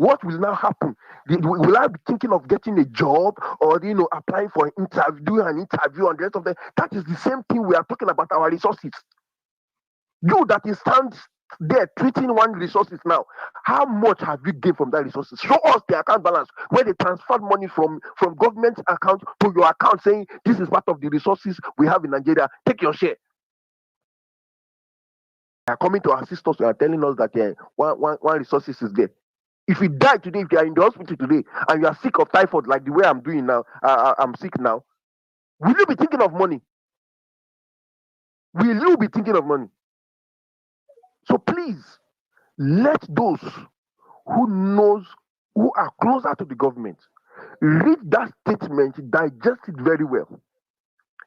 what will now happen? Will I be thinking of getting a job or applying for an interview, doing an interview and the rest of that? That is the same thing we are talking about our resources. You that is stands there treating one resources now, how much have you gained from that resources? Show us the account balance where they transferred money from government account to your account, saying this is part of the resources we have in Nigeria. Take your share. They are coming to assist us. They are telling us that one resources is there. If you die today, if you are in the hospital today and you are sick of typhoid, like the way I'm doing now, I'm sick now, will you be thinking of money? Will you be thinking of money? So please, let those who are closer to the government read that statement, digest it very well.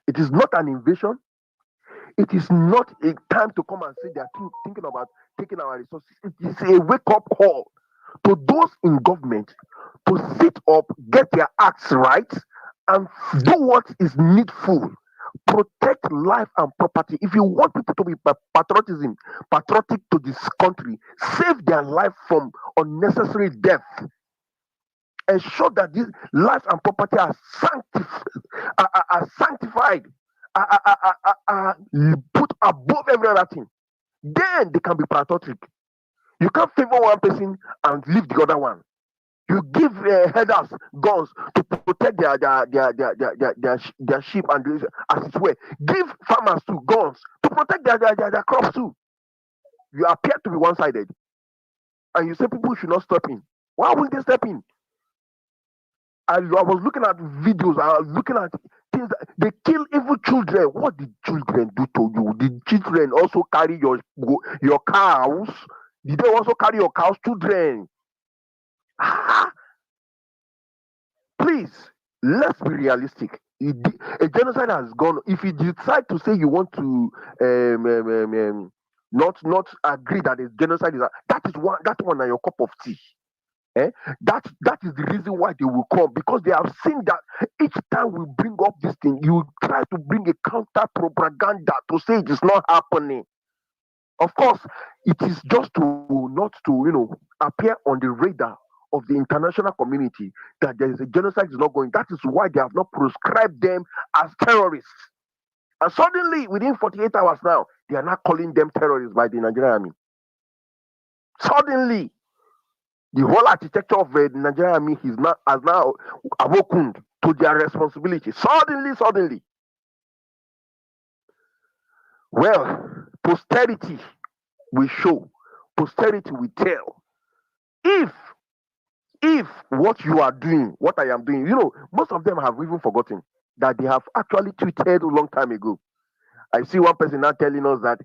It is not an invasion. It is not a time to come and say they are thinking about taking our resources. It is a wake-up call to those in government to sit up, get their acts right, and do what is needful. Protect life and property. If you want people to be patriotic to this country, save their life from unnecessary death. Ensure that this life and property are sanctified, are put above every other thing. Then they can be patriotic. You can't favor one person and leave the other one. You give headers guns to protect their sheep and as it were. Give farmers too guns to protect their crops too. You appear to be one-sided, and you say people should not step in. Why won't they step in? I was looking at videos. I was looking at things that they kill even children. What did children do to you? Did children also carry your cows? Did they also carry your cows, children? Please, let's be realistic. A genocide has gone. If you decide to say you want to not agree that a genocide is that one are your cup of tea. That is the reason why they will come, because they have seen that each time we bring up this thing, you try to bring a counter propaganda to say it is not happening. Of course, it is just not to appear on the radar of the international community that there is a genocide is not going. That is why they have not proscribed them as terrorists. And suddenly, within 48 hours now, they are not calling them terrorists by the Nigerian army. Suddenly, the whole architecture of the Nigerian army has now awoken to their responsibility. Suddenly. Well, posterity will show, posterity will tell. If what you are doing, what I am doing, most of them have even forgotten that they have actually tweeted a long time ago. I see one person now telling us that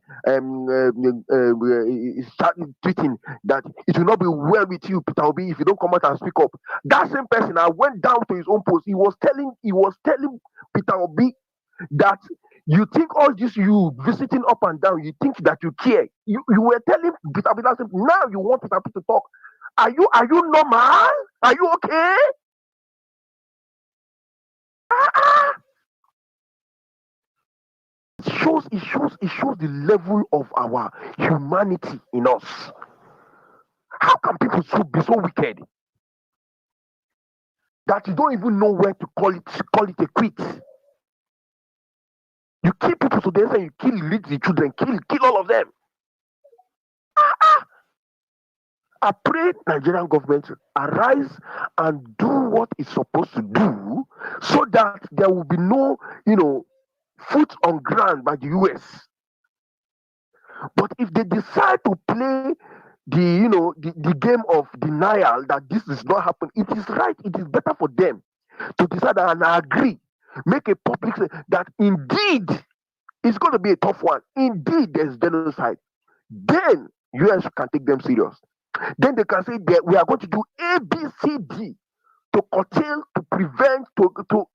he started tweeting that it will not be well with you, Peter Obi, if you don't come out and speak up. That same person, I went down to his own post. He was telling Peter Obi that you think all this you visiting up and down, you think that you care. You were telling Peter Obi that now you want Peter Obi to talk. Are you normal? Are you okay? It shows the level of our humanity in us. How can people be so wicked that you don't even know where to call it a quit? You kill people today and you kill the children, kill all of them. I pray Nigerian government arise and do what it's supposed to do, so that there will be no, foot on ground by the US. But if they decide to play the game of denial that this is not happening, it is right. It is better for them to decide and agree, make a public that indeed it's going to be a tough one. Indeed, there's genocide. Then US can take them serious. Then they can say that we are going to do A, B, C, D to curtail, to prevent, to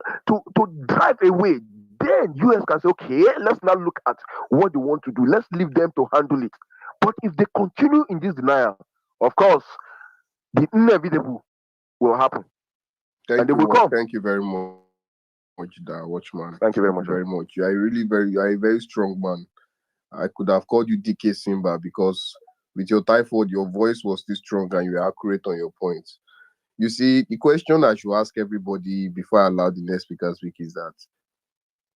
drive away. Then US can say, okay, let's now look at what they want to do. Let's leave them to handle it. But if they continue in this denial, of course, the inevitable will happen. Thank you very much, Watchman. Thank you very much. Very much. You are a very strong man. I could have called you DK Simba because with your typhoid, your voice was still strong and you were accurate on your points. You see, the question I should ask everybody before I allow the next speaker speak is that,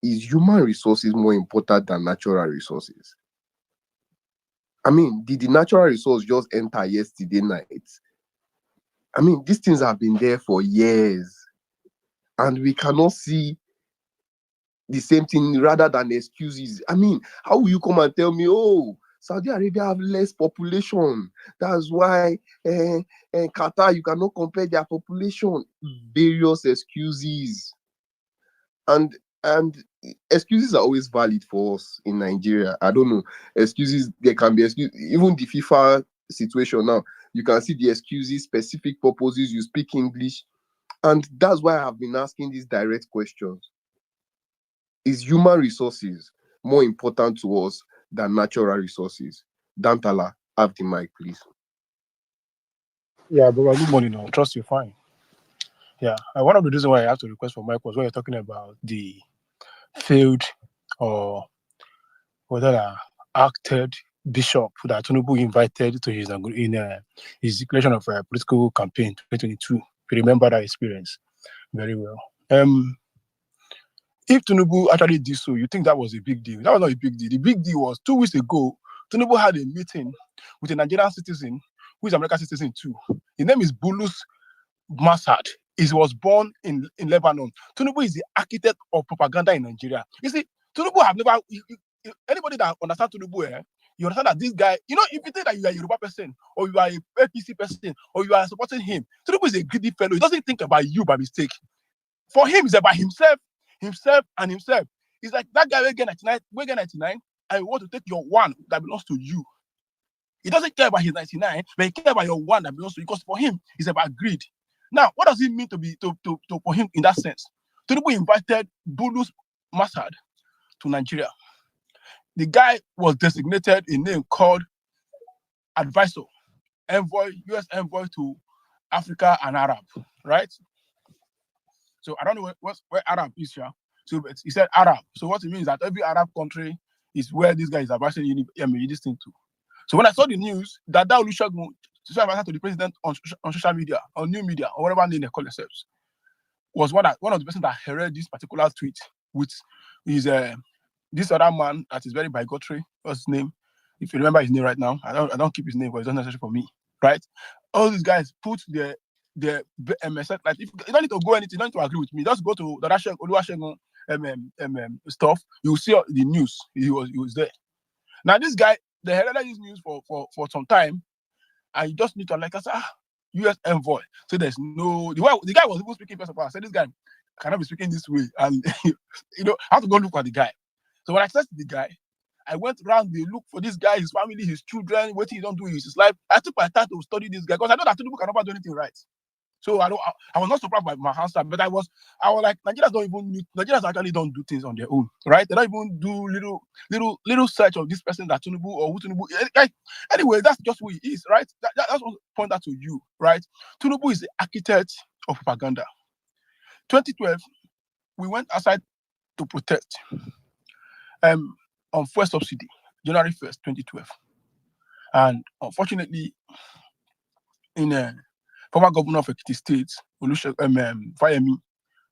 is human resources more important than natural resources? I mean, did the natural resource just enter yesterday night? I mean, these things have been there for years, and we cannot see the same thing rather than excuses. I mean, how will you come and tell me, oh, Saudi Arabia have less population, that's why Qatar, you cannot compare their population? Various excuses. And excuses are always valid for us in Nigeria. I don't know. Excuses, there can be excuses. Even the FIFA situation now, you can see the excuses, specific purposes, you speak English. And that's why I've been asking these direct questions. Is human resources more important to us than natural resources? Dantala, have the mic, please. Yeah, but good morning. I trust you're fine. Yeah, one of the reasons why I have to request for Mike was when you're talking about the failed or whether acted bishop that Tinubu invited to his declaration of a political campaign 2022. If you remember that experience very well. If Tinubu actually did so, you think that was a big deal? That was not a big deal. The big deal was 2 weeks ago, Tinubu had a meeting with a Nigerian citizen who is an American citizen too. His name is Bulus Massad. He was born in Lebanon. Tinubu is the architect of propaganda in Nigeria. You see, Tinubu have never... Anybody that understands Tinubu, you understand that this guy, if you think that you are a Yoruba person, or you are a APC person, or you are supporting him, Tinubu is a greedy fellow. He doesn't think about you by mistake. For him, it's about himself, and himself. It's like that guy will get 99, and you want to take your one that belongs to you. He doesn't care about his 99, but he cares about your one that belongs to you, because for him, it's about greed. Now, what does it mean for him in that sense? Tinubu invited Bulus Massad to Nigeria. The guy was designated a name called advisor, envoy, U.S. envoy to Africa and Arab, right? So I don't know where Arab is here. So he said Arab. So what it means is that every Arab country is where this guy is advising this thing to. So when I saw the news that Olusegun to advisor to the president on social media, on new media, or whatever name they call themselves, was one of the person that heard this particular tweet with his this other man that is very bigotry. What's his name? If you remember his name right now, I don't keep his name because it's not necessary for me, right? All these guys put their MSF, like if you don't need to go anything, you don't need to agree with me. Just go to the Olusegun stuff. You will see the news. He was there. Now this guy, they heard this news for some time, and you just need to say, U.S. envoy. So there's no the guy was even speaking first of all. I said this guy cannot be speaking this way, and I have to go look at the guy. So when I tested the guy, I went around the look for this guy, his family, his children, what he don't do in his life. I took my time to study this guy because I know that Tinubu cannot do anything right. So I was not surprised by my answer, but I was like, Nigerians actually don't do things on their own, right? They don't even do little search of this person that Tinubu or who Tinubu. Anyway, that's just who he is, right? That's what I point that to you, right? Tinubu is the architect of propaganda. 2012, we went outside to protest on fuel subsidy, January 1st, 2012. And unfortunately, in former governor of Ekiti State, Fayemi,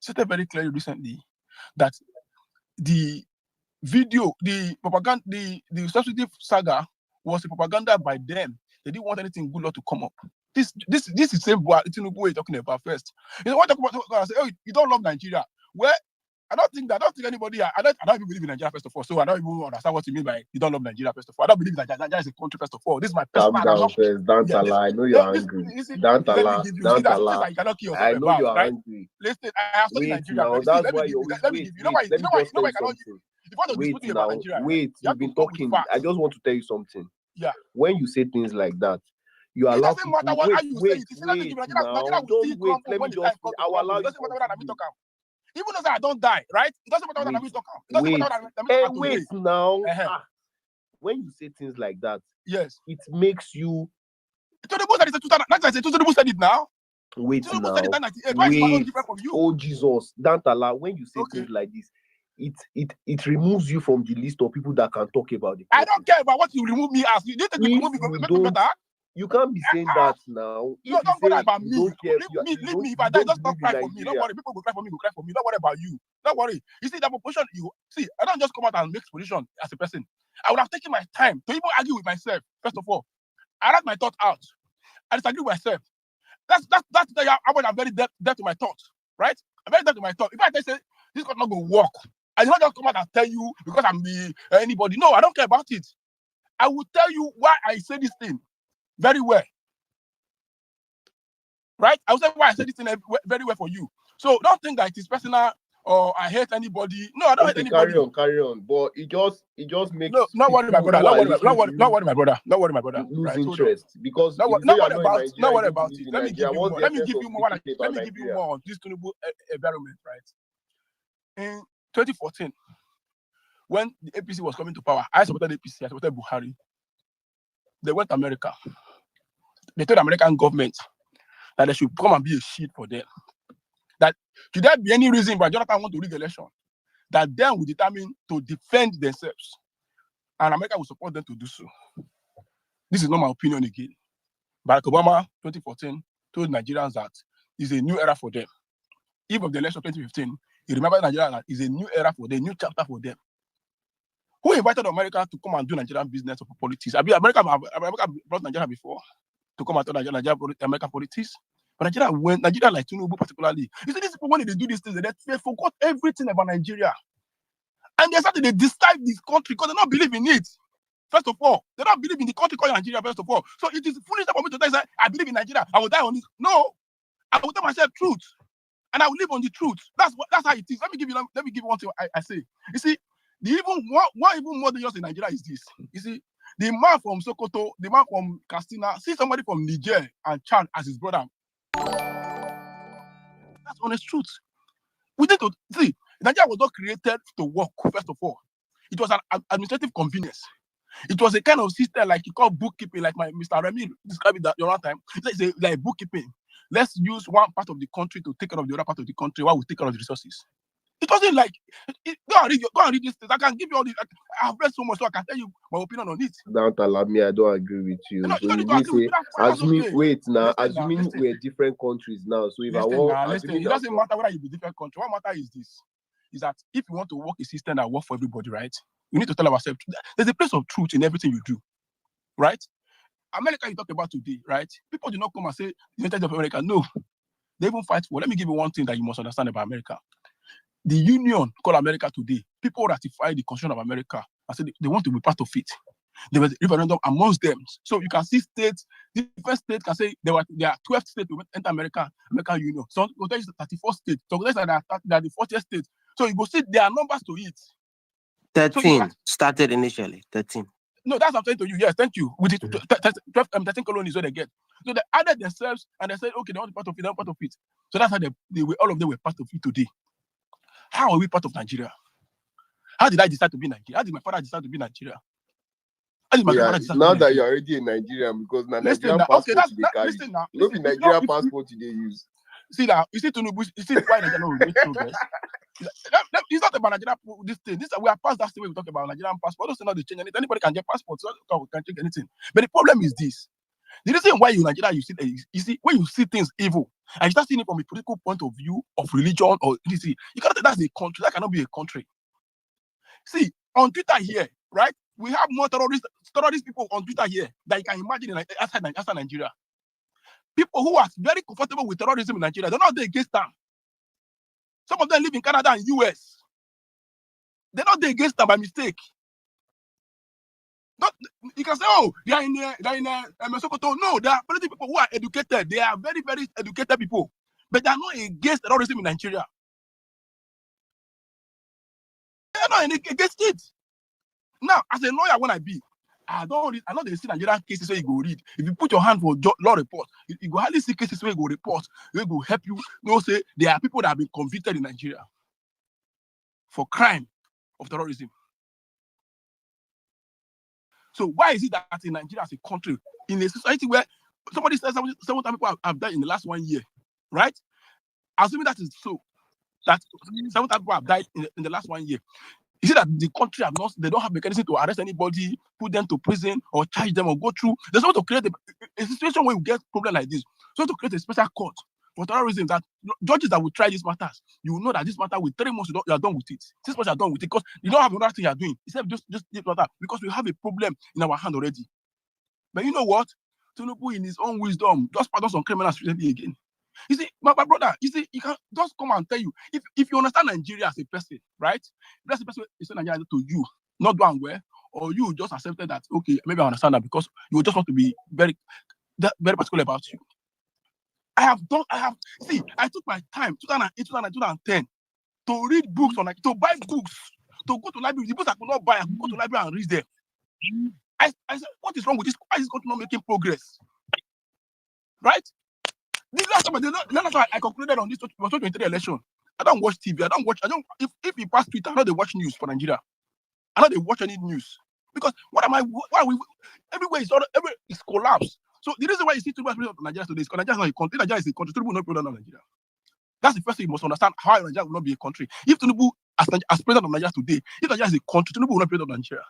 stated very clearly recently that the video, the propaganda, the subsidy saga was a propaganda by them. They didn't want anything good to come up. This is the same Tinubu we're talking about first. What talk about? Say, oh, you don't love Nigeria. Well, I don't think anybody. I don't even believe in Nigeria first of all. So I don't even understand what you mean by you don't love Nigeria first of all. I don't believe that Nigeria is a country first of all. This is my personal. Dantala, I know you're angry. Dantala, you cannot kill I know you are angry. Listen, I have studied Nigeria. Now, that's why you always wait. Let me just tell you something. Wait, you've been talking. I just want to tell you something. Yeah. When you say things like that, you allow people. Wait. Now, don't wait. Let me just. I will allow you. Even though I don't die, right? It doesn't matter what I'm talking. Wait now. When you say things like that, yes, it makes you. Tinubu said it now. Wait now. Wait. Oh Jesus, Dantala. When you say things like this, it removes you from the list of people that can talk about the I country. don't care about what you remove me as. You didn't think you remove me If make you me don't, better? you can't be saying that now. No, If you don't bother say about you me. don't care, Leave me. If I you die, don't just stop believe in crying for me. Don't Nigeria. worry. People will cry for me, go cry for me. Don't worry about you. Don't worry. You see, that position, you see, I don't just come out and make position as a person. I would have taken my time to even argue with myself. First of all, I write my thoughts out. I disagree with myself. That's how much I'm very deaf to my thoughts, right? I'm very deaf to my thoughts. If I say this is not going to work, I did not just come out and tell you because I'm the anybody. No, I don't care about it. I will tell you why I say this thing very well. Right? I will say why I say this thing very well for you. So don't think that it is personal or I hate anybody. No, I don't hate anybody. Carry on. But it just makes no, not worry, my brother. Not worry, my brother. Not worry, my brother. Lose right, interest because not if worry, you say you're not worry not about in it. Nigeria, Let me give you what's more. the Let me essence give of you more. speaking Let about me give you Nigeria? more on this Tinubu environment, right? In 2014, when the APC was coming to power, I supported APC. I supported Buhari. They went to America. They told the American government that they should come and be a shield for them. That should there be any reason why Jonathan want to rig the election, that them will determine to defend themselves, and America will support them to do so. This is not my opinion again. Barack Obama, 2014, told Nigerians that it's a new era for them. Eve of the election 2015, he remembered Nigeria that it's a new era for them, a new chapter for them. Who invited America to come and do Nigerian business or politics? America brought Nigeria before to come and do American politics. But Nigeria like Tinubu particularly. You see, these people, when they do these things, they forgot everything about Nigeria. And they started to decide this country because they don't believe in it. First of all, they don't believe in the country called Nigeria, first of all. So it is foolish for me to say, I believe in Nigeria, I will die on this. No, I will tell myself truth. And I will live on the truth. That's how it is. Let me give you one thing I say. You see, what even more dangerous in Nigeria is this. You see, the man from Sokoto, the man from Katsina, see somebody from Niger and Chad as his brother. That's honest truth. We need to see, Nigeria was not created to work, first of all. It was an administrative convenience. It was a kind of system like you call bookkeeping, like my Mr. Remy described it the other time. It's like bookkeeping. Let's use one part of the country to take care of the other part of the country while we take care of the resources. It wasn't like go and read this thing. I can give you all this. I've read so much, so I can tell you my opinion on it. Don't allow me, I don't agree with you. No, So you you don't say, agree with me. Okay. wait now, Listen, assuming we're different countries now. So if I listen, want, listen, it doesn't matter whether you be different country. What matters is this: is that if you want to work a system that works for everybody, right? We need to tell ourselves there's a place of truth in everything you do, right? America, you talk about today, right? People do not come and say the United States of America. No, they even fight for. Let me give you one thing that you must understand about America. The union called America today, people ratify the Constitution of America and say they want to be part of it. There was a referendum amongst them. So you can see states, different states can say there are 12 states to enter American Union. So there is 34 states. So there are the 40th states. So you go see there are numbers to it. 13 started initially. 13. No, that's what I'm saying to you. Yes, thank you. With the 13 colonies where they get. So they added themselves and they said, okay, they want to be part of it, they want part of it. So that's how all of them were part of it today. How are we part of Nigeria? How did I decide to be Nigeria? How did my father decide to be Nigeria? Now that you're already in Nigeria, because now Nigerian passport listen now. No be Nigerian passport they use. See now, you see Tinubu, you see why Nigeria will make progress. It's not about Nigeria. We are past that stage where we talk about Nigerian passport. Don't say not to change anything. Anybody can get passports. So can change anything. But the problem is this: the reason why you Nigeria, you see when you see things evil and you start seeing it from a political point of view of religion or you see, you cannot. That's a country. That cannot be a country. See on Twitter here, right? We have more terrorist people on Twitter here that you can imagine outside Nigeria. People who are very comfortable with terrorism in Nigeria, they're not there against them. Some of them live in Canada and US. They're not there against them by mistake. You can say, oh, they're in Sokoto. No, there are plenty of people who are educated. They are very, very educated people. But they are not against terrorism in Nigeria. They are not against it. Now, as a lawyer, when I know they see Nigerian cases where you go read. If you put your hand for law report, you go hardly see cases where you go report, where you go help you. Say there are people that have been convicted in Nigeria for crime of terrorism. So why is it that in Nigeria as a country, in a society where somebody says 7,000 people have died in the last 1 year, right? Assuming that is so, that 7,000 people have died in the last 1 year. You see that the country they don't have mechanism to arrest anybody, put them to prison, or charge them, or go through. There's not to create a situation where you get problem like this. So to create a special court for terrorism that judges that will try these matters, you will know that this matter with 3 months you are done with it. 6 months you are done with it because you don't have another thing you are doing except just this matter because we have a problem in our hand already. But you know what? Tinubu in his own wisdom just pardon some criminals recently again. You see, my brother, you see, he can just come and tell you if you understand Nigeria as a person, right? That's the person is Nigeria to you, not doing well, or you just accepted that okay, maybe I understand that because you just want to be very particular about you. I took my time 2008, 2010 to read books to buy books, to go to library. The books I could not buy, I could go to library and read them. I said, what is wrong with this? Why is this country not making progress? Right? The last time I concluded on this 2023 election, I don't watch TV. If you pass Twitter, I know they watch news for Nigeria. I know they watch any news. Because why are we everywhere is collapsed. So the reason why you see too much of Nigeria today is because Nigeria is not a country. Nigeria is a country. Tinubu will not president of Nigeria. That's the first thing you must understand how Nigeria will not be a country. If Tinubu as president of Nigeria today, if Nigeria is a country, Tinubu will not be president of Nigeria.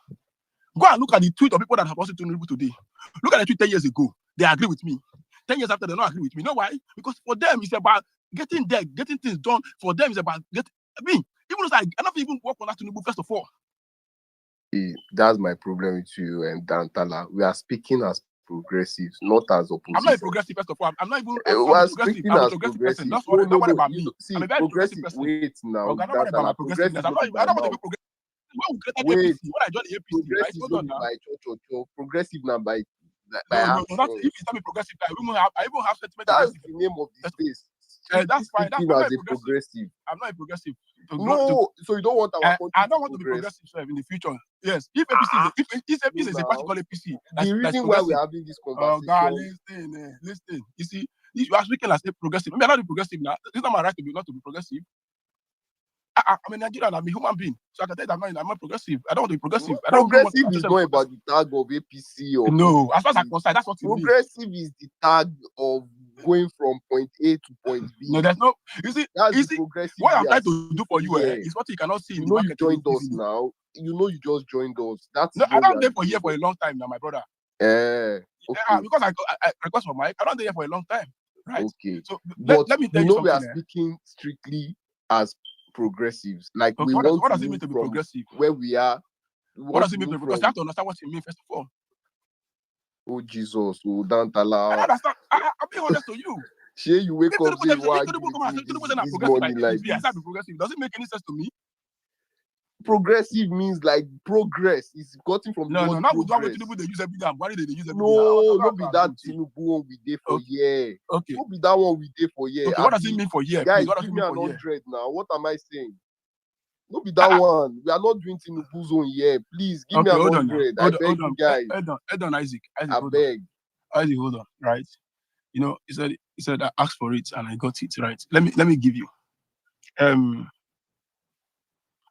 Go and look at the tweet of people that have also Tinubu today. Look at the tweet 10 years ago. They agree with me. 10 years after, they don't agree with me. You know why? Because for them, it's about getting things done. For them, it's about even though I don't even work on that Tinubu, first of all. That's my problem with you and Dantala. We are speaking as progressives, not as opposition. I'm not a progressive, first of all. I'm not even I'm a progressive person. That's what not about me. See, I'm a very progressive person. Wait now. I'm not about my progressiveness. I don't want to be progressive. When I joined the APC, right? Hold on now. Progressive now by no, if it's not a progressive, I even have sentiment. That's the name of the space. That's fine. That's not a progressive. I'm not a progressive. So you don't want our country I don't want to be progressive in the future. Yes, if APC is a particular APC, the reason why we're having this conversation. Oh God, listen. You see, you are speaking as a progressive. I mean, I'm not a progressive now. It's not my right not to be progressive. I'm a Nigerian. I'm a human being, so I can tell that I'm not progressive. I don't want to be progressive. Progressive is not about the tag of APC or no. As far as I'm concerned, that's what it means. Progressive is the tag of going from point A to point B. No, there's no. You see, progressive. What I'm trying to do for you is what you cannot see. You know, you joined us now. You know, you just joined us. That's no. I don't there for here for a long time now, my brother. Okay. Because I request for Mike. I don't there for a long time, right? Okay. So let me tell you something. We are speaking strictly as progressives. Like okay, what does it mean to be progressive? Where we are. What does it mean to be progressive? I have to understand what it means first of all. Oh Jesus! Oh Dantala. I understand. I'll be honest to you. Sure, you wake up this morning like this. Does it make any sense to me? Progressive means like progress. It's gotten from no. Now we don't want Tinubu. They use every day. Why did they use every day? No, not be that Tinubu one we did for year. Okay. Not be that one we did for year. Okay, what does it mean for year? Guys, give me an 100 now. What am I saying? Not be that one. We are not doing Tinubu's own year. Please give me an 100. I beg you guys. Hold on, Isaac. I beg. Isaac, hold on. Right. You know, he said I asked for it and I got it. Right. Let me give you.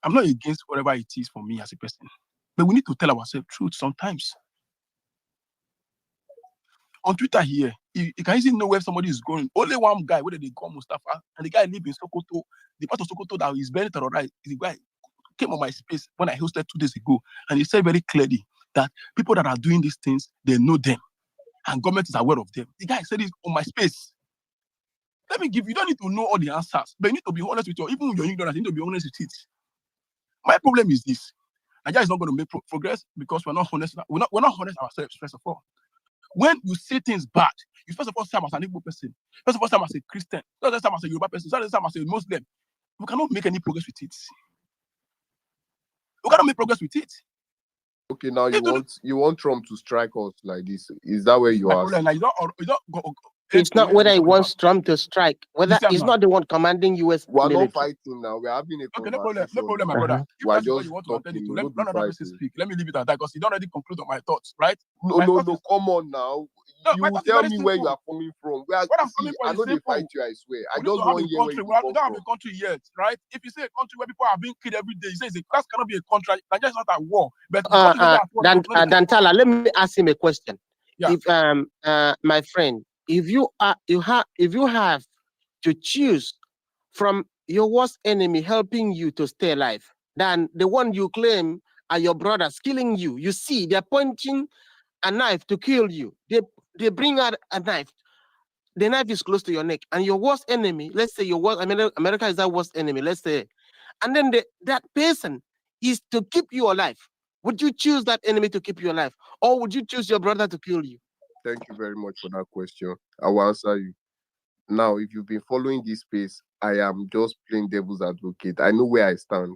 I'm not against whatever it is for me as a person, but we need to tell ourselves truth sometimes. On Twitter here, you can easily know where somebody is going. Only one guy, whether they call Mustafa, and the guy live in Sokoto, the part of Sokoto that is very terrorized, the guy came on my space when I hosted 2 days ago, and he said very clearly that people that are doing these things, they know them, and government is aware of them. The guy said it on my space. Let me give you, don't need to know all the answers, but you need to be honest with even your ignorance, you need to be honest with it. My problem is this. Nigeria is not going to make progress because we're not honest. We're not honest ourselves, first of all. When you say things bad, you first of all say I'm as an Igbo person. First of all say I'm as a Christian. First of all say I'm as a Yoruba person. First of all say I'm as a Muslim. We cannot make any progress with it. We cannot make progress with it. Okay, now you want Trump to strike us like this. Is that where you are? It's not whether he wants Trump to strike. Whether he's not the one commanding U.S. We're not fighting now. We're having a conversation. No problem, my brother. We are just talking. Let another person speak. Let me leave it at that because you don't already conclude on my thoughts, right? No. Come on now. You will tell me where you are coming from. I'm coming from, I know they fight you, I swear. I just want to hear where you come from. We don't have a country yet, right? If you say a country where people are being killed every day, you say that cannot be a country. Nigeria is not at war. But Dantala, let me ask him a question. Yeah. If my friend, if you have to choose from your worst enemy helping you to stay alive than the one you claim are your brothers killing you. You see, they're pointing a knife to kill you. They bring out a knife. The knife is close to your neck, and your worst enemy, let's say your worst, America is that worst enemy, let's say, and then that person is to keep you alive. Would you choose that enemy to keep you alive, or would you choose your brother to kill you? Thank you very much for that question. I will answer you. Now, if you've been following this space, I am just playing devil's advocate. I know where I stand.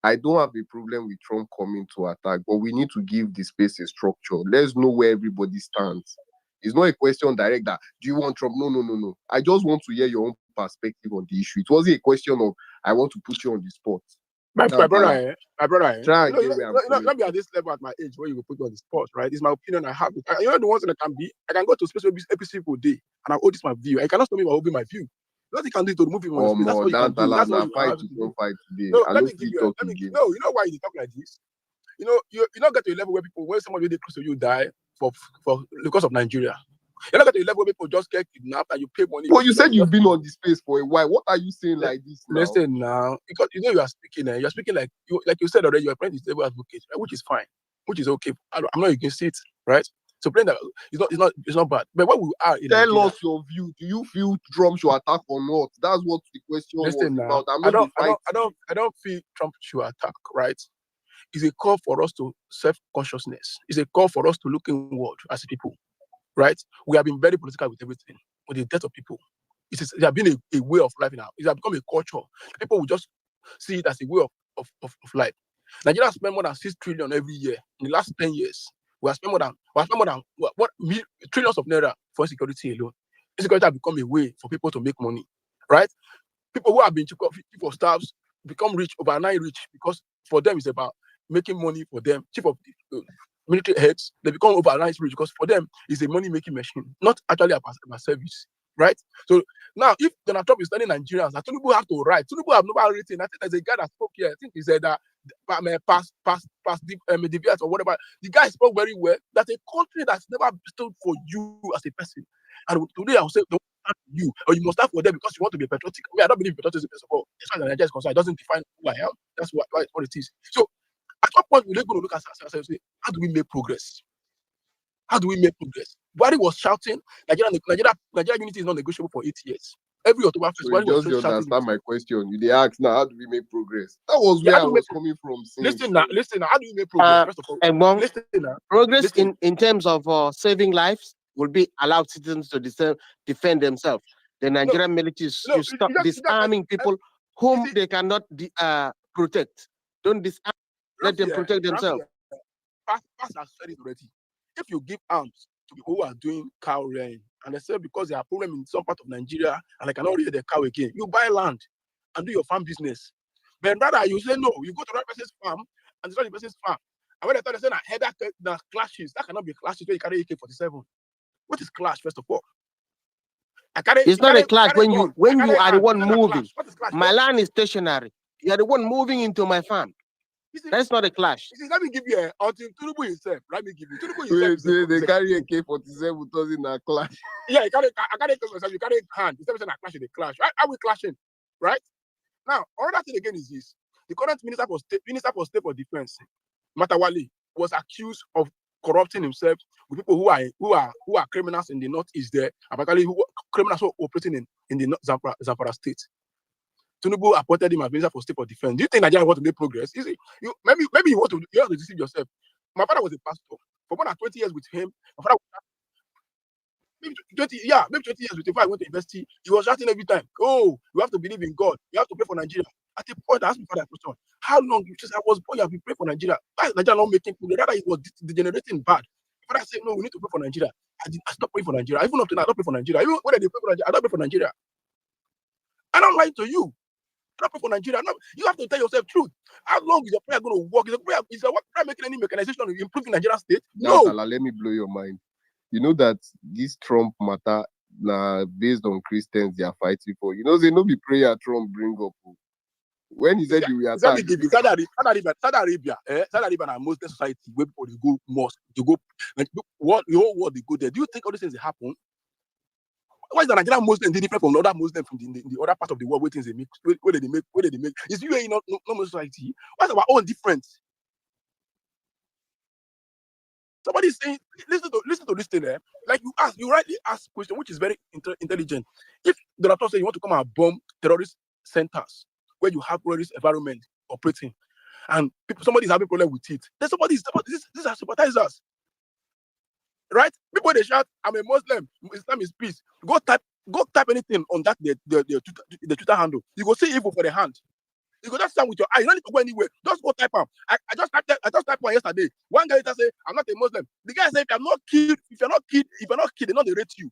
I don't have a problem with Trump coming to attack, but we need to give the space a structure. Let's know where everybody stands. It's not a question direct that, do you want Trump? No, no, no, no. I just want to hear your own perspective on the issue. It wasn't a question of, I want to put you on the spot. My brother, Try and get where I'm going. Not be at this level at my age where you will put me on the spot, right? It's my opinion. I have it. You know the ones that I can be. I can go to a space where every single day, and I hold this my view. I cannot stop me by holding my view. What you can do to remove him on the space. That's what you can do. That's what you fight to don't fight today. No, let me give you. No, you know why you talk like this? You know, you not get to a level where people, when somebody really close to you die for because of Nigeria. You're not get to a level where people just get kidnapped and you pay money. Well, you said you've been on this space for a while. What are you saying like this now? Listen now, because you know you are speaking. You're speaking like you said already. You're playing this devil advocate, right? Which is fine, which is okay. I'm not against it, right? So playing that it's not bad. But what we are in tell Nigeria, us your view. Do you feel Trump should attack or not? That's what the question was about. I don't feel Trump should attack, right? It's a call for us to self-consciousness. It's a call for us to look inward as a people, right? We have been very political with everything, with the death of people. It has been a way of life now. It has become a culture. People will just see it as a way of life. Nigeria spent more than 6 trillion every year. In the last 10 years, we have spent more than trillions of naira for security alone. Insecurity has become a way for people to make money, right? People who have been chief of staffs become rich, overnight rich, because for them it's about making money for them. Chief of military heads, they become overnight rich because for them it's a money-making machine, not actually about service, right? So now, if Donald Trump is telling Nigerians that two people have to write, two people have never written. I think there's a guy that spoke here. I think he said that past deviance or whatever. The guy spoke very well. That's a country that's never stood for you as a person. And today I will say, don't stand for you, or you must stand for them because you want to be patriotic. I don't believe patriotism first of all. As far as Nigeria is concerned, it doesn't define who I am. That's what it is. So at what point we're going to look at ourselves and say, how do we make progress? How do we make progress? Buhari was shouting, Nigeria unity is not negotiable for 8 years. Every October 1st, Buhari was just shouting. Understand my question. You ask now, how do we make progress? That was where I was coming from. Listen now, how do we make progress? First of all, progress in terms of saving lives will be allowed citizens to defend themselves. The Nigerian military should stop disarming people whom they cannot protect. Don't disarm. Let them protect themselves. Past has said it already. If you give arms to people who are doing cow rearing, and they say because there are problems in some part of Nigeria and they cannot rear the cow again, you buy land and do your farm business. But rather, you say no, you go to that person's farm and destroy the person's farm. And when they say that clashes, that cannot be clashes where you carry AK-47. What is clash, first of all? It's not a clash when you are the one moving. My land is stationary. You are the one moving into my farm. That's not a clash. Let me give you until Tinubu himself. Let me give you Tinubu himself. They carry AK-47 doesn't a clash. Yeah, I carry AK-47. You carry hand. Instead of saying a clash, they clash. Right? Are we clashing? Right? Now, another thing again is this: the current minister for state for defense, Matawali, was accused of corrupting himself with people who are criminals in the northeast there, apparently criminals who are operating in the Zamfara state. Tinubu appointed him as minister for state for defense. Do you think Nigeria want to make progress? Maybe you want to deceive yourself. My father was a pastor for more than 20 years with him. My father was maybe 20 years with him. Before I went to university, he was shouting every time, "Oh, you have to believe in God. You have to pray for Nigeria." At a point, I asked my father a question: how long? Since I was born, you have been praying for Nigeria. Why is Nigeria not making progress? Rather, it was degenerating bad. My father said, "No, we need to pray for Nigeria." I stopped praying for Nigeria. Even up to now, I don't pray for Nigeria. Even when they pray for Nigeria, I don't pray for Nigeria. I don't lie to you. Pray for Nigeria. No, you have to tell yourself truth. How long is your prayer going to work? Is your prayer making any mechanization to improve Nigeria state? No. Let me blow your mind. You know that this Trump matter based on Christians they are fighting for. You know, they no be prayer Trump bring up. When he said you will attack. Saudi Arabia are Muslim society where people they go mosque, they go the whole world they go there. Do you think all these things happen? Why is the Nigerian Muslim different from the other Muslims from the other part of the world where things they make, where they make? Is UAE not normal society? Why is our own different? Somebody's saying, listen to this thing there. Like you rightly ask question, which is very intelligent. If Donald Trump say you want to come and bomb terrorist centers where you have terrorist environment operating, and somebody's having problem with it, then these are sympathizers, right? People they shout, "I'm a Muslim, Islam is peace." Go type anything on that the Twitter handle. You go see evil for the hand. You go just stand with your eye. You don't need to go anywhere. Just go type them. I just typed one yesterday. One guy later say, "I'm not a Muslim." The guy said, if you're not killed, they not rate you.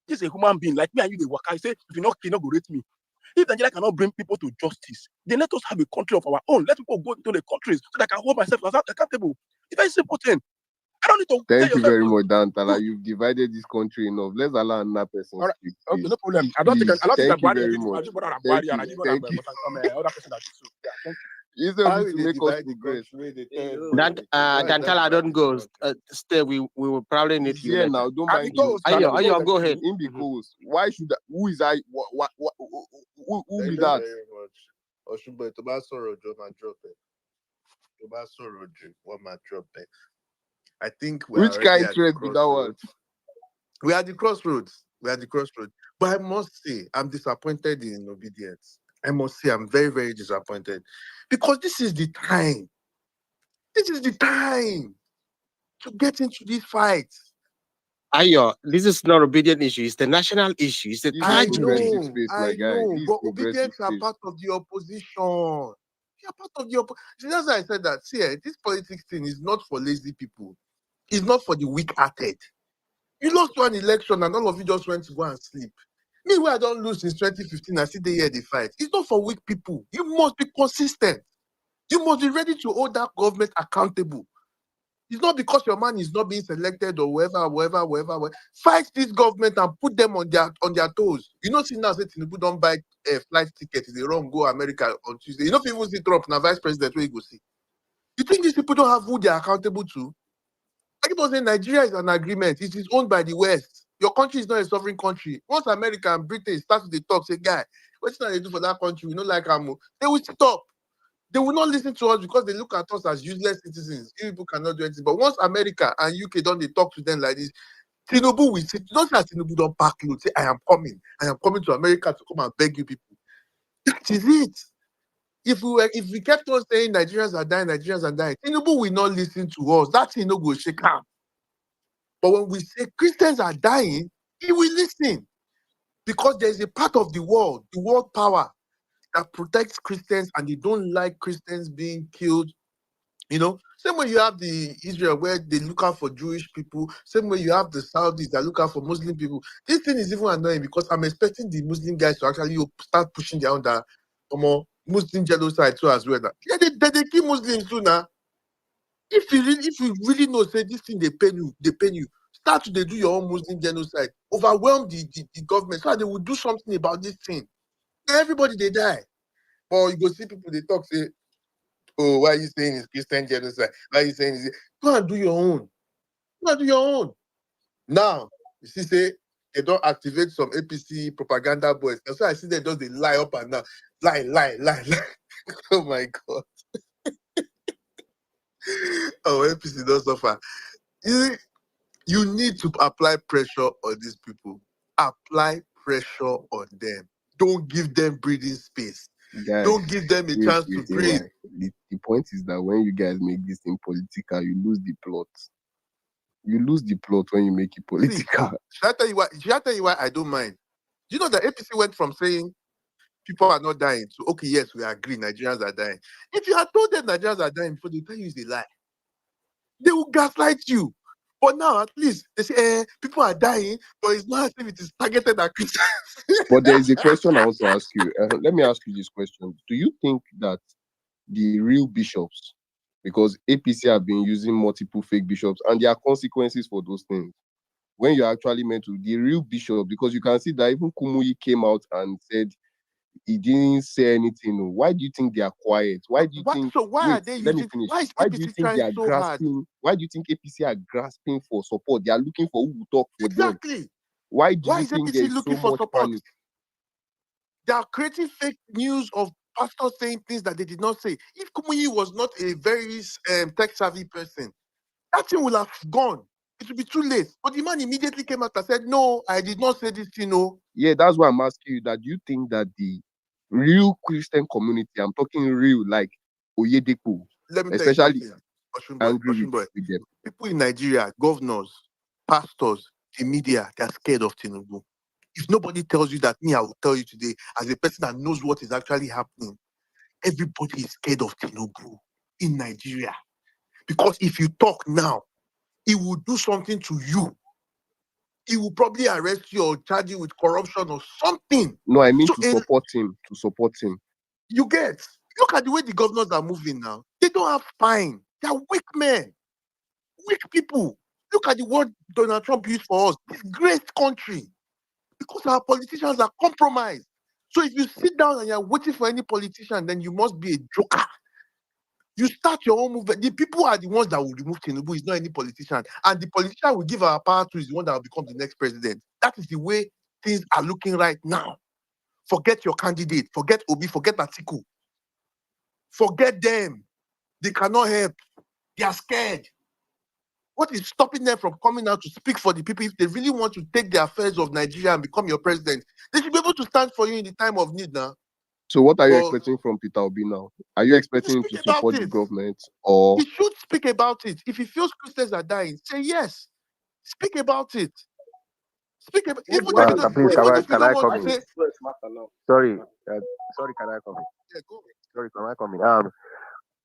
This is a human being like me and you. They work. I say, if you're not killed, not go rate me. If Nigeria cannot bring people to justice, then let us have a country of our own. Let people go into the countries so that I can hold myself accountable. It's very simple thing. I don't need to. Thank you very much, Dantala. You've divided this country enough. Let's allow another person All right. speak. Okay, Please. no problem. I don't think Thank you I very much. I just got Thank and I you. didn't Thank you. other person that too. Yeah, thank you. Instead How of will to they make us divide the progress. country? They That Dantala don't go. Stay. We will probably need He's you here later. now. Don't I mind go, him. Ayo, go ahead. In because why should that? Who is I? Who Thank be you that? very much. Oshunbo, to buy sorrow, John and drop it. To buy sorrow, one man drop it. I think we are Which already kind at the trade be that one? crossroads. We are at the crossroads. But I must say, I'm disappointed in obedience. I must say, I'm very, very disappointed. Because this is the time. This is the time to get into this fight. Ayo, this is not obedient issue. It's the national issue. It's the This is I tragedy. progressive space, my know, guy. This is but progressive obedience are space. part of the opposition. They are part of the opposition. That's why I said that. See, this politics thing is not for lazy people. It's not for the weak-hearted. You lost one election and all of you just went to go and sleep. Me, where I don't lose since 2015, I see the year they fight. It's not for weak people. You must be consistent. You must be ready to hold that government accountable. It's not because your man is not being selected or whatever. Fight this government and put them on their toes. You know, see now, say Tinubu don't buy a flight ticket. They run go America on Tuesday. You know, people see Trump now vice president where you go see. You think these people don't have who they are accountable to? I keep on saying Nigeria is an agreement. It is owned by the West. Your country is not a sovereign country. Once America and Britain start to talk, say, guy, what's not they do for that country? We don't like Amo. They will stop. They will not listen to us because they look at us as useless citizens. You people cannot do anything. But once America and UK don't they talk to them like this, Tinubu will say, don't say Tinubu don't pack load. Say, I am coming to America to come and beg you people. That is it. If we kept on saying Nigerians are dying, Tinubu will not listen to us. That thing no go shake up. But when we say Christians are dying, he will listen. Because there is a part of the world power, that protects Christians and they don't like Christians being killed. You know, same way you have the Israel where they look out for Jewish people, same way you have the Saudis that look out for Muslim people. This thing is even annoying because I'm expecting the Muslim guys to actually start pushing their own Muslim genocide too as well. Yeah, they kill Muslims too now. If you really know, say this thing they pain you. Start to do your own Muslim genocide. Overwhelm the government so that they will do something about this thing. Everybody they die. Or you go see people they talk, say, oh, why are you saying it's Christian genocide? Why are you saying it's... Go and do your own. Now, you see, say they don't activate some APC propaganda boys. That's why I see them just they lie up and down. Lie. Oh my God. Oh, APC don't suffer. You need to apply pressure on these people. Apply pressure on them. Don't give them breathing space. Guys, don't give them a chance to breathe. The point is that when you guys make this thing political, you lose the plot. You lose the plot when you make it political. Should I tell you why I don't mind? Do you know that APC went from saying people are not dying to, okay, yes, we agree, Nigerians are dying. If you had told them Nigerians are dying before, they tell you it's a lie. They will gaslight you. But now, at least, they say, people are dying, but it's not as if it is targeted at Christians. But there is a question I want to ask you. Let me ask you this question. Do you think that the real bishops, because APC have been using multiple fake bishops, and there are consequences for those things, when you're actually meant to, the real bishop, because you can see that even Kumuyi came out and said he didn't say anything. Why do you think they are quiet? Why do you think? So why are they let me using? finish. Why is Why do you APC think they trying are so hard? grasping? Why do you think APC are grasping for support? They are looking for who will talk for them. Exactly. Why do Why you is think there APC is looking so for much support? panic? They are creating fake news of pastors saying things that they did not say. If Kumuyi was not a very tech-savvy person, that thing will have gone. It will be too late. But the man immediately came out and said, no, I did not say this thing, no. Yeah, that's why I'm asking you that. Do you think that the real Christian community, I'm talking real, like Oyedepo, Let me tell you especially something, angry Ocean boy. with them? People in Nigeria, governors, pastors, the media, they're scared of Tinubu. If nobody tells you that, me, I will tell you today, as a person that knows what is actually happening, everybody is scared of Tinubu in Nigeria. Because if you talk now, he will do something to you. He will probably arrest you or charge you with corruption or something. No, I mean So to support him. To support him. you get, look at the way the governors are moving now. They don't have spine. They are weak men, weak people. Look at the word Donald Trump used for us. This great country. Because our politicians are compromised. So if you sit down and you're waiting for any politician, then you must be a joker. You start your own movement. The people are the ones that will remove Tinubu. It's not any politician. And the politician we give our power to is the one that will become the next president. That is the way things are looking right now. Forget your candidate. Forget Obi. Forget Atiku. Forget them. They cannot help. They are scared. What is stopping them from coming out to speak for the people? If they really want to take the affairs of Nigeria and become your president, they should be able to stand for you in the time of need now. So what are you But expecting from Peter Obi now? Are you expecting him to speak about support the it. government, or He should speak about it. If he feels Christians are dying, say yes. Speak about it. Speak about even Why if does not, Please, West even why, if you can I don't want why come to in? does say, West matter now? Sorry, sorry, can I come in? yeah, go. Sorry, can I come in?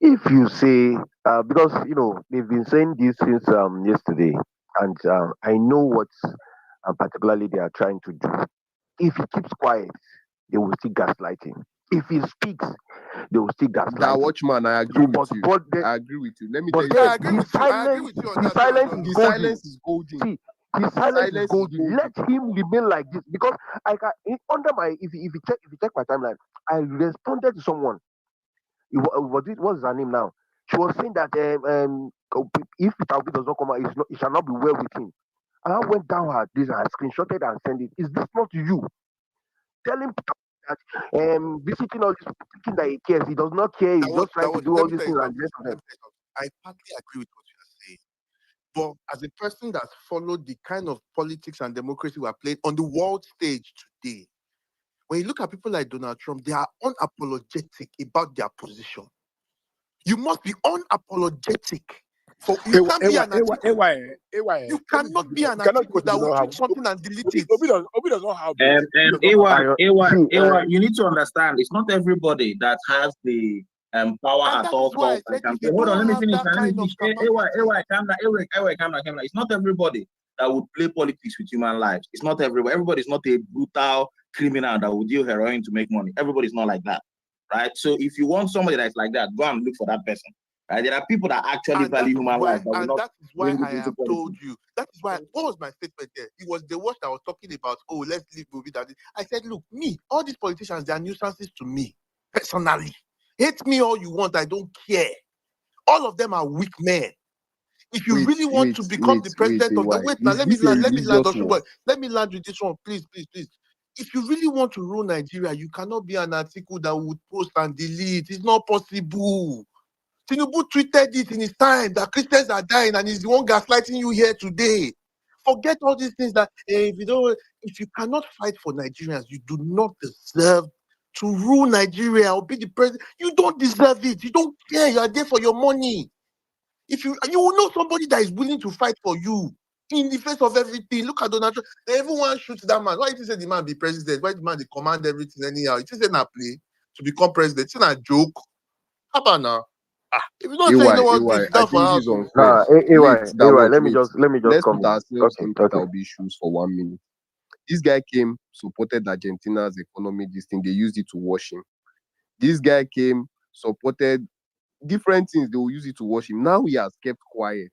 If you say, because they've been saying this since yesterday, and I know what particularly they are trying to do. If he keeps quiet, they will still gaslight him. If he speaks, they will still gaslight that him. watchman? I agree So, with you. I agree with you. Let me tell you Yeah, I then agree something. with you. I agree with you on his that too as silence well. is The Oh. golden. silence is golden. See, his The silence is silence is golden. golden. Let him remain like this because under my if you check my timeline, I responded to someone. What's her name now? She was saying that if Peter Obi does not come out, it shall not be well with him. And I went down her this and I screenshotted and sent it. Is this not you? Telling Peter that visiting all these people thinking that he cares. He does not care. He's just trying to do Let all me these tell you things and something. the rest of Let them. me tell you something. I partly agree with what you are saying. But as a person that's followed the kind of politics and democracy we are playing on the world stage today, when you look at people like Donald Trump, they are unapologetic about their position. You must be unapologetic. You can't be an Atiku. You cannot be an Atiku that will tweet something and delete it. Obi does not have it. Obi does not have AY, you need to understand, it's not everybody that has the power And at that all is why I costs and said can if say, you hold on, don't let me have finish. that kind of AY, capacity, calm down. AY, calm down. It's not everybody that would play politics with human lives. It's not everybody. Everybody's not a brutal criminal that would deal heroin to make money. Everybody's not like that, right? So if you want somebody that's like that, go and look for that person. Right? There are people that actually and that value is human why, life that will not bring it I into have told politics. you. That is why. What was my statement there? It was the what I was talking about. Oh, let's leave movie that. I said, look, me, all these politicians, they are nuisances to me personally. Hate me all you want, I don't care. All of them are weak men. If you really want to become the president of the AY. wait now, Is let me this a land, religious Ocean war? Boy. Let me land with this one, please. If you really want to rule Nigeria, you cannot be an article that would post and delete. It's not possible. Tinubu tweeted it in his time that Christians are dying, and he's the one gaslighting you here today. Forget all these things that if you cannot fight for Nigerians, you do not deserve to rule Nigeria or be the president. You don't deserve it. You don't care. You are there for your money. If you will know somebody that is willing to fight for you in the face of everything. Look at Donald Trump. Everyone shoots that man. Why did you say the man be president? Why the man they command everything anyhow? It is not play to become president. It's not a joke. How about now? If you don't say you don't want to sit I down for think this house, is unfair. Let me Let's just come put in. ourselves Okay, in Peter okay. Obi's shoes for 1 minute. This guy came, supported Argentina's economy, this thing, they used it to wash him. This guy came, supported different things, they will use it to wash him. Now he has kept quiet.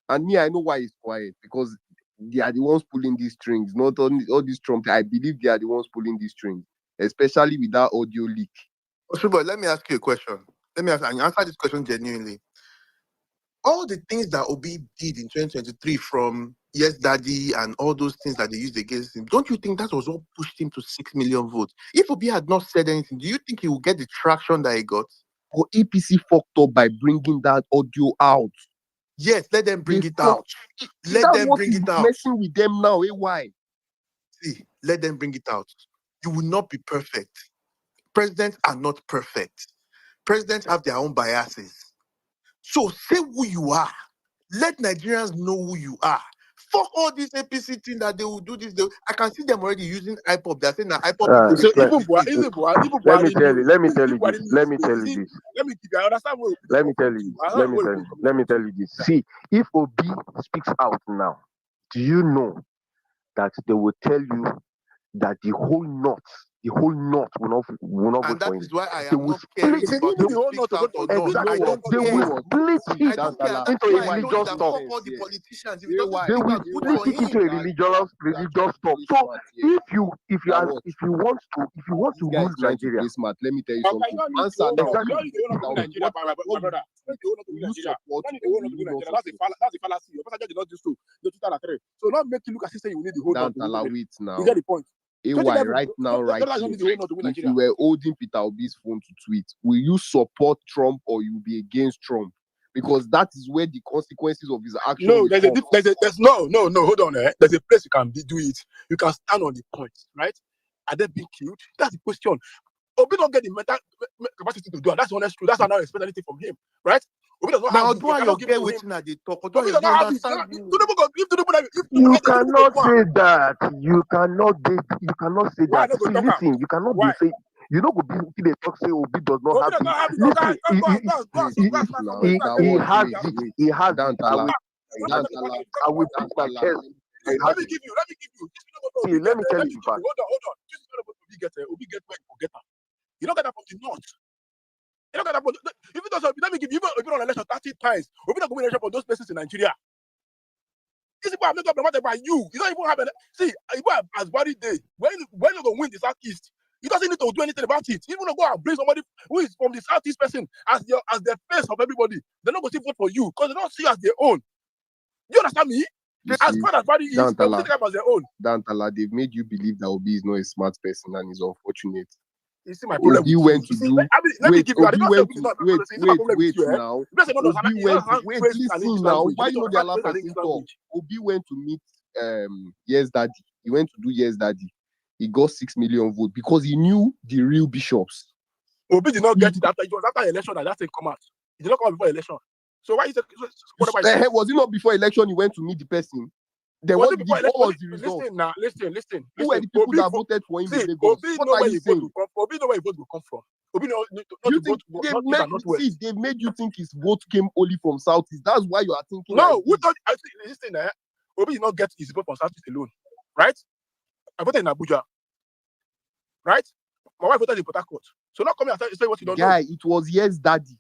And me, I know why he's quiet, because they are the ones pulling these strings, not only all these Trump. I believe they are the ones pulling these strings, especially with that audio leak. Oshubor, let me ask you a question. Let me answer this question genuinely. all the things that Obi did in 2023 from Yes Daddy and all those things that they used against him, don't you think that was what pushed him to 6 million votes? If Obi had not said anything, do you think he would get the traction that he got? But APC fucked up by bringing that audio out. Yes, let them bring They it out. Let That's them what bring is it out. messing with them now. Why? See, let them bring it out. You will not be perfect. Presidents are not perfect. Presidents have their own biases. So say who you are. Let Nigerians know who you are. Fuck all this APC thing that they will do this. I can see them already using IPOP. They're saying that IPOP So is even APC. let me tell you. Let me if tell you Buhari this. knew Let this me way, tell you see, this. let me give you, I understand where Obi Let me come tell from you too. this. I Let understand me where tell Obi you. coming Let from me too. tell you this. See, if Obi speaks out now, do you know that they will tell you that the whole north will not And vote for that him. is why I They am will not split caring He said, about you need if the he whole speaks not to vote out for or you. not. You know I what? don't Not they to will vote care. for split See, I it don't care. Dantala, That into is a why I why told you this religious that makes talk. fuck all sense, the yeah. politicians. If it doesn't Why? They speak will out, vote split for Why? it into a him. religious Dantala, talk. play So smart here. if you want This to guy rule is trying to Nigeria, play smart. Let me tell you Okay, you something. don't need the Answer whole now. not. You exactly. don't need the whole not to win Now, Nigeria, my brother. You don't need the whole not to will win you Nigeria. You support don't need the or whole will not to you win not Nigeria. That's support? that's a fallacy. Your pastor did not do so. The 2003. So not make you look as if you need the whole not to win Dantala, Nigeria. wait You now. get the point. AY, 2011, right now, right Jonathan don't here. need the whole not to win If Nigeria. you were holding Peter Obi's phone to tweet, will you support Trump or you be against Trump? Because that is where the consequences of his action No, will come. there's no, hold on. There's a place you can do it. You can stand on the point, right? Are they being killed? That's the question. Obi don't get the mental capacity to do it. That's the honest truth. That's why I don't expect anything from him, right? Obi does not Now, have it. do You I cannot give it get to him. waiting at the talk? Obi does Do you not have it. understand? If Tinubu You get it, Tinubu go cannot do am. say that. You cannot say Why I that. not go See, talk am? listen, you cannot be Why? saying you know go be they talk say Obi does not Obi have does it. not have it. Go Listen, Wait and now. he, That he was has wait. it. He has it. Dantala, Dantala, I will put my Dantala. chest. He has Let me it. give you. This See, Obi let get me there. tell Let you me the give fact. you. Hold on. This Obi get there. Obi get where you forget am. You don't get that from the north. You don't get that from. If it doesn't, let me give you. Even on election 30 times, Obi don't go win election for those places in Nigeria. These people are making up the matter by you. You don't even have see. Even as body day when you go win the southeast, he doesn't need to do anything about it. Even go and bring somebody who is from the southeast person as the face of everybody. They're not going to vote for you because they don't see you as their own. Do you understand me? You As see, far as body is, they will see Dantala, them as their own. Dantala, they've made you believe that Obi is not a smart person and is unfortunate. You see my problem Obi with went you. to do. Let me Wait, give you. I Obi did not say went Obi is to not. wait, You see my problem with you, eh? now. You say no, Obi went to wait. Listen now. Why you know the other person talk? Obi went to meet Yes Daddy. He went to do Yes Daddy. He got 6 million votes because he knew the real bishops. Obi did not get it after election that thing come out. He did not come out before election. So why is it? What am I? Was it not before election he went to meet the person? Then Was what it before what was the election? result? Listen. Who were the people that voted for him in Lagos? Obi What know are where you your vote saying? will come from. Obi know where your vote will come from. Obi know not You to think vote they not east made and not west. they made you think his vote came only from Southeast. That's why you are thinking No, like we this. thought I think listen, Obi did not get his vote from Southeast alone, right? I voted in Abuja, right? My wife voted in Port Harcourt. So not coming and say what you don't know. Guy, it was Yes Daddy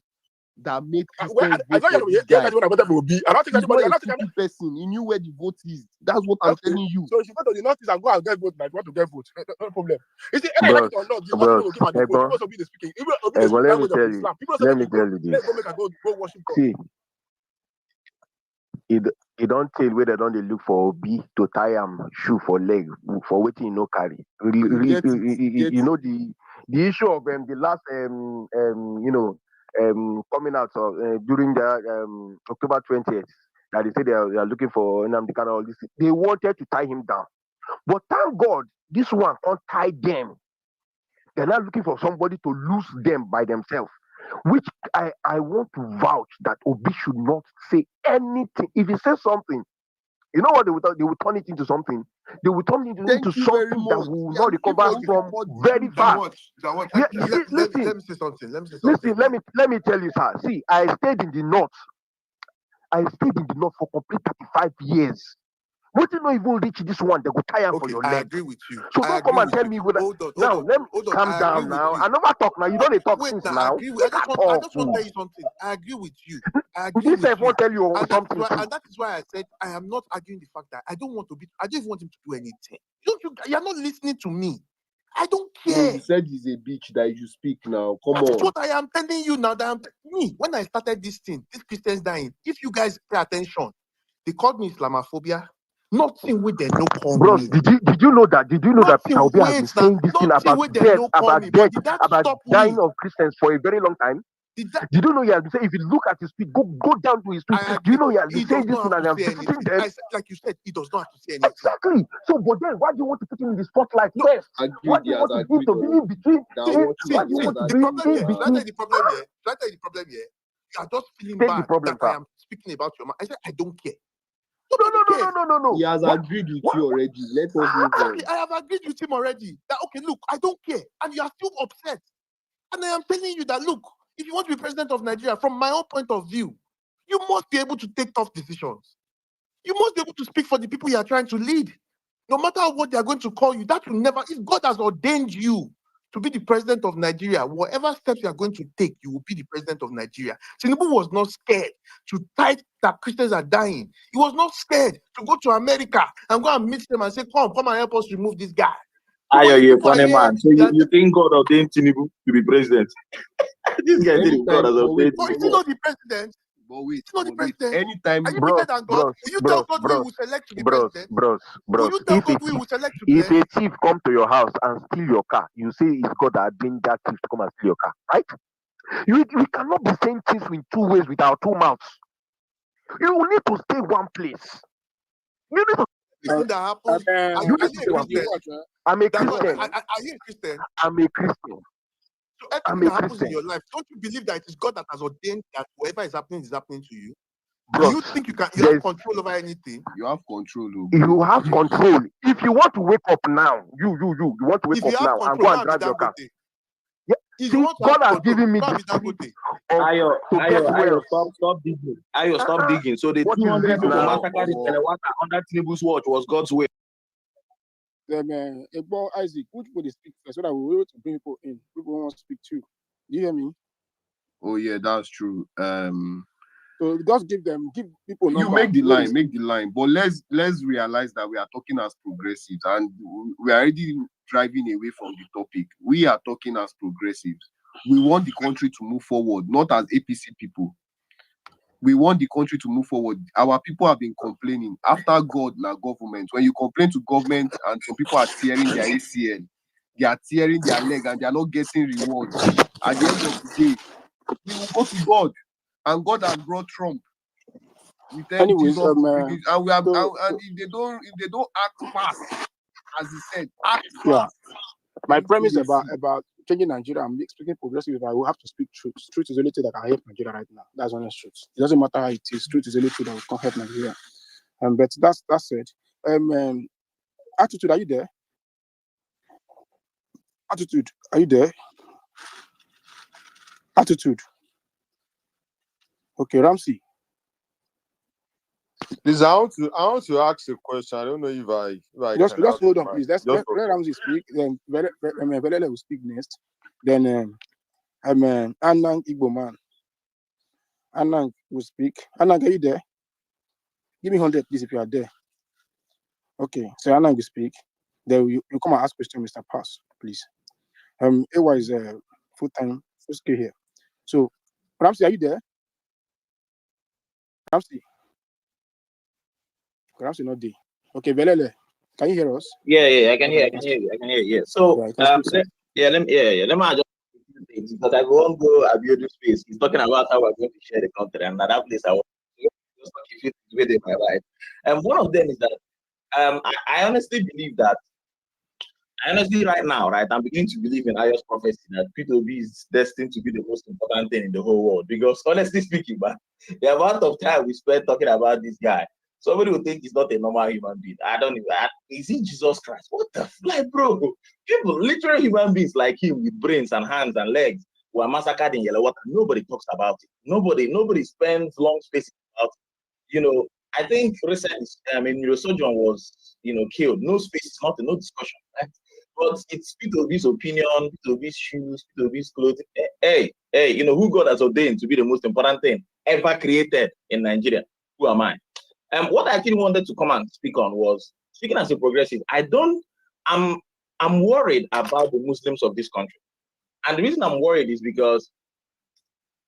that made Christians I vote know for you're this guy. when I voted for Obi. I don't think He's anybody. not I a don't think stupid person. He knew where the vote is. That's what I'm telling you. So if you go to the northeast and go and get vote, like you want to get vote, no problem. You see, any like Bros, it or not, the north people will give her the vote. Egbon, People also be the speaking. Even Obi the speak let me language of tell you. Islam. People say Let make me you go, tell you this. go make her go worship God. See, it don't tell where they don't look for Obi to tie him shoe for leg for waiting no carry. You know the issue of the last coming out of during the October 20th that they say they are looking for Nnamdi Kanu, all this. They wanted to tie him down, but thank God this one can't tie them. They're not looking for somebody to lose them by themselves. Which I want to vouch that Obi should not say anything. If he says something, you know what they will turn it into something. They will turn it into something that we will not recover from very fast. Yeah, see, Let me say something. Let me say something. Listen, let me tell you, sir. See, I stayed in the north. For complete 35 years. What do you not even reach this one? They go tire for your leg. I agree with you. So don't come and tell me with hold on, now. Let me calm down now. I never talk now. You don't talk Wait, since now. now. I agree with, I just want to tell you something. I agree with you. I agree This with I won't tell you and something. and that is why I said I am not arguing the fact that I don't want to be. I don't want him to do anything. You're not listening to me. I don't No, care. you said he's a bitch that you speak now. Come That's on. what I am telling you now. Me, when I started this thing, these Christians dying, if you guys pay attention, they called me Islamophobia. Nothing with them no call Bros, me. did you know that? Did you know that Peter Nothing Obi has been wait now. saying this thing Nothing about with them death, no call me. But did that about stop dying me? of Christians for a very long time? Did that? Did you know he has been saying, if you look at his tweet, go down to his tweet. I Do you agree. know he has been He saying does this not thing have and to I'm say visiting anything. them? Like you said, he does not have to say anything. Exactly. So, but then why do you want to put him in the spotlight No, first? Why Agreed, do he you has want him agreed to be in between? that See, what see, Why do you he see. has want to The be agreed problem in here. Should I between? tell you the problem here? Should I tell you the problem here? You are just feeling Take the bad problem, that I sir. am speaking about your man. I said I don't care. No, Nobody cares. He has What? agreed with you already. Let us move Exactly. on. I have agreed with him already. That okay, look, I don't care, and you are still upset. And I am telling you that look, if you want to be president of Nigeria, from my own point of view, you must be able to take tough decisions. You must be able to speak for the people you are trying to lead. No matter what they are going to call you, that will never, if God has ordained you to be the president of Nigeria, whatever steps you are going to take, you will be the president of Nigeria. Tinubu was not scared to type that Christians are dying. He was not scared to go to America and go and meet them and say, come and help us remove this guy. So when Ayo, you you're a people are funny here, man. So you think God ordained Tinubu to be president? This guy said if God Anytime, has but wait, ordained but is Tinubu. he not the president? but wait, Is he not the but wait. president? Anytime, Are you bigger than God? Bros, Will you tell God who he bros, will select to be president? Will bros. you tell God who he will select to be If president? a thief come to your house and steal your car, you say it's God that bring that thief to come and steal your car, right? We cannot be saying things in two ways with our two mouths. You will need to stay one place. You need to. The thing that happened, are You you need to stay one place. Christian? I'm a That God, Christian. are you a Christian? I'm a Christian. So I'm everything a that happens in Christian. your life, don't you believe that it is God that has ordained that whatever is happening to you? Do Bros, you think you have there's control over anything? you have control. you have control. If you want to wake up now, you want to wake If you up have now and control, go go and and be drive your car. Dangote. Yeah. If See, you want to God have has control, given me go and the be Dangote. spirit to get wealth. Stop digging. Ayo, stop digging. So the What is 200 this people now? massacred in Telewata under Tinubu's watch was God's will. Ebo Isaac, which people they speak first so that we're able to bring people in. People want to speak too. Do you hear me? Oh yeah, that's true. So just give people You number. make the line, but let's realize that we are talking as progressives, and we are already driving away from the topic. We are talking as progressives. We want the country to move forward, not as APC people. We want the country to move forward. Our people have been complaining after God na government. When you complain to government and some people are tearing their ACL, they are tearing their leg and they are not getting rewards. At the end of the day, we will go to God, and God has brought Trump. We tell Anyways, Jesus will bring it, and we have so, and if they don't act fast, as he said, act yeah. fast. My premise about changing Nigeria, I'm speaking progressive. I will have to speak truth. Truth is the only thing that can help Nigeria right now. That's honest truth. It doesn't matter how it is. Truth is the only thing that can help Nigeria. But that's it. Attitude, are you there? Attitude, are you there? Attitude. Okay, Ramsey. Please, I want to ask a question. I don't know if I Just can hold on, please. Let okay. Ramsey speak. Then Velele will speak next. Then Anang Igbo man. Anang will speak. Anang, are you there? Give me 100, please, if you are there. Okay, so Anang will speak. Then you come and ask question, Mr. Pass, please. AY is full-time full-scale here. So, Ramsey, are you there? Ramsey not there. Okay, Velele, can you hear us? Yeah, I can hear you. Yeah. So, yeah, let me adjust things because I won't go abuse this space. He's talking about how we're going to share the content, and at that place I want to just talk a few things within my life. And one of them is that I honestly believe that. Right now, right, I'm beginning to believe in Ayo's prophecy that P2B is destined to be the most important thing in the whole world. Because honestly speaking, man, the amount of time we spent talking about this guy, somebody would think he's not a normal human being. I don't even. Is he Jesus Christ? What the like, bro? People, literal human beings like him with brains and hands and legs were massacred in Yellow Water. Nobody talks about it. Nobody spends long spaces about it. I think recently, neurosurgeon was, killed. No space, nothing, no discussion, right? But it's P2B's opinion, P2B's shoes, P2B's clothing. Hey, who God has ordained to be the most important thing ever created in Nigeria? Who am I? What I actually wanted to come and speak on was, speaking as a progressive, I'm worried about the Muslims of this country. And the reason I'm worried is because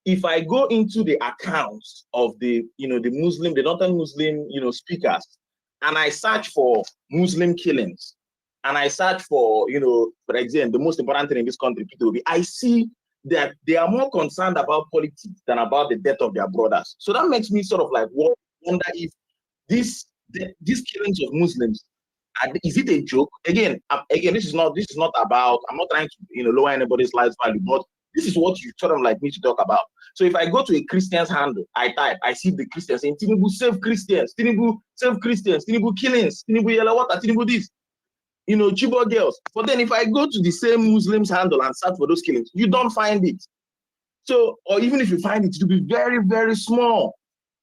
if I go into the accounts of the Muslim, the northern Muslim, speakers, and I search for Muslim killings, and I search for, for example, the most important thing in this country, P2B, I see that they are more concerned about politics than about the death of their brothers. So that makes me sort of like wonder if these killings of Muslims, is it a joke? Again, this is not about, I'm not trying to lower anybody's life value, but this is what you sort of like me to talk about. So if I go to a Christian's handle, I see the Christians saying, Tinubu save Christians, Tinubu save Christians, Tinubu killings, Tinubu yellow water, Tinubu this, Chibok girls. But then if I go to the same Muslims handle and search for those killings, you don't find it. So, or even if you find it, it will be very, very small.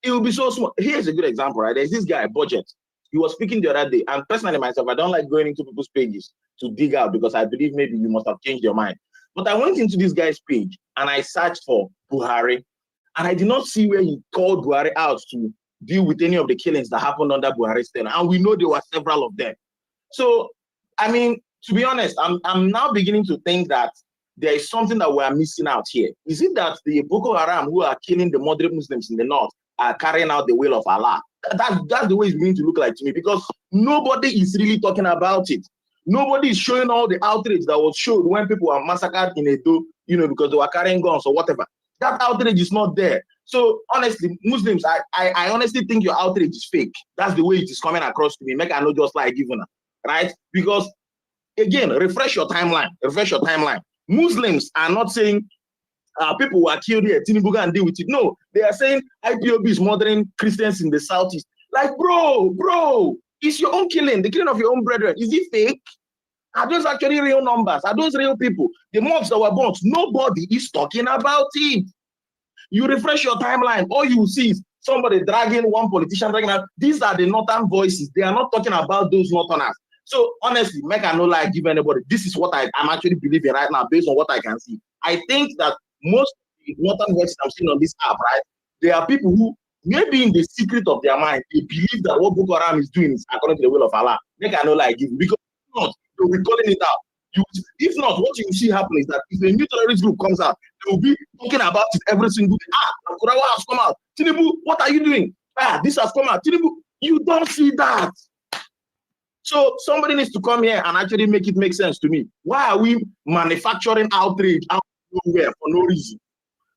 It will be so small. Here's a good example, right? There's this guy, Budget. He was speaking the other day, and personally myself, I don't like going into people's pages to dig out because I believe maybe you must have changed your mind. But I went into this guy's page and I searched for Buhari, and I did not see where he called Buhari out to deal with any of the killings that happened under Buhari's tenure, and we know there were several of them. So, I mean, to be honest, I'm now beginning to think that there is something that we are missing out here. Is it that the Boko Haram who are killing the moderate Muslims in the north are carrying out the will of Allah? That's the way it's going to look like to me, because nobody is really talking about it. Nobody is showing all the outrage that was showed when people were massacred in Edo, because they were carrying guns or whatever. That outrage is not there. So honestly, Muslims, I honestly think your outrage is fake. That's the way it is coming across to me. Make I know just like given, right? Because again, refresh your timeline. Muslims are not saying people who are killed here, Tinubu and deal with it. No, they are saying IPOB is murdering Christians in the southeast. Like, bro, it's your own killing, the killing of your own brethren. Is it fake? Are those actually real numbers? Are those real people? The mobs that were burnt, nobody is talking about it. You refresh your timeline, all you see is somebody dragging one politician, dragging out. These are the northern voices. They are not talking about those northerners. So honestly, make I no lie give anybody. This is what I'm actually believing right now based on what I can see. I think that most of the northern voices I'm seeing on this app, right, they are people who maybe in the secret of their mind, they believe that what Boko Haram is doing is according to the will of Allah. Make I no lie give, because if not, they'll be calling it out. If not, what you see happen is that if a new terrorist group comes out, they will be talking about it every single day. Kurawa has come out. Tinubu, what are you doing? This has come out. Tinubu, you don't see that. So somebody needs to come here and actually make it make sense to me. Why are we manufacturing outrage out of nowhere for no reason?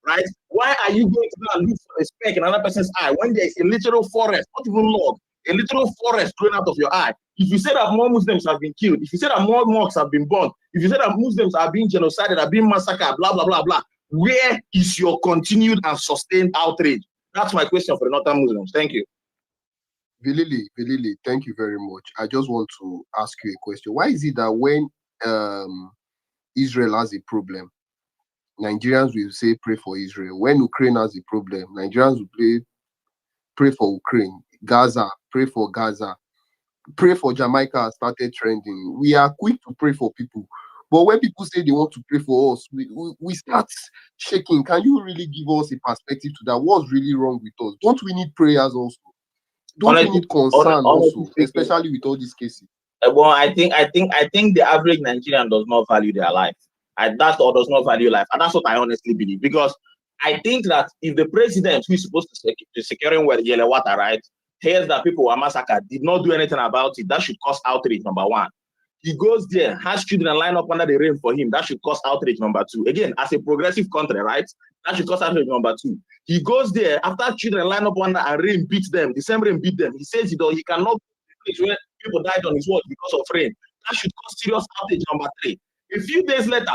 Right? Why are you going to go and look for a speck in another person's eye when there is a literal forest, not even log, a literal forest growing out of your eye? If you say that more Muslims have been killed, if you say that more mosques have been burned, if you say that Muslims are being genocided, are being massacred, blah, blah, blah, blah, where is your continued and sustained outrage? That's my question for the northern Muslims. Thank you. Vilili, thank you very much. I just want to ask you a question. Why is it that when Israel has a problem, Nigerians will say pray for Israel? When Ukraine has a problem, Nigerians will pray for Ukraine. Gaza, pray for Gaza. Pray for Jamaica started trending. We are quick to pray for people. But when people say they want to pray for us, we start shaking. Can you really give us a perspective to that? What's really wrong with us? Don't we need prayers also? Don't we need concern also, especially with all these cases? Well, I think the average Nigerian does not value their life. Does not value life, and that's what I honestly believe. Because I think that if the president, who is supposed to be securing yellow water, right, hears that people were massacred, did not do anything about it, that should cause outrage. Number one. He goes there, has children line up under the rain for him, that should cause outrage. Number two. Again, as a progressive country, right, that should cause outrage. Number two. He goes there after children line up under and rain beats them, the same rain beat them. He says he cannot go to the place where people died on his watch because of rain. That should cause serious outrage. Number three. A few days later,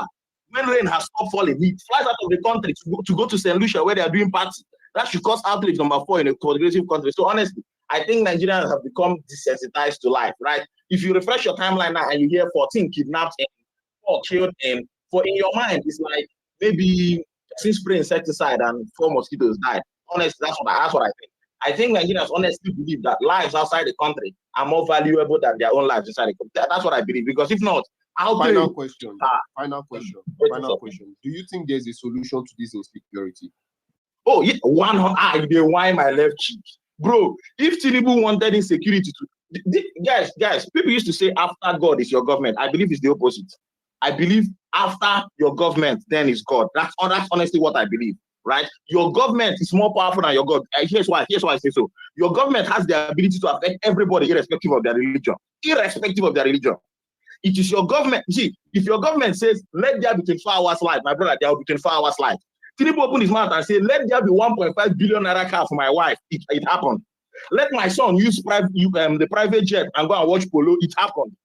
when rain has stopped falling, he flies out of the country to go to St. Lucia where they are doing parties. That should cause outrage. Number four in a progressive country. So honestly, I think Nigerians have become desensitized to life, right? If you refresh your timeline now and you hear 14 kidnapped and 4 killed, and in your mind, it's like maybe 6 spray insecticide and 4 mosquitoes died. Honestly, that's what I think. I think Nigerians honestly believe that lives outside the country are more valuable than their own lives inside the country. That's what I believe. Because if not, Final question. Do you think there's a solution to this insecurity? Oh, yeah, they whine my left cheek. Bro, if Tinubu wanted insecurity to Guys, people used to say after God is your government. I believe it's the opposite. I believe after your government, then is God. That's honestly what I believe, right? Your government is more powerful than your God. Here's why I say so. Your government has the ability to affect everybody irrespective of their religion. Irrespective of their religion. It is your government. See, if your government says, let there be 24 hours light, my brother, there will be 24 hours light. Tinubu open his mouth and say, let there be 1.5 billion naira car for my wife. It happened. Let my son use the private jet and go and watch polo. It happened.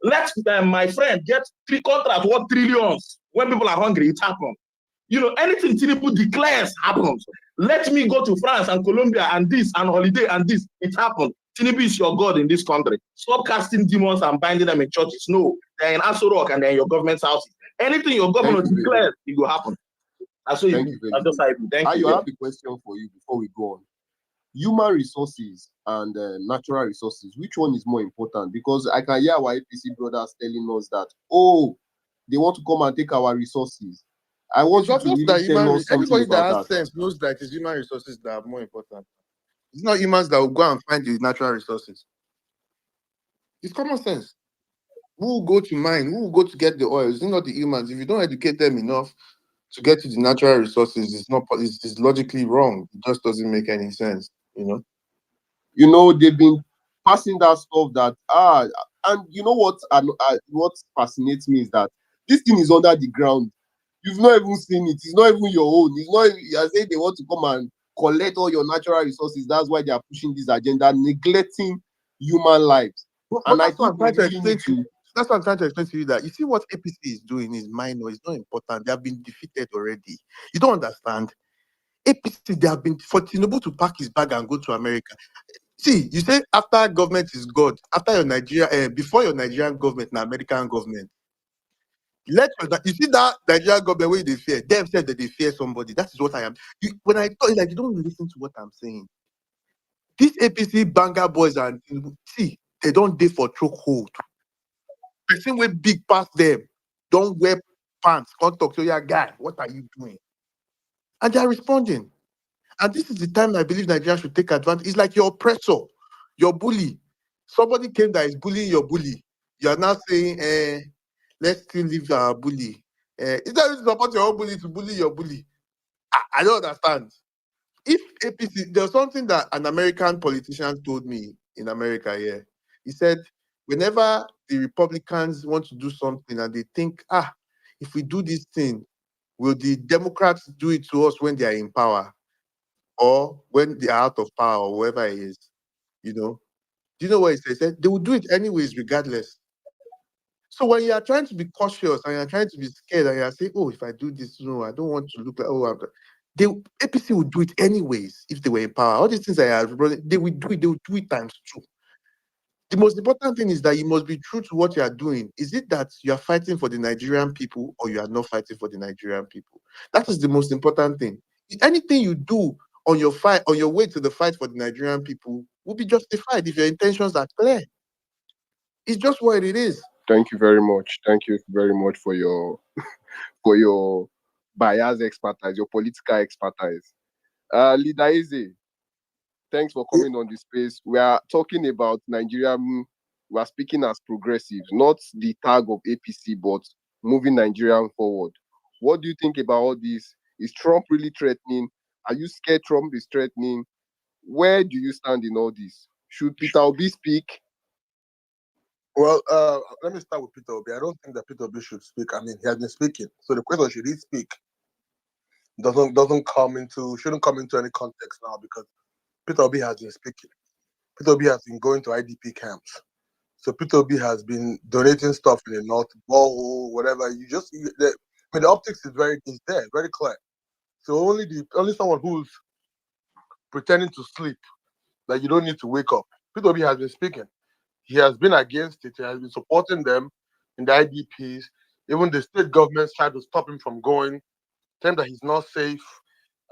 Let my friend get 3 contracts worth trillions when people are hungry. It happened. You know, anything Tinubu declares happens. Let me go to France and Colombia and this and holiday and this. It happened. Tinubu is your God in this country. Stop casting demons and binding them in churches. No, they're in Aso Rock and they're in your government's houses. Anything your governor declares, it will happen. That's what Thank you very much. Thank you. I have a question for you before we go on. Human resources and natural resources, which one is more important? Because I can hear our APC brothers telling us that, oh, they want to come and take our resources. I want you to really tell us something everybody that about has sense knows that it's human resources that are more important. It's not humans that will go and find the natural resources. It's common sense. Who will go to mine? Who will go to get the oil? It's not the humans. If you don't educate them enough to get to the natural resources, it's logically wrong. It just doesn't make any sense, you know. You know, they've been passing that stuff that and you know what fascinates me is that this thing is under the ground. You've not even seen it. It's not even your own. It's not. You are saying they want to come and collect all your natural resources. That's why they are pushing this agenda, neglecting human lives. But And I that's what think I'm we trying to really explain need to you. to. That's what I'm trying to explain to you, that you see what APC is doing is minor. It's not important. They have been defeated already. You don't understand. APC, they have been, for Tinubu to pack his bag and go to America. See, you say after government is God, after your Nigeria, before your Nigerian government, and American government. You see that Nigerian government where they fear, them said that they fear somebody. That is what I am. When I thought, like, you don't listen to what I'm saying. These APC banger boys and see, they don't dey for chokehold. Person with big past them don't wear pants. Can't talk to your guy. What are you doing? And they are responding. And this is the time I believe Nigeria should take advantage. It's like your oppressor, your bully. Somebody came that is bullying your bully. You are now saying, let's still leave our bully. Is that you support your own bully to bully your bully? I don't understand. If APC, there's something that an American politician told me in America here. He said, whenever the Republicans want to do something and they think, if we do this thing, will the Democrats do it to us when they are in power or when they are out of power or whoever it is? You know? Do you know what he said? He said they will do it anyways, regardless. So when you are trying to be cautious and you're trying to be scared and you're saying, oh, if I do this, no, I don't want to look like, they APC would do it anyways if they were in power. All these things they would do it times 2. The most important thing is that you must be true to what you are doing. Is it that you are fighting for the Nigerian people or you are not fighting for the Nigerian people? That is the most important thing. Anything you do on your way to the fight for the Nigerian people will be justified if your intentions are clear. It's just what it is. Thank you very much. Thank you very much for your bias expertise, your political expertise. Leader Eze, thanks for coming on the space. We are talking about Nigeria. We are speaking as progressives, not the tag of APC, but moving Nigeria forward. What do you think about all this? Is Trump really threatening? Are you scared Trump is threatening? Where do you stand in all this? Should Peter Obi speak? Well, let me start with Peter Obi. I don't think that Peter Obi should speak. I mean, he has been speaking. So the question, should he speak, shouldn't come into any context now, because Peter Obi has been speaking. Peter Obi has been going to IDP camps. So Peter Obi has been donating stuff in the north, borehole, whatever. The optics is there, very clear. So only someone who's pretending to sleep, that you don't need to wake up. Peter Obi has been speaking. He has been against it. He has been supporting them in the IDPs. Even the state governments tried to stop him from going, tell him that he's not safe,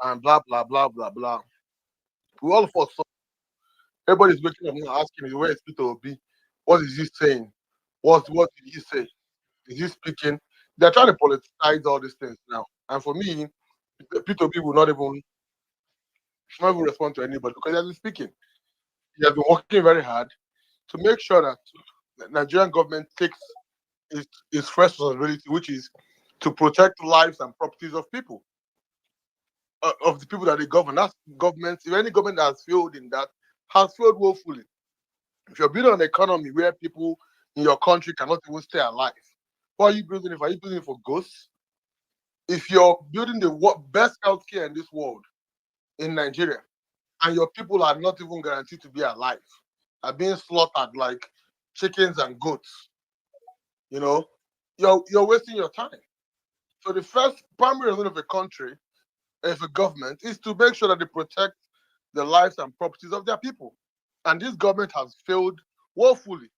and blah, blah, blah, blah, blah. We all of us saw. Everybody's waking up now asking me, where is Peter Obi? What is he saying? What did he say? Is he speaking? They're trying to politicize all these things now. And for me, Peter Obi will not even respond to anybody because he has been speaking. He has been working very hard. to make sure that the Nigerian government takes its first responsibility, which is to protect lives and properties of people, of the people that they govern. That's government. If any government that has failed in that, has failed woefully. If you're building an economy where people in your country cannot even stay alive, what are you building it for? Are you building it for ghosts? If you're building the best healthcare in this world, in Nigeria, and your people are not even guaranteed to be alive, are being slaughtered like chickens and goats, you're wasting your time. So the first primary reason of a country, of a government, is to make sure that they protect the lives and properties of their people. And this government has failed woefully.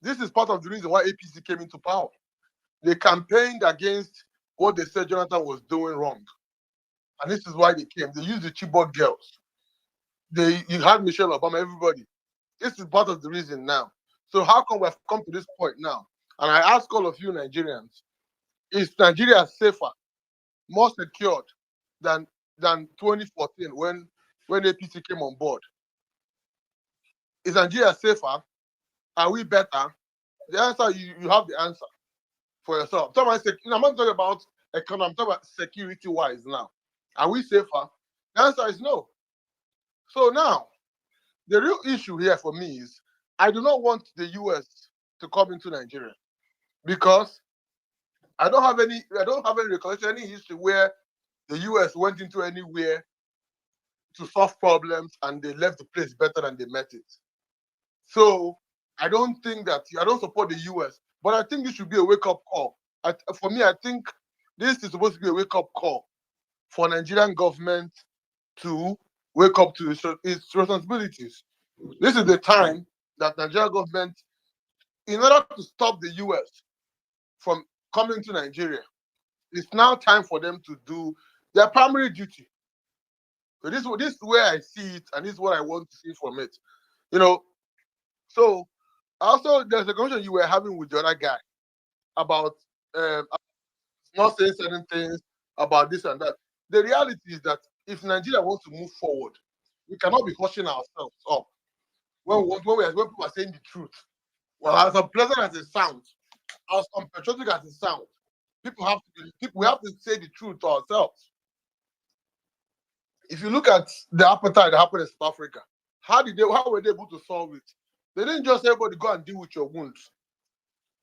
This is part of the reason why APC came into power. They campaigned against what they said Jonathan was doing wrong. And this is why they came. They used the Chibok girls. You had Michelle Obama, everybody. This is part of the reason now. So how come we've come to this point now? And I ask all of you Nigerians, is Nigeria safer, more secured than 2014 when APC came on board? Is Nigeria safer? Are we better? The answer, you have the answer for yourself. I'm not talking about economy, I'm talking about security-wise now. Are we safer? The answer is no. So now, the real issue here for me is I do not want the US to come into Nigeria because I don't have any recollection, any history where the US went into anywhere to solve problems and they left the place better than they met it. So I don't support the US, but I think this should be a wake-up call. For me, I think this is supposed to be a wake-up call for Nigerian government to wake up to its responsibilities. This is the time that Nigerian government, in order to stop the US from coming to Nigeria, it's now time for them to do their primary duty. So this is where I see it, and this is what I want to see from it. So also there's a conversation you were having with the other guy about not saying certain things about this and that. The reality is that if Nigeria wants to move forward, we cannot be hushing ourselves up when people are saying the truth. Well, as unpleasant as it sounds, as unpatriotic as it sounds, we have to say the truth to ourselves. If you look at the apartheid that happened in South Africa, how were they able to solve it? They didn't just say everybody go and deal with your wounds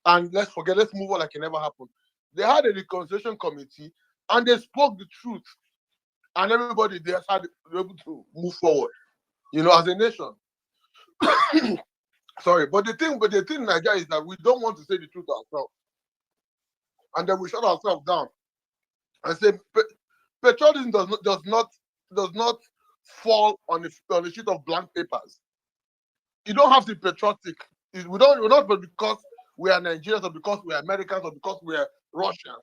and let's move on like it never happened. They had a reconciliation committee and they spoke the truth, and everybody there had to be able to move forward, as a nation. Sorry, but the thing in Nigeria is that we don't want to say the truth ourselves, and then we shut ourselves down and say patriotism does not fall on a sheet of blank papers. You don't have to be patriotic. We're not because we are Nigerians or because we are Americans or because we are Russians.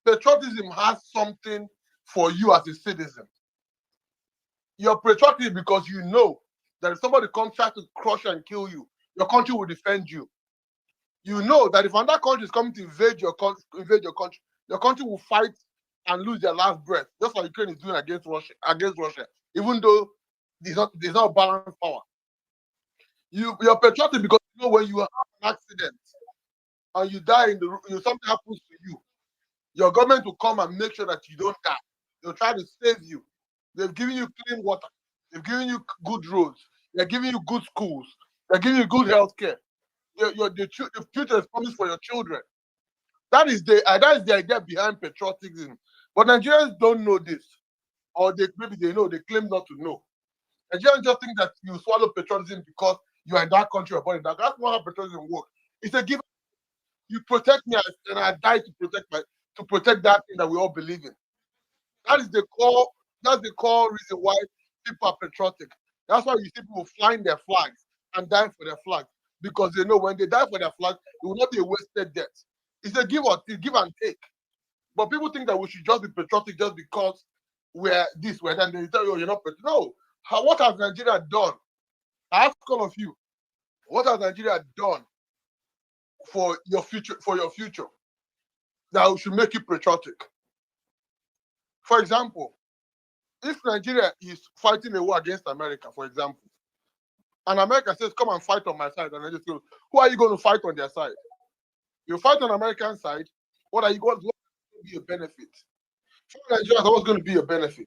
Patriotism has something for you as a citizen. You're patriotic because you know that if somebody comes try to crush and kill you, your country will defend you. You know that if another country is coming to invade your country, your country will fight and lose their last breath. That's what Ukraine is doing against Russia, even though there's not balanced power. You're patriotic because you know when you have an accident and you die something happens to you, your government will come and make sure that you don't die. They'll try to save you. They've given you clean water. They've given you good roads. They're giving you good schools. They're giving you good health care. The future is promised for your children. That is the idea behind patriotism. But Nigerians don't know this. Or maybe they know, they claim not to know. Nigerians just think that you swallow patriotism because you are in that country or born in that. That's not how patriotism works. It's a given. You protect me and I die to protect that thing that we all believe in. That's the core reason why people are patriotic. That's why you see people flying their flags and dying for their flag. Because they know when they die for their flag, it will not be a wasted death. It's a give and take. But people think that we should just be patriotic just because we're this, we're that, and they tell you, you're not patriotic. No. What has Nigeria done? I ask all of you, what has Nigeria done for your future that should make you patriotic? For example, if Nigeria is fighting a war against America, for example, and America says, come and fight on my side, and I just go, who are you going to fight on their side? You fight on American side, what are you going to be a benefit? For Nigeria, what's going to be a benefit?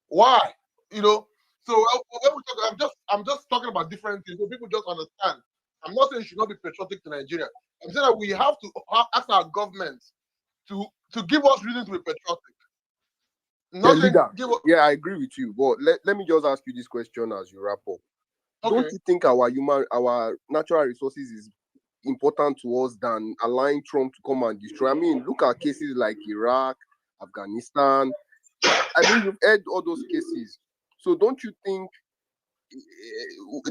Why? You know, so when we talk, I'm just talking about different things so people just understand. I'm not saying you should not be patriotic to Nigeria. I'm saying that we have to ask our government to give us reason to be patriotic. Not saying leader. give us, Yeah, I agree with you. But let me just ask you this question as you wrap up. Don't okay. you think our natural resources is important to us than allowing Trump to come and destroy? I mean, look at cases like Iraq, Afghanistan. I mean, you've heard all those cases. So don't you think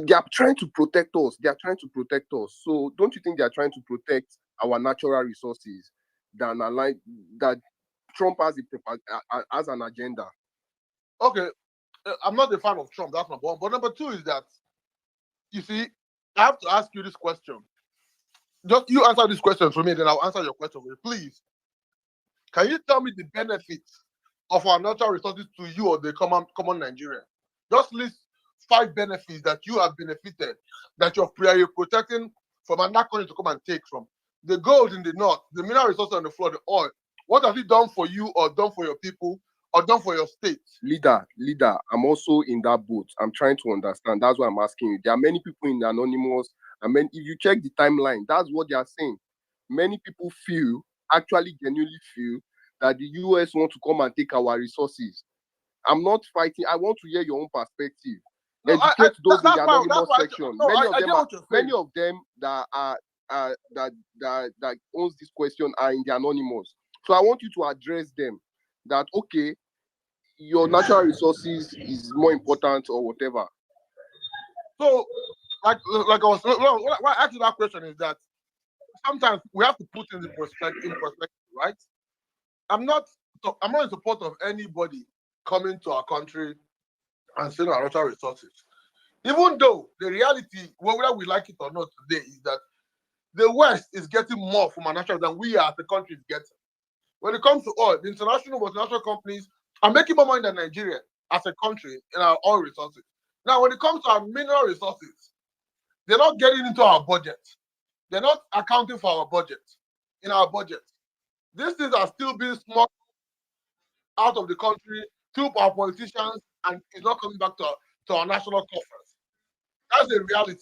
they are trying to protect us? They are trying to protect us. So don't you think they are trying to protect our natural resources than align that Trump has an agenda? Okay, I'm not a fan of Trump. That's number one. But number two is that, you see, I have to ask you this question. Just you answer this question for me, then I'll answer your question for you. Please, can you tell me the benefits of our natural resources to you or the common Nigerian? Just list 5 benefits that you have benefited, that you're protecting from another country to come and take from. The gold in the north, the mineral resources on the floor, the oil. What has it done for you or done for your people or done for your state? Leader, I'm also in that boat. I'm trying to understand. That's why I'm asking you. There are many people in the Anonymous. I mean, if you check the timeline, that's what they are saying. Many people actually genuinely feel that the US want to come and take our resources. I'm not fighting. I want to hear your own perspective. No, Educate those in the that's why Anonymous section. I get what you're saying. Many of them that owns this question are in the Anonymous. So I want you to address them that, okay, your natural resources is more important or whatever. So, like I was, why I asked you that question is that sometimes we have to put in perspective, right? I'm not in support of anybody coming to our country and selling our natural resources. Even though the reality, whether we like it or not today, is that the West is getting more from our natural than we as the country is getting. When it comes to oil, the international multinational companies are making more money than Nigeria as a country in our oil resources. Now, when it comes to our mineral resources, they're not getting into our budget. They're not accounting for our budget, in our budget. These things are still being smuggled out of the country to our politicians, and it's not coming back to our national coffers. That's the reality.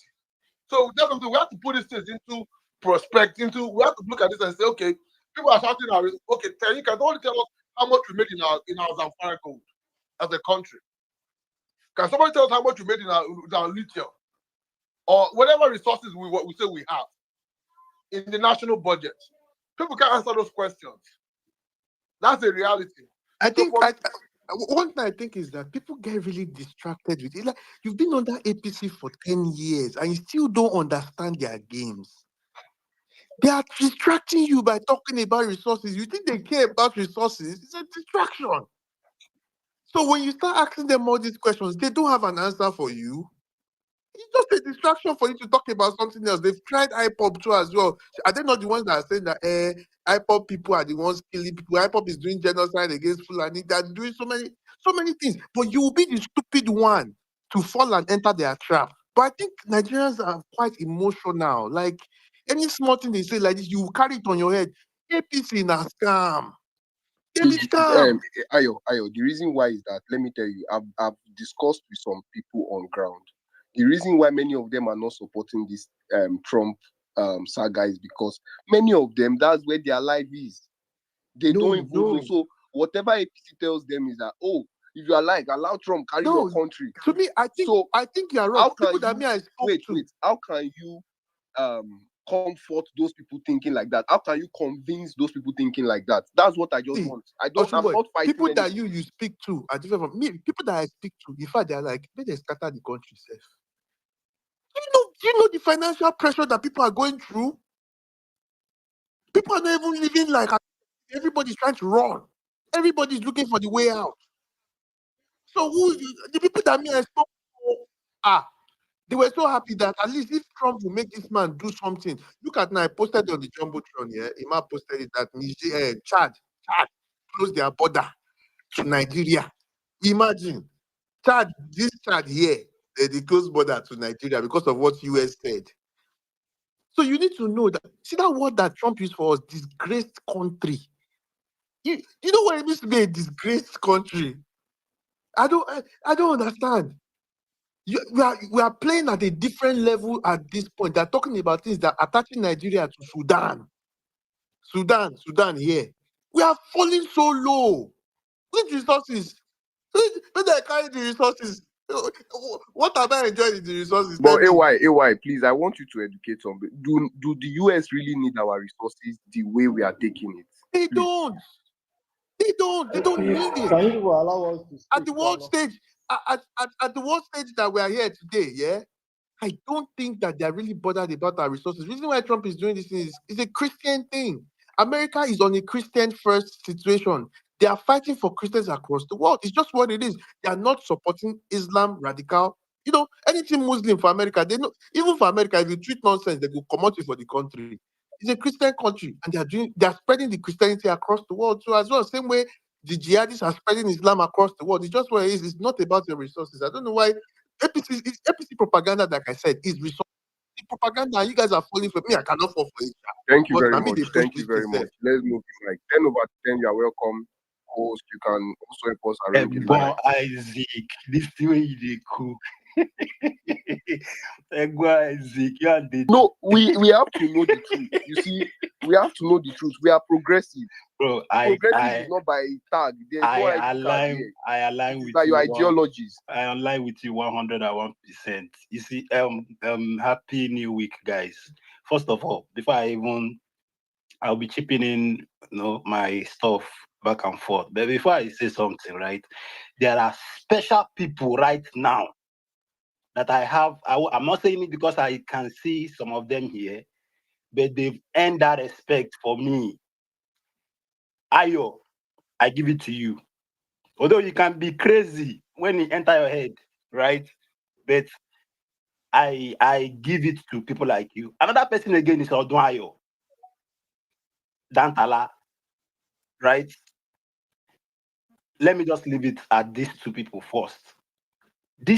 So definitely we have to put these things into perspective. We have to look at this and say, okay, people are shouting out, okay, you can only tell us how much we made in our Zamfara gold as a country. Can somebody tell us how much we made in our lithium or whatever resources we say we have in the national budget? People can't answer those questions. That's the reality. I think one thing I think is that people get really distracted with it. Like, you've been under APC for 10 years and you still don't understand their games. They are distracting you by talking about resources. You think they care about resources? It's a distraction. So when you start asking them all these questions, they don't have an answer for you. It's just a distraction for you to talk about something else. They've tried IPOP too as well. Are they not the ones that are saying that IPOP people are the ones killing people? IPOP is doing genocide against Fulani. They're doing so many things. But you will be the stupid one to fall and enter their trap. But I think Nigerians are quite emotional. Like any small thing they say like this, you carry it on your head. APC in a scam. Ayo, the reason why is that, let me tell you, I've discussed with some people on ground. The reason why many of them are not supporting this Trump saga is because many of them, that's where their life is. They don't even know. So whatever APC tells them is that, oh, if you are like, allow Trump carry your country. To me, I think you're right. Wait. How can you comfort those people thinking like that? How can you convince those people thinking like that? That's what I just want. I'm not fighting people anything. that you speak to are different from me. People that I speak to, in fact, they're like, may they scatter the country self. Do you know the financial pressure that people are going through? People are not even living like everybody's trying to run. Everybody's looking for the way out. So the people that I spoke to, they were so happy that at least if Trump will make this man do something. Look at now, I posted on the Jumbotron here. Ima posted it that Chad closed their border to Nigeria. Imagine, this Chad here the close border to Nigeria because of what US said. So you need to know that. See that word that Trump used for us, disgraced country. You know what it means to be a disgraced country? I don't understand. We are playing at a different level at this point. They're talking about things that are attaching Nigeria to Sudan here. We are falling so low. Which resources? When they carry the resources, what am I enjoying in the resources? Tell But me. AY, please, I want you to educate some. Do the US really need our resources the way we are taking it? They Please. don't. They don't need it. Can you allow us to speak? At the world stage, at the world stage that we are here today, yeah, I don't think that they're really bothered about our resources. The reason why Trump is doing this thing is a Christian thing. America is on a Christian first situation. They are fighting for Christians across the world. It's just what it is. They are not supporting Islam radical. You know, anything Muslim for America, they know. Even for America, if you treat nonsense, they will come out for the country. It's a Christian country, and they are spreading the Christianity across the world too, as well. Same way the jihadists are spreading Islam across the world. It's just what it is. It's not about your resources. I don't know why APC propaganda, like I said, is resource propaganda. You guys are falling for me. I cannot fall for it. Thank you But very I mean, much. they push Thank you this very thing much. Let's move the mic. 10 over 10, you are welcome. Host, you can also help us arrange the line. Isaac, this is where they cook. Isaac, you are the No, we have to know the truth. You see, we have to know the truth. We are progressive. bro. Progressive is not by tag. There's no ID card here. I align It's with by your you. ideologies. I align with you 101%. You see, happy new week, guys. First of all, before I'll be chipping in, my stuff back and forth. But before I say something, right, there are special people right now that I'm not saying it because I can see some of them here, but they've earned that respect for me. Ayo, I give it to you. Although you can be crazy when it enter your head, right? But I give it to people like you. Another person again is Odun Ayo, Dantala, right? Let me just leave it at these two people first.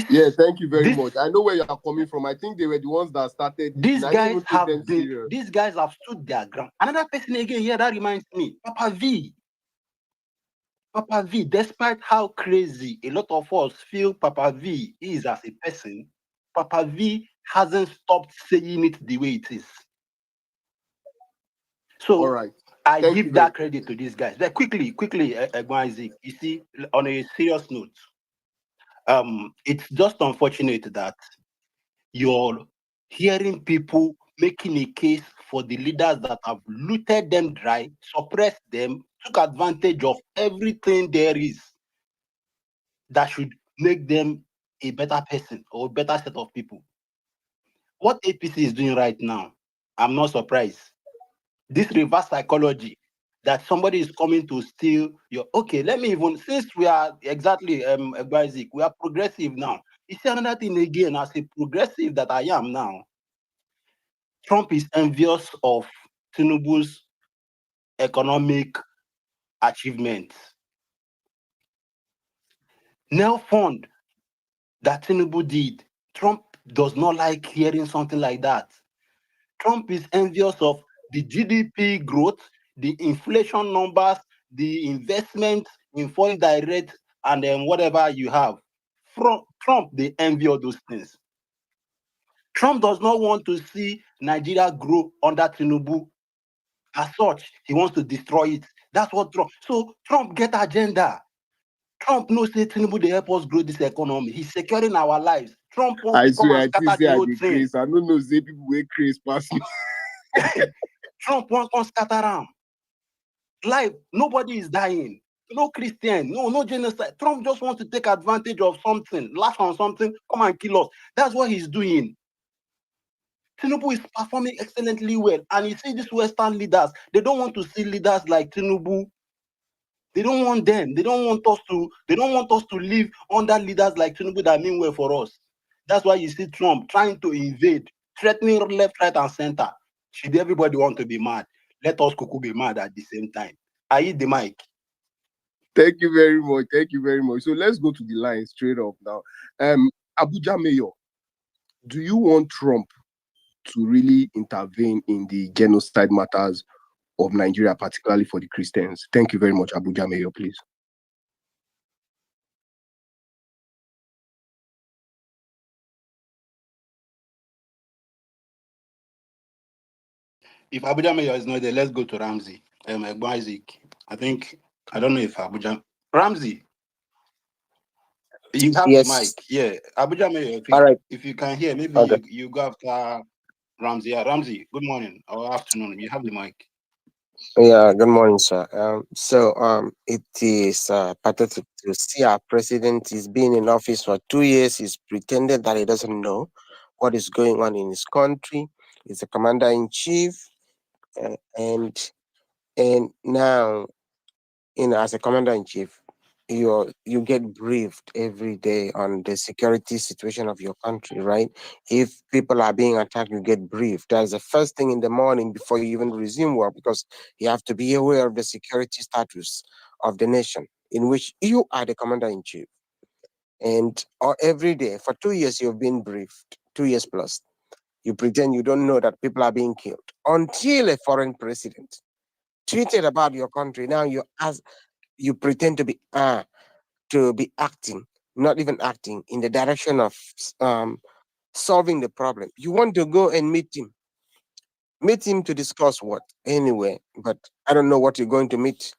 Yeah, thank you very much. I know where you are coming from. I think they were the ones that started this. These guys have stood their ground. Another person again here that reminds me, Papa V. Papa V, despite how crazy a lot of us feel Papa V is as a person, Papa V hasn't stopped saying it the way it is. So all right. I give that credit to these guys. But quickly, Isaac, you see, on a serious note, it's just unfortunate that you're hearing people making a case for the leaders that have looted them dry, suppressed them, took advantage of everything there is that should make them a better person or a better set of people. What APC is doing right now, I'm not surprised. This reverse psychology that somebody is coming to steal your, okay, let me even, since we are exactly, Isaac, we are progressive now. You see another thing again, as a progressive that I am now, Trump is envious of Tinubu's economic achievements. Nel fund that Tinubu did, Trump does not like hearing something like that. Trump is envious of the GDP growth, the inflation numbers, the investment in foreign direct, and then whatever you have. From Trump, they envy all those things. Trump does not want to see Nigeria grow under Tinubu. As such, he wants to destroy it. That's what Trump. So Trump get agenda. Trump knows that Tinubu they help us grow this economy. He's securing our lives. Trump wants to come and scatter the whole thing. I don't know, say people will crazy past me. Trump wants to scatter them. Life, nobody is dying. No Christian, no genocide. Trump just wants to take advantage of something, laugh on something, come and kill us. That's what he's doing. Tinubu is performing excellently well. And you see these Western leaders, they don't want to see leaders like Tinubu. They don't want them. They don't want us to live under leaders like Tinubu that mean well for us. That's why you see Trump trying to invade, threatening left, right, and center. Should everybody want to be mad? Let us Kuku be mad at the same time. I hit the mic. Thank you very much. Thank you very much. So let's go to the line straight up now. Abuja mayor, do you want Trump to really intervene in the genocide matters of Nigeria, particularly for the Christians? Thank you very much, Abuja mayor, please. If Abuja Mayor is not there, let's go to Ramsey. Isaac. I don't know if Abuja Ramsey. You have the Yes. mic. Yeah, Abuja Mayor. All right. If you can hear, maybe Okay. you go after Ramsey. Yeah, Ramsey. Good morning or afternoon. You have the mic. Yeah, good morning, sir. It is pathetic to see our president is been in office for 2 years. He's pretended that he doesn't know what is going on in his country. He's a commander in chief, uh, and and now, as a commander in chief, you get briefed every day on the security situation of your country, right? If people are being attacked, you get briefed. That's the first thing in the morning before you even resume work, because you have to be aware of the security status of the nation in which you are the commander in chief. And every day for 2 years you've been briefed, 2 years plus. You pretend you don't know that people are being killed until a foreign president tweeted about your country. Now you pretend to be acting, not even acting in the direction of solving the problem. You want to go and meet him to discuss what anyway. But I don't know what you're going to meet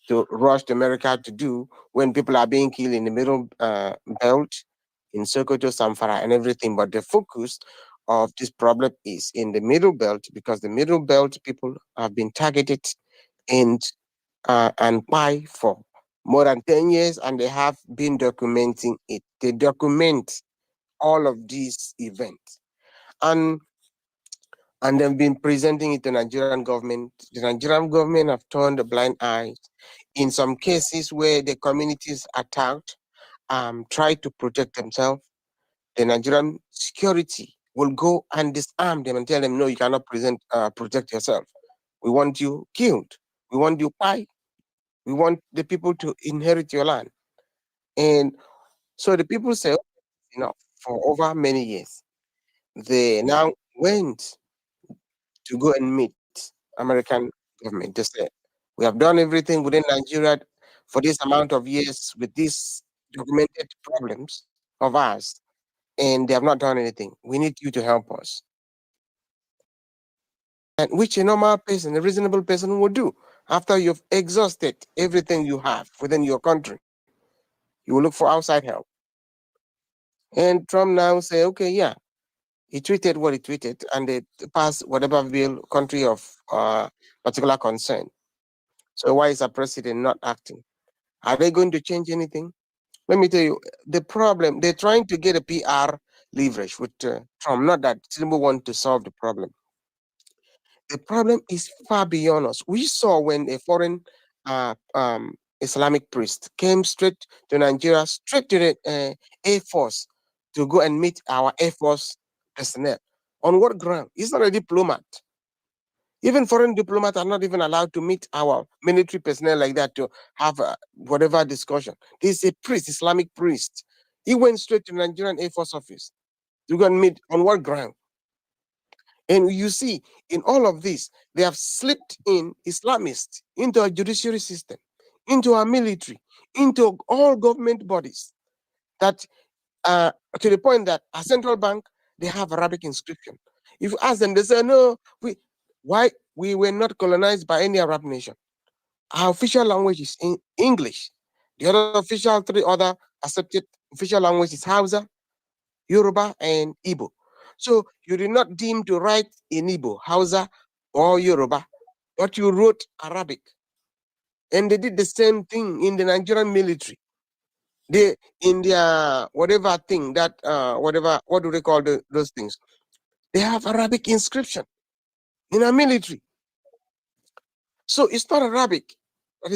to rush to America to do when people are being killed in the middle belt, in Sokoto, Samfara, and everything. But the focus of this problem is in the middle belt, because the middle belt people have been targeted and why for more than 10 years, and they have been documenting it. They document all of these events, and they've been presenting it to the Nigerian government. The Nigerian government have turned a blind eye. In some cases where the communities attacked, try to protect themselves, the Nigerian security will go and disarm them and tell them, no, you cannot protect yourself. We want you killed. We want you pie. We want the people to inherit your land. And so the people say, "Okay, enough," for over many years. They now went to go and meet American government. They said, we have done everything within Nigeria for this amount of years with these documented problems of ours, and they have not done anything. We need you to help us. And which a normal person, a reasonable person would do after you've exhausted everything you have within your country. You will look for outside help. And Trump now say, okay, yeah, he tweeted what he tweeted, and they passed whatever bill, country of particular concern. So why is our president not acting? Are they going to change anything? Let me tell you, the problem, they're trying to get a PR leverage with Trump, not that Tinubu want to solve the problem. The problem is far beyond us. We saw when a foreign Islamic priest came straight to Nigeria, straight to the Air Force to go and meet our Air Force personnel. On what ground? He's not a diplomat. Even foreign diplomats are not even allowed to meet our military personnel like that to have whatever discussion. This is a priest, Islamic priest. He went straight to the Nigerian Air Force office to go and meet on what ground? And you see, in all of this, they have slipped in Islamists into our judiciary system, into our military, into all government bodies. That to the point that a central bank, they have Arabic inscription. If you ask them, they say, no, why we were not colonized by any Arab nation. Our official language is in English. The other official, three other accepted official language is Hausa, Yoruba, and Igbo. So you did not deem to write in Igbo, Hausa, or Yoruba, but you wrote Arabic. And they did the same thing in the Nigerian military. They, in their whatever thing that what do they call those things? They have Arabic inscription in our military. So it's not Arabic, but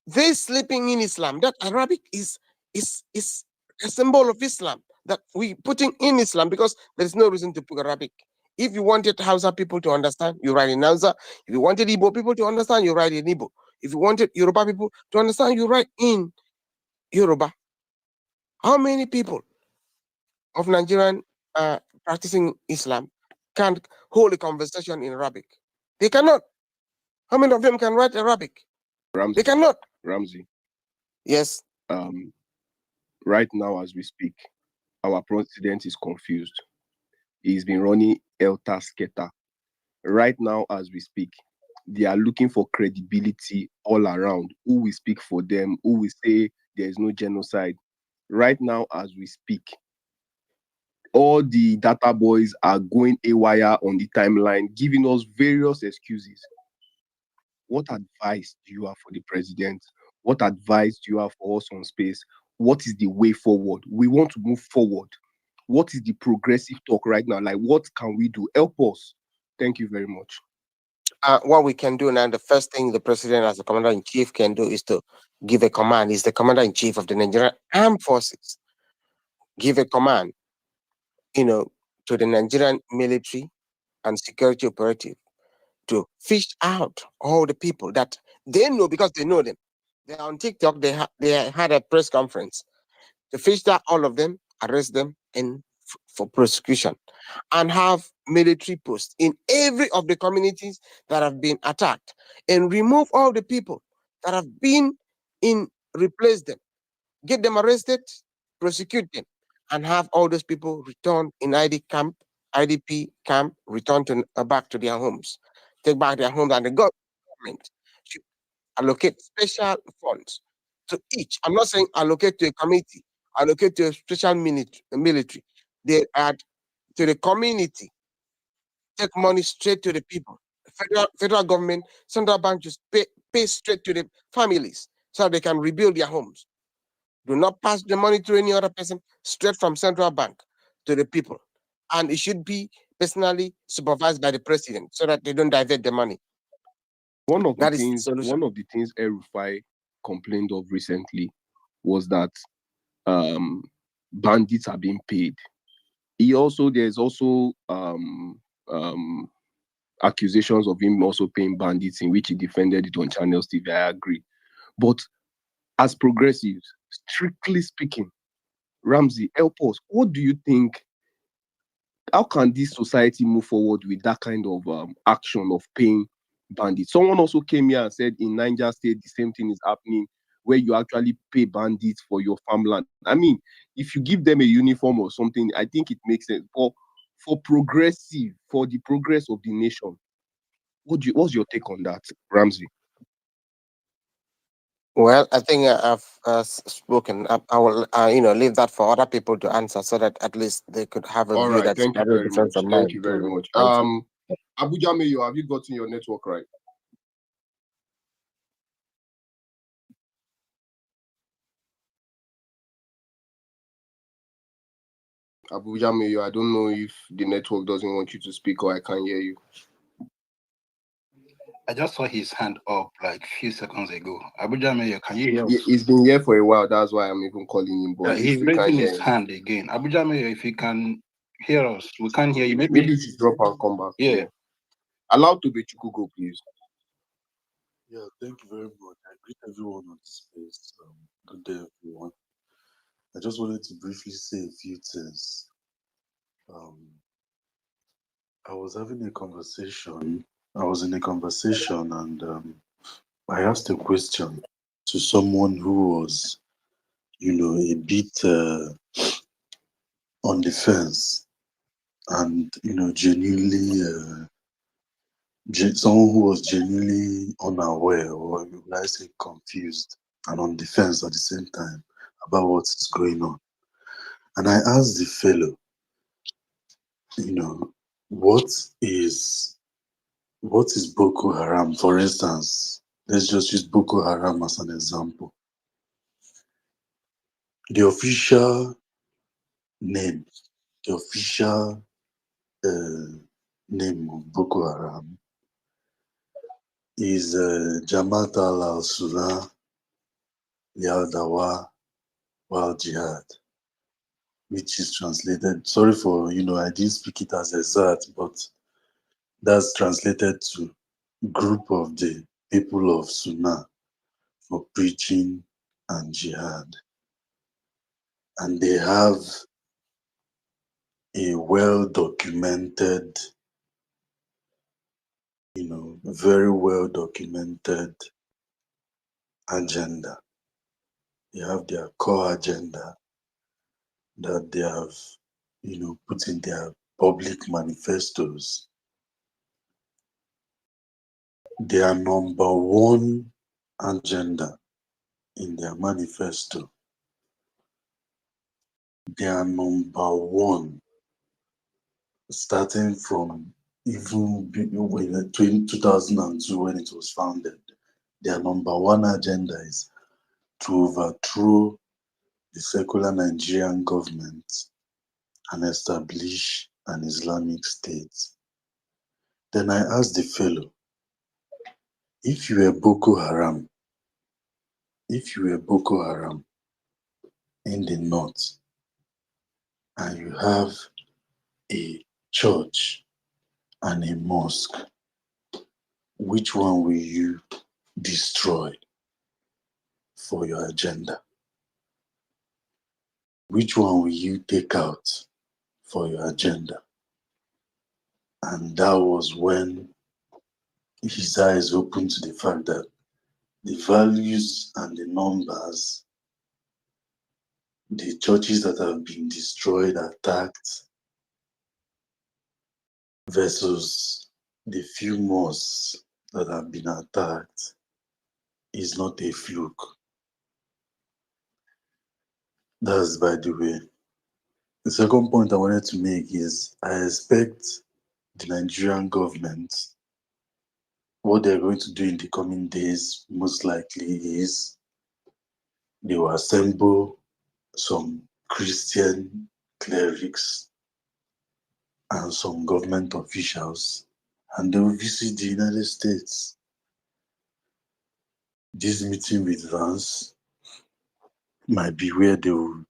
they sleeping in Islam. That Arabic is a symbol of Islam that we putting in Islam, because there's no reason to put Arabic. If you wanted Hausa people to understand, you write in Hausa. If you wanted Igbo people to understand, you write in Igbo. If you wanted Yoruba people to understand, you write in Yoruba. How many people of Nigerian practicing Islam can't hold a conversation in Arabic. They cannot. How many of them can write Arabic? They Ramsey, cannot. Ramsey. Yes. Right now as we speak, our president is confused. He's been running elter skelter. Right now as we speak, they are looking for credibility all around. Who will speak for them? Who will say there is no genocide? Right now as we speak, all the data boys are going awire on the timeline, giving us various excuses. What advice do you have for the president? What advice do you have for us on space? What is the way forward? We want to move forward. What is the progressive talk right now? Like, what can we do? Help us. Thank you very much. What we can do now, the first thing the president as the commander in chief can do is to give a command. He's the commander in chief of the Nigerian Armed Forces. Give a command, to the Nigerian military and security operative to fish out all the people that they know because they know them. They're on TikTok. They had a press conference to fish out all of them, arrest them, and for prosecution, and have military posts in every of the communities that have been attacked, and remove all the people that have been in, replace them, get them arrested, prosecute them, and have all those people return in IDP camp, return to back to their homes, take back their homes, and the government should allocate special funds to each. I'm not saying allocate to a committee, allocate to a special military. They add to the community, take money straight to the people. Federal government, central bank just pay straight to the families so they can rebuild their homes. Do not pass the money to any other person, straight from central bank to the people. And it should be personally supervised by the president so that they don't divert the money. One of the That is the things solution. El-Rufai complained of recently was that bandits are being paid. There's also accusations of him also paying bandits, in which he defended it on Channels TV. I agree. But as progressives, strictly speaking, Ramsey, help us. What do you think? How can this society move forward with that kind of action of paying bandits? Someone also came here and said in Niger State the same thing is happening, where you actually pay bandits for your farmland. I mean, if you give them a uniform or something, I think it makes sense. But for the progress of the nation, what's your take on that, Ramsey? Well, I think I've spoken. I will, leave that for other people to answer, so that at least they could have a All view right, that's thank you very very different much. from Thank mine. you very much. Thank you. Abuja Mayo, have you gotten your network right? Abuja Mayo, I don't know if the network doesn't want you to speak or I can't hear you. I just saw his hand up like a few seconds ago. Abuja Mayor, can you hear us? He's been here for a while. That's why I'm even calling him. But He's raising his hand again. Abuja Mayor, if you can hear us, we can't hear you. Maybe you should drop and come back. Yeah. Allowed to be Chukugo, please. Yeah, thank you very much. I greet everyone on the space. Good day, everyone. I just wanted to briefly say a few things. I was having a conversation. I was in a conversation, and I asked a question to someone who was, a bit on the fence, and genuinely, someone who was genuinely unaware, or would I say confused, and on the fence at the same time about what is going on. And I asked the fellow, what is Boko Haram? For instance, let's just use Boko Haram as an example. The official name, the official name of Boko Haram is Jamaat al-Sunnah Yaldawa Wal Jihad, which is translated, sorry for, I didn't speak it as exact, but that's translated to group of the people of Sunnah for preaching and jihad. And they have a well-documented, very well-documented agenda. They have their core agenda that they have, put in their public manifestos. Their number one agenda in their manifesto, their number one, starting from even in 2002 when it was founded, their number one agenda is to overthrow the secular Nigerian government and establish an Islamic state. Then I asked the fellow, if you were Boko Haram in the north, and you have a church and a mosque, which one will you destroy for your agenda? Which one will you take out for your agenda? And that was when his eyes opened to the fact that the values and the numbers, the churches that have been destroyed, attacked, versus the few mosques that have been attacked, is not a fluke. That's by the way. The second point I wanted to make is I expect the Nigerian government, what they're going to do in the coming days, most likely is they will assemble some Christian clerics and some government officials, and they will visit the United States. This meeting with Vance might be where they will,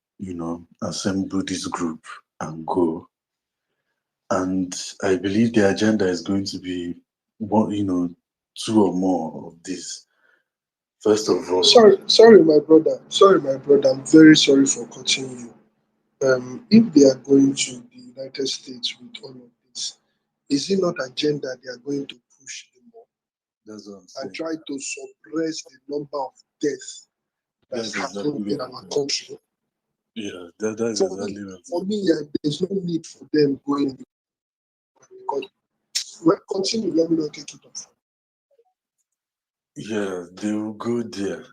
assemble this group and go. And I believe the agenda is going to be, two or more of this. First of all, Sorry, my brother. Sorry, my brother. I'm very sorry for cutting you. If they are going to the United States with all of this, is it not agenda they are going to push them more that's what I'm and saying. try to suppress the number of deaths that's That's happening exactly in what our I'm country? Yeah, that's For me, exactly what I'm for me, there's no need for them going because well, continue. Let me not take it off. Yeah, they will go there.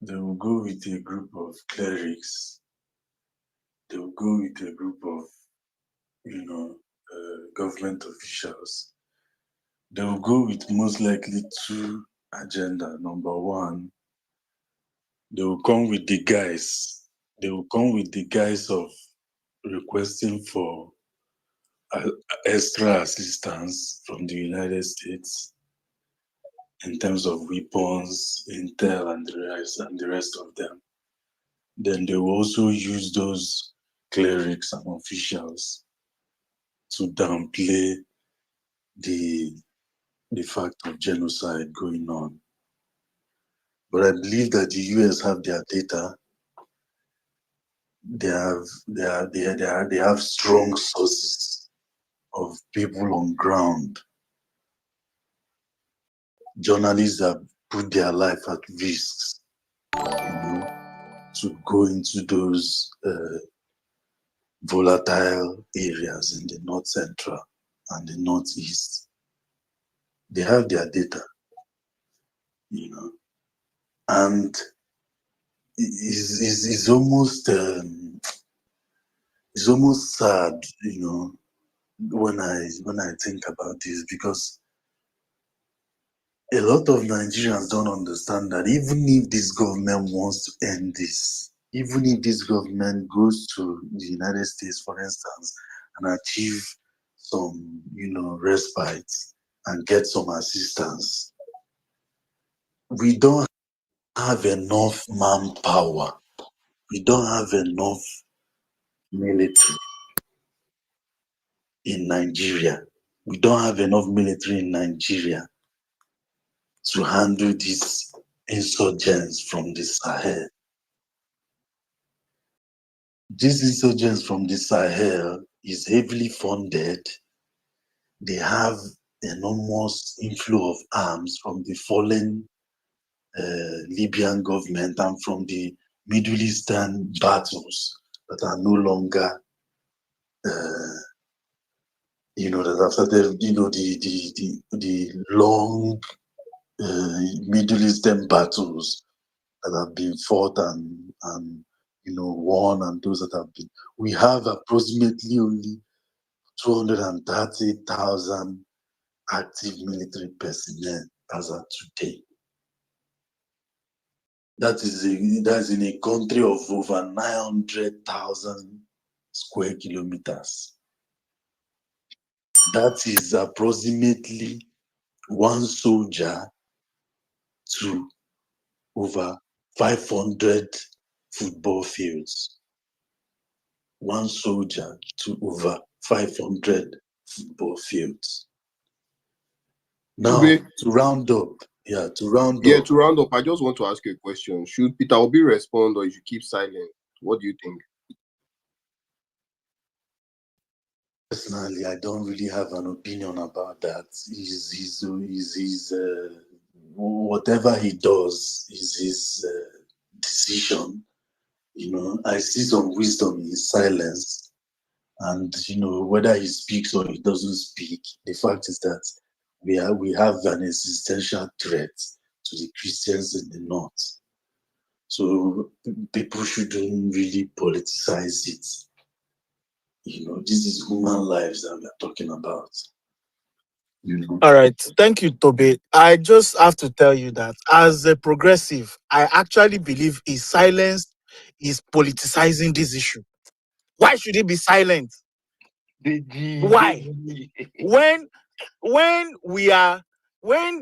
They will go with a group of clerics. They will go with a group of, government officials. They will go with most likely two agenda. Number one, they will come with the guys. They will come with the guise of requesting for extra assistance from the United States in terms of weapons, intel, and the rest of them. Then they will also use those clerics and officials to downplay the fact of genocide going on. But I believe that the US have their data. They have strong sources of people on ground, journalists that put their life at risk, to go into those volatile areas in the north central and the northeast. They have their data, and it's almost sad, when I think about this, because a lot of Nigerians don't understand that even if this government wants to end this, even if this government goes to the United States, for instance, and achieve some, respite and get some assistance, we don't have enough manpower. We don't have enough military in Nigeria. We don't have enough military in Nigeria to handle these insurgents from the Sahel. These insurgents from the Sahel, is heavily funded. They have enormous inflow of arms from the fallen Libyan government and from the Middle Eastern battles that are no longer, that have started, the long Middle Eastern battles that have been fought and won, and those that have been. We have approximately only 230,000 active military personnel as of today. That's in a country of over 900,000 square kilometers. That is approximately one soldier to over 500 football fields. One soldier to over 500 football fields. Now, Tobe, to round up, to round up, I just want to ask you a question. Should Peter Obi respond or you should keep silent? What do you think? Personally, I don't really have an opinion about that. Whatever he does is his decision. I see some wisdom in his silence, and whether he speaks or he doesn't speak, the fact is that we have an existential threat to the Christians in the north. So people shouldn't really politicize it. This is human lives that we are talking about. All right. Thank you, Tobe. I just have to tell you that as a progressive, I actually believe his silence is politicizing this issue. Why should he be silent? Why? When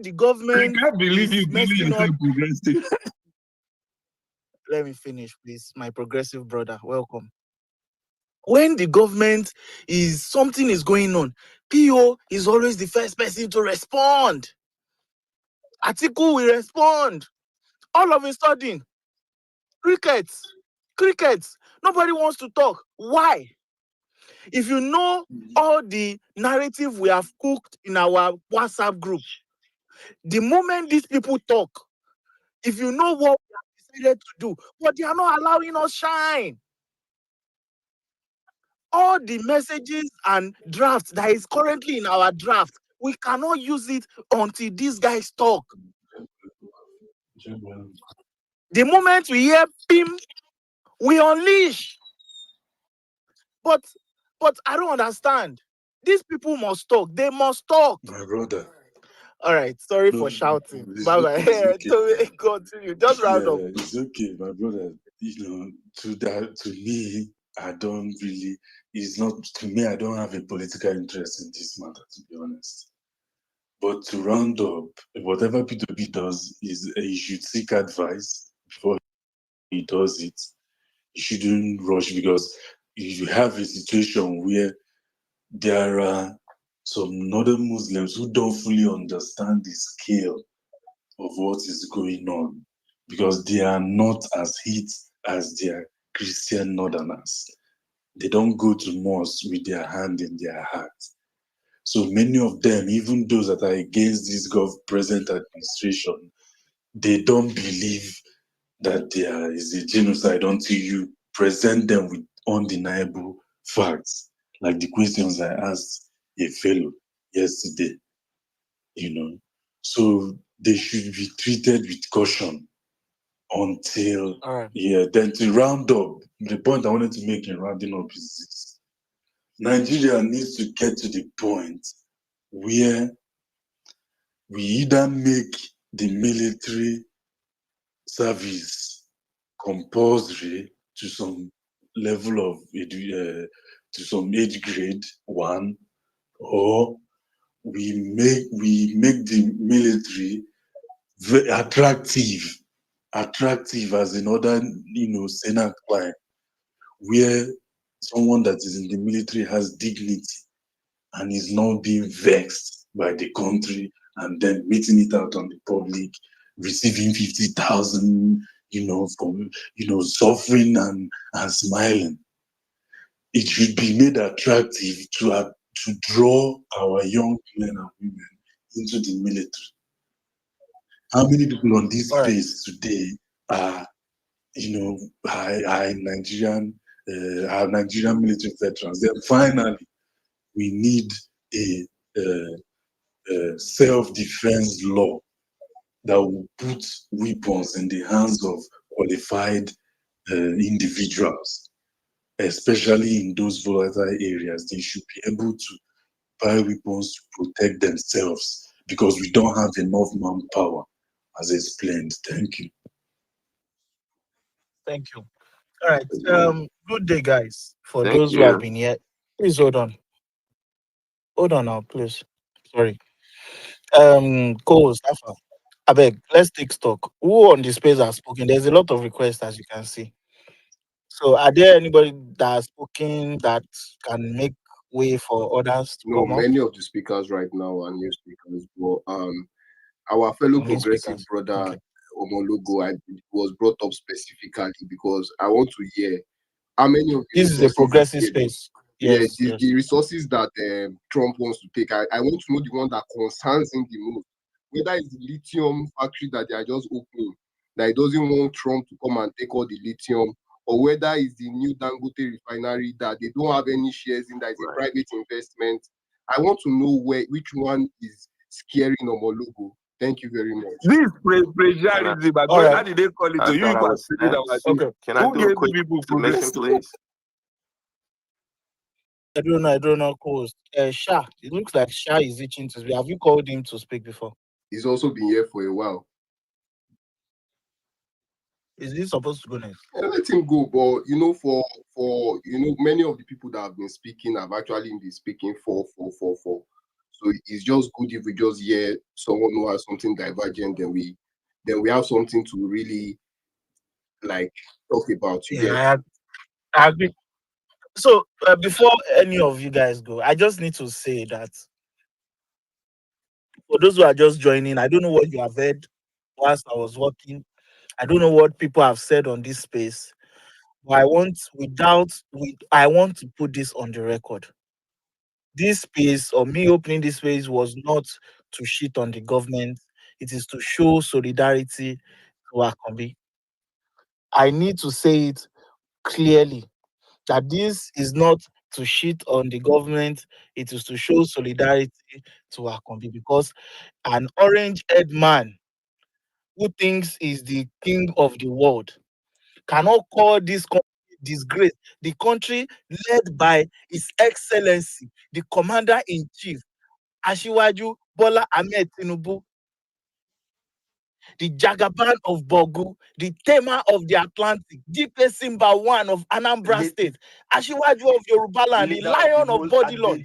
the government I can't believe you is calling messing up. yourself progressive. Let me finish, please. My progressive brother, welcome. When the government something is going on, PO is always the first person to respond. Atiku will respond. All of a sudden, crickets. Nobody wants to talk. Why? If you know all the narrative we have cooked in our WhatsApp group, the moment these people talk, if you know what we have decided to do, but they are not allowing us shine. All the messages and drafts that is currently in our draft, we cannot use it until these guys talk. The moment we hear PIM, we unleash. But I don't understand. These people must talk. They must talk. My brother. All right. Sorry for shouting. Bye-bye. Okay. Continue. Just round up. It's okay, my brother. To me, I don't really. It's not to me. I don't have a political interest in this matter, to be honest. But to round up, whatever P2P does is he should seek advice before he does it. He shouldn't rush, because if you have a situation where there are some northern Muslims who don't fully understand the scale of what is going on, because they are not as hit as their Christian northerners. They don't go to mosque with their hand in their heart. So many of them, even those that are against this present administration, they don't believe that there is a genocide until you present them with undeniable facts, like the questions I asked a fellow yesterday. So they should be treated with caution until Then to round up, the point I wanted to make in rounding up is this: Nigeria needs to get to the point where we either make the military service compulsory to some level of to some age grade one, or we make the military very attractive as in other Senate climb, where someone that is in the military has dignity and is not being vexed by the country and then meeting it out on the public, receiving 50,000, from suffering and smiling. it should be made attractive to draw our young men and women into the military. How many people on this All right. space today are, are Nigerian military veterans? Then finally, we need a self-defense law that will put weapons in the hands of qualified individuals, especially in those volatile areas. They should be able to buy weapons to protect themselves because we don't have enough manpower, as explained. Thank you. Thank you. All right. Good day, guys. For Thank those who have you. been here, please hold on. Hold on now, please. Sorry. Stafford, I beg, let's take stock. Who on the space has spoken? There's a lot of requests, as you can see. So, are there anybody that has spoken that can make way for others to No, come up? many of the speakers right now are new speakers, but our fellow New progressive speakers. brother Okay. Omologo, was brought up specifically because I want to hear how many of the This is a resources is progressive here. space. Yeah, Yes, yes. the resources that Trump wants to take. I want to know the one that concerns him the most. Whether it's the lithium factory that they are just opening, that he doesn't want Trump to come and take all the lithium, or whether it's the new Dangote refinery that they don't have any shares in, that is a private investment. I want to know which one is scaring Omologo. Thank you very much. This plagiarism, All right. how did they call it? I So you thought I people are was saying our next. thing. Okay. Can I Who do a gave quick people submission, progress? please? I don't know, Coast. Sha, it looks like Sha is itching to speak. Have you called him to speak before? He's also been here for a while. Is he supposed to go next? Let him go, but for many of the people that have been speaking have actually been speaking for. So it's just good if we just hear someone who has something divergent, then we have something to really like talk about. You get? Yeah, I agree. So before any of you guys go, I just need to say that for those who are just joining, I don't know what you have heard whilst I was working. I don't know what people have said on this space, but I want to put this on the record. This space, or me opening this space, was not to shit on the government. It is to show solidarity to Akombi. I need to say it clearly that this is not to shit on the government. It is to show solidarity to Akombi, because an orange-haired man who thinks he's the king of the world cannot call this country disgrace. The country led by His Excellency, the Commander-in-Chief, Asiwaju Bola Ahmed Tinubu, the Jagaban of Bogu, the Tema of the Atlantic, Dipe Simba One of Anambra Lead- State, Asiwaju of Yoruba Land, the leader Lion the of most Bodilon,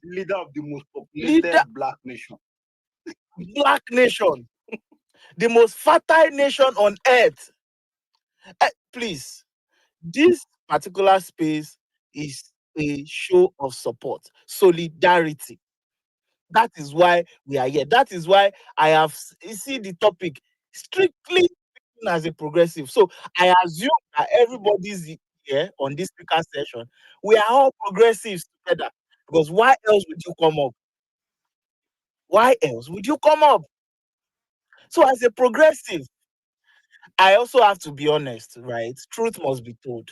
leader of the most leader populated black nation. Black nation, the most fertile nation on earth. Please, this particular space is a show of support, solidarity. That is why we are here. That is why I have you see the topic strictly speaking as a progressive. So I assume that everybody's here on this speaker session. We are all progressives together. Because why else would you come up? Why else would you come up? So as a progressive, I also have to be honest, right? Truth must be told.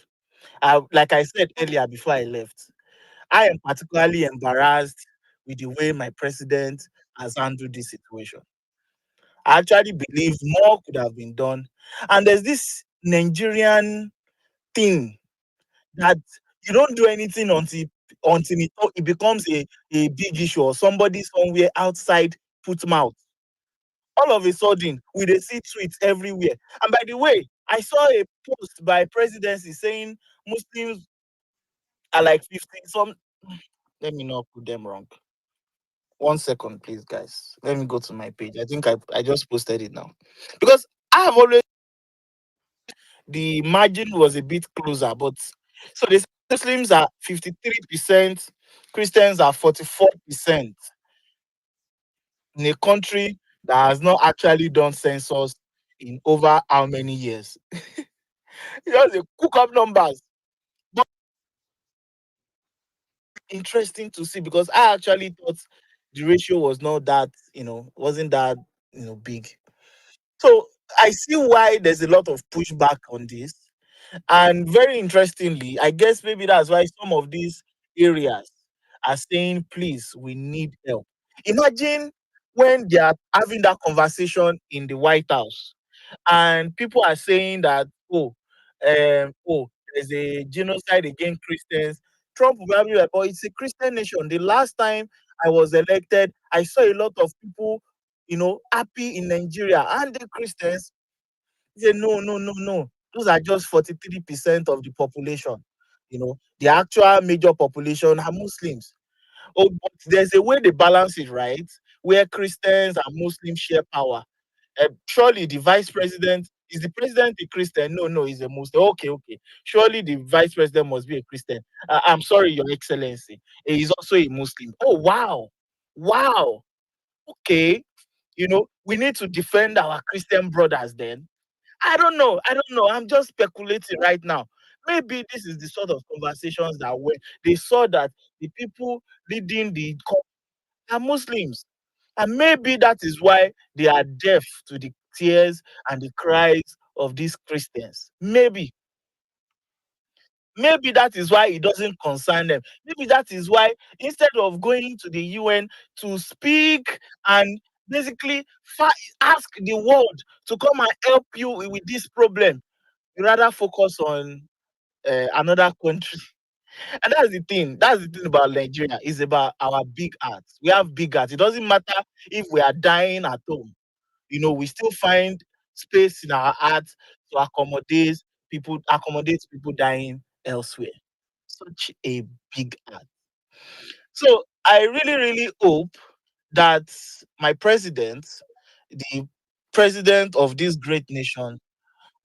Like I said earlier before I left, I am particularly embarrassed with the way my president has handled this situation. I actually believe more could have been done. And there's this Nigerian thing that you don't do anything until it becomes a big issue, or somebody somewhere outside put mouth. All of a sudden, we dey see tweets everywhere. And by the way, I saw a post by presidency saying Muslims are like 50 some. Let me not put them wrong. 1 second, please, guys. Let me go to my page. I think I just posted it now. Because I have always the margin was a bit closer, but so the Muslims are 53%, Christians are 44% in a country that has not actually done census in over how many years? Just the cook up numbers. But interesting to see because I actually thought the ratio was not that, wasn't that, big. So I see why there's a lot of pushback on this. And very interestingly, I guess maybe that's why some of these areas are saying, please, we need help. Imagine when they are having that conversation in the White House and people are saying that, there's a genocide against Christians. Trump will probably be like, but it's a Christian nation. The last time I was elected, I saw a lot of people, happy in Nigeria and the Christians. He said, no, no, no, no. Those are just 43% of the population. The actual major population are Muslims. Oh, but there's a way they balance it, right? Where Christians and Muslims share power. Surely the vice president is the president a Christian? No, no, he's a Muslim. Okay, okay. Surely the vice president must be a Christian. I'm sorry, Your Excellency. He's also a Muslim. Oh, wow. Wow. Okay. We need to defend our Christian brothers then. I don't know. I don't know. I'm just speculating right now. Maybe this is the sort of conversations that when they saw that the people leading the are Muslims. And maybe that is why they are deaf to the tears and the cries of these Christians. Maybe that is why it doesn't concern them. Maybe that is why instead of going to the UN to speak and basically ask the world to come and help you with this problem, you rather focus on another country. And that's the thing. That's the thing about Nigeria. It's about our big hearts. We have big hearts. It doesn't matter if we are dying at home. We still find space in our hearts to accommodate people dying elsewhere. Such a big heart. So I really, really hope that my president, the president of this great nation,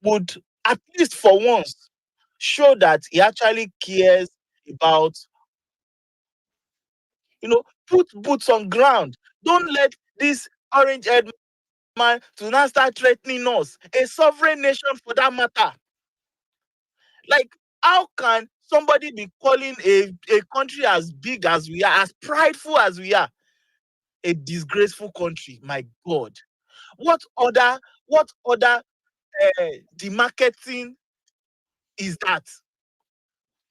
would at least for once show that he actually cares about, put boots on ground. Don't let this orange head man to now start threatening us, a sovereign nation for that matter. Like, how can somebody be calling a country as big as we are, as prideful as we are, a disgraceful country? My God. What other demarketing is that?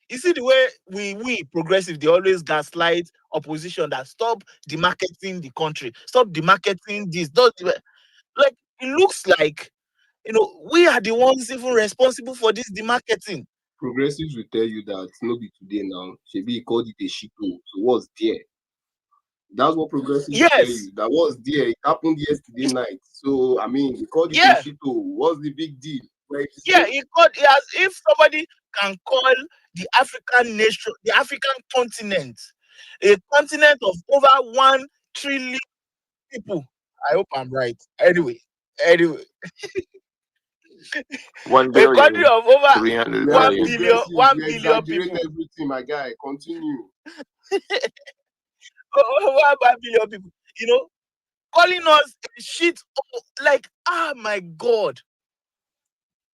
You see the way we progressive, they always gaslight opposition that stop demarketing the country, stop demarketing this. Like it looks like we are the ones even responsible for this demarketing. Progressives will tell you that no be today now. Shebi called it a shito. So what's there? That's what progressives will tell Yes, you. That was there. It happened yesterday night. So I mean, they called it a yeah, shito. What's the big deal? But yeah. It as if somebody can call the African nation, the African continent, a continent of over 1 trillion people. I hope I'm right. Anyway, One a country billion, of over 300 we are 1 million. billion, progressives. 1 We billion exaggerate people. everything, my guy. Continue. Over 1 billion people. Calling us shit. Like, my God.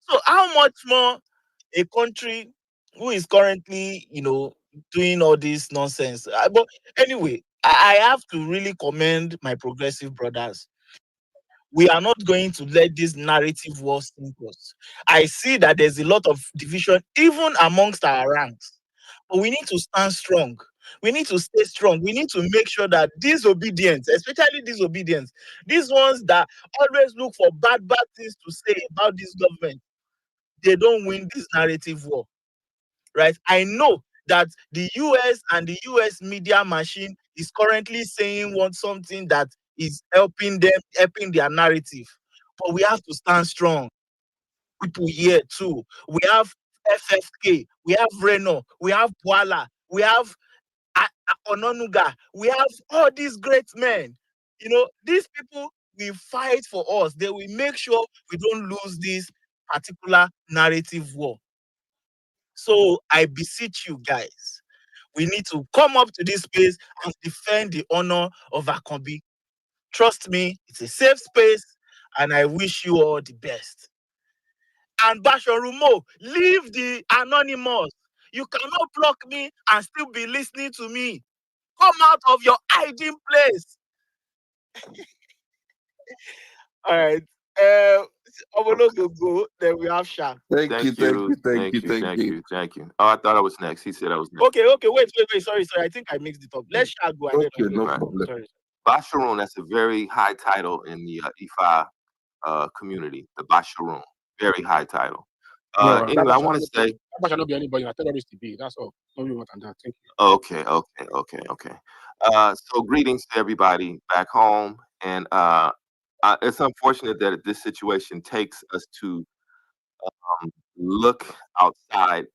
So how much more a country who is currently, doing all this nonsense? But anyway, I have to really commend my progressive brothers. We are not going to let this narrative war sink us. I see that there's a lot of division even amongst our ranks, but we need to stand strong. We need to stay strong. We need to make sure that disobedience, especially disobedience, these ones that always look for bad things to say about this government, they don't win this narrative war, right? I know that the US and the US media machine is currently saying something that is helping them, helping their narrative. But we have to stand strong. People here too. We have FFK, we have Reno, we have Boala, we have Ononuga, we have all these great men. These people will fight for us. They will make sure we don't lose this particular narrative war. So I beseech you guys, we need to come up to this space and defend the honor of Akombi. Trust me, it's a safe space, and I wish you all the best. And Bashorumo, leave the anonymous. You cannot block me and still be listening to me. Come out of your hiding place. All right. Omologo go. Then we have Sha. Thank you, Thank thank you, you, thank thank you, you, thank thank you. you, thank you. Oh, I thought I was next. He said I was next. Okay. Wait. Sorry. I think I mixed it up. Let Sha go and then Okay, no Right. problem. sorry. Basharoon, that's a very high title in the Ifa community. The Basharoon, very high title. No, that Anyway, I shall want to not say, that shall not be anybody. I tell you to be. That's all. No more than that. Thank you. okay. So greetings to everybody back home, and it's unfortunate that this situation takes us to look outside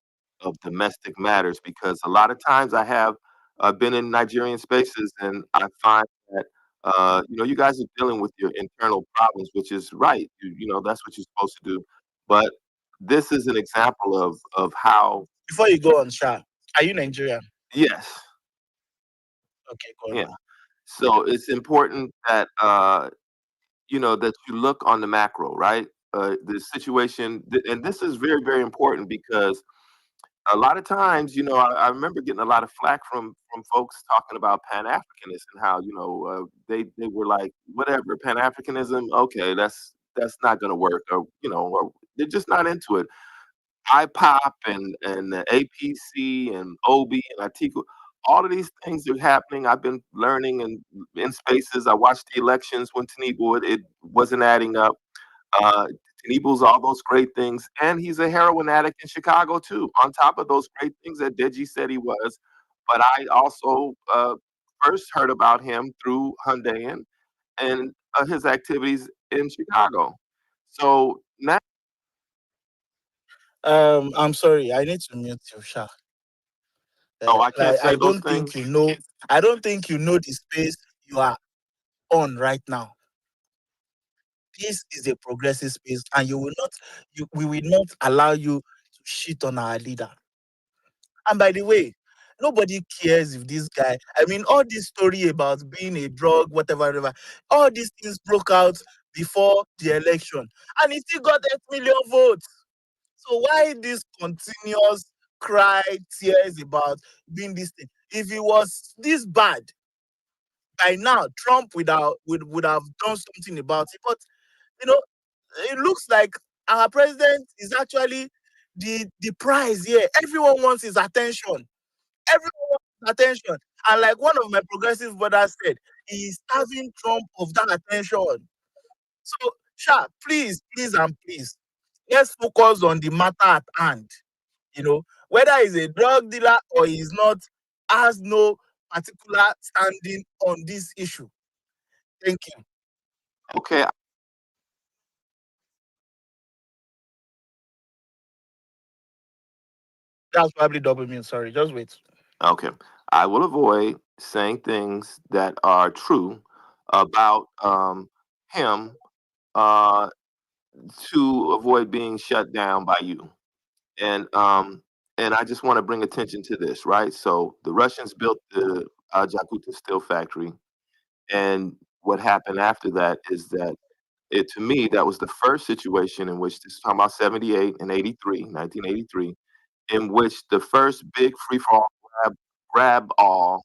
of domestic matters, because a lot of times I have been in Nigerian spaces and I find that you guys are dealing with your internal problems, which is right. That's what you're supposed to do. But this is an example of how, Before you go on, Sha, are you Nigerian? yes, Okay, go on. yeah. So it's important that that you look on the macro, right? The situation, and this is very, very important, because a lot of times, I remember getting a lot of flack from folks talking about Pan Africanism, and how they were like, whatever, Pan Africanism, okay, that's not going to work, or they're just not into it. IPOP and the APC and OB and Atiku, all of these things are happening. I've been learning and in spaces. I watched the elections when Tinubu, it wasn't adding up. Uh, Tinubu's all those great things, and he's a heroin addict in Chicago too. On top of those great things that Deji said he was, but I also first heard about him through Hyundai and his activities in Chicago. So now, I'm sorry, I need to mute you, Sha. I can't say I those don't think things. you know. I don't think you know the space you are on right now. This is a progressive space, and we will not allow you to shit on our leader. And by the way, nobody cares if this guy. I mean, all this story about being a drug, whatever, all these things broke out before the election, and he still got 8 million votes. So why this continuous cry, tears about being this thing? If it was this bad, by now Trump would have done something about it. But you know, it looks like our president is actually the prize here. Everyone wants his attention. Everyone wants his attention. And like one of my progressive brothers said, he is starving Trump of that attention. So, Sha, please, and please, let's focus on the matter at hand. Whether he's a drug dealer or he's not, has no particular standing on this issue. Thank you. Okay, That's probably double mean. Sorry, just wait. okay. I will avoid saying things that are true about him, uh, to avoid being shut down by you. And I just want to bring attention to this, right? So the Russians built the Jakuta steel factory, and what happened after that is that, to me, that was the first situation in which, this is talking about 78 and 83, 1983, in which the first big free for all, grab all,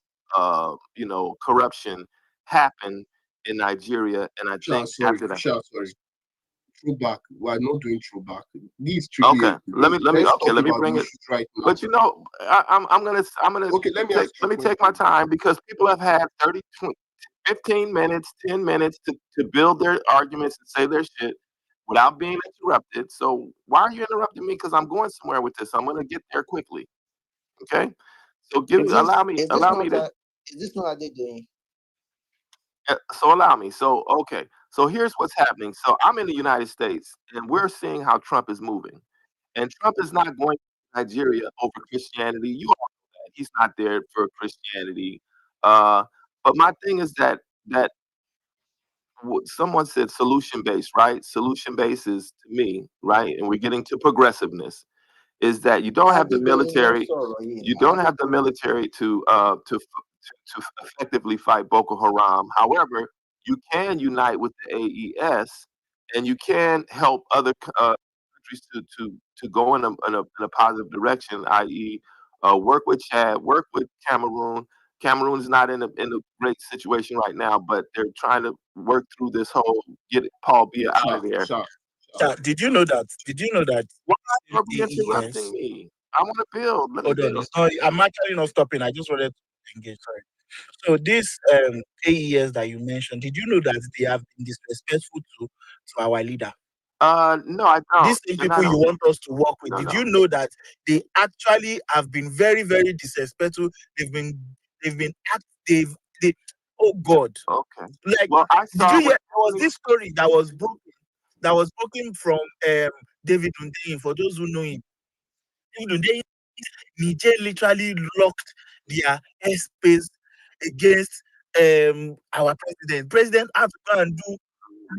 corruption happened in Nigeria. And I think after that, Sorry. Throwback. We're not doing throwback. This is tricky. okay, Let's talk let me about bring the it. issues right now. But I'm gonna Okay, let me ask you let a me take my question. time, because people have had 30, 20, 15 minutes, 10 minutes to build their arguments and say their shit without being interrupted. So why are you interrupting me? Because I'm going somewhere with this. I'm gonna get there quickly. Okay. So allow me to. Is this not how they're doing? So allow me. So okay. So here's what's happening. So I'm in the United States, and we're seeing how Trump is moving. And Trump is not going to Nigeria over Christianity. You all know that he's not there for Christianity. Uh, but my thing is that someone said solution based, right? Solution based is, to me, right, and we're getting to progressiveness, is that you don't have the military. You don't have the military to effectively fight Boko Haram. However, you can unite with the AES, and you can help other countries to go in a positive direction, i.e., work with Chad, work with Cameroon. Cameroon is not in a great situation right now, but they're trying to work through this whole get Paul Biya out of there. Did you know that? Did you know that Why same are you interrupting AES? me? I want to build. Let me Hold on, build. it's not. I'm actually not stopping. I just wanted to engage. Sorry. So this AES that you mentioned, did you know that they have been disrespectful to our leader? No, I don't. These same And I people you don't. want us to work with, No, did no. you know that they actually have been very, very disrespectful? They've been they oh God. Okay. Like, Well, I did you saw hear what. there was this story that was broken from David Hundeyin, for those who know him. David Hundeyin, Niger literally locked their airspace against our president. President had to go and do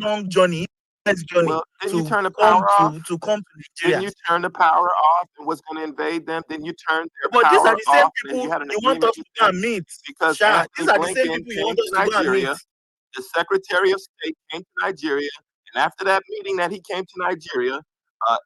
long journey Well, didn't you turn the come power off? to Didn't Nigeria. you turn the power off and was going to invade them? Then you turned their But these are power the same off and people you had an you want agreement us to with go them and meet. because Sha, Anthony these are the same Blinken people you came want us to to go and meet. Nigeria. The Secretary of State came to Nigeria, and after that meeting that he came to Nigeria,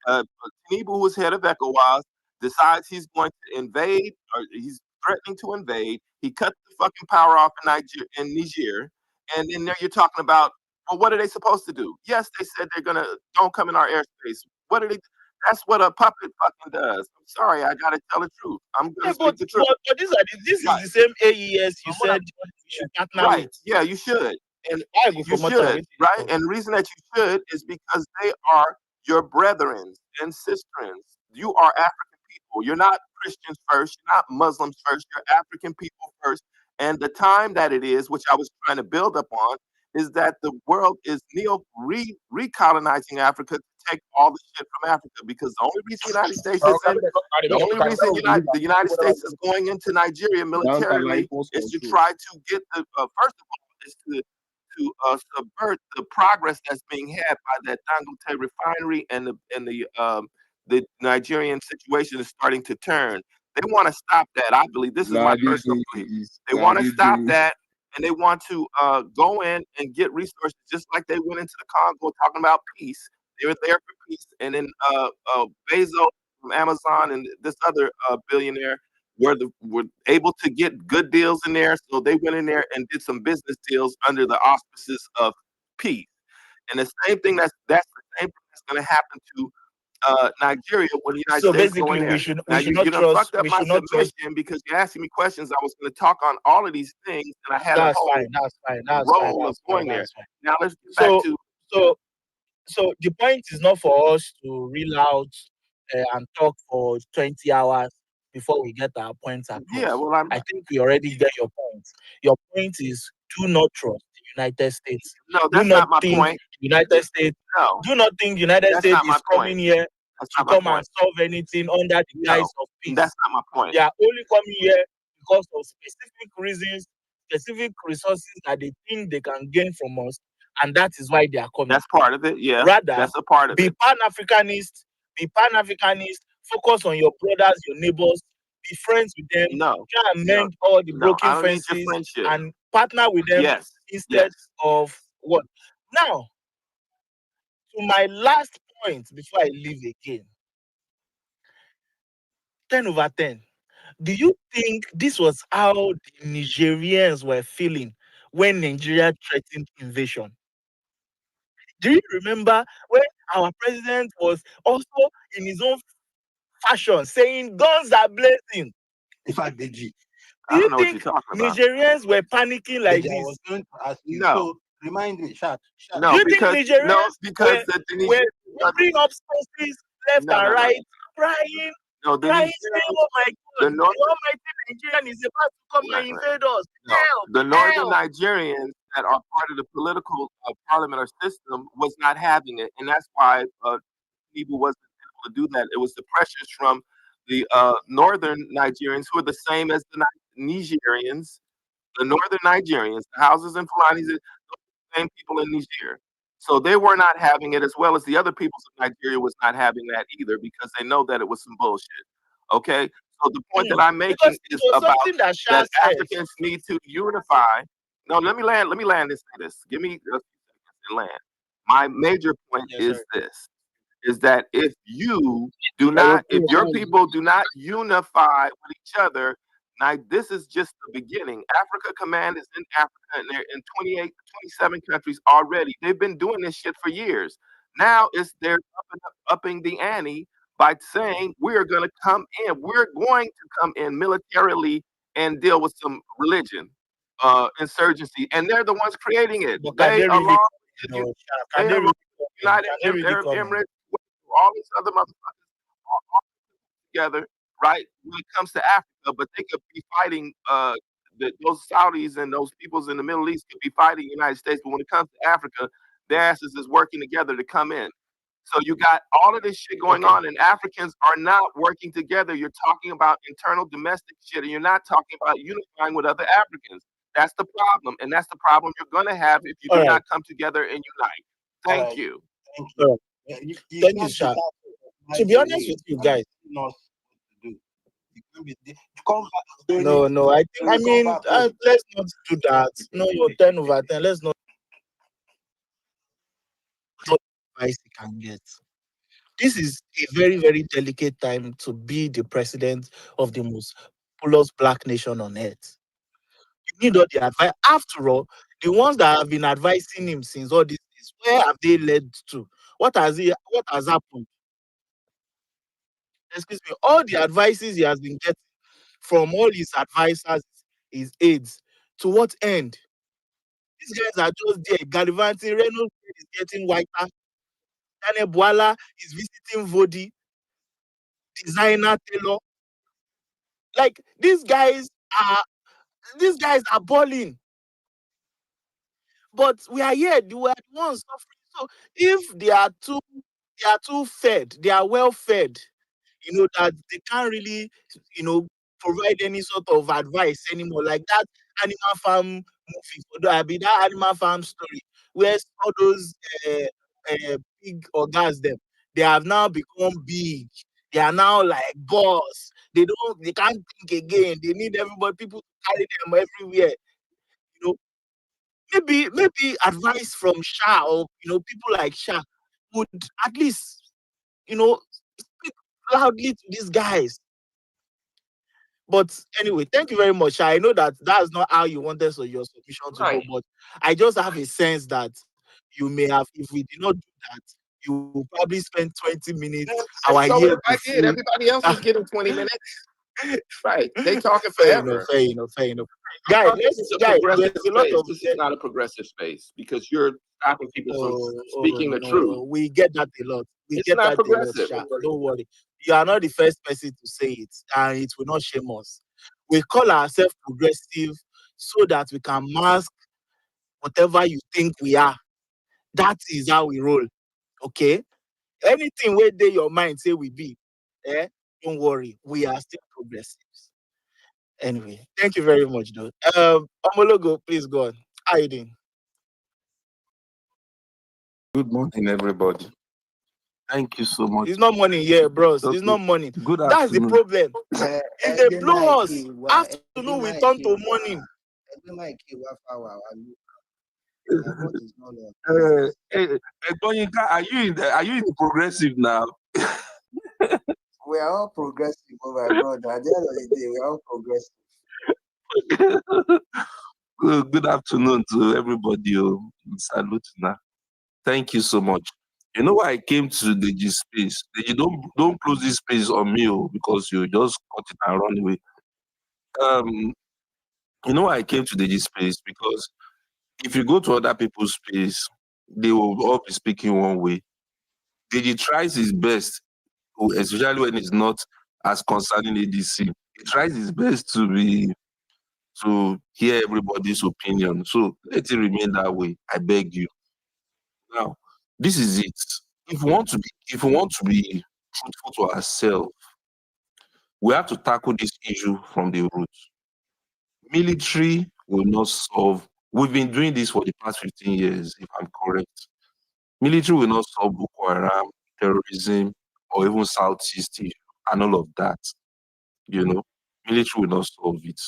Tinubu, who was head of ECOWAS, decides he's going to invade, or he's threatening to invade. He cut the fucking power off in Niger, and then there you're talking about, well, what are they supposed to do? Yes, they said they're gonna don't come in our airspace. What are they? That's what a puppet fucking does. I'm sorry, I gotta tell the truth. I'm gonna Yeah, speak the truth. but this is Right. the same AES you said we should partner Right. with. Yeah, you should. And Why go you for motor? should, right? And the reason that you should is because they are your brethren and sisterins. You are African people. You're not Christians first. You're not Muslims first. You're African people first. And the time that it is, which I was trying to build up on, is that the world is recolonizing Africa to take all the shit from Africa. Because the only reason the United States is in, the only reason the United States is going into Nigeria militarily is to try to get the first of all is to subvert the progress that's being had by that Dangote refinery, and the Nigerian situation is starting to turn. They want to stop that. I believe this is my personal belief. They want to stop that, and they want to go in and get resources, just like they went into the Congo talking about peace. They were there for peace, and then Bezos from Amazon and this other billionaire were able to get good deals in there, so they went in there and did some business deals under the auspices of peace. And the same thing that's the same thing that's going to happen to Nigeria when the United So States go in basically, there. Now you done fucked up my submission because you're asking me questions. I was going to talk on all of these things, and I had a That's whole fine. role of going there. Now let's get back to So the point is not for us to reel out and talk for 20 hours before we get our points across. Yeah, well, I think we already get your point. Your point is, do not trust the United States. No, Do that's not not my think point. United States. No, Do not think United that's States not my is coming point. here That's to not my come and point. solve anything under the No, guise of peace. that's not my point. They are only coming here because of specific reasons, specific resources that they think they can gain from us, and that is why they are coming. That's part of it. Yeah, Rather, that's a part of be it. Pan-Africanist, focus on your brothers, your neighbors, be friends with them, No, try and no, mend all the no. broken I don't need your fences friendship. and partner with them Yes, instead yes. of what? Now, to my last point before I leave again, 10 over 10. Do you think this was how the Nigerians were feeling when Nigeria threatened invasion? Do you remember when our president was also in his own fashion saying guns are blazing? In fact, Deji, Do I you don't know what you're think talking about. Nigerians were panicking like Deji, I was this? going to ask you. No, So remind me, Shat. Do no, you think because Nigerians because were the Nigerians opening up spaces left no, and no, no, right, crying, no. The saying, Nigerians, "Oh my the God, the North, almighty Nigerian is about to come and no, invade us. no, Help! the Northern Help!" Nigerians that are part of the political parliament or system was not having it, and that's why people wasn't able to do that. It was the pressures from the Northern Nigerians, who are the same as the Nigerians, the Northern Nigerians, the Houses and Fulanis, the same people in Niger. So they were not having it, as well as the other peoples of Nigeria was not having that either, because they know that it was some bullshit. Okay, so the point that I'm Because making it is was about something that Shah that said. Africans need to unify. No, let me land. Let me land this. Give me a few seconds and land. My major point Yes, is sir. this: is that if your people do not unify with each other, now this is just the beginning. Africa Command is in Africa, and they're in 28, 27 countries already. They've been doing this shit for years. Now they're upping the ante by saying we're going to come in. We're going to come in militarily and deal with some religion, insurgency, and they're the ones creating it. But can they really, United Arab Emirates, all these other motherfuckers all together, right? When it comes to Africa, but they could be fighting those Saudis and those peoples in the Middle East could be fighting the United States, but when it comes to Africa, their asses is working together to come in. So you got all of this shit going on, and Africans are not working together. You're talking about internal domestic shit, and you're not talking about unifying with other Africans. That's the problem, and that's the problem you're going to have if you do not come together and unite. Thank you. Thank you. Thank you, Sha. To be honest with you guys, no, I mean, let's not do that. No, you're 10 over 10. Let's not. Advice you can get. This is a very, very delicate time to be the president of the most populous black nation on earth. You need all the advice. After all, the ones that have been advising him since all this is, where have they led to? What has happened? Excuse me, all the advices he has been getting from all his advisors, his aides, to what end? These guys are just there gallivanting. Reynolds is getting whiter. Daniel Bwala is visiting Vodi, designer Taylor. Like these guys are balling. But we are here, we are the ones suffering. So if they are too fed, they are well fed, that they can't really, provide any sort of advice anymore. Like that Animal Farm movie, that Animal Farm story, where all those big organs they have now become big. They are now like boss. They can't think again. They need people to carry them everywhere. Maybe advice from Sha or people like Sha would at least speak loudly to these guys. But anyway, thank you very much. I know that's not how you wanted your submission to go, but I just have a sense that you may have, if we did not do that, you will probably spend 20 minutes. I did. Everybody else is getting 20 minutes. Right. They talking forever. Fair enough. Guys, there's a lot of. This is not a progressive space because you're stopping people from speaking the truth. We get that a lot. It's not progressive. Don't worry. You are not the first person to say it, and it will not shame us. We call ourselves progressive so that we can mask whatever you think we are. That is how we roll. Okay? Anything where they your mind say we be, don't worry. We are still progressives. Anyway, thank you very much, though. Omologo, please go on. How you doing? Good morning, everybody. Thank you so much. It's not morning here, bros. It's not morning. Good That's the afternoon. problem. If they blow us, afternoon we turn to morning. Are you in the progressive now? We are all progressive, my brother. At the end of the day, we are all progressive. Good afternoon to everybody. Salute now. Thank you so much. You know why I came to the G space? You don't close this space on me because you just cut it and run away. You know why I came to the G space? Because if you go to other people's space, they will all be speaking one way. Deji tries his best, especially when it's not as concerning ADC. He tries his best to hear everybody's opinion. So let it remain that way. I beg you. Now, this is it. If we want to be truthful to ourselves, we have to tackle this issue from the roots. Military will not solve. We've been doing this for the past 15 years, if I'm correct. Military will not solve Boko Haram, terrorism, or even Southeast issue, and all of that. Military will not solve it.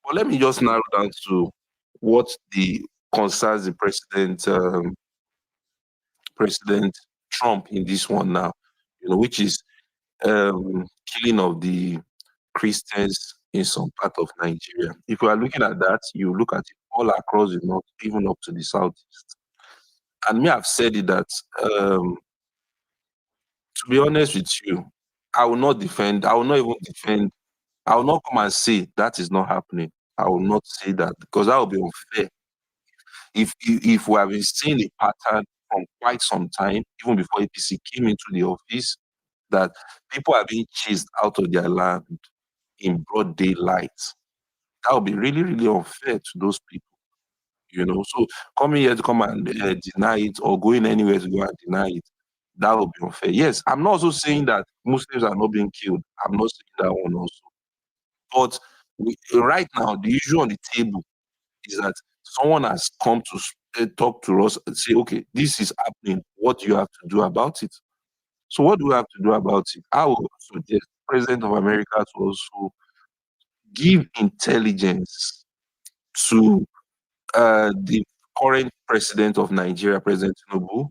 But let me just narrow down to what concerns the president Trump in this one now, which is killing of the Christians in some part of Nigeria. If you are looking at that, you look at it all across the north, even up to the southeast. And me, I've said it that, to be honest with you, I will not defend, I will not even defend, I will not come and say that is not happening. I will not say that because that will be unfair. If we have been seeing a pattern from quite some time, even before APC came into the office, that people are being chased out of their land in broad daylight, that would be really, really unfair to those people. So coming here to come and deny it or going anywhere to go and deny it, that would be unfair. Yes, I'm not also saying that Muslims are not being killed. I'm not saying that one also. But right now, the issue on the table is that someone has come to talk to us and say, okay, this is happening. What do you have to do about it? So what do we have to do about it? I will suggest President of America to also give intelligence to the current president of Nigeria, President Tinubu.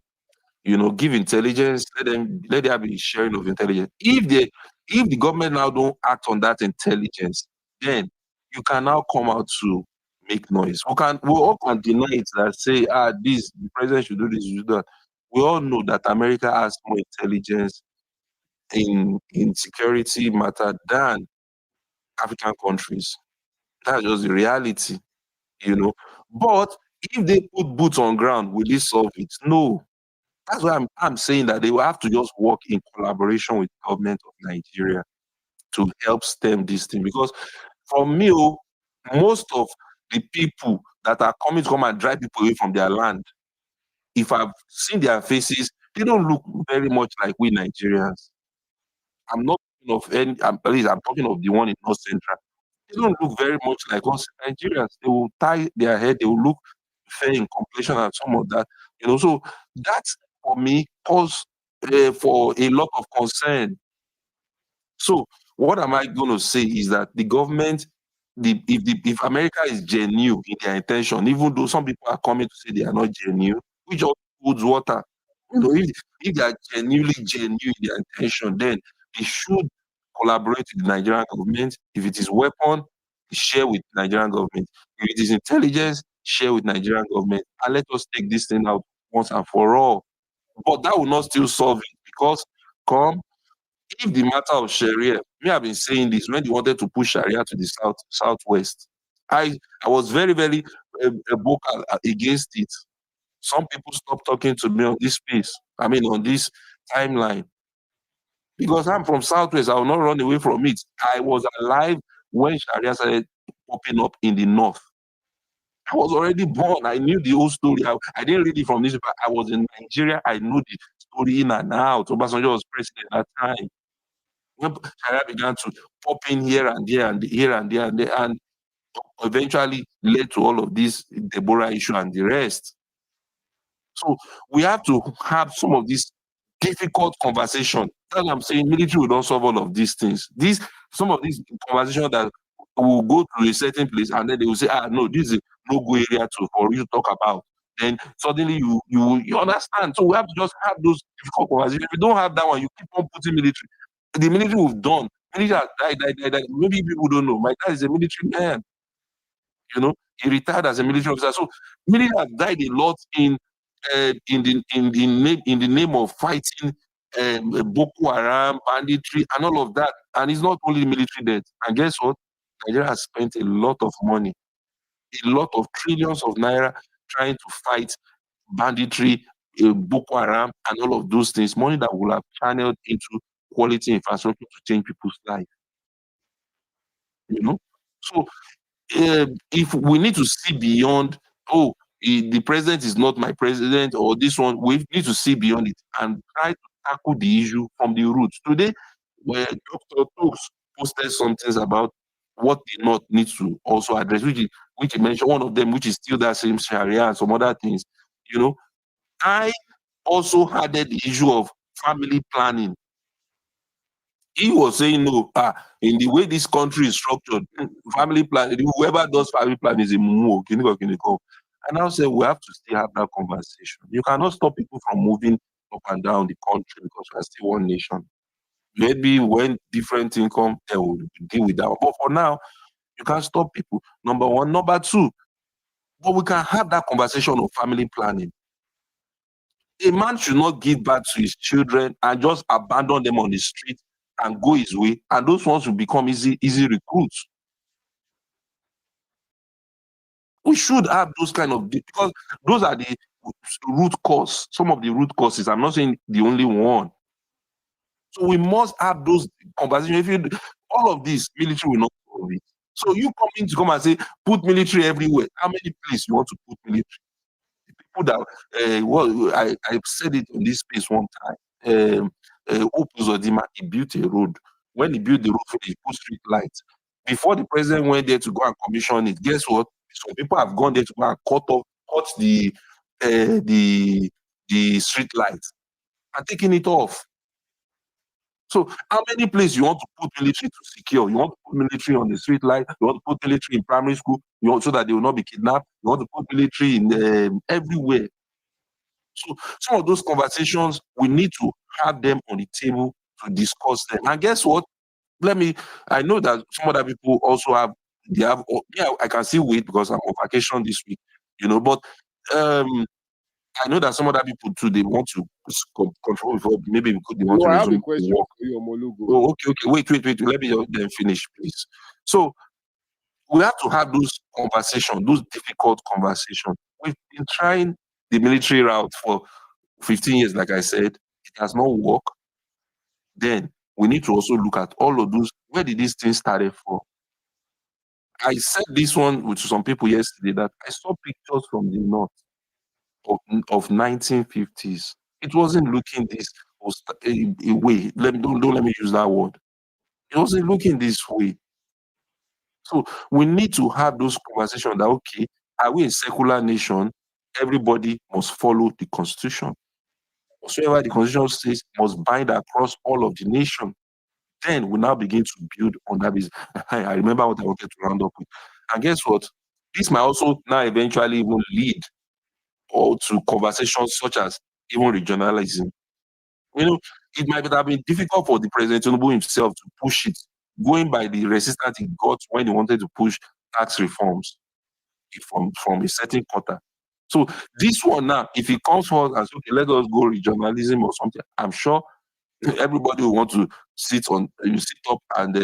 Give intelligence. Let there be sharing of intelligence. If the government now don't act on that intelligence, then you can now come out to make noise. We all can deny it that say, the president should do this, should do that. We all know that America has more intelligence in security matter than African countries. That's just the reality. But if they put boots on ground, will it solve it? No. That's why I'm saying that they will have to just work in collaboration with the government of Nigeria to help stem this thing. Because for me, most of the people that are coming to come and drive people away from their land, if I've seen their faces, they don't look very much like we Nigerians. I'm not talking of any, at least I'm talking of the one in North Central. They don't look very much like us Nigerians. They will tie their head, they will look fair in complexion and some of that. So that for me cause for a lot of concern. So what am I going to say is that the government, if America is genuine in their intention, even though some people are coming to say they are not genuine, we just holds water. If they are genuinely genuine in their intention, then they should collaborate with the Nigerian government. If it is weapon, share with Nigerian government. If it is intelligence, share with Nigerian government. And let us take this thing out once and for all. But that will not still solve it because if the matter of Sharia, I've been saying this when they wanted to push Sharia to the southwest. I was very, very vocal against it. Some people stopped talking to me on this space. On this timeline. Because I'm from Southwest, I will not run away from it. I was alive when Sharia started popping up in the north. I was already born. I knew the whole story. I didn't read it from this, but I was in Nigeria. I knew the story in and out. Obasanjo was president at that time. When Sharia began to pop in here and there and here and there and eventually led to all of this Deborah issue and the rest. So we have to have some of this difficult conversation. That's what I'm saying. Military will not solve all of these things. Some of these conversations that will go to a certain place and then they will say, no, this is a no-go area for you to talk about. Then suddenly you understand. So we have to just have those difficult conversations. If you don't have that one, you keep on putting military. The military we've done. Military has died. Maybe people don't know. My dad is a military man. He retired as a military officer. So military has died a lot in the name of fighting Boko Haram, banditry, and all of that. And it's not only military death. And guess what? Nigeria has spent a lot of money, a lot of trillions of naira trying to fight banditry, Boko Haram, and all of those things. Money that will have channeled into quality infrastructure to change people's lives. So if we need to see beyond, the president is not my president or this one, we need to see beyond it and try to tackle the issue from the roots. Today, where Dr. Tokes posted some things about what the North needs to also address, which he mentioned, one of them, which is still that same Sharia and some other things. I also added the issue of family planning. He was saying, no, in the way this country is structured, family planning, whoever does family planning is a mumu. And I said, we have to still have that conversation. You cannot stop people from moving up and down the country because we are still one nation. Maybe when different income, they will deal with that. But for now, you can't stop people. Number one. Number two, but we can have that conversation of family planning. A man should not give birth to his children and just abandon them on the street and go his way. And those ones will become easy recruits. We should have those kind of, because those are the root cause. Some of the root causes. I'm not saying the only one. So we must have those conversations. If all of this, military will not solve it. So you come and say, put military everywhere. How many places you want to put military? People that, I've said it on this space one time. Hope Uzodimma, he built a road. When he built the road, he put street lights. Before the president went there to go and commission it, guess what? Some people have gone there to go and cut the street lights and taking it off. So how many places you want to put military to secure? You want to put military on the street light? You want to put military in primary school? You want so that they will not be kidnapped? You want to put military in everywhere? So some of those conversations, we need to have them on the table to discuss them. And guess what? I know that some other people also have, I can still wait because I'm on vacation this week, but I know that some other people too, they want to control before maybe they want No, to I have a resume question work. for you, Omolugo. Oh, okay. Wait. Let me then finish, please. So we have to have those conversations, those difficult conversations. We've been trying the military route for 15 years, like I said. It has not worked. Then we need to also look at all of those. Where did these things started from? I said this one with some people yesterday that I saw pictures from the north of 1950s. It wasn't looking this way. Don't let me use that word. It wasn't looking this way. So we need to have those conversations that, okay, are we a secular nation? Everybody must follow the constitution. Whatsoever the constitution says must bind across all of the nation. Then we now begin to build on that business. I remember what I wanted to round up with. And guess what? This might also now eventually even lead or to conversations such as even regionalism. It might have been difficult for the President Tinubu himself to push it, going by the resistance he got when he wanted to push tax reforms from a certain quarter. So this one now, if it comes forward and says, okay, let us go regionalism or something, I'm sure everybody will want to sit up and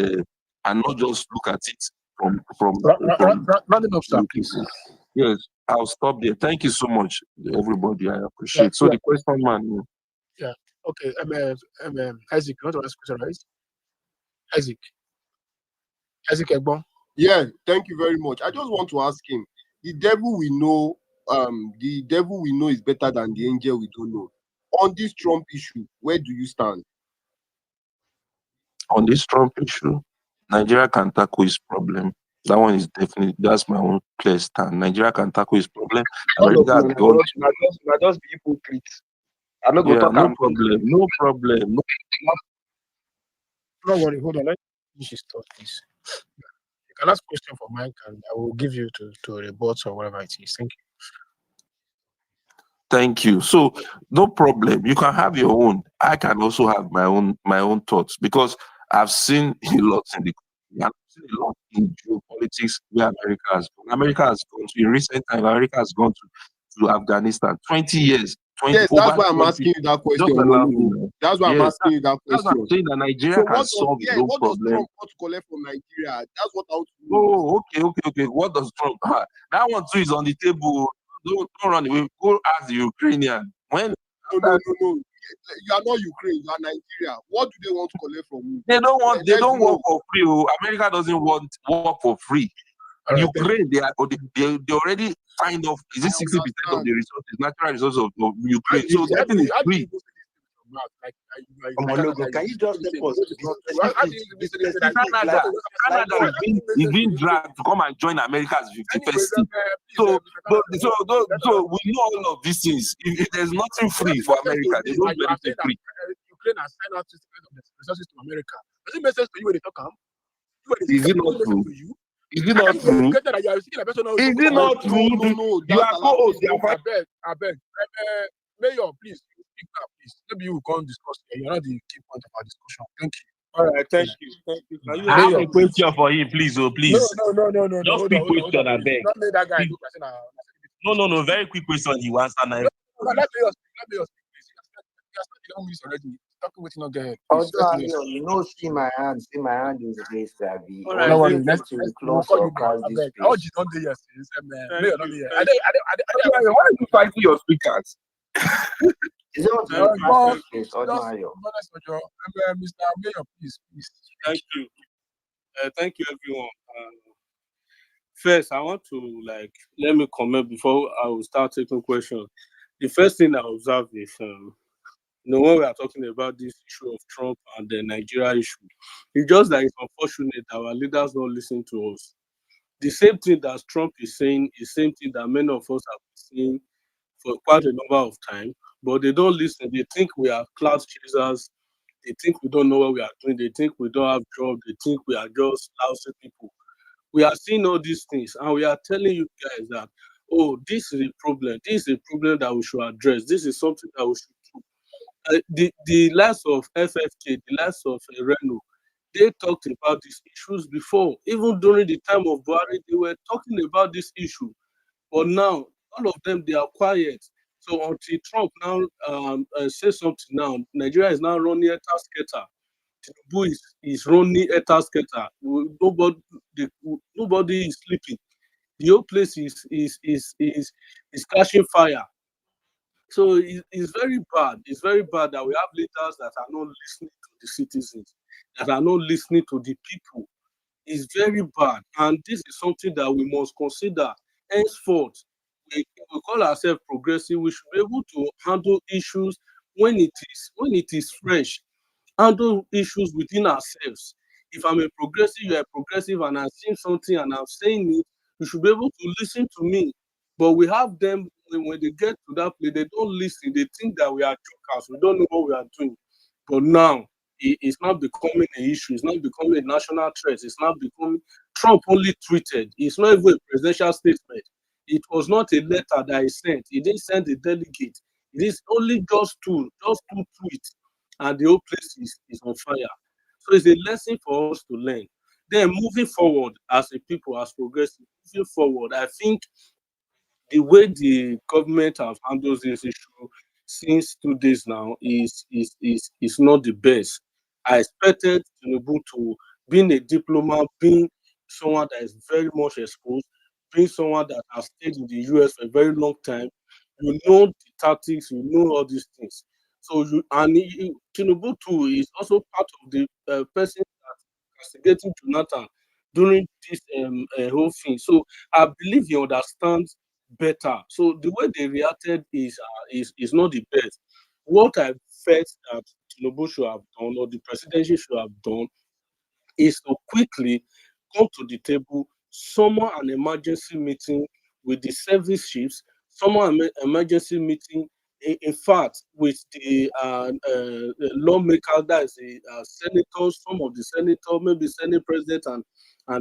not just look at it from Rounding up, sir, please. Yes, I'll stop there. Thank you so much, everybody. I appreciate. Yeah, So yeah. the question, man. Yeah. Okay. Isaac, you want to ask a question, right? Isaac Egbon. Yeah, thank you very much. I just want to ask him: the devil we know is better than the angel we don't know. On this Trump issue, where do you stand? On this Trump issue, Nigeria can tackle his problem. That's my own clear stand. Nigeria can tackle his problem. America has gone. Just be hypocrite. I'm not going to talk. No problem. No problem. Don't worry. Hold on. Let me finish his thought, please. You can ask question for Mike, and I will give you to rebut or whatever it is. Thank you. Thank you. So no problem. You can have your own. I can also have my own thoughts because I've seen a lot in geopolitics where America has gone to, in recent time. America has gone to Afghanistan. 20 years. Yes, that's why I'm asking you that question. That's why I'm asking you that question. That's what I'm saying, that Nigeria can solve no what problem. does Trump want to collect from Nigeria? That's what I want to know. Oh, okay. What does Trump? That one too is on the table. Don't run away. Go ask the Ukrainian. No. You are not Ukraine. You are Nigeria. What do they want to collect from you? They don't work for free. America doesn't want work for free. Ukraine, they already signed off. Is it 60% of the resources, natural resources of Ukraine? So nothing is free. Can you just help us? Canada is being dragged to come and join America's 51st state. So we know all of these things. If there's nothing free for America, they don't do anything free. Ukraine has signed out 60% of the resources to America. Does it make sense to you when they talk? Is it not true? Is it not true? Is it not true? No. You are co-host. I beg. Mayor, please. speak now, please. Maybe you will go and discuss here. You're not the key point of our discussion. Thank you. All right, thank you. Thank you. Can you I have Mayor, a explain? please. question for him, please. Oh, No, please. no, no, no, no, no. Just Hold on, quick hold on, hold on, question, I please. beg. Don't let that guy Please. look as No. Very quick question. You answer now. no, let me speak, please. He has spent 11 minutes already. Talking with not get ahead, please. Although Let's do you know, see my hand is raised, Abby. All Or right, No you worry. thank intend you. Let's to we'll close call or you mayor. crash I this beg. How space? you don't do yes? Mayor Thank not you. there. Thank Why are you fighting your speakers? Is it want to thank you. crash But this space or just not? honest with you, Mr. Mayor, please. Thank you. Thank you, everyone. First, I want to let me comment before I will start taking questions. The first thing I observe is, when we are talking about this issue of Trump and the Nigeria issue, it's just that it's unfortunate that our leaders don't listen to us. The same thing that Trump is saying is the same thing that many of us have been saying for quite a number of time, but they don't listen. They think we are cloud chasers. They think we don't know what we are doing. They think we don't have jobs. They think we are just lousy people. We are seeing all these things, and we are telling you guys that, oh, this is a problem. This is a problem that we should address. This is something that we should do. The likes of FFK, the likes of Reno, they talked about these issues before. Even during the time of Buhari, they were talking about this issue. But now, all of them, they are quiet. So until Trump now says something now, Nigeria is now running a task. Tinubu is running a task. Nobody is sleeping. The whole place is catching fire. So it's very bad. It's very bad that we have leaders that are not listening to the citizens, that are not listening to the people. It's very bad, and this is something that we must consider. Henceforth, we call ourselves progressive. We should be able to handle issues when it is fresh, handle issues within ourselves. If I'm a progressive, you're a progressive, and I'm seeing something and I'm saying it, you should be able to listen to me. But we have them when they get to that place, they don't listen. They think that we are jokers. We don't know what we are doing. But now it's not becoming an issue. It's not becoming a national threat. It's not becoming. Trump only tweeted. It's not even a presidential statement. It was not a letter that he sent. He didn't send a delegate. It is only just two tweets, and the whole place is on fire. So it's a lesson for us to learn. Then moving forward as a people, as progressive, moving forward, I think the way the government have handled this issue since 2 days now is not the best. I expected Tinubu to being a diplomat, being someone that is very much exposed, being someone that has stayed in the US for a very long time. You know the tactics, you know all these things. So Tinubu too is also part of the person castigating Jonathan during this whole thing. So I believe he understands better. So the way they reacted is not the best. What I felt that Tinubu should have done or the presidency should have done is to quickly come to the table, summon an emergency meeting with the service chiefs, summon an emergency meeting, in fact, with the lawmakers, that is the senators, some of the senators, maybe Senate president and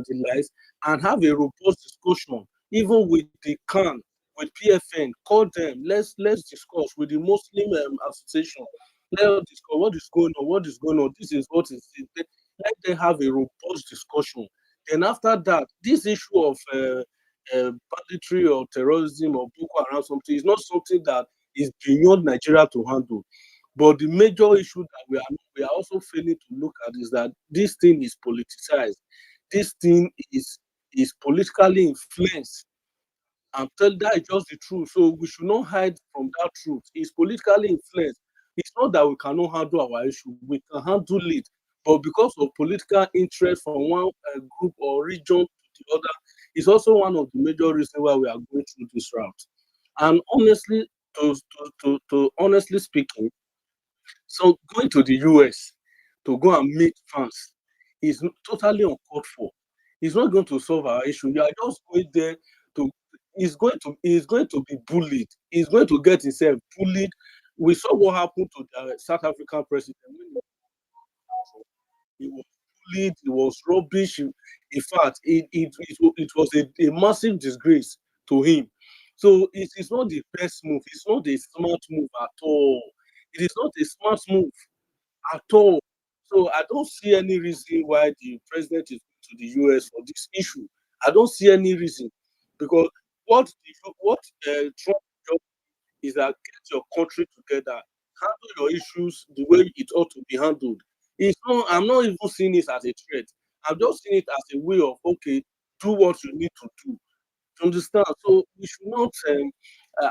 the likes, and have a robust discussion, even with the CAN, with PFN, call them, let's discuss with the Muslim association, let's discuss what is going on, this is what is it. Let them have a robust discussion. Then after that, this issue of banditry or terrorism or Boko Haram something is not something that is beyond Nigeria to handle. But the major issue that we are also failing to look at is that this thing is politicized. This thing is politically influenced. And tell that is just the truth. So we should not hide from that truth. It's politically influenced. It's not that we cannot handle our issue. We can handle it. But because of political interest from one group or region to the other, it's also one of the major reasons why we are going through this route. And honestly, to honestly speaking, so going to the US to go and meet fans is totally uncalled for. It's not going to solve our issue. You are just going there to he's going to be bullied. He's going to get himself bullied. We saw what happened to the South African president. He was bullied, it was rubbish. In fact, it was a massive disgrace to him. So it is not the best move, it's not a smart move at all. It is not a smart move at all. So I don't see any reason why the president is going to the US for this issue. I don't see any reason because what Trump does is that get your country together, handle your issues the way it ought to be handled. It's not. I'm not even seeing it as a threat. I'm just seeing it as a way of okay, do what you need to do. To understand? So we should not.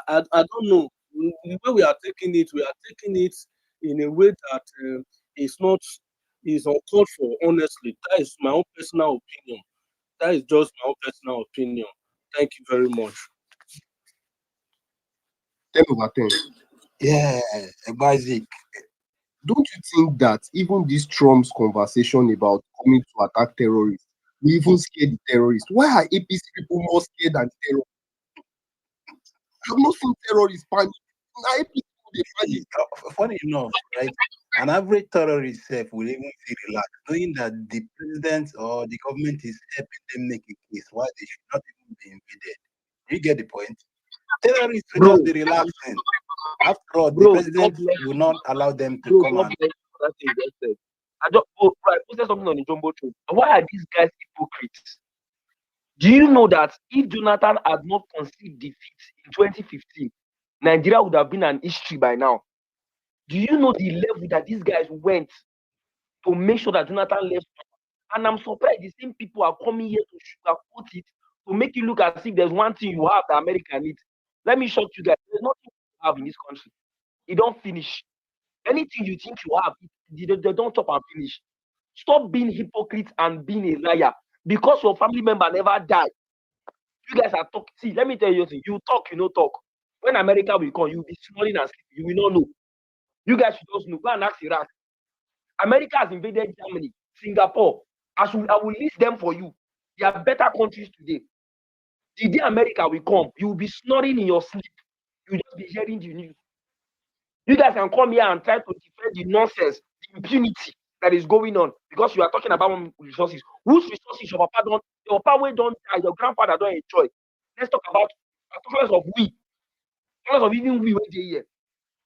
I don't know the way we are taking it in a way that is not is uncalled for. Honestly, that is my own personal opinion. That is just my own personal opinion. Thank you very much. 10/10. Yeah, Isaac. Don't you think that even this Trump's conversation about coming to attack terrorists, we even scare the terrorists? Why are APC people more scared than terrorists? I've not seen terrorists panic. Now APC people dey panic. Funny enough, right? An average terrorist self will even feel relaxed, knowing that the president or the government is helping them make a case why they should not even be invaded. You get the point? Terrorists will Bro, just be relaxing. After all, the bro, God president bless will you. not allow them to Bro, come God and bless you for that thing you just said. I just I posted something on the Jumbo Show. Why are these guys hypocrites? Do you know that if Jonathan had not conceded defeat in 2015, Nigeria would have been an history by now? Do you know the level that these guys went to make sure that Jonathan left? And I'm surprised the same people are coming here to sugarcoat it, to make you look as if there's one thing you have that America needs. Let me shock you guys. There's nothing you have in this country. It don't finish. Anything you think you have, they don't stop and finish. Stop being hypocrite and being a liar. Because your family member never died. You guys are talking. See, let me tell you something. You talk, you know talk. When America will come, you'll be snoring and sleeping. You will not know. You guys should just know. Go and ask Iraq. America has invaded Germany, Singapore. I will list them for you. They are better countries today. The day America will come, you will be snoring in your sleep. You'll just be hearing the news. You guys can come here and try to defend the nonsense, the impunity that is going on because you are talking about resources. Whose resources your papa don't die, your grandfather don't enjoy. Let's talk about of we. Of even we went here.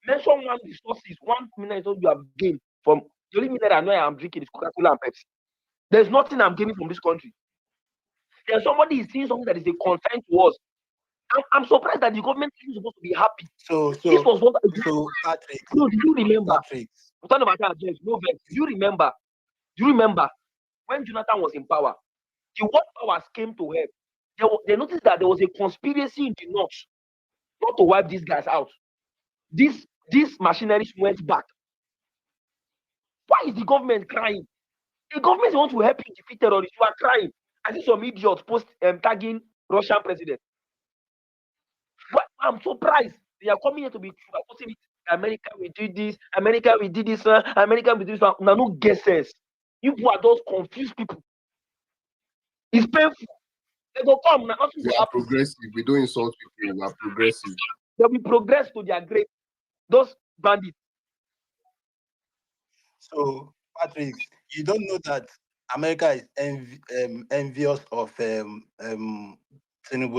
Mention one resources, 1 minute you have gained from the only minute I know I am drinking is Coca-Cola and Pepsi. There's nothing I'm gaining from this country. There's somebody is seeing something that is a concern to us. I'm surprised that the government is supposed to be happy. This was what Patrick. No, do you remember? Patrick. I'm talking about that, James. No, do you remember? Do you remember when Jonathan was in power? The world powers came to help. They noticed that there was a conspiracy in the north not to wipe these guys out. These machineries went back. Why is the government crying? The government wants to help you defeat terrorists. You are crying. I see some idiots post tagging Russian president. I'm surprised. They are coming here to be posting America will do this, America will do this, America will do this. Now, no guesses. You people are those confused people. It's painful. They go come now. We are progressive. We don't insult people. We are progressive. They will progress to their grave. Those bandits. So, Patrick, you don't know that America is envious of Tinubu's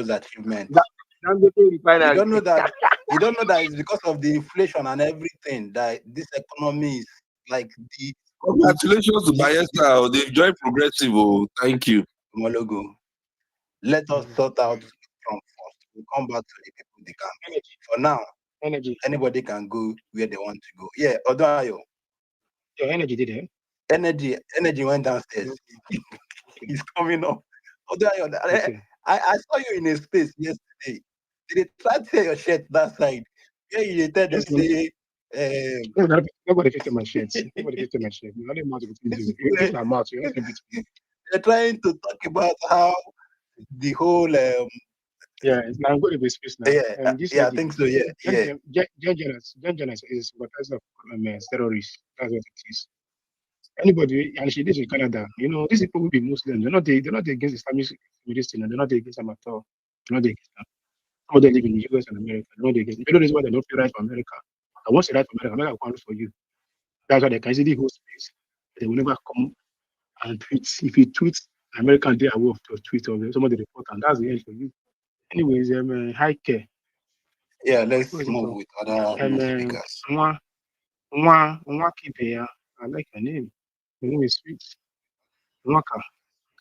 achievement. You don't know that. You don't know that it's because of the inflation and everything that this economy is like the. Congratulations to Bayelsa. They've joined progressive. Oh, thank you. Homologo. Let us sort out from first. We'll come back to the people they can. For now, anybody can go where they want to go. Yeah, Odoayo. Your energy did it. Energy went downstairs. He's coming up. Odoayo, I saw you in a space yesterday. Did they try to tear your shirt that side? Yeah, you tell them say. Nobody can tell my shirt. Nobody can tell my shirt. I didn't want to do it. My mouth. They're trying to talk about how the whole. Yeah, now I'm going to be space now. Yeah, I think so. Yeah. Njenje is sympathizer of terrorists. That's what it is. Anybody, and she lives in Canada. You know, these people will be Muslims. They're not against Islamic medicine. They're not against them at all. They're not against them. Some of them live in the US and America. They're not against. You know, this is why they don't feel right for America. And once they right for America, America will come for you. That's why they can easily hold space. They will never come and tweet. If you tweet, American they are aware of your tweet or somebody report, and that's the end for you. Anyways, high care. Yeah, let's move with other speakers. Nwa I like your name. Your name is sweet. Nwaka.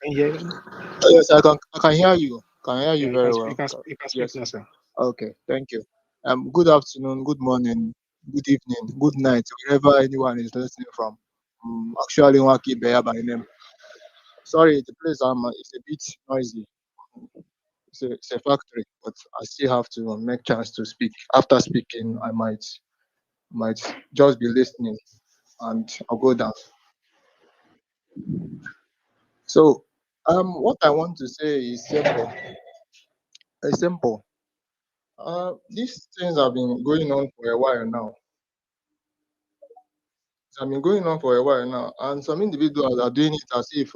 Can you hear me? Yes, I can hear you. Can hear Yeah, you very well. you can speak Yes. now, sir. Okay. Thank you. Good afternoon, good morning, good evening, good night, wherever anyone is listening from. Actually, Waki Beya by name. Sorry, the place is a bit noisy. It's a factory, but I still have to make chance to speak. After speaking, I might just be listening, and I'll go down. So, what I want to say is simple. It's simple. These things have been going on for a while now. It's been going on for a while now, and some individuals are doing it as if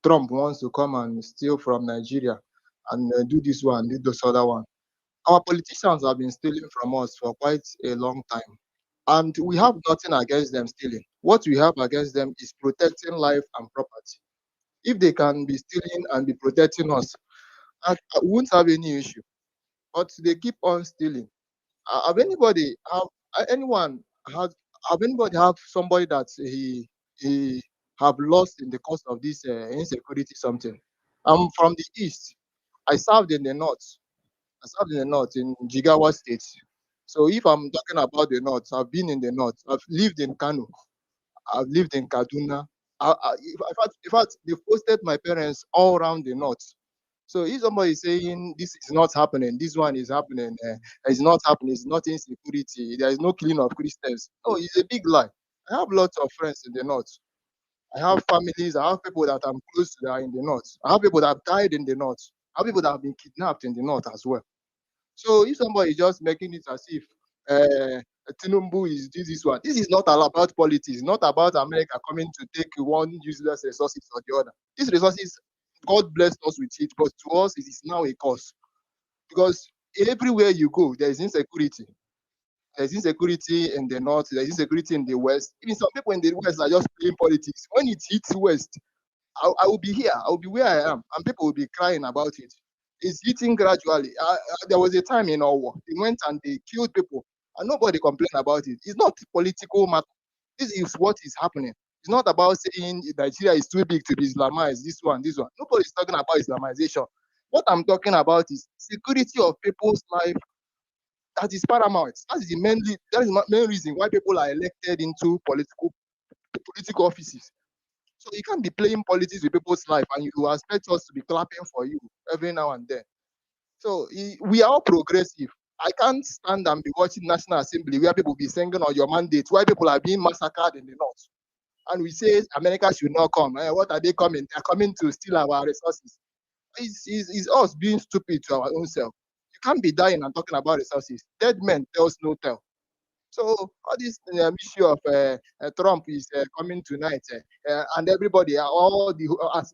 Trump wants to come and steal from Nigeria and do this one, do this other one. Our politicians have been stealing from us for quite a long time, and we have nothing against them stealing. What we have against them is protecting life and property. If they can be stealing and be protecting us, I won't have any issue. But they keep on stealing. Have anybody anyone has have anybody have somebody that he have lost in the course of this insecurity something? I'm from the east. I served in the north. I served in the north in Jigawa State. So if I'm talking about the north, I've been in the north. I've lived in Kano. I've lived in Kaduna. In fact, they've posted my parents all around the north. So if somebody is saying this is not happening, this one is happening, it's not happening, it's not insecurity, there is no killing of Christians. No, it's a big lie. I have lots of friends in the north. I have families, I have people that I'm close to that are in the north. I have people that have died in the north. I have people that have been kidnapped in the north as well. So if somebody is just making it as if Tinubu is this one, this is not all about politics. It's not about America coming to take one useless resources or the other. These resources, God blessed us with it, but to us it is now a curse because everywhere you go, there is insecurity. There's insecurity in the north. There's insecurity in the west. Even some people in the west are just playing politics. When it hits west, I will be here. I will be where I am, and people will be crying about it. It's hitting gradually. There was a time in our war. They went and they killed people, and nobody complained about it. It's not political matter. This is what is happening. It's not about saying Nigeria is too big to be Islamized. This one, this one. Nobody's talking about Islamization. What I'm talking about is security of people's life. That is paramount. That is the main reason why people are elected into political offices. So you can't be playing politics with people's life and you expect us to be clapping for you every now and then. So we are all progressive. I can't stand and be watching National Assembly where people be singing on your mandate, why people are being massacred in the north. And we say America should not come. What are they coming? They're coming to steal our resources. It's us being stupid to our own self. You can't be dying and talking about resources. Dead men tells no tell. So all this issue of Trump is coming tonight, and everybody, as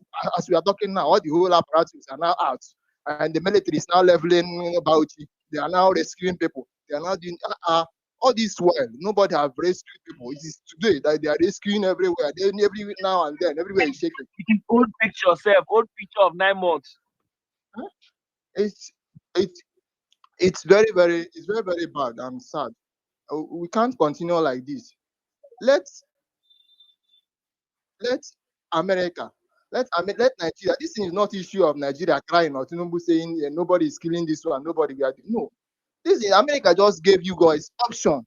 we are talking now, all the whole apparatus are now out, and the military is now leveling Bauchi. They are now rescuing people. They are now doing all this while. Nobody have rescued people. It is today that they are rescuing everywhere. Then every now and then, everywhere is shaking. Old picture, old picture of 9 months. It's it's it's very bad and sad. We can't continue like this. Let's let America, let Nigeria. This is not issue of Nigeria crying or Tinubu saying nobody is killing this one, nobody. No, this is America just gave you guys option.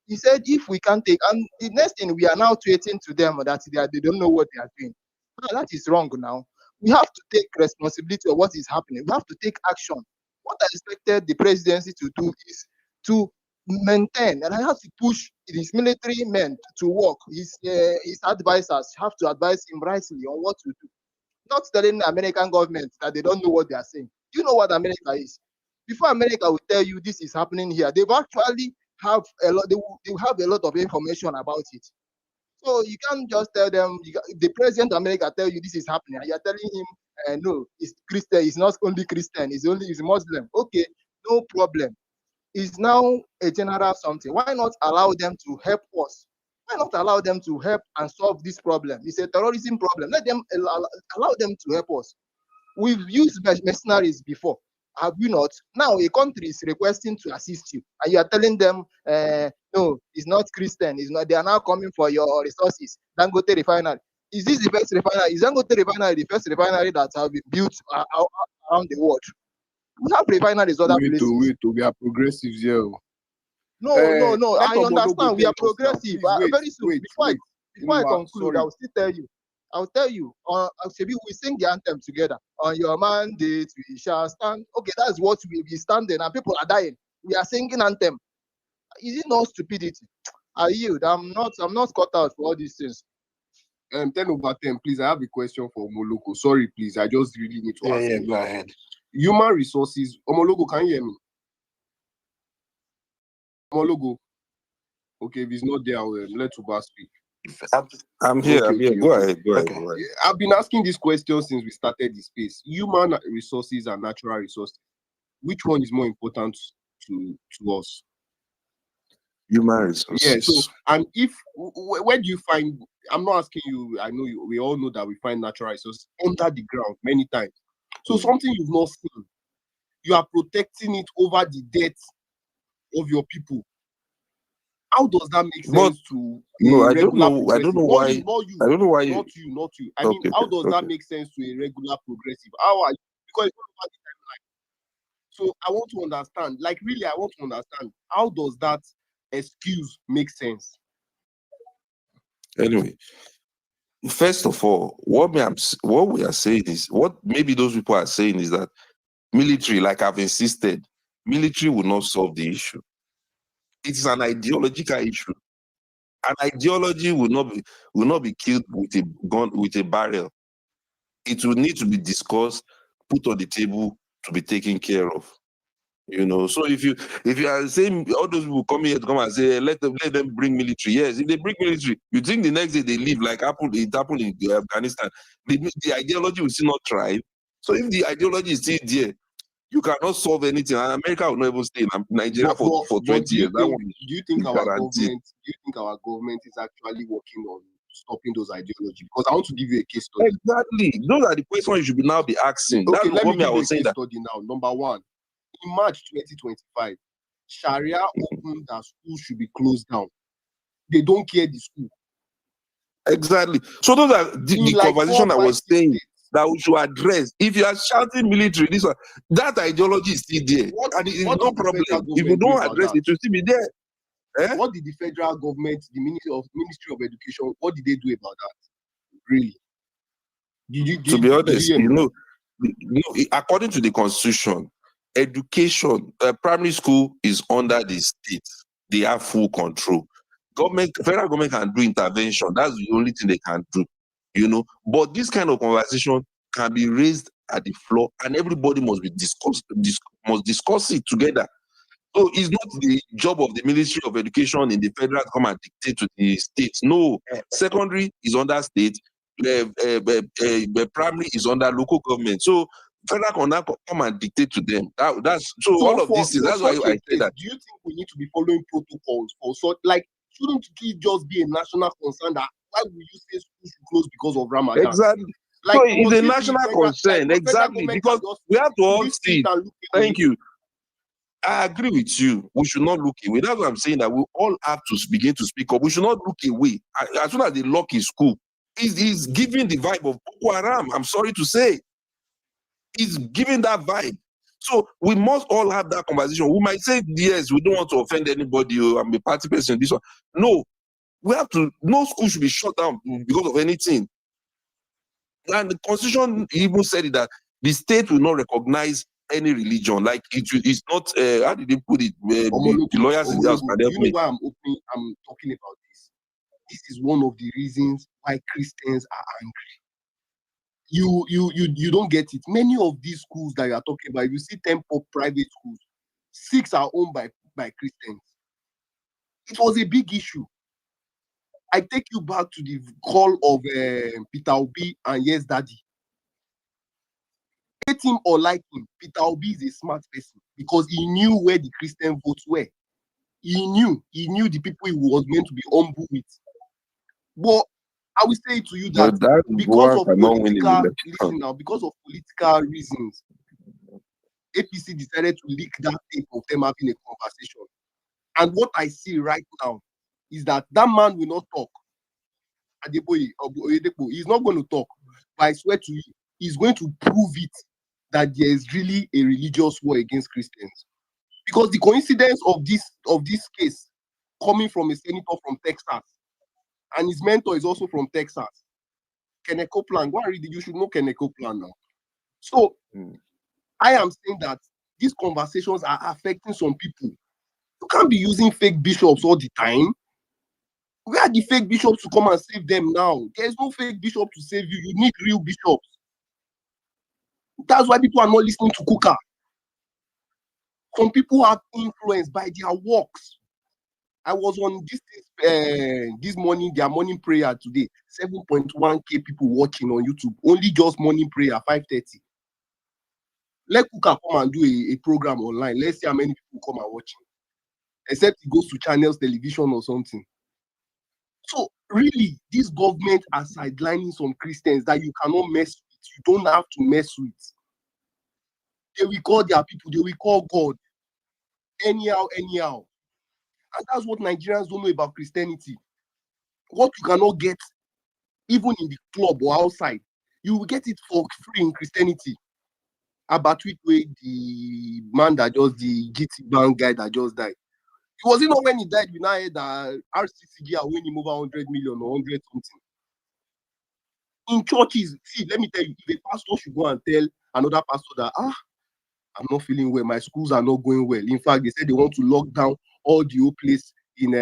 He said if we can take, and the next thing we are now tweeting to them that they don't know what they are doing. No, that is wrong now. We have to take responsibility of what is happening. We have to take action. What I expected the presidency to do is to maintain, and I have to push his military men to work. His advisors have to advise him rightly on what to do. Not telling the American government that they don't know what they are saying. You know what America is. Before America will tell you this is happening here, they've actually have a lot. They will have a lot of information about it. So you can't just tell them. The president of America tell you this is happening, and you're telling him, no, it's Christian. It's not only Christian. It's Muslim. Okay, no problem. It's now a general something. Why not allow them to help us? Why not allow them to help and solve this problem? It's a terrorism problem. Let them allow them to help us. We've used mercenaries before, Have you not? Now a country is requesting to assist you, and you are telling them, no, it's not Christian, it's not. They are now coming for your resources. Dangote refinery. Is this the first refinery? Is Dangote refinery the first refinery that have been built around the world? We have refineries other places. We are progressives here. No. Let I Omologo understand we tell are us now. progressive. Please wait, Very soon, wait. before I conclude, Sorry. I will still tell you. I'll tell you. Maybe we sing the anthem together. On your mandate, we shall stand. Okay, that's what we be standing, and people are dying. We are singing anthem. Is it not stupidity? I yield. I'm not cut out for all these things. 10/10, please. I have a question for Omologo. Sorry, please. I just really need to ask. Yeah, go ahead. Human resources. Omologo, can you hear me? Omologo. Okay, if he's not there, let Uba speak. I'm here. Go ahead. I've been asking this question since we started the space. Human resources and natural resources. Which one is more important to us? Human resources. Yeah. So, and where do you find? I'm not asking you. I know you. We all know that we find natural resources under the ground many times. So something you've not seen, you are protecting it over the death of your people. How does that make sense to no, a I don't regular know. I don't know progressive? why. I don't know why you. Not you. I mean, how does that make sense to a regular progressive? How are you? Because it's not about the timeline. So I want to understand. Like really, I want to understand. How does that excuse make sense? Anyway, first of all, what we are saying is what maybe those people are saying is that military, like I've insisted, military will not solve the issue. It is an ideological issue. An ideology will not be killed with a gun, with a barrel. It will need to be discussed, put on the table to be taken care of. So if you are saying all those people come here to come and say let them bring military, yes, if they bring military, you think the next day they leave like it happened in Afghanistan, the ideology will still not thrive. So if the ideology is still there, you cannot solve anything. And America will not even stay in Nigeria for 20 years. Do you think our government is actually working on stopping those ideologies? Because I want to give you a case study. Exactly. Those are the questions you should now be asking. Okay, That's let me what give I you a was saying. case study now. Number one, in March 2025, Sharia opened that schools should be closed down. They don't care the school. Exactly. So those are the conversation I was saying that we should address. If you are shouting military, that ideology is still there. And it's no problem. If you don't address it, it will still be there. What did the federal government, the Ministry of Education, what did they do about that? Really? To be honest, according to the constitution, education, primary school is under the state. They have full control. Federal government can do intervention. That's the only thing they can do. But this kind of conversation can be raised at the floor, and everybody must discuss it together. So it's not the job of the Ministry of Education in the federal to come and dictate to the states. No, secondary is under state, primary is under local government. So federal can now come and dictate to them. That's all of these things. That's why I say that. Do you think we need to be following protocols for shouldn't it just be a national concern that why will you say schools should close because of Ramadan? Exactly. So it's a national concern, exactly, because we have to all see it. Thank you. I agree with you. We should not look away. That's what I'm saying, that we all have to begin to speak up. We should not look away. As soon as they lock his school, he's giving the vibe of Boko Haram. I'm sorry to say. He's giving that vibe. So we must all have that conversation. We might say, yes, we don't want to offend anybody. I'm a party person, this one. No, we have to, no school should be shut down because of anything. And the constitution even said it, that the state will not recognize any religion. Like it's not, how did they put it? The lawyers in the house. You know why I'm talking about this? This is one of the reasons why Christians are angry. You don't get it. Many of these schools that you are talking about, you see 10 private schools, 6 are owned by Christians. It was a big issue. I take you back to the call of Peter Obi and Yes Daddy. Hate him or like him, Peter Obi is a smart person because he knew where the Christian votes were. He knew the people he was meant to be humble with. But I will say to you that because of political reasons, APC decided to leak that tape of them having a conversation. And what I see right now is that man will not talk. Adeboye Oyedepo, he's not going to talk. But I swear to you, he's going to prove it that there is really a religious war against Christians. Because the coincidence of this case coming from a senator from Texas, and his mentor is also from Texas, Kenneth Copeland. You should know Kenneth Copeland now. So I am saying that these conversations are affecting some people. You can't be using fake bishops all the time. Where are the fake bishops to come and save them now? There's no fake bishop to save you. You need real bishops. That's why people are not listening to Kuka. Some people have influence by their works. I was on this morning, their morning prayer today. 7.1K people watching on YouTube. Only just morning prayer, 5:30. Let Kuka come and do a program online. Let's see how many people come and watch him. Except he goes to channels, television or something. So really, this government are sidelining some Christians that you cannot mess with. You don't have to mess with. They will call their people. They will call God. Anyhow. And that's what Nigerians don't know about Christianity. What you cannot get, even in the club or outside, you will get it for free in Christianity. About the man that just the GT Bank guy that just died. It was not when he died, we now heard that RCCG are winning over 100 million or 100 something. In churches, see, let me tell you, if a pastor should go and tell another pastor that, I'm not feeling well, my schools are not going well. In fact, they said they want to lock down all the old place in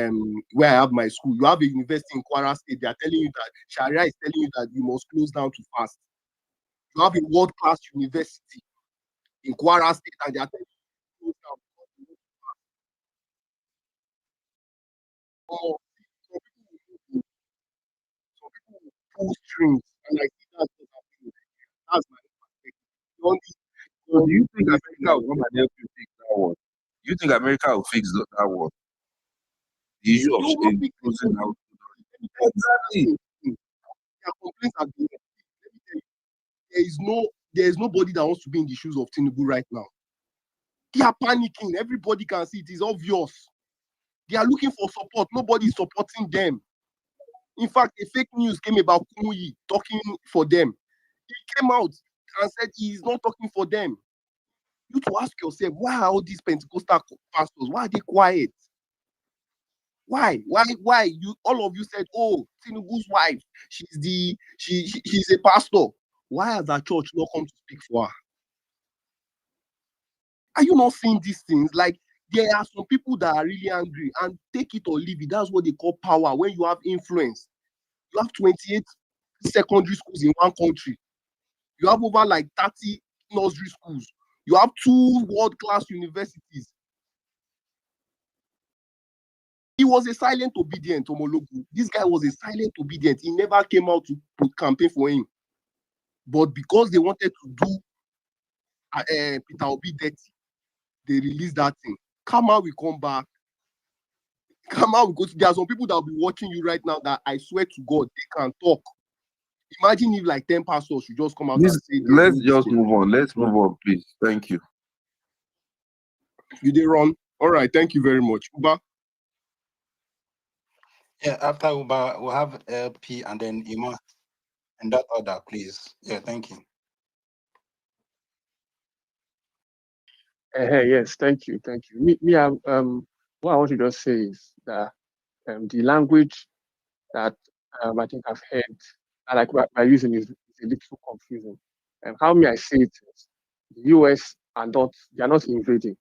where I have my school. You have a university in Kwara State, they are telling you that Sharia is telling you that you must close down to fast. You have a world-class university in Kwara State, and they are telling you to close down because you want to fast. Some people will pull strings, and I see that's what's happening. That's my perspective. So do you think America will come and help you fix that war? Do you think America will fix that war? The issue of closing out. Exactly. Their complaints are being. Let me tell you, there is nobody that wants to be in the shoes of Tinubu right now. They are panicking. Everybody can see it. Is obvious. They are looking for support. Nobody is supporting them. In fact, a fake news came about Kumuyi talking for them. He came out and said he is not talking for them. You to ask yourself, why are all these Pentecostal pastors? Why are they quiet? Why? You all of you said, oh, Tinubu's wife, she's a pastor. Why has that church not come to speak for her? Are you not seeing these things? Like, there are some people that are really angry, and take it or leave it. That's what they call power. When you have influence, you have 28 secondary schools in one country. You have over like 30 nursery schools. You have 2 world-class universities. He was a silent obedient, Omologu. This guy was a silent obedient. He never came out to campaign for him. But because they wanted to do Peter Obi dirty, they released that thing. Kama will come back. Kama will go to. There are some people that will be watching you right now that I swear to God, they can talk. Imagine if like 10 pastors should just come out and say, let's just move on. Let's move on, please. Thank you. You did wrong. All right, thank you very much. Uba? Yeah, after Uba, we'll have LP and then Ima. In that order, please. Yeah, thank you. Yes, thank you. What I want to just say is that the language that I think I've heard, like by using is a little confusing. And how may I say it is, the US they are not invading,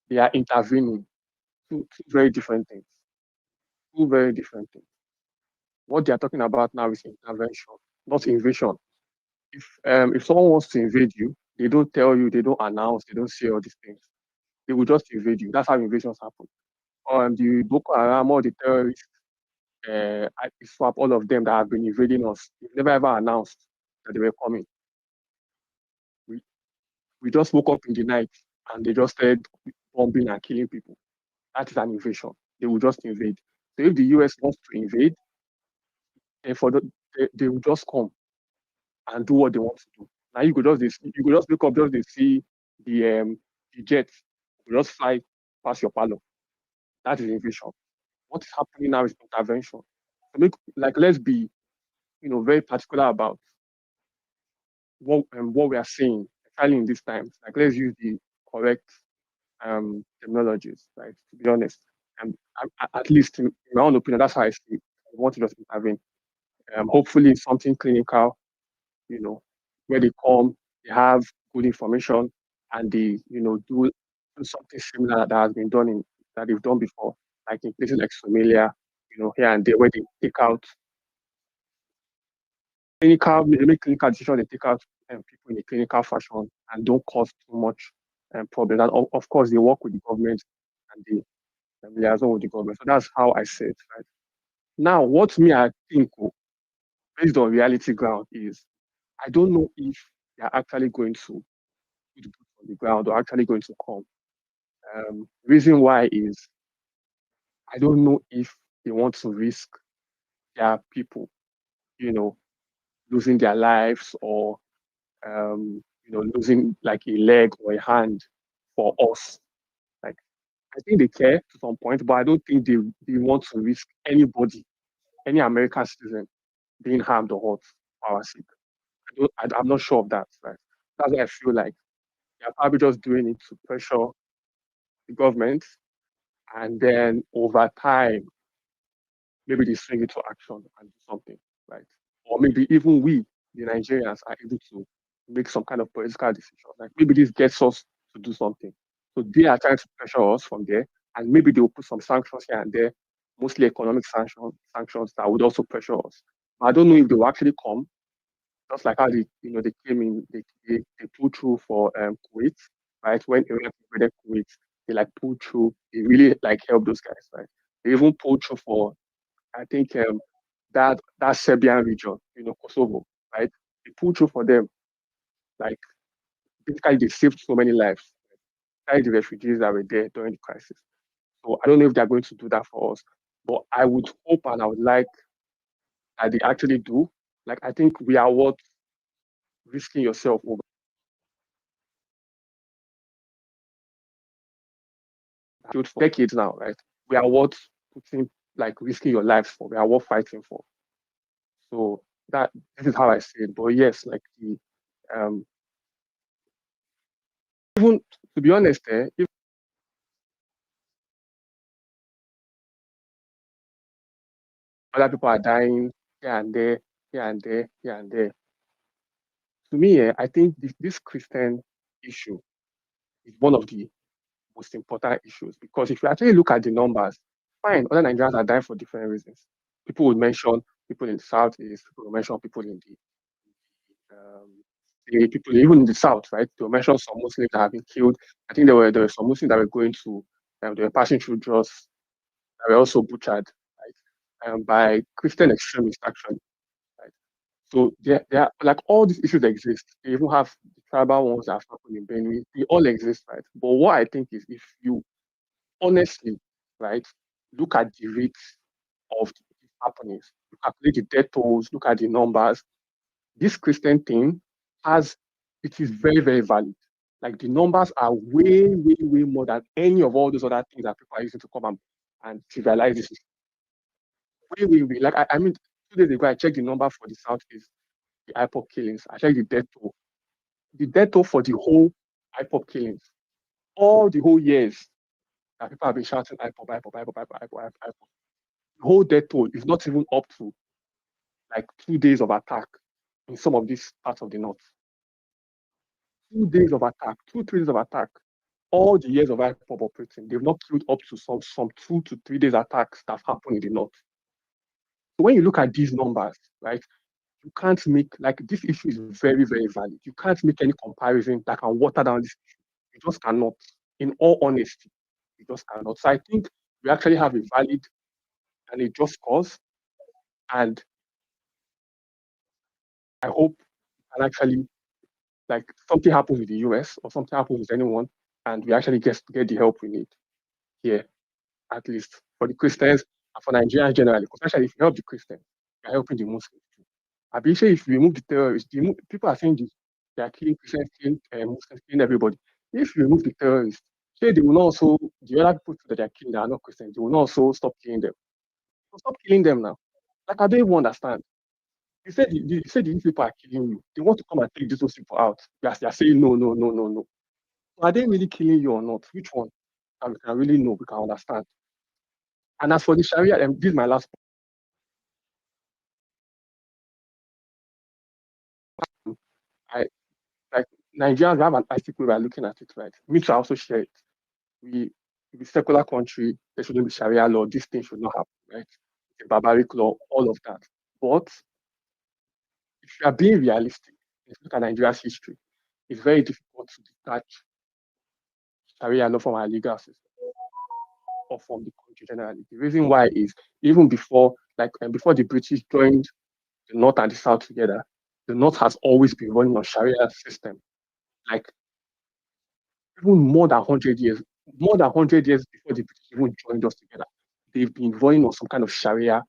they are intervening. Two very different things. Two very different things. What they are talking about now is intervention, not invasion. If someone wants to invade you, they don't tell you, they don't announce, they don't say all these things. They will just invade you. That's how invasions happen. The Boko Haram or the terrorists, swap all of them that have been invading us. They've never ever announced that they were coming. We just woke up in the night and they just started bombing and killing people. That is an invasion. They will just invade. So if the US wants to invade, they will just come and do what they want to do. Now you could just wake up, just they see the jets will just fly past your palace. That is invasion. What is happening now is intervention. So let's be very particular about what we are saying, especially in these times. Like let's use the correct terminologies, right? To be honest, and at least in my own opinion, that's how I see it. I want to just intervene. Hopefully, something clinical, where they come, they have good information, and they, do something similar that has been done that they've done before, like in places like Somalia, here and there, where they take out they make clinical decisions, they take out people in a clinical fashion and don't cause too much problems. And of course, they work with the government and they liaison with the government. So that's how I say it, right? Now, what me I think, based on reality ground, is I don't know if they're actually going to put boots on the ground or actually going to come. Reason why is I don't know if they want to risk their people, you know, losing their lives or losing like a leg or a hand for us. Like I think they care to some point, but I don't think they want to risk anybody, any American citizen being harmed or hurt for our sake. I'm not sure of that. Right? That's why I feel like they're probably just doing it to pressure the government, and then over time, maybe they swing into action and do something, right? Or maybe even we, the Nigerians, are able to make some kind of political decision. Like maybe this gets us to do something. So they are trying to pressure us from there, and maybe they will put some sanctions here and there, mostly economic sanctions that would also pressure us. But I don't know if they will actually come, just like how they came in, they pulled through for Kuwait, right? When Iraq invaded Kuwait, they like pulled through. They really like helped those guys, right? They even pulled through for I think that Serbian region, Kosovo, right? They pulled through for them. Like basically, they saved so many lives. Right? The refugees that were there during the crisis. So I don't know if they're going to do that for us, but I would hope and I would like that they actually do. Like I think we are worth risking yourself over for decades now, right? We are worth putting like risking your lives for. We are worth fighting for. So this is how I see it. But yes, like the even to be honest, if other people are dying here and there, here and there, here and there, to me, I think this Christian issue is one of the most important issues because if you actually look at the numbers, fine, other Nigerians are dying for different reasons. People would mention people in the southeast, people would mention people in the people even in the south, right? They will mention some Muslims that have been killed. I think there were some Muslims that were going to they were passing through Jos that were also butchered, right? By Christian extremists actually. Right? So there are like all these issues exist. They even have the tribal ones that have happened in Benue. They all exist, right? But what I think is if you honestly, right, look at the rates of these happenings, you calculate the death tolls, look at the numbers, this Christian thing it is very, very valid. Like the numbers are way, way, way more than any of all those other things that people are using to come and trivialize this. Way, way, way. Like I mean, 2 days ago I checked the number for the Southeast, the IPOP killings. I checked the death toll. The death toll for the whole IPOP killings, all the whole years that people have been shouting IPOP, IPOP, IPOP, IPOP, IPOP, IPOP, IPOP. The whole death toll is not even up to like 2 days of attack in some of these parts of the north. 2 days of attack, 2 3 days of attack. All the years of IPOP operating, they've not killed up to some 2 to 3 days attacks that have happened in the north. So when you look at these numbers, right, you can't make like this issue is very, very valid. You can't make any comparison that can water down this issue. You just cannot. In all honesty, you just cannot. So I think we actually have a valid and a just cause, and I hope and actually like something happens with the US or something happens with anyone, and we actually get the help we need here, at least for the Christians and for Nigerians generally. Because actually, if you help the Christians, you're helping the Muslims too. I've been saying if you remove the terrorists, people are saying this, they are killing Christians, killing Muslims, killing everybody. if you remove the terrorists, say they will not also, the other people that they are killing that are not Christians, they will not also stop killing them. So stop killing them now. Like, I don't even understand. You said these people are killing you. They want to come and take those people out. They are saying no, no, no, no, no. Are they really killing you or not? Which one? And we can really know, we can understand. And as for the Sharia, this is my last point. I like Nigerians have an article we are looking at it, right? Me too, I also share it. We the secular country, there shouldn't be Sharia law, this thing should not happen, right? The barbaric law, all of that. But if you are being realistic, if you look at Nigeria's history, it's very difficult to detach Sharia law from our legal system or from the country generally. The reason why is even before, before the British joined the North and the South together, the North has always been running on Sharia system. Like even more than 100 years before the British even joined us together, they've been running on some kind of Sharia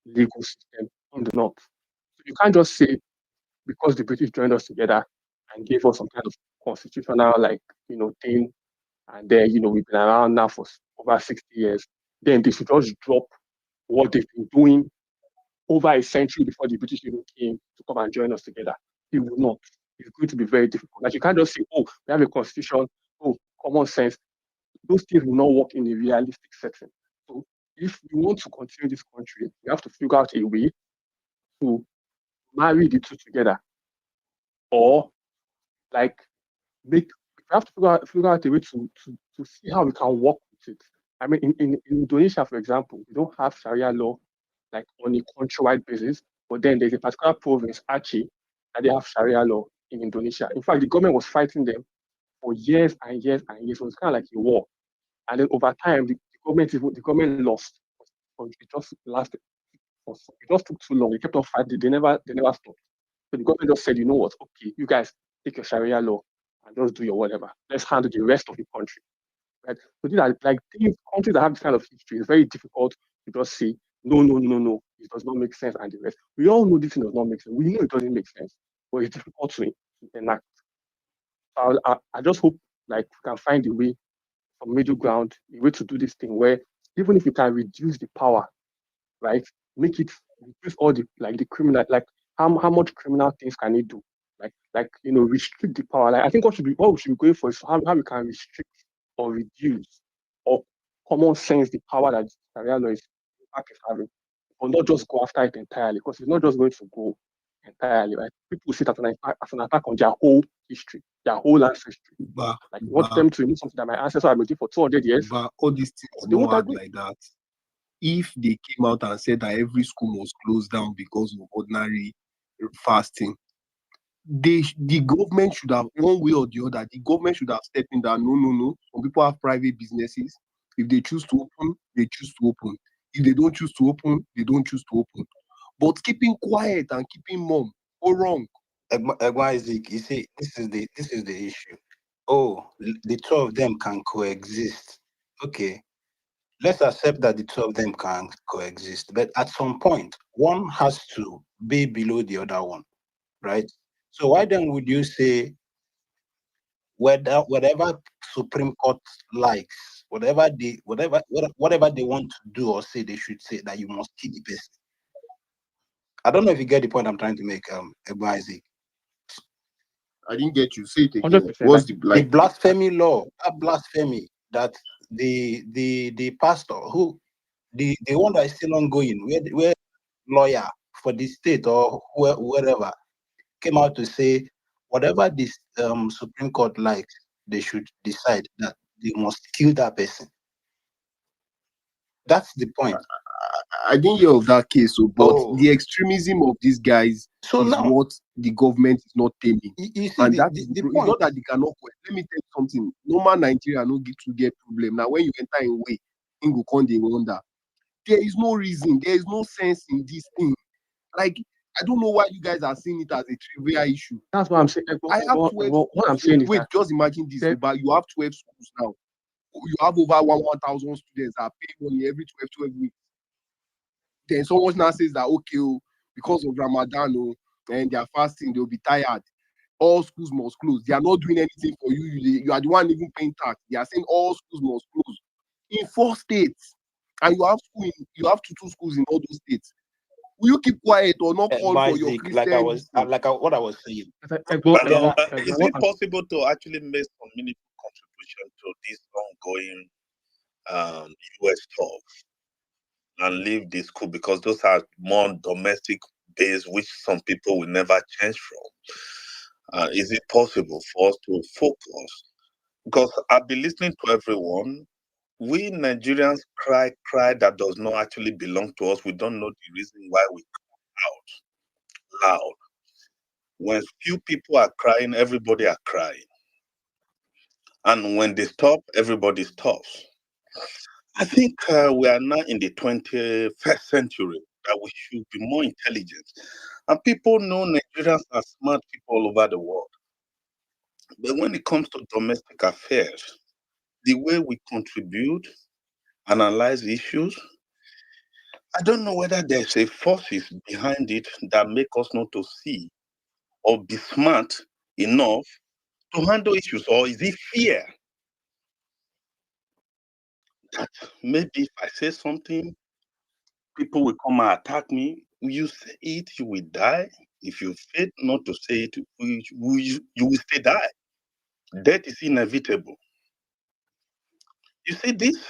legal system in the North. So you can't just say because the British joined us together and gave us some kind of constitutional thing, and then we've been around now for over 60 years, then they should just drop what they've been doing over a century before the British even came to come and join us together. It will not. It's going to be very difficult. Like you can't just say, oh, we have a constitution, oh, common sense. Those things will not work in a realistic setting. So if you want to continue this country, you have to figure out a way to marry the two together. Or like we have to figure out a way to see how we can work with it. I mean, in Indonesia, for example, we don't have Sharia law like on a countrywide basis, but then there's a particular province, Aceh, that they have Sharia law in Indonesia. In fact, the government was fighting them for years and years and years. So it's kind of like a war. And then over time, the government lost. It just lasted. It just took too long. They kept on fighting. They never stopped. So the government just said, you know what? Okay, you guys take your Sharia law and just do your whatever. Let's handle the rest of the country. Right? So these are like things, countries that have this kind of history. It's very difficult to just say, no, no, no, no, it does not make sense and the rest. We all know this thing does not make sense. We know it doesn't make sense, but it's difficult to enact. So I just hope like we can find a way from middle ground, a way to do this thing where even if you can reduce the power, right, make it reduce all the criminal, like how much criminal things can it do? Restrict the power. Like I think what we should be going for is how we can restrict or reduce or common sense the power that Sharia law is having, or not just go after it entirely, because it's not just going to go entirely, right? People see that as an attack on their whole history, their whole ancestry. But Like you want them to remove something that my ancestors have been doing for 200 years. but all these things They don't won't act agree. like that. If they came out and said that every school must close down because of ordinary fasting, the government should have, one way or the other, the government should have stepped in that no. Some people have private businesses. If they choose to open, they choose to open. If they don't choose to open, they don't choose to open. But keeping quiet and keeping mum, go wrong. Isaac, you see, this is the issue. Oh, the two of them can coexist. Okay, let's accept that the two of them can coexist, but at some point, one has to be below the other one, right? So why then would you say whatever Supreme Court likes, whatever they want to do or say, they should say that you must kill the person? I don't know if you get the point I'm trying to make, Isaac. I didn't get you. Say it again. 100%. What's The blasphemy law, that blasphemy that the pastor who the one that is still ongoing, where lawyer for the state or wherever came out to say whatever this Supreme Court likes, they should decide that they must kill that person. That's the point. I didn't hear of that case, but Oh. the extremism of these guys is now- what the government is not taming. You see, And the- that the- is the it's point- not that they cannot. Let me tell you something. Normal Nigeria no get problem. Now when you enter in way, in go come dey wonder. There is no reason. There is no sense in this thing. Like I don't know why you guys are seeing it as a trivial issue. That's what I'm saying. I have 12 What I'm schools. saying is Wait, that just imagine this. But you have 12 schools now. You have over 1,000 students that pay money every 12 weeks. Then someone now says that okay, because of Ramadan, and they are fasting, they'll be tired. all schools must close. They are not doing anything for you. You are the one even paying tax. They are saying all schools must close in 4 states, and you have two schools in all those states. Will you keep quiet or not call for your Isaac, Christian? what I was saying. But Is it possible to actually make some meaningful contribution to this ongoing US talks and leave the school, because those are more domestic based, which some people will never change from? Is it possible for us to focus? Because I've been listening to everyone. We Nigerians cry that does not actually belong to us. We don't know the reason why we cry out loud. When few people are crying, everybody are crying. And when they stop, everybody stops. I think we are now in the 21st century, that we should be more intelligent. And people know Nigerians are smart people all over the world. But when it comes to domestic affairs, the way we contribute, analyze issues, I don't know whether there's a forces behind it that make us not to see or be smart enough to handle issues, or is it fear that maybe if I say something, people will come and attack me? You say it, you will die. If you fail not to say it, you will still die. Death is inevitable. You see, this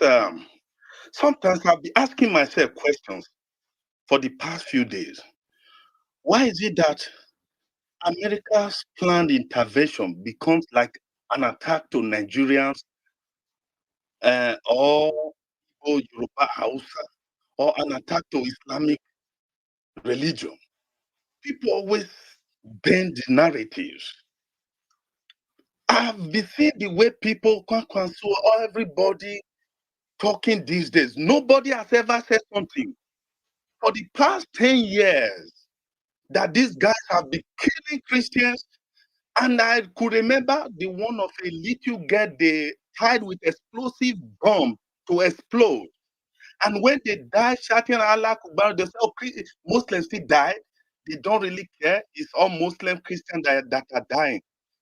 sometimes I'll be asking myself questions for the past few days. Why is it that America's planned intervention becomes like an attack to Nigerians or Yoruba Hausa, or an attack to Islamic religion? People always bend the narratives. I've been seeing the way people cancel everybody talking these days. Nobody has ever said something for the past 10 years that these guys have been killing Christians. And I could remember the one of a little girl they tied with explosive bomb to explode. And when they die shouting Allah Akbar, they say, oh, Muslims still died. They don't really care. It's all Muslim Christians that are dying.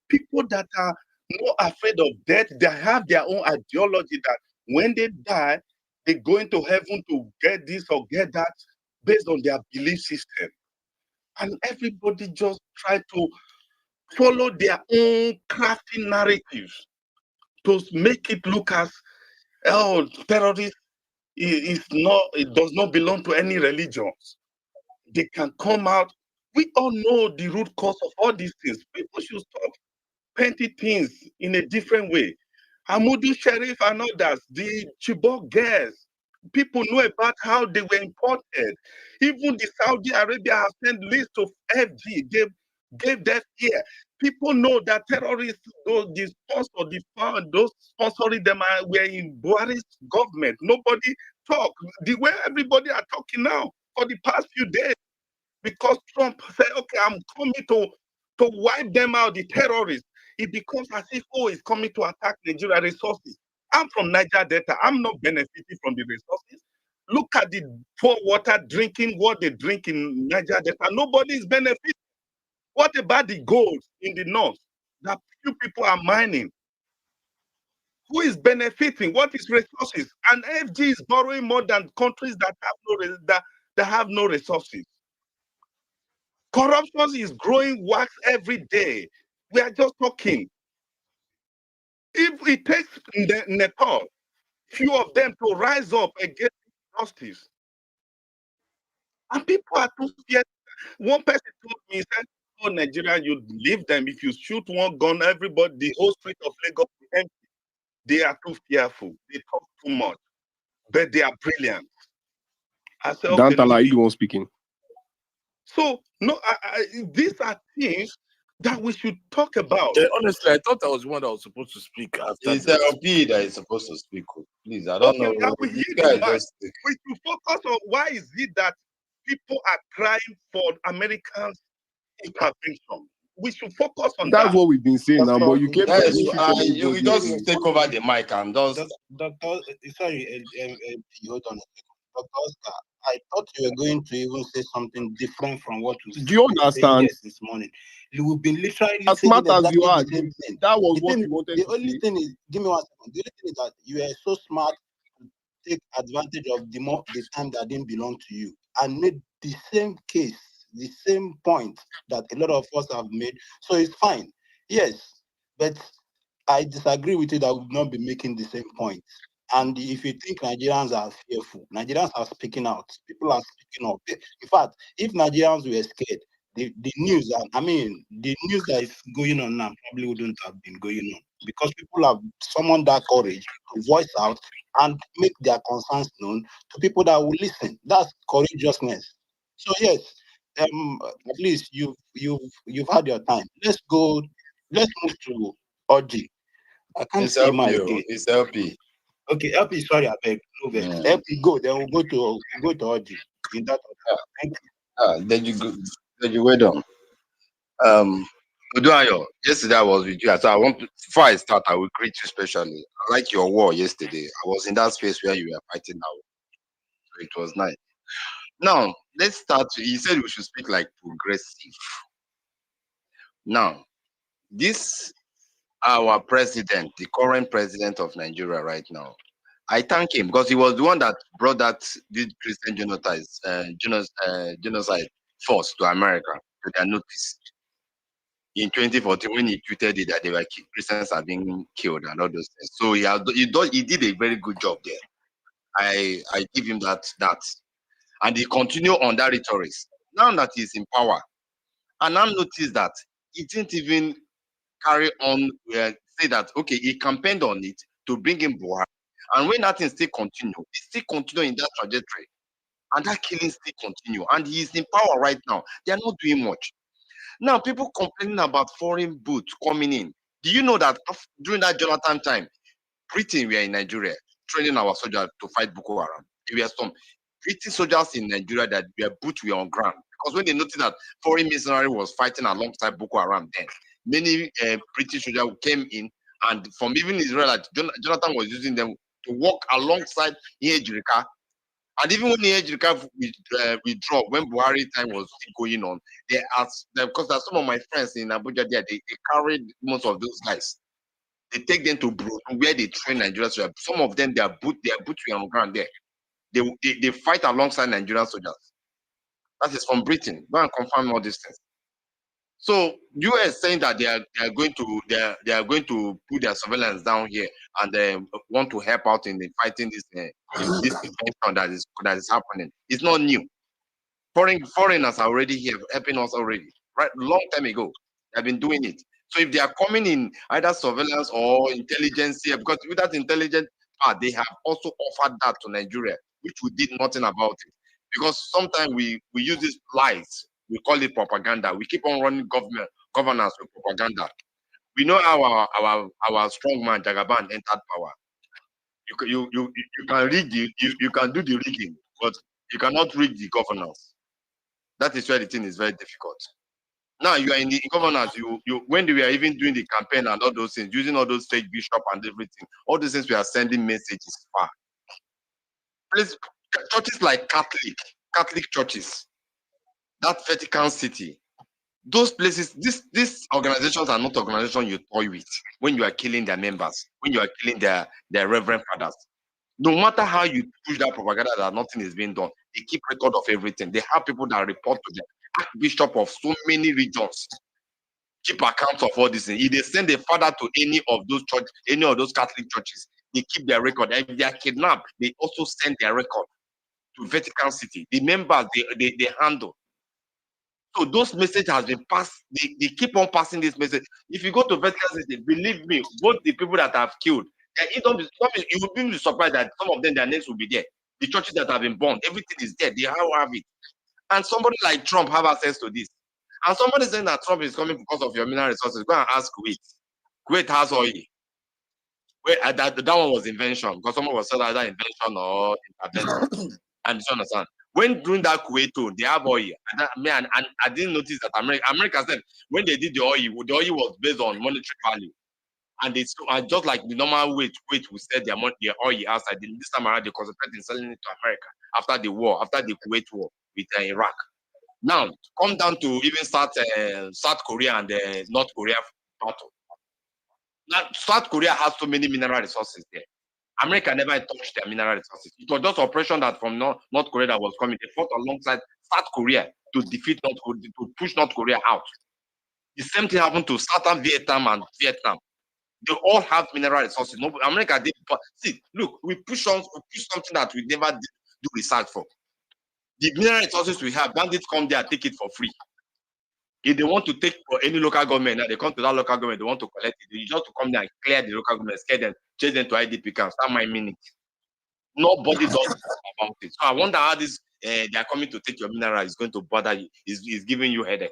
People that are not afraid of death, they have their own ideology that when they die, they go into heaven to get this or get that based on their belief system. And everybody just try to follow their own crafty narratives to make it look as, oh, terrorists it does not belong to any religions. They can come out. We all know the root cause of all these things. People should stop painting things in a different way. Amudu Sheriff and others, the Chibok girls, people know about how they were imported. Even the Saudi Arabia has sent list of FG. They gave that here. People know that terrorists, those sponsoring them were in Buhari's government. Nobody talk the way everybody are talking now for the past few days, because Trump said, okay, I'm coming to wipe them out, the terrorists. It becomes as if, oh, it's coming to attack Nigeria resources. I'm from Niger Delta. I'm not benefiting from the resources. Look at the poor water drinking, what they drink in Niger Delta. Nobody is benefiting. What about the gold in the north that few people are mining? Who is benefiting? What is resources? And FG is borrowing more than countries that have no resources. Corruption is growing wax every day. We are just talking. If it takes Nepal, few of them to rise up against justice, and people are too scared. One person told me, he said, oh, Nigeria, you leave them. If you shoot one gun, everybody, the whole street of Lagos will be empty. They are too fearful. They talk too much, but they are brilliant. I said, okay, Dantala, leave you it. the one speaking. So, no, these are things that we should talk about. Yeah, honestly, I thought I was the one that was supposed to speak after It's this. LP that is supposed to speak. Please, I don't Okay, know. we This hear guy the man. just We should focus on why is it that people are crying for Americans' intervention. We should focus on That's that. what we've been saying now, but you kept that telling is you just everybody. take over the mic and just Doctor, sorry, hold on a second. Dr. Oscar, I thought you were going to even say something different from what we Do you been saying here understand? since morning. We've been literally As saying smart as you exactly are, the same thing. that was The what thing, you wanted the to only say. thing is, give me 1 second. The only thing is that you are so smart to take advantage of the time that didn't belong to you and made the same case, the same point that a lot of us have made. So it's fine. Yes, but I disagree with you that we will not be making the same point. And if you think Nigerians are fearful, Nigerians are speaking out. People are speaking up. In fact, if Nigerians were scared, the news, the news that is going on now probably wouldn't have been going on because people have summoned that courage to voice out and make their concerns known to people that will listen. That's courageousness. So yes, at least you've had your time. Let's move to Oji. I can't It's see my LP. again. It's LP. Okay, LP, sorry, I beg. No vex. LP, go. Then we'll go to Oji. In that order. Thank you. Then you go. Then you wait on. Oduayo, yesterday I was with you. So I want to, before I start, I will greet you specially. I like your war yesterday. I was in that space where you were fighting now. So it was nice. Now, let's start. He said we should speak like progressive. Now, this our president, the current president of Nigeria right now. I thank him because he was the one that brought did Christian genocide force to America to their notice in 2014 when he tweeted it that they were Christians are being killed and all those things. So he did a very good job there. I give him that, and he continued on that rhetoric. Now that he's in power, and I noticed that he didn't even carry on, say that, okay, he campaigned on it to bring in Buhari. And when that thing still continue, he still continue in that trajectory. And that killing still continue. And he is in power right now. They are not doing much. Now, people complaining about foreign boots coming in. Do you know that during that Jonathan time, Britain were in Nigeria training our soldiers to fight Boko Haram? There were some British soldiers in Nigeria that their boots were on ground. Because when they noticed that foreign mercenary was fighting alongside Boko Haram then, many British soldiers came in, and from even Israelites, Jonathan was using them to walk alongside Ejirika. And even when Ejirika withdraw, when Buhari time was still going on, they asked them, because there's some of my friends in Abuja there, they carried most of those guys. They take them to Bro, where they train Nigerian soldiers. Some of them, their boots were on the ground there. They fight alongside Nigerian soldiers. That is from Britain. Go and confirm all these things. So US saying that they are going to put their surveillance down here and they want to help out in the fighting this invention that is happening. It's not new. Foreigners are already here helping us already, right? Long time ago, they've been doing it. So if they are coming in either surveillance or intelligence here, because with that intelligence part, they have also offered that to Nigeria, which we did nothing about it. Because sometimes we use these lies, we call it propaganda. We keep on running governance with propaganda. We know how our strong man Jagaban entered power. You can rig you can do the rigging, but you cannot rig the governance. That is where the thing is very difficult. Now you are in the governance. You when they were even doing the campaign and all those things, using all those fake bishop and everything, all those things we are sending messages far. Please, churches like Catholic churches, that Vatican City, those places, these organizations are not organizations you toy with when you are killing their members, when you are killing their reverend fathers. No matter how you push that propaganda that nothing is being done, they keep record of everything. They have people that report to them. Archbishop of so many regions keep accounts of all these things. If they send a father to any of those Catholic churches, they keep their record. And if they are kidnapped, they also send their record to Vatican City. The members they handle. So those messages has been passed. They keep on passing this message. If you go to Vatican City, believe me, both the people that have killed, you will be surprised that some of them, their names will be there. The churches that have been burned, everything is there. They all have it. And somebody like Trump have access to this. And somebody saying that Trump is coming because of your mineral resources, go and ask Kuwait. Kuwait has oil. That one was invention because someone was saying either invention or intervention. And you understand? When during that Kuwait tour, they have oil. And I didn't notice that America said when they did the oil was based on monetary value. And it's just like the normal way Kuwait will sell their oil outside. This time around, they concentrate in selling it to America after the Kuwait war with Iraq. Now, come down to even South Korea and North Korea battle. Now, South Korea has so many mineral resources there. America never touched their mineral resources. It was just operation that from North Korea that was coming. They fought alongside South Korea to defeat North Korea, to push North Korea out. The same thing happened to Southern Vietnam and Vietnam. They all have mineral resources. No, America did. See, look, we push something that we never did do research for. The mineral resources we have, bandits come there and take it for free. If they want to take for any local government, now they come to that local government, they want to collect it. They just to come there and clear the local government, scare them, chase them to IDP camps. That might mean it. Nobody does about it. So I wonder how this they are coming to take your mineral is going to bother you, is giving you headache.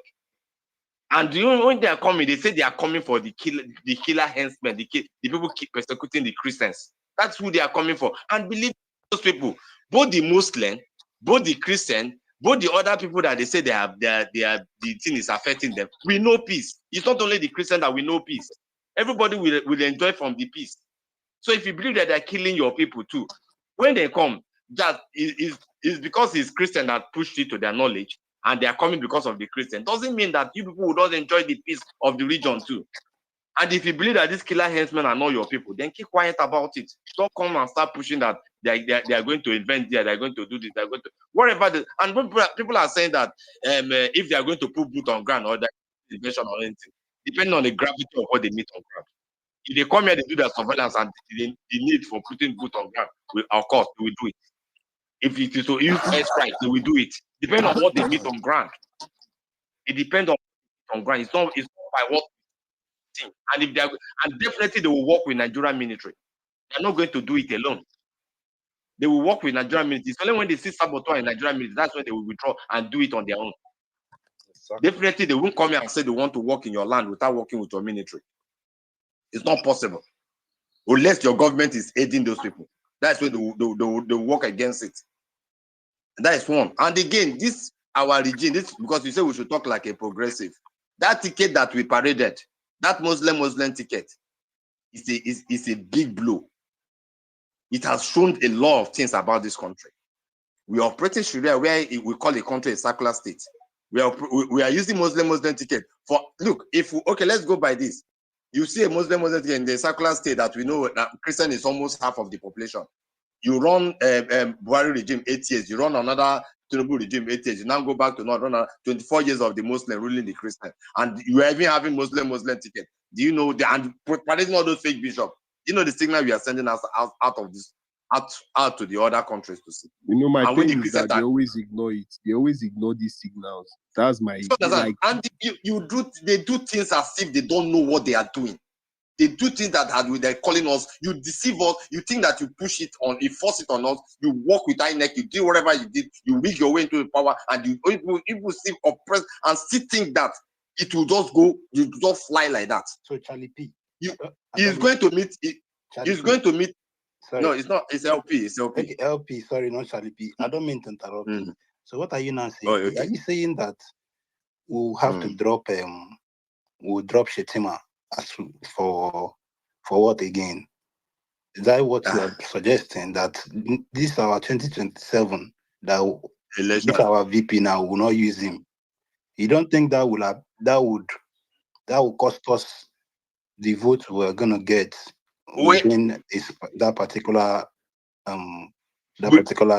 And when they are coming, they say they are coming for the killer henchmen, the people keep persecuting the Christians. That's who they are coming for. And believe those people, both the Muslim, both the Christian, both the other people that they say the thing is affecting them. We know peace. It's not only the Christian that we know peace. Everybody will enjoy from the peace. So if you believe that they're killing your people too, when they come, that is because it's Christian that pushed it to their knowledge, and they are coming because of the Christian. Doesn't mean that you people will not enjoy the peace of the region too. And if you believe that these killer henchmen are not your people, then keep quiet about it. Don't come and start pushing that they are going to invent there, they're going to do this, they're going to whatever. And when people are saying that if they are going to put boot on ground or that invention or anything, depending on the gravity of what they meet on ground. If they come here, they do their surveillance and the need for putting boot on ground, of course, we will do it. If it is to use airstrike, they will do it. Depending on what they meet on ground. It depends on ground. It's not by what thing. And if they are, and definitely they will work with Nigerian military. They're not going to do it alone. They will work with Nigerian military. It's only when they see saboteur in Nigerian military, that's when they will withdraw and do it on their own. Definitely they won't come here and say they want to work in your land without working with your military. It's not possible. Unless your government is aiding those people. That's when they work against it. That is one. And again, this our regime, this because you say we should talk like a progressive. That ticket that we paraded, that Muslim ticket, is a big blow. It has shown a lot of things about this country. We are operating Sharia where we call a country a secular state. We are using Muslim ticket for look. Okay, let's go by this. You see a Muslim ticket in the secular state that we know that Christian is almost half of the population. You run Buhari regime 8 years, you run another Tinubu regime 8 years, you now go back to not run 24 years of the Muslim ruling the Christian, and you are even having Muslim ticket. Do you know and parading all those fake bishops? You know the signal we are sending us out of this out to the other countries to see. You know, my and when thing the is that Christians they always ignore it. They always ignore these signals. That's my like. and they do things as if they don't know what they are doing. They do things that they're calling us. You deceive us. You think that you push it on, you force it on us. You walk with high neck. You do whatever you did. You rig your way into the power, and you still oppress and still think that it will just go. You just fly like that. So Charlie P. He's going to meet. He's going to meet. Sorry. No, it's not. It's LP. It's LP. Okay, LP. Sorry, not Charlie P. I don't mean to interrupt you. So what are you now saying? Okay. Are you saying that we'll have to drop we'll drop Shetima for what again? Is that what you are suggesting? That this is our 2027 that this our VP now will not use him? You don't think that would cost us the vote we're gonna get within that particular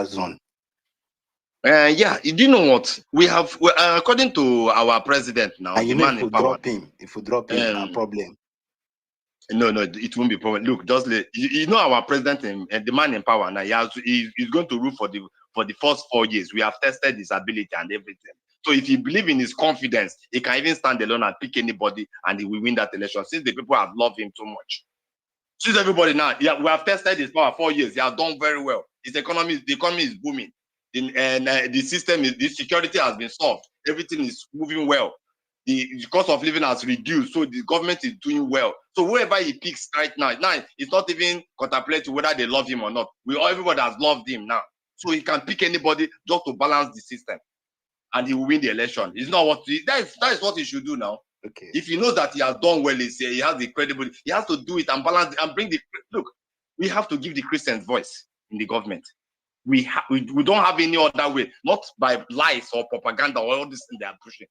zone? Yeah, you do know what we have according to our president now. And the man in power. If we drop him, no problem. No, it won't be a problem. Look, just you know our president and the man in power now. He's going to rule for the first 4 years. We have tested his ability and everything. So if he believes in his confidence, he can even stand alone and pick anybody, and he will win that election. Since the people have loved him too much, since everybody now, yeah, we have tested his power 4 years. He has done very well. The economy is booming, the system the security has been solved. Everything is moving well. The cost of living has reduced, so the government is doing well. So whoever he picks right now, it's not even contemplating whether they love him or not. Everybody has loved him now, so he can pick anybody just to balance the system, and he will win the election. It's not what that is what he should do now. Okay. If he knows that he has done well, he has the credibility. He has to do it and balance and bring the look. We have to give the Christians voice in the government. We don't have any other way, not by lies or propaganda or all this thing they are pushing.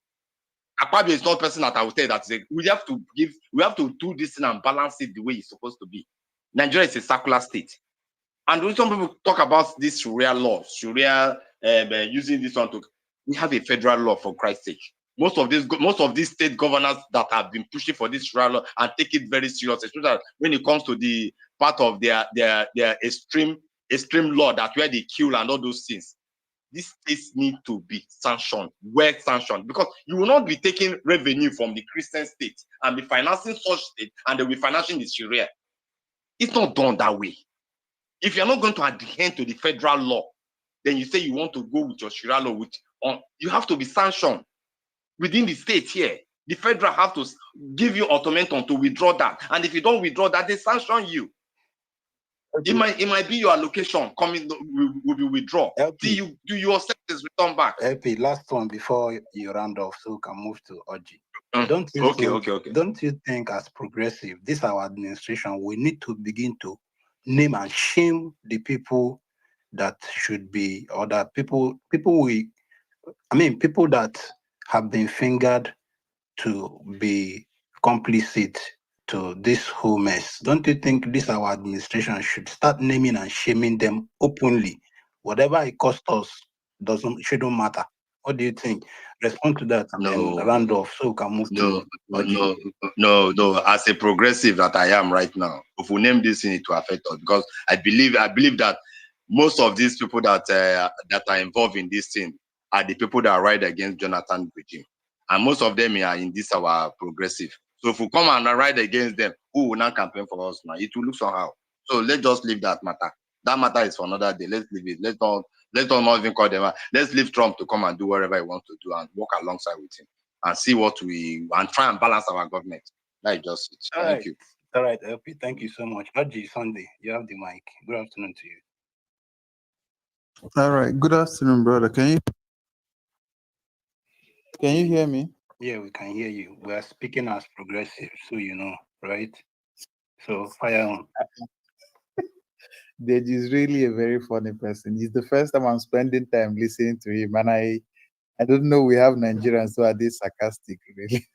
Akpabio is not a person that I would say that we have to do this thing and balance it the way it's supposed to be. Nigeria is a circular state. And when some people talk about this Sharia law, using this one we have a federal law for Christ's sake. Most of these state governors that have been pushing for this Sharia law and take it very serious, especially when it comes to the part of their extreme law that where they kill and all those things. These states need to be sanctioned, well sanctioned, because you will not be taking revenue from the Christian state and be financing such state and they'll be financing the Sharia. It's not done that way. If you're not going to adhere to the federal law, then you say you want to go with your Sharia law, you have to be sanctioned within the state here. The federal have to give you ultimatum to withdraw that. And if you don't withdraw that, they sanction you. It might be your allocation coming will be withdrawn. LP, Do your sentences return back? LP, last one before you round off, so we can move to Oji. Okay. Don't you think, as progressive, this our administration, we need to begin to name and shame the people that should be, or that people that have been fingered to be complicit to this whole mess? Don't you think this our administration should start naming and shaming them openly? Whatever it costs us shouldn't matter. What do you think? Respond to that and then round off so we can move to No. As a progressive that I am right now, if we name this thing, it will affect us, because I believe that most of these people that are involved in this thing are the people that ride against Jonathan regime, and most of them are in this our progressive. So if we come and ride against them, who will not campaign for us now? It will look somehow. So let's just leave that matter. That matter is for another day. Let's leave it. Let's not even call them. Let's leave Trump to come and do whatever he wants to do and work alongside with him and see and try and balance our government. That's just it. Thank you. All right, LP, thank you so much. Oji Sunday, you have the mic. Good afternoon to you. All right. Good afternoon, brother. Can you hear me? Yeah, we can hear you. We are speaking as progressive, so you know, right? So fire on. Deji is really a very funny person. It's the first time I'm spending time listening to him, and I don't know we have Nigerians who are this sarcastic, really.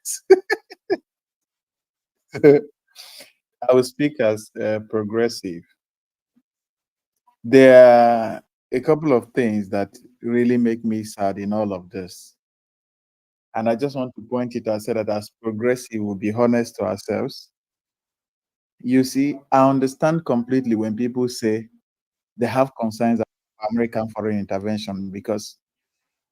I will speak as progressive. There are a couple of things that really make me sad in all of this. And I just want to point it out, say that as progressive, we'll be honest to ourselves. You see, I understand completely when people say they have concerns about American foreign intervention, because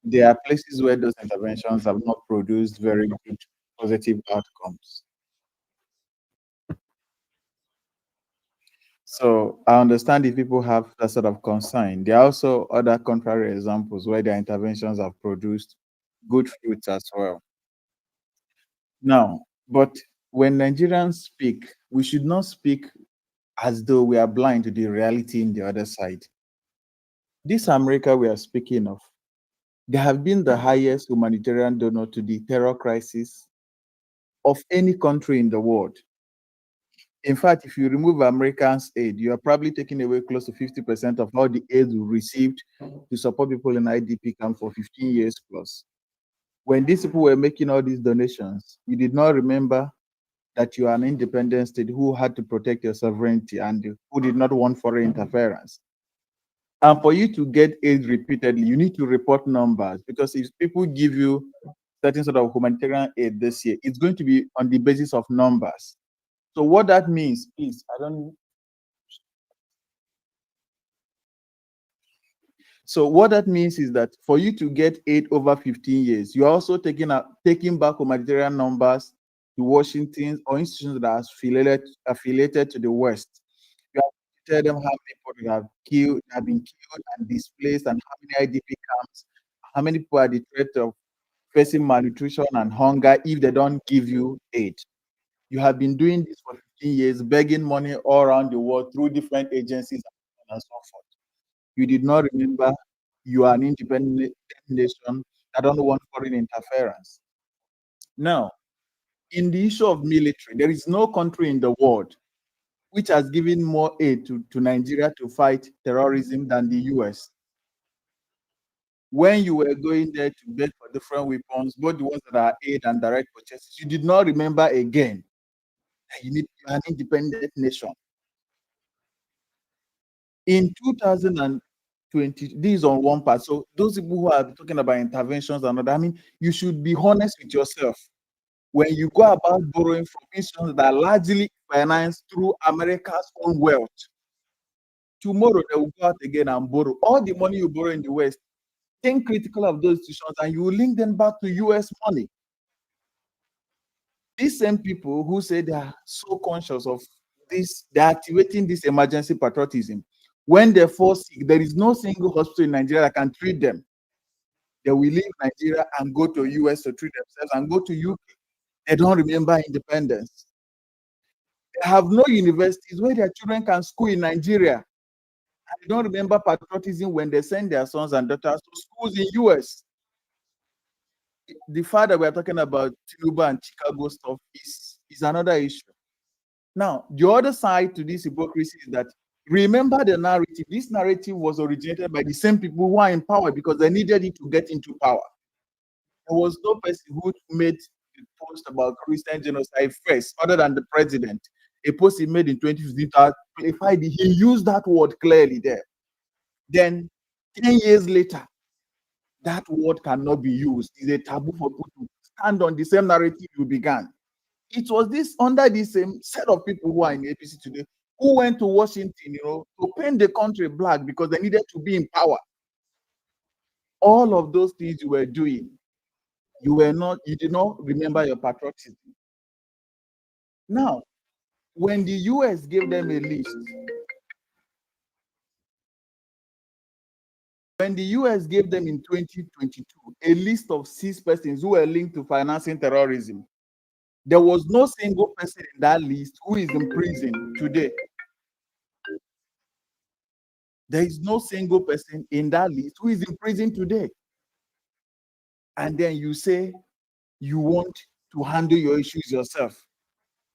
there are places where those interventions have not produced very good positive outcomes. So I understand if people have that sort of concern. There are also other contrary examples where their interventions have produced good fruits as well. Now, but when Nigerians speak, we should not speak as though we are blind to the reality in the other side. This America we are speaking of, they have been the highest humanitarian donor to the terror crisis of any country in the world. In fact, if you remove Americans' aid, you are probably taking away close to 50% of all the aid we received to support people in IDP camp for 15 years plus. When these people were making all these donations, you did not remember that you are an independent state who had to protect your sovereignty and who did not want foreign interference. And for you to get aid repeatedly, you need to report numbers, because if people give you certain sort of humanitarian aid this year, it's going to be on the basis of numbers. So what that means is, So what that means is that for you to get aid over 15 years, you're also taking back humanitarian numbers to Washington or institutions that are affiliated to the West. You have to tell them how many people have been killed and displaced, and how many IDP camps, how many people are at the threat of facing malnutrition and hunger if they don't give you aid. You have been doing this for 15 years, begging money all around the world through different agencies and so forth. You did not remember you are an independent nation that don't want foreign interference. Now, in the issue of military, there is no country in the world which has given more aid to Nigeria to fight terrorism than the US. when you were going there to beg for different weapons, both the ones that are aid and direct purchases, you did not remember again that you are an independent nation. In 2020, this is on one part. So those people who are talking about interventions and other, I mean, you should be honest with yourself. When you go about borrowing from institutions that are largely financed through America's own wealth, tomorrow they will go out again and borrow. All the money you borrow in the West, think critical of those institutions and you will link them back to US money. These same people who say they are so conscious of this, they're activating this emergency patriotism. When they fall sick, there is no single hospital in Nigeria that can treat them. They will leave Nigeria and go to US to treat themselves and go to UK. They don't remember independence. They have no universities where their children can school in Nigeria. And they don't remember patriotism when they send their sons and daughters to schools in US. The fact that we're talking about Tinubu and Chicago stuff is another issue. Now, the other side to this hypocrisy is that remember the narrative. This narrative was originated by the same people who are in power because they needed it to get into power. There was no person who made the post about Christian genocide first, other than the president. A post he made in 2015 that clarified it. He used that word clearly there. Then, 10 years later, that word cannot be used. It's a taboo for people to stand on the same narrative you began. It was this under the same set of people who are in APC today who went to Washington, to paint the country black because they needed to be in power. All of those things you were doing, you did not remember your patriotism. Now, when the US gave them a list, when the US gave them in 2022 a list of 6 persons who were linked to financing terrorism, there was no single person in that list who is in prison today. There is no single person in that list who is in prison today. And then you say you want to handle your issues yourself.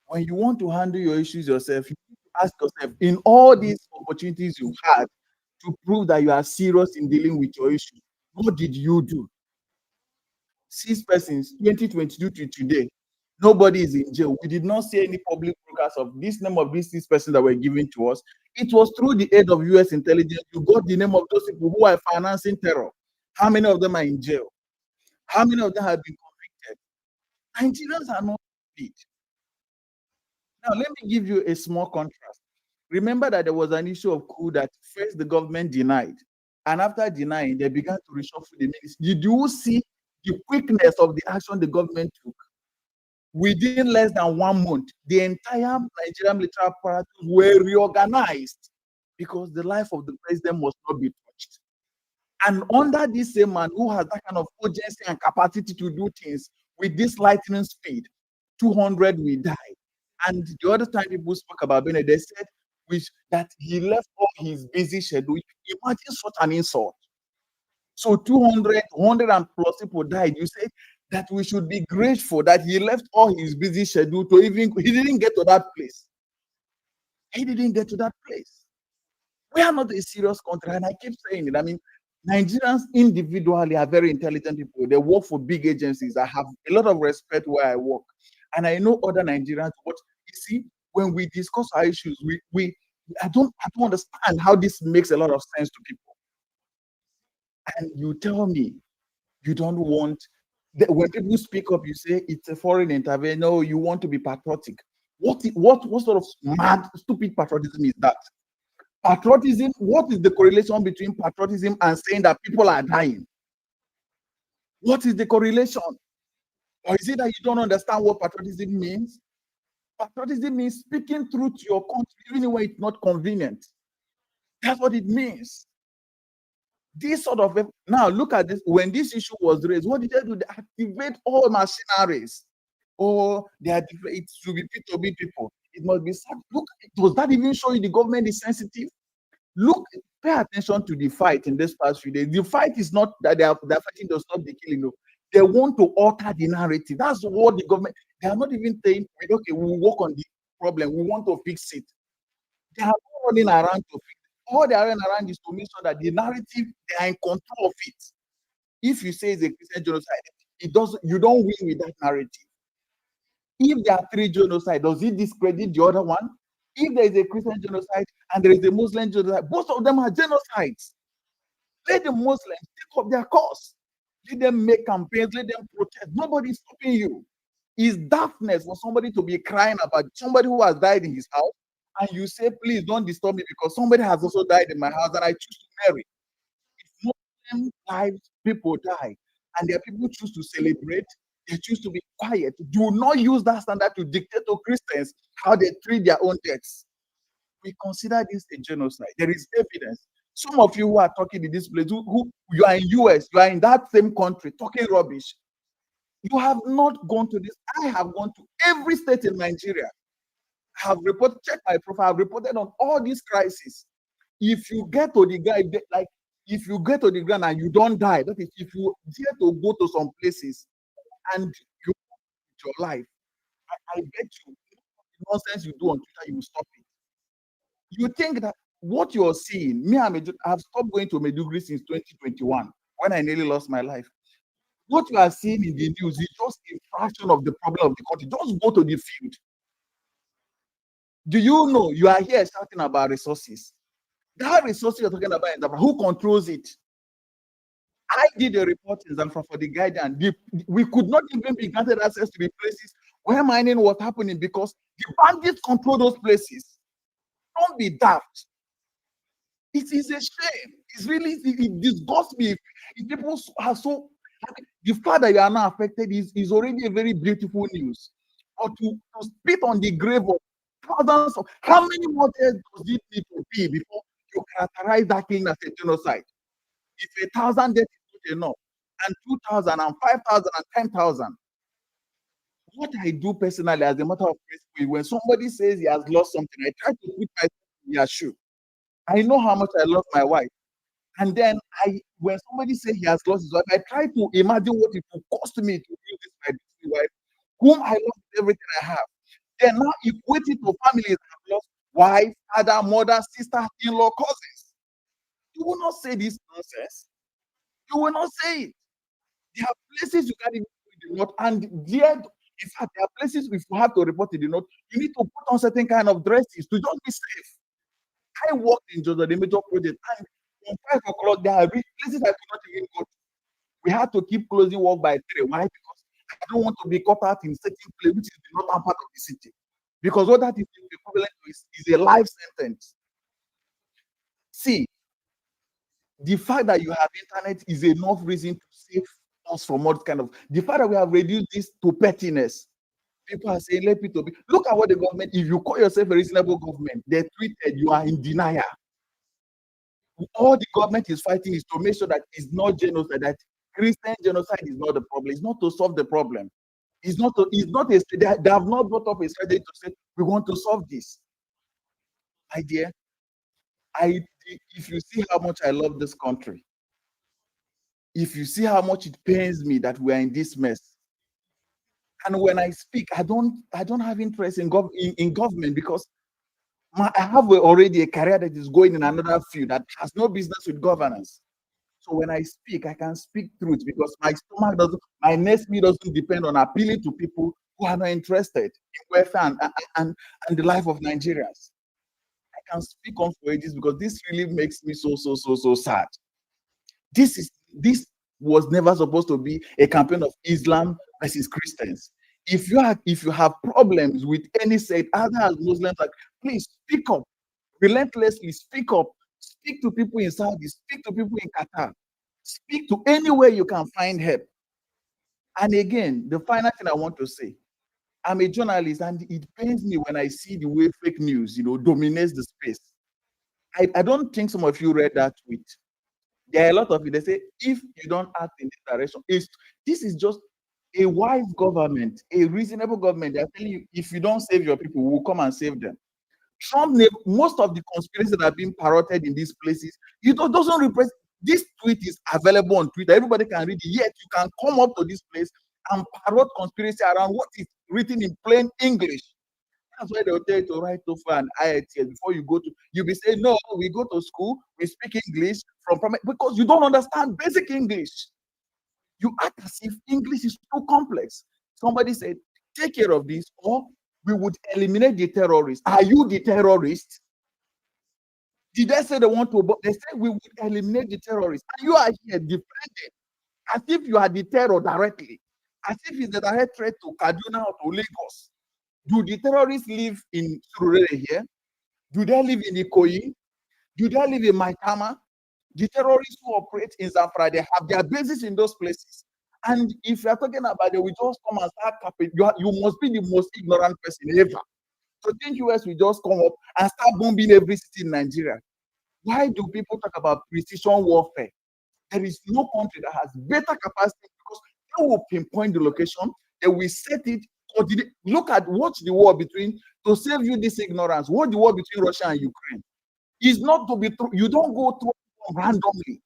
When you want to handle your issues yourself, you need to ask yourself, in all these opportunities you've had to prove that you are serious in dealing with your issues, what did you do? 6 persons, 2022 to today, nobody is in jail. We did not see any public broadcast of this name of these 6 persons that were given to us. It was through the aid of US intelligence you got the name of those people who are financing terror. How many of them are in jail? How many of them have been convicted? Nigerians are not stupid. Now, let me give you a small contrast. Remember that there was an issue of coup that first the government denied, and after denying, they began to reshuffle the ministry. Did you see the quickness of the action the government took? Within less than 1 month, the entire Nigerian military apparatus were reorganized because the life of the president must not be touched. And under this same man who has that kind of urgency and capacity to do things with this lightning speed, 200 will die. And the other time people spoke about Bennett, they said that he left all his busy schedule. Imagine such an insult. So 200, 100 and plus people died. You say that we should be grateful that he left all his busy schedule he didn't get to that place. He didn't get to that place. We are not a serious country, and I keep saying it. I mean, Nigerians individually are very intelligent people. They work for big agencies. I have a lot of respect where I work, and I know other Nigerians. But you see, when we discuss our issues, I don't understand how this makes a lot of sense to people. And you tell me you don't want when people speak up, you say it's a foreign intervention. No, you want to be patriotic. What sort of mad, stupid patriotism is that? Patriotism, what is the correlation between patriotism and saying that people are dying? What is the correlation? Or is it that you don't understand what patriotism means? Patriotism means speaking truth to your country, even when it's not convenient. That's what it means. This sort of, now look at this. When this issue was raised, what did they do? They activate all machineries. Or it should be P2B people. It must be, look, does that even show you the government is sensitive? Look, pay attention to the fight in this past few days. The fight is not that they're fighting to stop the killing. No. They want to alter the narrative. That's what the government, they are not even saying, okay, we'll work on the problem. We want to fix it. They are not running around to fix it. All they are running around is to make sure that the narrative, they are in control of it. If you say it's a Christian genocide, it doesn't. You don't win with that narrative. If there are 3 genocides, does it discredit the other one? If there is a Christian genocide and there is a Muslim genocide, both of them are genocides. Let the Muslims take up their cause. Let them make campaigns, let them protest. Nobody is stopping you. It's daftness for somebody to be crying about somebody who has died in his house, and you say, please don't disturb me because somebody has also died in my house and I choose to marry. If Muslim lives, people die, and there are people who choose to celebrate, they choose to be quiet. Do not use that standard to dictate to Christians how they treat their own deaths. We consider this a genocide. There is evidence. Some of you who are talking in this place, who you are in US, you are in that same country talking rubbish. You have not gone to this. I have gone to every state in Nigeria. I have reported, check my profile, I've reported on all these crises. If you get to the ground, like if you get to the ground and you don't die, that is, if you dare to go to some places and you with your life, I bet you the nonsense you do on Twitter, you will stop it. You think that what you're seeing, I've stopped going to Medugri since 2021 when I nearly lost my life. What you are seeing in the news is just a fraction of the problem of the country. Just go to the field. Do you know you are here shouting about resources? That resources you're talking about in Zamfara, who controls it? I did a report in Zamfara for the Guardian. We could not even be granted access to the places where mining was happening because the bandits control those places. Don't be daft. It is a shame. It's really, it disgusts me. If people are so, the fact that you are not affected is already a very beautiful news. But to spit on the grave of thousands of, how many more days does it need to be before you characterize that killing as a genocide? If 1,000 deaths is not enough, and 2,000 and 5,000 and 10,000, what I do personally as a matter of principle, when somebody says he has lost something, I try to put myself in their shoe. I know how much I love my wife. And then when somebody says he has lost his wife, I try to imagine what it will cost me to lose this my wife, whom I love with everything I have. Then now equate it to families that have lost wife, father, mother, sister, in-law, cousins. You will not say this nonsense. You will not say it. There are places you can't even go in the north, and there, in fact, there are places if you have to report in the north, you need to put on certain kind of dresses to just be safe. I worked in Georgia, the major project, and from 5 o'clock, there are places I could not even go to. We had to keep closing work by 3. Why? Because I don't want to be caught out in certain place, which is the northern part of the city. Because what that is equivalent to is a life sentence. See, the fact that you have internet is enough reason to save us from all kind of. The fact that we have reduced this to pettiness. People are saying, let people be. Look at what the government, if you call yourself a reasonable government, they tweeted you are in denial. All the government is fighting is to make sure that it's not genocide, that Christian genocide is not the problem. It's not to solve the problem. It's not they have not brought up a strategy to say we want to solve this. My dear, if you see how much I love this country, if you see how much it pains me that we are in this mess, and when I speak, I don't have interest in government because I have already a career that is going in another field that has no business with governance. So when I speak, I can speak truth because my next meal doesn't depend on appealing to people who are not interested in welfare and the life of Nigerians. I can speak on for ages because this really makes me so sad. This was never supposed to be a campaign of Islam versus Christians. If you have problems with any sect, other as Muslims, like, please speak up, relentlessly speak up. Speak to people in Saudi, speak to people in Qatar, speak to anywhere you can find help. And again, the final thing I want to say, I'm a journalist, and it pains me when I see the way fake news, dominates the space. I don't think some of you read that tweet. There are a lot of it. They say, if you don't act in this direction, this is just a wise government, a reasonable government. They're telling you, if you don't save your people, we'll come and save them. Most of the conspiracies that are being parroted in these places, doesn't represent. This tweet is available on Twitter. Everybody can read it. Yet you can come up to this place and parrot conspiracy around what is written in plain English. That's why they'll tell you to write TOEFL and IELTS before you go to. You'll be saying, no, we go to school, we speak English because you don't understand basic English. You act as if English is too complex. Somebody said, take care of this, or we would eliminate the terrorists. Are you the terrorist? Did they say they want to? They said we would eliminate the terrorists. And you are here defending as if you are the terror directly, as if it's a direct threat to Kaduna or to Lagos. Do the terrorists live in Surulere here? Do they live in Ikoyi? Do they live in Maitama? The terrorists who operate in Zamfara, they have their bases in those places. And if you're talking about it, we just come and start capping. You must be the most ignorant person ever. So think US will just come up and start bombing every city in Nigeria. Why do people talk about precision warfare? There is no country that has better capacity because they will pinpoint the location, they will set it, coordinate. Watch the war between, to save you this ignorance, watch the war between Russia and Ukraine. It's not to be true. You don't go through randomly.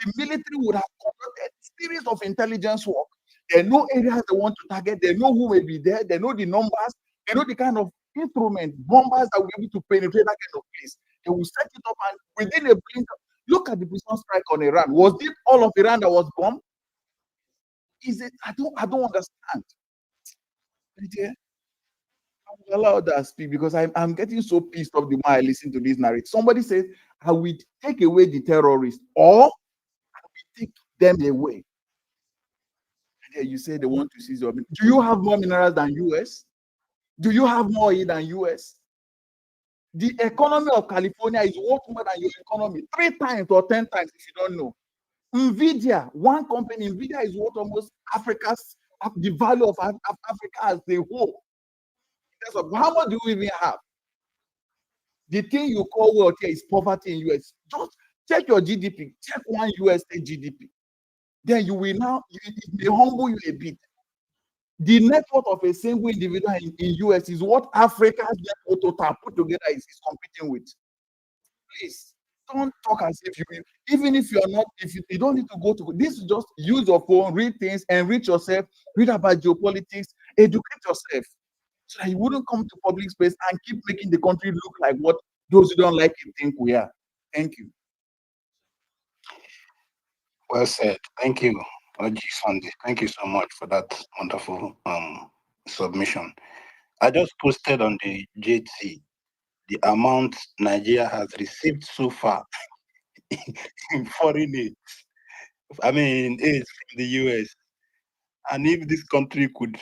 The military would have conducted a series of intelligence work. They know areas they want to target, they know who may be there, they know the numbers, they know the kind of instrument, bombers that will be able to penetrate that kind of place. They will set it up and within a blink, look at the precision strike on Iran. Was it all of Iran that was bombed? Is it? I don't understand. I will allow that speak because I'm getting so pissed off the more I listen to this narrative. Somebody says, I will take away the terrorists or I will take them away. And then you say they want to seize your. Do you have more minerals than US? Do you have more oil than US? The economy of California is worth more than your economy 3 times or 10 times if you don't know. NVIDIA, one company, NVIDIA is worth almost the value of Africa as a whole. How much do we even have? The thing you call wealth here is poverty in US. Just check your GDP, check one US GDP. Then you will now, it may humble you a bit. The net worth of a single individual in US is what Africa's net worth total put together is competing with. Please don't talk as if you, even if you're not, if you don't need to go to this, is just use your phone, read things, enrich yourself, read about geopolitics, educate yourself, so that you wouldn't come to public space and keep making the country look like what those who don't like it think we are. Thank you. Well said. Thank you, Oji Sunday. Thank you so much for that wonderful submission. I just posted on the JT the amount Nigeria has received so far in foreign aid. I mean, aid from the US. And if this country could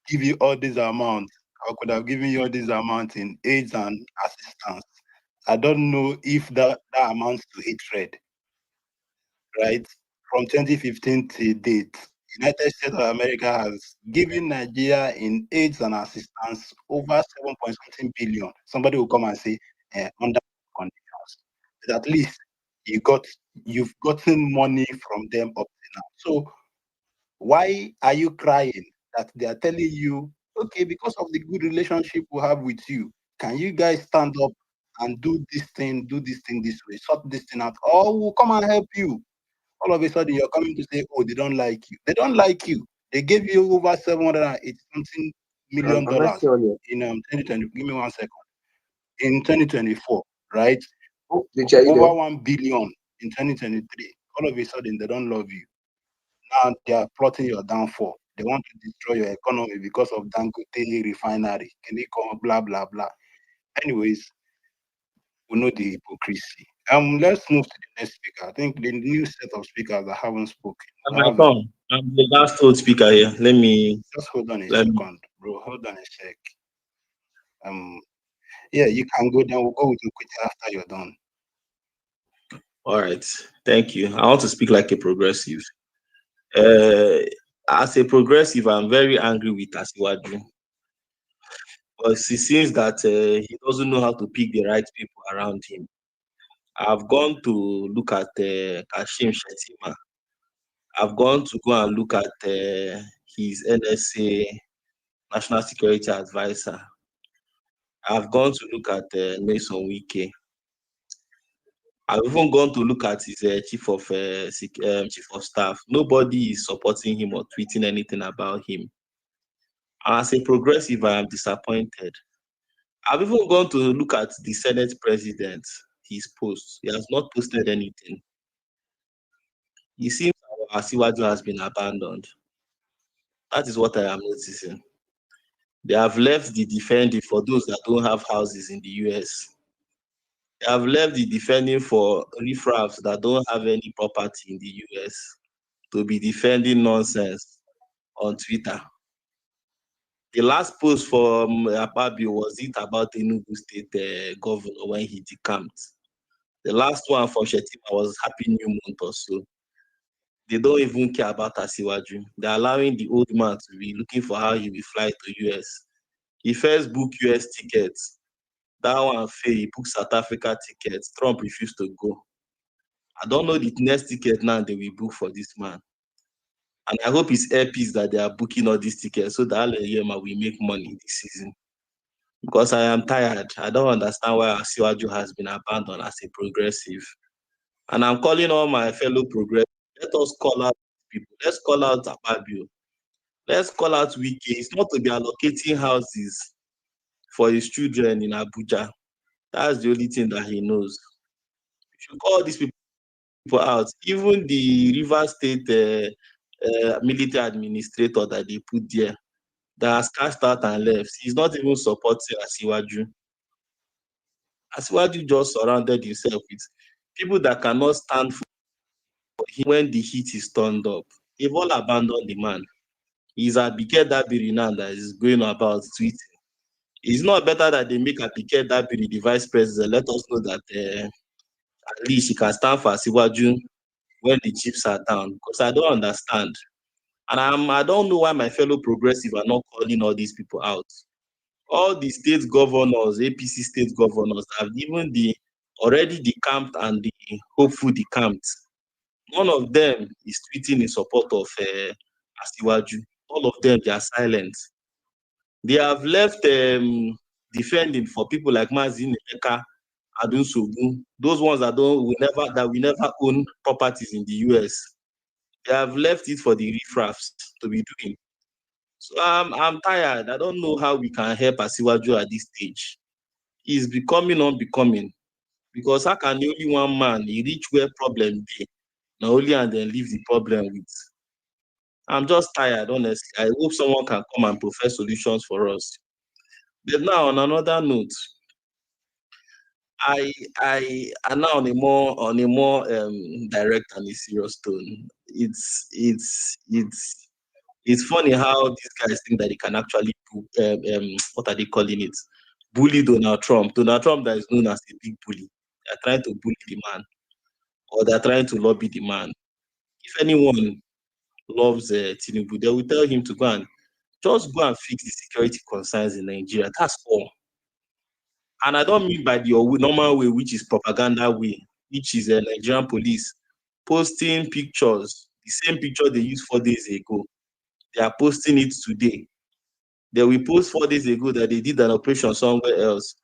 give you all these amounts, I could have given you all these amounts in aids and assistance. I don't know if that amounts to hatred, right? From 2015 to date, United States of America has given Nigeria in aids and assistance over 7.something billion. Somebody will come and say, under conditions. But at least you've gotten money from them up to now. So why are you crying that they are telling you, okay, because of the good relationship we have with you, can you guys stand up and do this thing this way, sort this thing out, or we'll come and help you? All of a sudden, you're coming to say, oh, they don't like you. They don't like you. They gave you over $780-something million in 2020. Give me 1 second. In 2024, right? Over 1 billion in 2023. All of a sudden, they don't love you. Now they are plotting your downfall. They want to destroy your economy because of Dangote refinery. Can they come? Blah blah blah. Anyways, we know the hypocrisy. Let's move to the next speaker. I think the new set of speakers that haven't spoken. My phone. I'm the last old speaker here. Let me just hold on a second, bro. Hold on a sec. Yeah, you can go. Then we'll go with you quickly after you're done. All right. Thank you. I want to speak like a progressive. As a progressive, I'm very angry with Asiwaju. Because it seems that he doesn't know how to pick the right people around him. I've gone to look at Kashim Shettima. I've gone to go and look at his NSA, National Security Advisor. I've gone to look at Mason Wike. I've even gone to look at his chief of staff. Nobody is supporting him or tweeting anything about him. As a progressive, I am disappointed. I've even gone to look at the Senate president, his posts. He has not posted anything. It seems Asiwaju has been abandoned. That is what I am noticing. They have left the defending for those that don't have houses in the US. They have left the defending for riffraffs that don't have any property in the US to be defending nonsense on Twitter. The last post from Akpabio was it about the Enugu State governor when he decamped. The last one from Shetima was Happy New Month or so. They don't even care about Asiwaju. They're allowing the old man to be looking for how he will fly to US. He first booked US tickets. That one failed. He booked South Africa tickets. Trump refused to go. I don't know the next ticket now they will book for this man. And I hope it's Airpeace that they are booking all these tickets so that Aleyema will make money this season. Because I am tired. I don't understand why Asiwaju has been abandoned as a progressive. And I'm calling all my fellow progressives. Let us call out people. Let's call out Akpabio. Let's call out Wike. It's not to be allocating houses for his children in Abuja. That's the only thing that he knows. We should call these people out. Even the River State military administrator that they put there, that has cashed out and left, he's not even supporting Asiwaju. Asiwaju just surrounded himself with people that cannot stand for him when the heat is turned up. They've all abandoned the man. He's Abike Dabiri now that is going about tweeting. It's not better that they make Abike Dabiri the vice president. Let us know that at least she can stand for Asiwaju when the chips are down. Because I don't understand. And I don't know why my fellow progressive are not calling all these people out. All the state governors, APC state governors, have even already decamped and the hopeful decamped. None of them is tweeting in support of Asiwaju. All of them, they are silent. They have left defending for people like Mazin Emeka, Adun Sogu, those ones that will never own properties in the US. They have left it for the riffraffs to be doing. So I'm tired. I don't know how we can help Asiwaju at this stage. He's becoming unbecoming. Because how can only one man reach where problem be? Not only and then leave the problem with. I'm just tired, honestly. I hope someone can come and profess solutions for us. But now, on another note, I now on a more direct and a serious tone. It's funny how these guys think that they can actually what are they calling it? Bully Donald Trump. Donald Trump that is known as a big bully. They're trying to bully the man, or they're trying to lobby the man. If anyone loves Tinubu, they will tell him to just go and fix the security concerns in Nigeria. That's all. And I don't mean by the normal way, which is propaganda way, which is Nigerian police posting pictures, the same picture they used 4 days ago. They are posting it today. They will post 4 days ago that they did an operation somewhere else.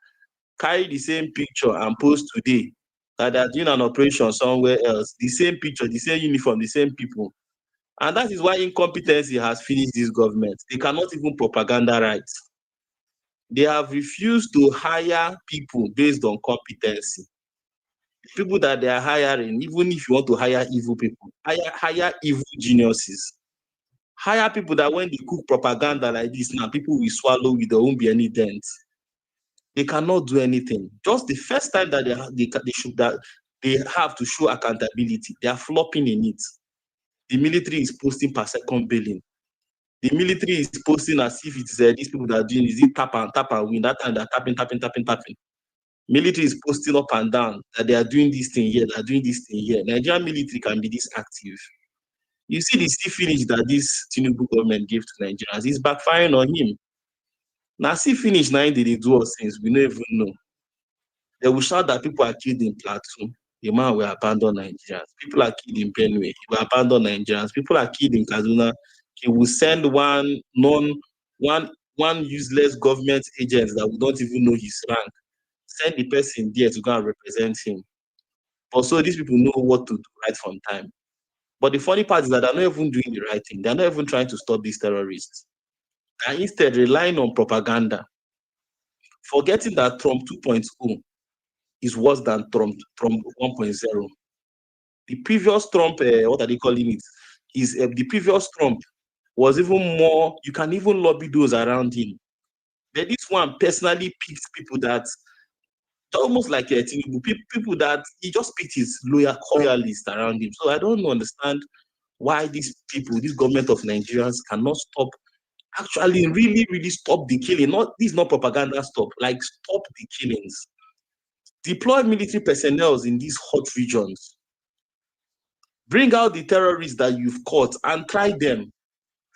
Carry the same picture and post today that they are doing an operation somewhere else. The same picture, the same uniform, the same people. And that is why incompetency has finished this government. They cannot even propaganda right. They have refused to hire people based on competency. The people that they are hiring, even if you want to hire evil people, hire evil geniuses. Hire people that when they cook propaganda like this now, people will swallow it, there won't be any dent. They cannot do anything. Just the first time that they have to show accountability, they are flopping in it. The military is posting per second billing. The military is posting as if it's these people that are doing is it tap and win. That time they're tapping. Military is posting up and down that they are doing this thing here, they are doing this thing here. Nigerian military can be this active. You see the sea finish that this Tinubu government gave to Nigerians, it's backfiring on him. Now sea finish now they do all things, we don't even know. They will shout that people are killed in Plateau. The man will abandon Nigerians. People are killed in Benue. He will abandon Nigerians. People are killed in Kaduna. He will send one useless government agent that we don't even know his rank. Send the person there to go and represent him. Also, these people know what to do right from time. But the funny part is that they're not even doing the right thing. They're not even trying to stop these terrorists. They're instead relying on propaganda, forgetting that Trump 2.0 is worse than Trump 1.0. The previous Trump, what are they calling it? the previous Trump was even more. You can even lobby those around him. But this one personally picked people that almost like people that he just picked his loyalists around him. So I don't understand why these people, this government of Nigerians, cannot stop. Actually, really, really stop the killing. This is not propaganda. Stop the killings. Deploy military personnel in these hot regions. Bring out the terrorists that you've caught and try them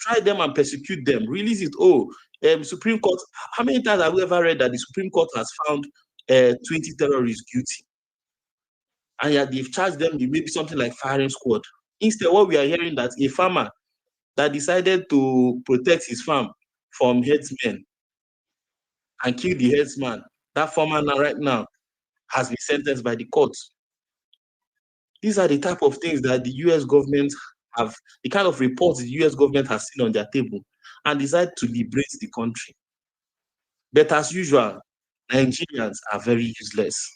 and persecute them. Release it. Supreme Court. How many times have we ever read that the Supreme Court has found 20 terrorists guilty, and yet they've charged them with maybe something like firing squad? Instead, what we are hearing that a farmer that decided to protect his farm from headsmen and kill the headsman, that farmer right now has been sentenced by the courts. These are the type of things that the US government have, the kind of reports the US government has seen on their table and decide to liberate the country. But as usual, Nigerians are very useless.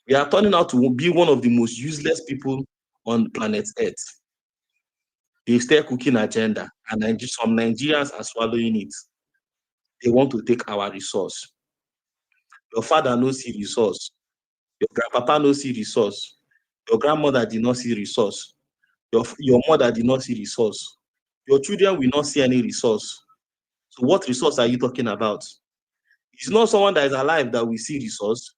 We are turning out to be one of the most useless people on planet Earth. They start cooking agenda, and some Nigerians are swallowing it. They want to take our resource. Your father knows see resource. Your grandpapa knows see resource. Your grandmother did not see resource. Your mother did not see resource. Your children will not see any resource. So what resource are you talking about? It's not someone that is alive that will see resource.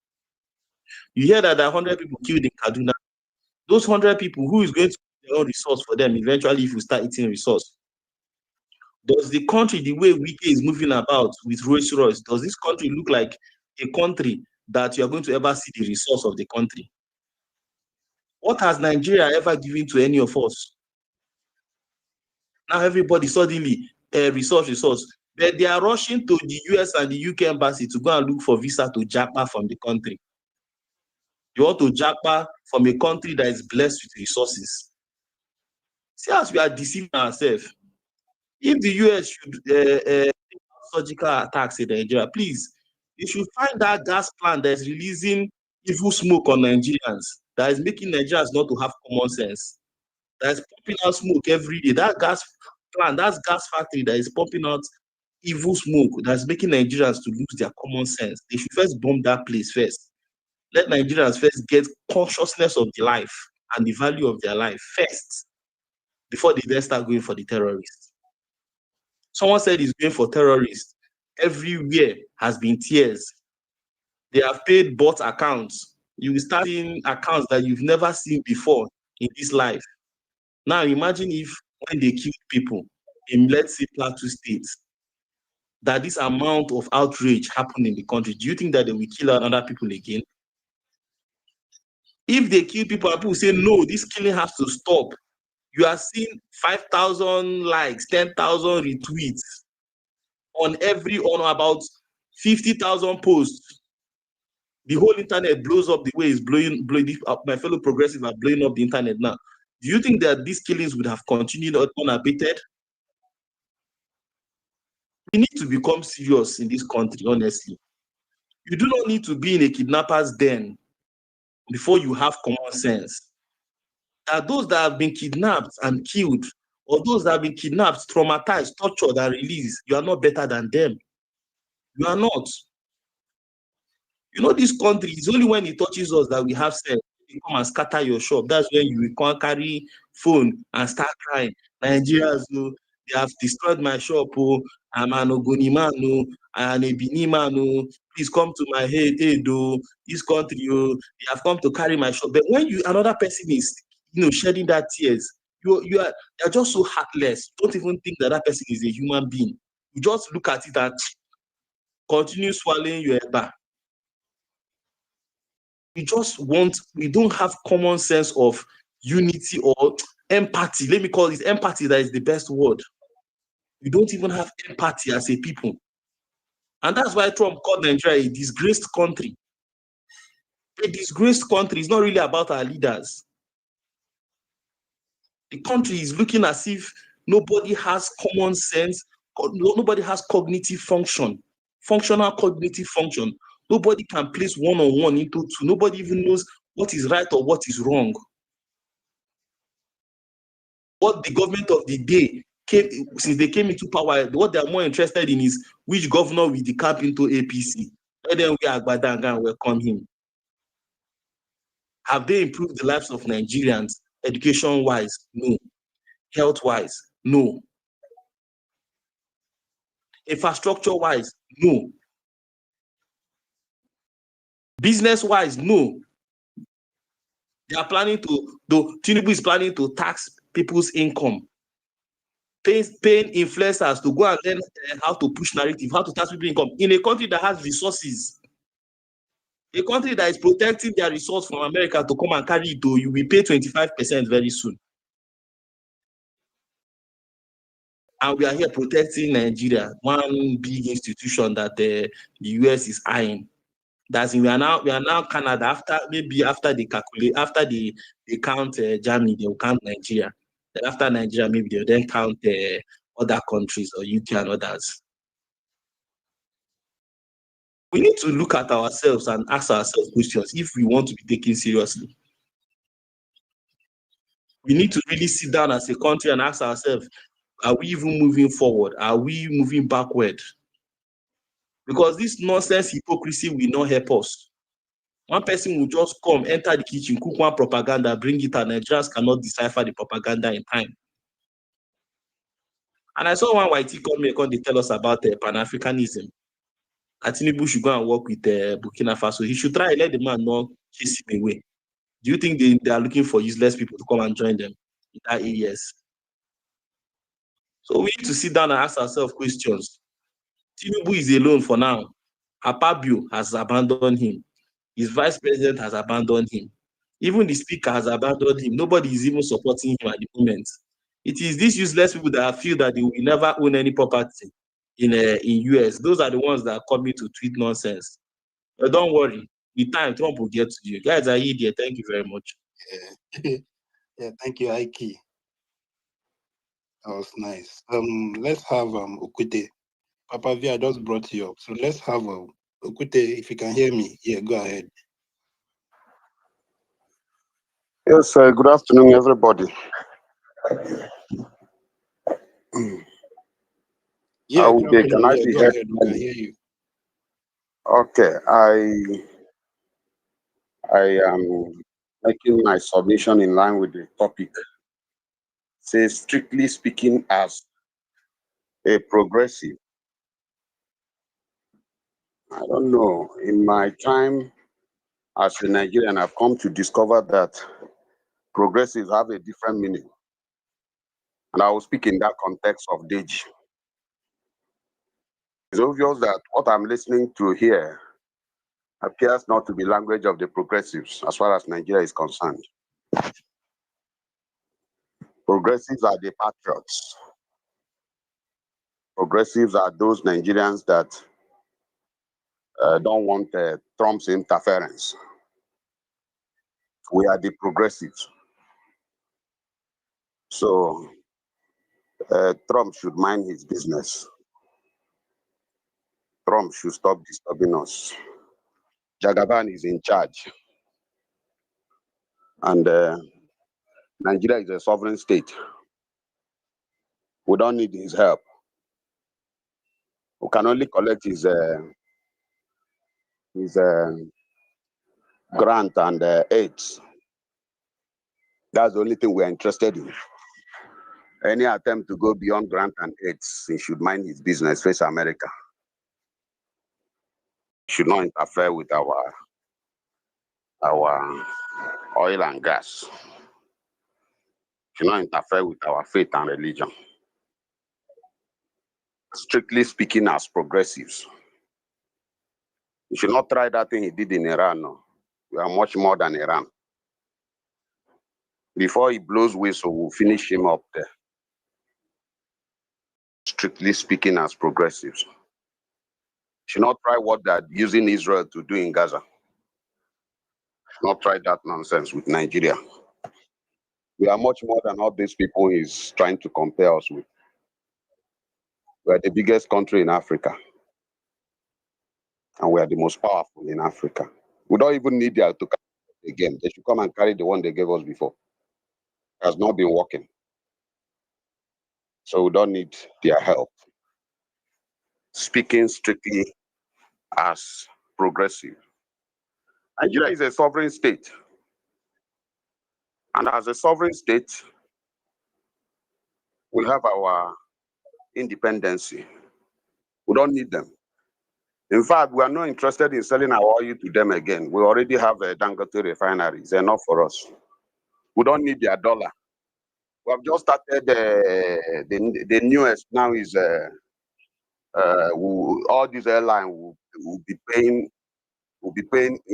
You hear that there are 100 people killed in Kaduna. Those 100 people, who is going to get their own resource for them eventually if you start eating resource? Does the country, the way Wike is moving about with Rolls Royce, does this country look like a country that you are going to ever see the resource of the country? What has Nigeria ever given to any of us? Now everybody suddenly resource. But they are rushing to the US and the UK embassy to go and look for visa to Japa from the country. You want to Japa from a country that is blessed with resources. See as we are deceiving ourselves. If the US should surgical attacks in Nigeria, please, you should find that gas plant that is releasing evil smoke on Nigerians, that is making Nigerians not to have common sense, that is pumping out smoke every day. That gas plant, that gas factory that is pumping out evil smoke, that's making Nigerians to lose their common sense. They should first bomb that place first. Let Nigerians first get consciousness of the life and the value of their life first, before they then start going for the terrorists. Someone said he's going for terrorists. Everywhere has been tears. They have paid bot accounts. You will start seeing accounts that you've never seen before in this life. Now imagine if when they killed people in, let's say, Plateau State, that this amount of outrage happened in the country. Do you think that they will kill other people again? If they kill people and people say, no, this killing has to stop, you are seeing 5,000 likes, 10,000 retweets on about 50,000 posts. The whole internet blows up the way it's blowing up. My fellow progressives are blowing up the internet now. Do you think that these killings would have continued unabated? We need to become serious in this country, honestly. You do not need to be in a kidnapper's den before you have common sense. That those that have been kidnapped and killed, or those that have been kidnapped, traumatized, tortured, and released, you are not better than them. You are not. You know, this country is only when it touches us that we have sense. You come and scatter your shop. That's when you can carry phone and start crying. Nigerians, oh, they have destroyed my shop. Oh, I'm an Ogoni man. Oh, I'm a Bini man. Oh, please come to my aid. Oh, this country. Oh, they have come to carry my shop. But when another person is, shedding that tears, you're just so heartless. Don't even think that person is a human being. You just look at it and continue swallowing your eba. We don't have common sense of unity or empathy. Let me call it empathy. That is the best word. We don't even have empathy as a people. And that's why Trump called Nigeria a disgraced country. A disgraced country is not really about our leaders. The country is looking as if nobody has common sense, nobody has cognitive function, functional cognitive function. Nobody can place one-on-one into two. Nobody even knows what is right or what is wrong. What the government of the day since they came into power, what they are more interested in is which governor will decamp into APC. Let them wear Agbada and welcome him. Have they improved the lives of Nigerians education-wise? No. Health-wise? No. Infrastructure-wise? No. Business-wise? No. They are planning Tinubu is planning to tax people's income, paying influencers to go and learn how to push narrative, how to tax people's income in a country that has resources. A country that is protecting their resource from America to come and carry it, you will pay 25% very soon. And we are here protecting Nigeria, one big institution that the US is eyeing. That's we are now Canada. After they calculate, after they count Germany, they will count Nigeria. Then after Nigeria, maybe they'll then count other countries or UK and others. We need to look at ourselves and ask ourselves questions if we want to be taken seriously. We need to really sit down as a country and ask ourselves, are we even moving forward? Are we moving backward? Because this nonsense hypocrisy will not help us. One person will just come, enter the kitchen, cook one propaganda, bring it, and Nigerians cannot decipher the propaganda in time. And I saw one YT come here, they tell us about Pan-Africanism. Tinubu should go and work with Burkina Faso. He should try and let the man not chase him away. Do you think they are looking for useless people to come and join them in that areas? So we need to sit down and ask ourselves questions. Tinubu is alone for now. Akpabio has abandoned him. His vice president has abandoned him. Even the speaker has abandoned him. Nobody is even supporting him at the moment. It is these useless people that feel that they will never own any property in US. Those are the ones that are coming to tweet nonsense. But don't worry, with time, Trump will get to you. Guys, I hear. Thank you very much. Yeah, thank you, Aiki. That was nice. Let's have Okwute. Papa V, I just brought you up. So let's have Okwute, if you can hear me. Yeah, go ahead. Yes, good afternoon, everybody. Yeah, good Can afternoon. I Yeah, be go heard? ahead. We can hear you. Okay, I am making my submission in line with the topic. Say, strictly speaking, as a progressive, I don't know. In my time as a Nigerian, I've come to discover that progressives have a different meaning. And I will speak in that context of Deji. It's obvious that what I'm listening to here appears not to be language of the progressives as far as Nigeria is concerned. Progressives are the patriots. Progressives are those Nigerians that don't want Trump's interference. We are the progressives. So Trump should mind his business. Trump should stop disturbing us. Jagaban is in charge. And Nigeria is a sovereign state. We don't need his help. We can only collect his grant and aids. That's the only thing we're interested in. Any attempt to go beyond grant and aids, he should mind his business, face America. He should not interfere with our oil and gas. He should not interfere with our faith and religion. Strictly speaking, as progressives, he should not try that thing he did in Iran. No. We are much more than Iran. Before he blows whistle, we'll finish him up there. Strictly speaking, as progressives, should not try what they're using Israel to do in Gaza. Should not try that nonsense with Nigeria. We are much more than all these people is trying to compare us with. We are the biggest country in Africa. And we are the most powerful in Africa. We don't even need them to come again. They should come and carry the one they gave us before. It has not been working. So we don't need their help. Speaking strictly as progressive. Nigeria is a sovereign state. And as a sovereign state, we have our independency. We don't need them. In fact, we are not interested in selling our oil to them again. We already have a Dangote refinery. It's enough for us. We don't need their dollar. We have just started the newest now is all these airlines will be paying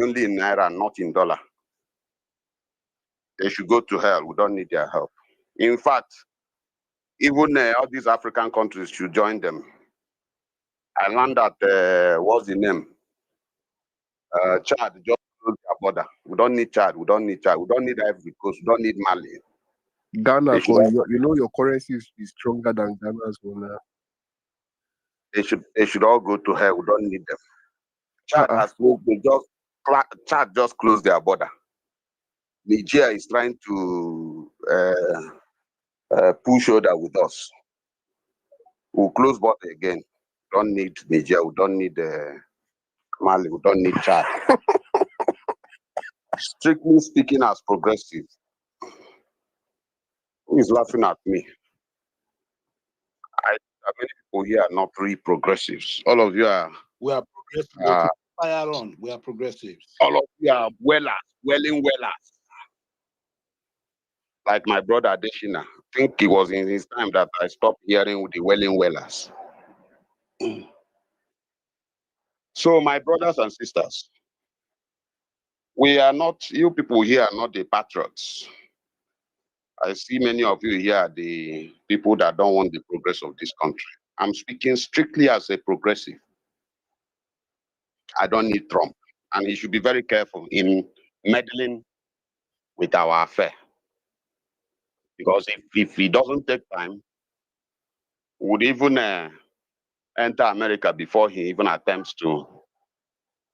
only in naira, not in dollar. They should go to hell. We don't need their help. In fact, even all these African countries should join them. I learned that what's the name? Chad just closed their border. We don't need Chad. We don't need Chad. We don't need Ivory Coast. We don't need Mali. Ghana, They should all, your currency is stronger than Ghana's one now. they should all go to hell. We don't need them. Chad has Chad just closed their border. Nigeria is trying to push shoulder with us. We'll close border again. We don't need Nigeria. We don't need Mali. We don't need Chad. Strictly speaking, as progressive, who is laughing at me? Many people here are not really progressives. All of you are. We are progressive. Fire on. We are progressives. All of you are welling wellers. Like my brother Adeshina. I think it was in his time that I stopped hearing with the welling wellers. So my brothers and sisters, we are not, you people here are not the patriots. I see many of you here are the people that don't want the progress of this country. I'm speaking strictly as a progressive. I don't need Trump. And he should be very careful in meddling with our affair. Because if he doesn't take time, would even enter America before he even attempts to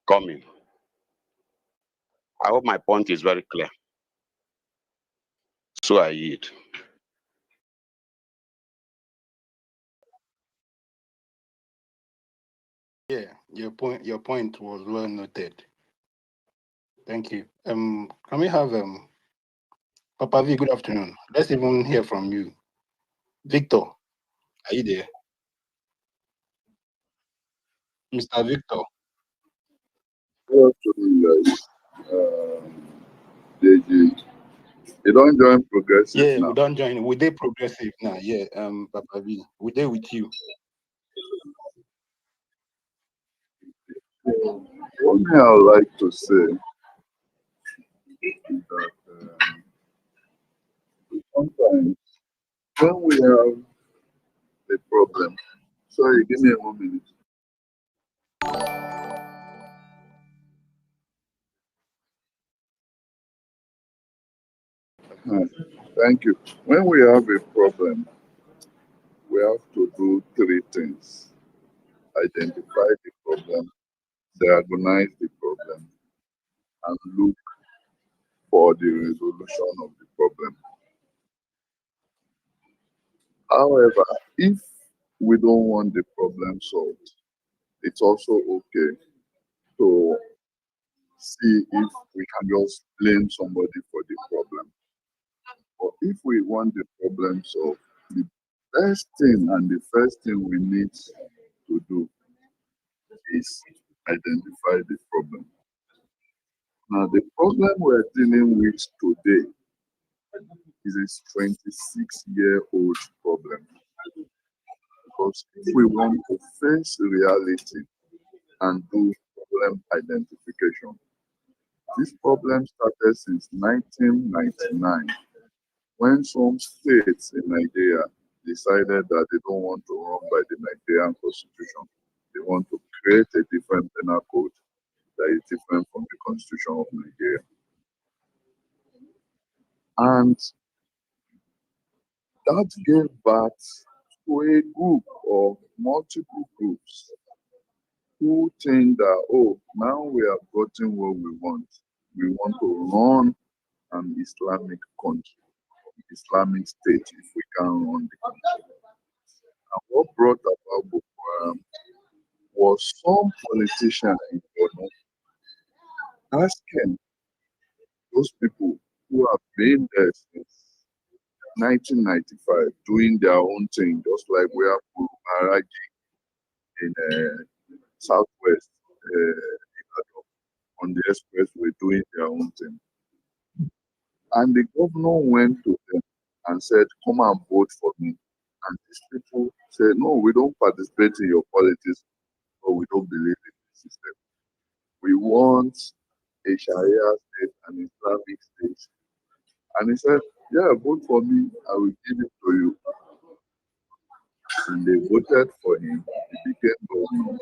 come in. I hope my point is very clear. So I yield. Yeah, your point was well noted. Thank you. Can we have Papa V, good afternoon. Let's even hear from you. Victor, are you there? Mr. Victor. Good afternoon, guys. JJ. You don't join progressive Yeah, now. we don't join. We they progressive now. Yeah, Papa V, we they with you. One thing I would like to say is that sometimes when we have a problem, sorry, give me a moment. Thank you. When we have a problem, we have to do three things: identify the problem, diagnose the problem, and look for the resolution of the problem. However, if we don't want the problem solved, it's also okay to see if we can just blame somebody for the problem. But if we want the problem solved, the best thing and the first thing we need to do is identify the problem. Now, the problem we're dealing with today is a 26-year-old problem. Because if we want to face reality and do problem identification, this problem started since 1999 when some states in Nigeria decided that they don't want to run by the Nigerian constitution. They want to create a different penal code that is different from the constitution of Nigeria. And that gave birth to a group of multiple groups who think that, oh, now we have gotten what we want. We want to run an Islamic country, Islamic state, if we can run the country. And what brought about Boko Haram was some politician in Borno asking those people who have been there since 1995 doing their own thing, just like we have Maharaji in Southwest on the expressway doing their own thing. And the governor went to them and said, "Come and vote for me." And these people said, "No, we don't participate in your politics, but we don't believe in the system. We want a Sharia state, an Islamic state." And he said, "Yeah, vote for me, I will give it to you." And they voted for him. He became governor.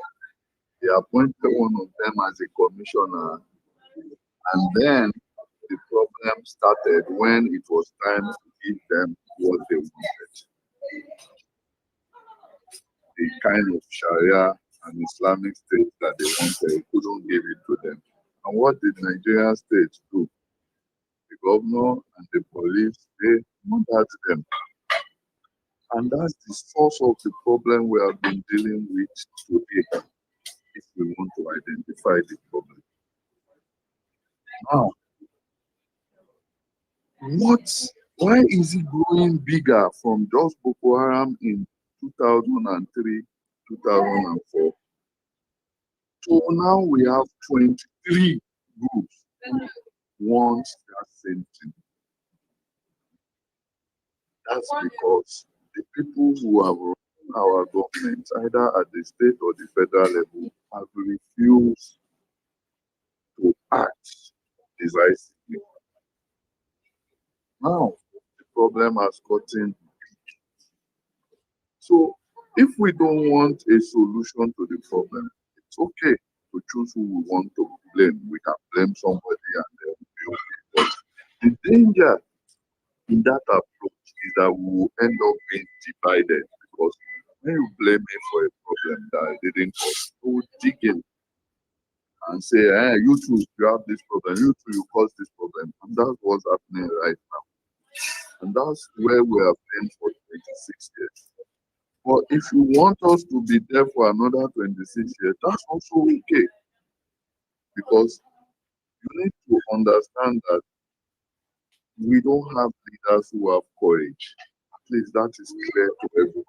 They appointed one of them as a commissioner. And then the problem started when it was time to give them what they wanted. The kind of Sharia and Islamic state that they wanted, couldn't give it to them. And what did Nigerian state do? The governor and the police, they murdered them. And that's the source of the problem we have been dealing with today, if we want to identify the problem. Now, why is it growing bigger from just Boko Haram in 2003, 2004? So now we have 23 groups who want that same thing. That's because the people who have run our government, either at the state or the federal level, have refused to act decisively. Now, the problem has gotten. So, if we don't want a solution to the problem, it's okay to choose who we want to blame. We can blame somebody and then be okay. But the danger in that approach is that we will end up being divided, because when you blame me for a problem that I didn't cause, you will dig in and say, you too, you have this problem, you too, you caused this problem. And that's what's happening right now. And that's where we have been for 26 years. But if you want us to be there for another 26 years, that's also okay. Because you need to understand that we don't have leaders who have courage. At least that is clear to everybody.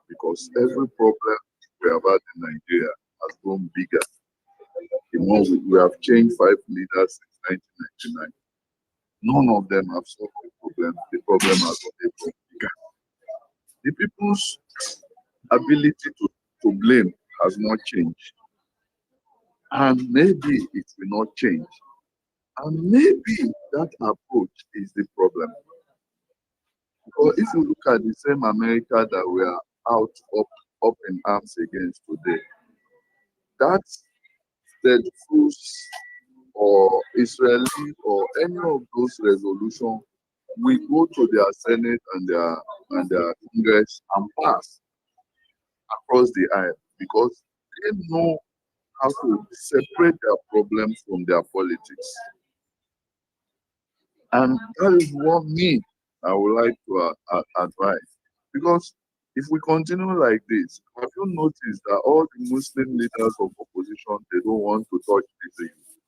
Because every problem we have had in Nigeria has grown bigger. We have changed 5 leaders since 1999. None of them have solved the problem. The problem has only grown bigger. The people's ability to blame has not changed. And maybe it will not change. And maybe that approach is the problem. Because if you look at the same America that we are up in arms against today, that steadfast or Israeli or any of those resolutions will go to their Senate and their Congress and pass across the aisle, because they know how to separate their problems from their politics. And that is what I would like to advise. Because if we continue like this, have you noticed that all the Muslim leaders of opposition, they don't want to touch this issue?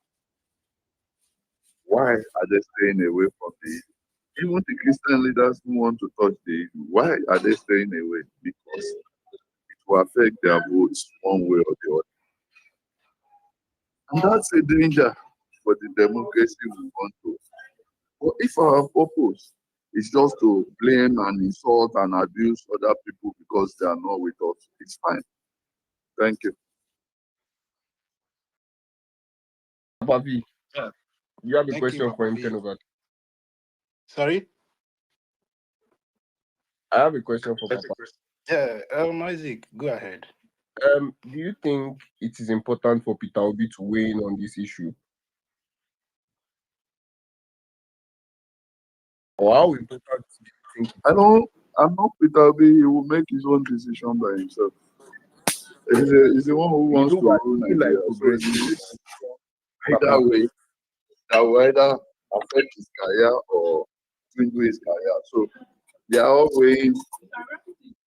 Why are they staying away from the issue? Even the Christian leaders who want to touch the issue, why are they staying away? Because it will affect their votes one way or the other. And that's a danger for the democracy we want to. But if our purpose is just to blame and insult and abuse other people because they are not with us, it's fine. Thank you. Papi, Yeah. you have a Thank question you, for him, Ababi. Kenova. Sorry? I have a question for Papa. Yeah, Isaac, go ahead. Do you think it is important for Peter Obi to weigh in on this issue? Or how important do you think I'm not Peter Obi. He will make his own decision by himself. He's the one who wants to rule Nigeria. So either way, that will either affect his career or dwindle his career. So they are all weighing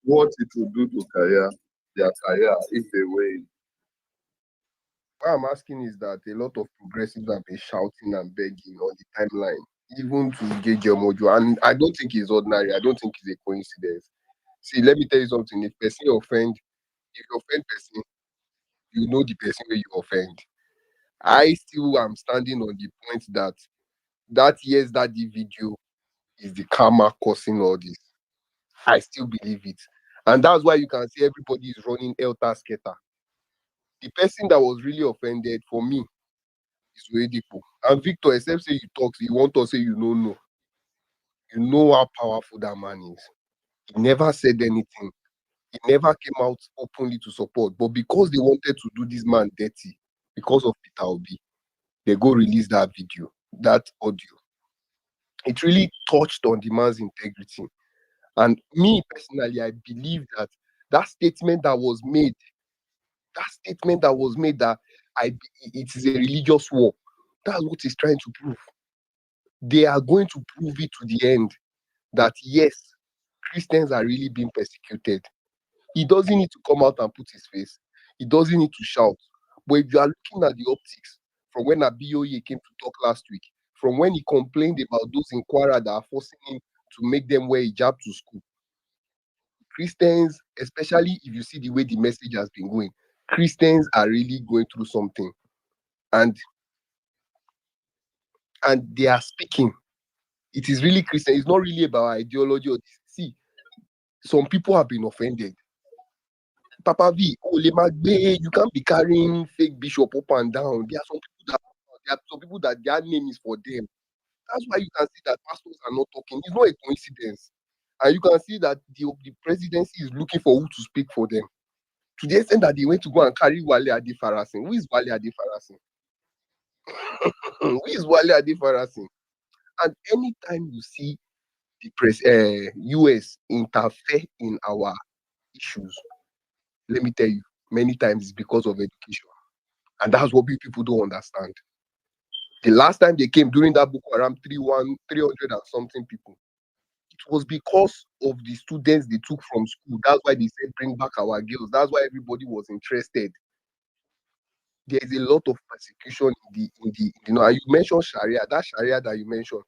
what it will do to their career if they win. What I'm asking is that a lot of progressives have been shouting and begging on the timeline, even to Njenje, and I don't think it's ordinary. I don't think it's a coincidence. See, let me tell you something. If you offend person, you know the person where you offend. I still am standing on the point that yes, that the video is the karma causing all this. I still believe it. And that's why you can see everybody is running elter skelter. The person that was really offended for me is Oedipo. And Victor, except say you talk, you want to say you don't know. You know how powerful that man is. He never said anything. He never came out openly to support. But because they wanted to do this man dirty, because of Peter Obi, they go release that video, that audio. It really touched on the man's integrity. And me personally, I believe that that statement that was made, that it is a religious war. That's what he's trying to prove. They are going to prove it to the end that yes, Christians are really being persecuted. He doesn't need to come out and put his face. He doesn't need to shout. But if you are looking at the optics from when Abiyoye came to talk last week, from when he complained about those in Kwara that are forcing him to make them wear hijab to school, Christians, especially if you see the way the message has been going, Christians are really going through something, and they are speaking. It is really Christian. It's not really about ideology. See, some people have been offended. Papa V, you can't be carrying fake bishop up and down. There are some people that their name is for them. That's why you can see that pastors are not talking. It's not a coincidence. And you can see that the presidency is looking for who to speak for them. To the extent that they went to go and carry Wale Adefarasin. Who is Wale Adefarasin? Who is Wale Adefarasin? And anytime you see the US interfere in our issues, let me tell you, many times it's because of education. And that's what people don't understand. The last time they came during that Boko Haram 300 and something people, it was because of the students they took from school. That's why they said bring back our girls. That's why everybody was interested. There is a lot of persecution and you mentioned Sharia. That Sharia that you mentioned,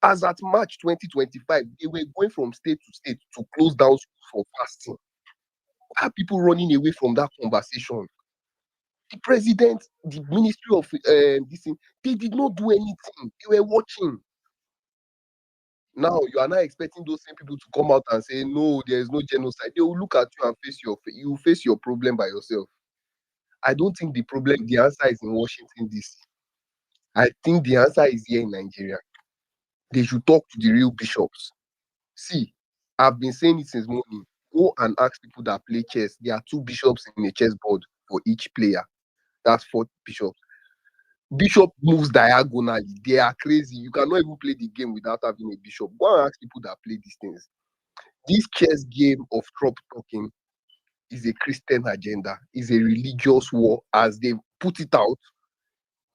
as at March 2025, they were going from state to state to close down schools for fasting. Why are people running away from that conversation? The president, the ministry of this thing, they did not do anything. They were watching. Now you are not expecting those same people to come out and say no, there is no genocide. They will look at you and face your problem by yourself. I don't think the answer is in Washington DC. I think the answer is here in Nigeria. They should talk to the real bishops. See, I've been saying it since morning. Go and ask people that play chess. There are 2 bishops in a chess board for each player. That's 4 bishops. Bishop moves diagonally. They are crazy. You cannot even play the game without having a bishop. Go and ask people that play these things. This chess game of Trump talking is a Christian agenda, is a religious war. As they put it out,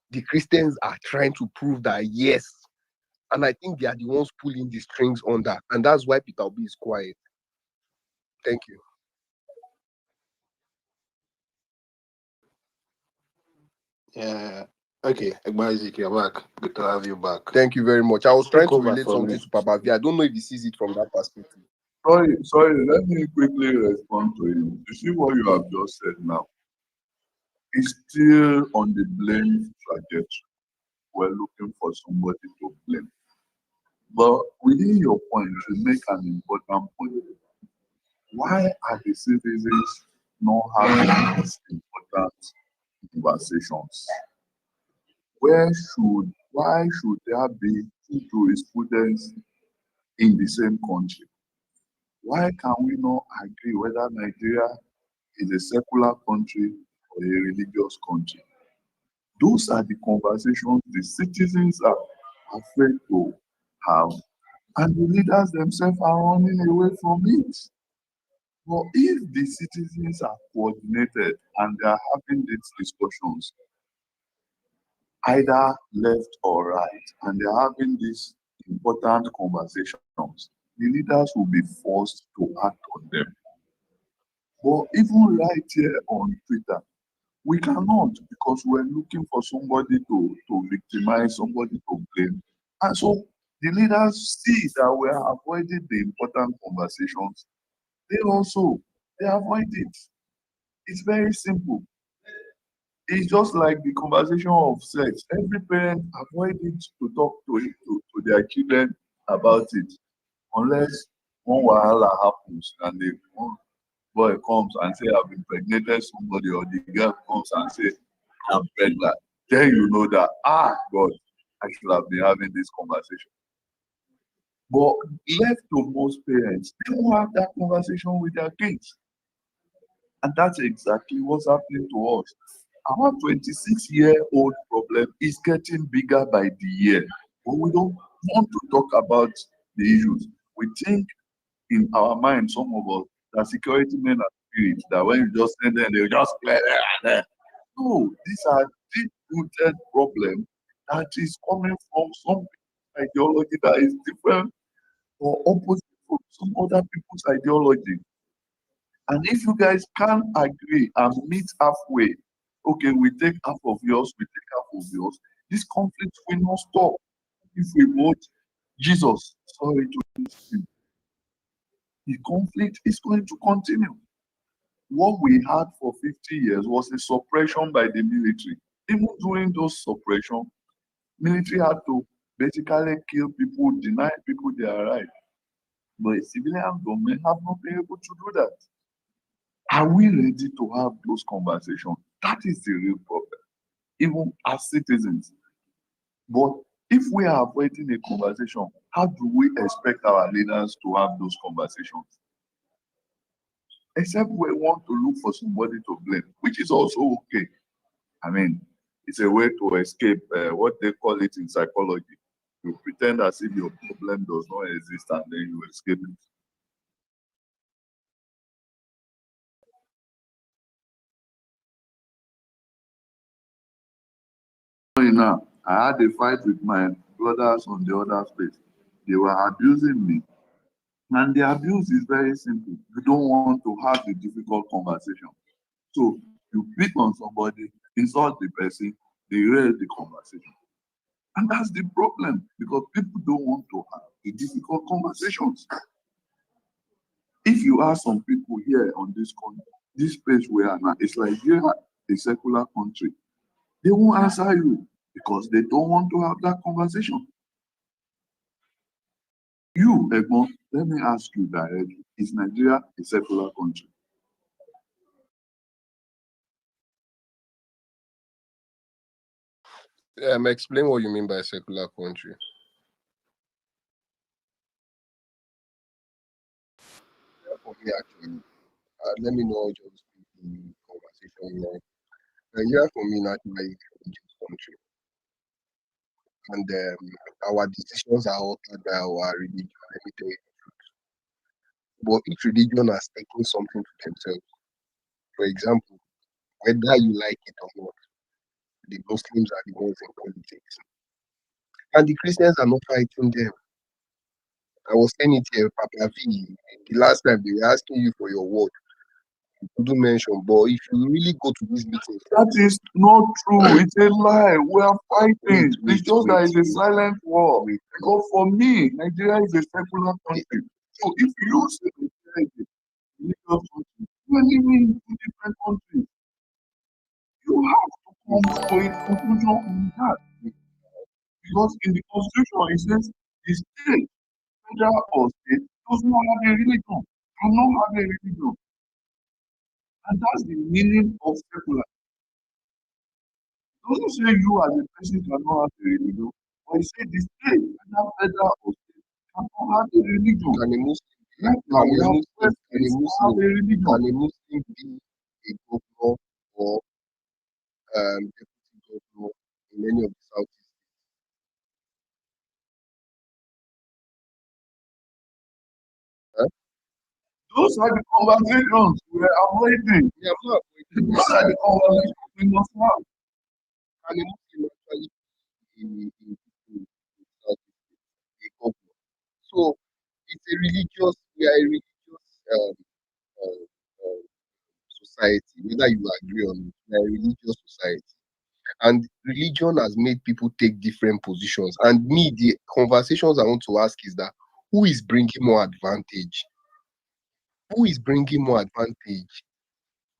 the Christians are trying to prove that yes. And I think they are the ones pulling the strings on that. And that's why Peter Obi is quiet. Thank you. Yeah. Okay, Egbazik, you're back. Good to have you back. Thank you very much. I was trying Take to over relate from something you. to Papa V. I don't know if he sees it from that perspective. Sorry, let me quickly respond to him. You see what you have just said now? It's still on the blame trajectory. We're looking for somebody to blame. But within your point, you make an important point. Why are the citizens not having these important conversations? Why should there be 2 jurisprudence in the same country? Why can we not agree whether Nigeria is a secular country or a religious country? Those are the conversations the citizens are afraid to have, and the leaders themselves are running away from it. But if the citizens are coordinated and they are having these discussions, either left or right, and they're having these important conversations, the leaders will be forced to act on them. But even right here on Twitter, we cannot because we're looking for somebody to victimize, somebody to blame. And so the leaders see that we're avoiding the important conversations. They avoid it. It's very simple. It's just like the conversation of sex. Every parent avoid it to talk to their children about it unless one wahala happens and the one boy comes and say I've impregnated somebody or the girl comes and say I'm pregnant. Then you know that God, I should have been having this conversation. But left to most parents, they won't have that conversation with their kids. And that's exactly what's happening to us. Our 26-year-old problem is getting bigger by the year, but we don't want to talk about the issues. We think in our mind, some of us, that security men are spirits, that when you just send them, they'll just clear there. No, these are deep-rooted problems that is coming from some ideology that is different or opposite from some other people's ideology. And if you guys can agree and meet halfway, okay, we take half of yours, we take half of yours, this conflict will not stop. If we vote Jesus, sorry to use him, the conflict is going to continue. What we had for 50 years was a suppression by the military. Even during those suppression, military had to basically kill people, deny people their right. But a civilian government have not been able to do that. Are we ready to have those conversations? That is the real problem, even as citizens. But if we are avoiding a conversation, how do we expect our leaders to have those conversations? Except we want to look for somebody to blame, which is also okay. I mean, it's a way to escape what they call it in psychology. You pretend as if your problem does not exist and then you escape it. Now, I had a fight with my brothers on the other space. They were abusing me. And the abuse is very simple. You don't want to have a difficult conversation. So you pick on somebody, insult the person, they raise the conversation. And that's the problem because people don't want to have the difficult conversations. If you ask some people here on this country, this place we are now, it's like you're a secular country. They won't answer you because they don't want to have that conversation. You, Egbon, let me ask you directly. Is Nigeria a secular country? Explain what you mean by secular country. For me, actually, let me know just the conversation now. Nigeria for me naturally is a religious country, and our decisions are altered by our religion. Let me tell you. But each religion has taken something to themselves. For example, whether you like it or not, the Muslims are the ones in politics, and the Christians are not fighting them. I was saying it here, Papa V. The last time they were asking you for your word, you couldn't mention. But if you really go to these meetings, That is not true. It's a lie. We are fighting. It's just that it's a silent war. Because for me, Nigeria is a secular country. So if you say Nigeria is a religious country, you are living in two different countries. You have to come to a conclusion on that. Because in the constitution it says the state, federal or state, does not have a religion, cannot have a religion. And that's the meaning of secular. It doesn't say you as a person cannot have a religion, but it says the state, whether federal or state, cannot have a religion. can a Muslim, Right now, we have can a presidents who have Muslim, a religion. can a Muslim be a governor or deputy governor in any of the southeast? Huh? Those are the conversations we are avoiding. Yeah, I'm not avoiding. Those are the conversations we must have. Can a Muslim actually be in southeast a governor? So it's a religious. We are a religious uh, uh, society, whether you agree or not, we are a religious society. And religion has made people take different positions. And me, the conversations I want to ask is that who is bringing more advantage? Who is bringing more advantage?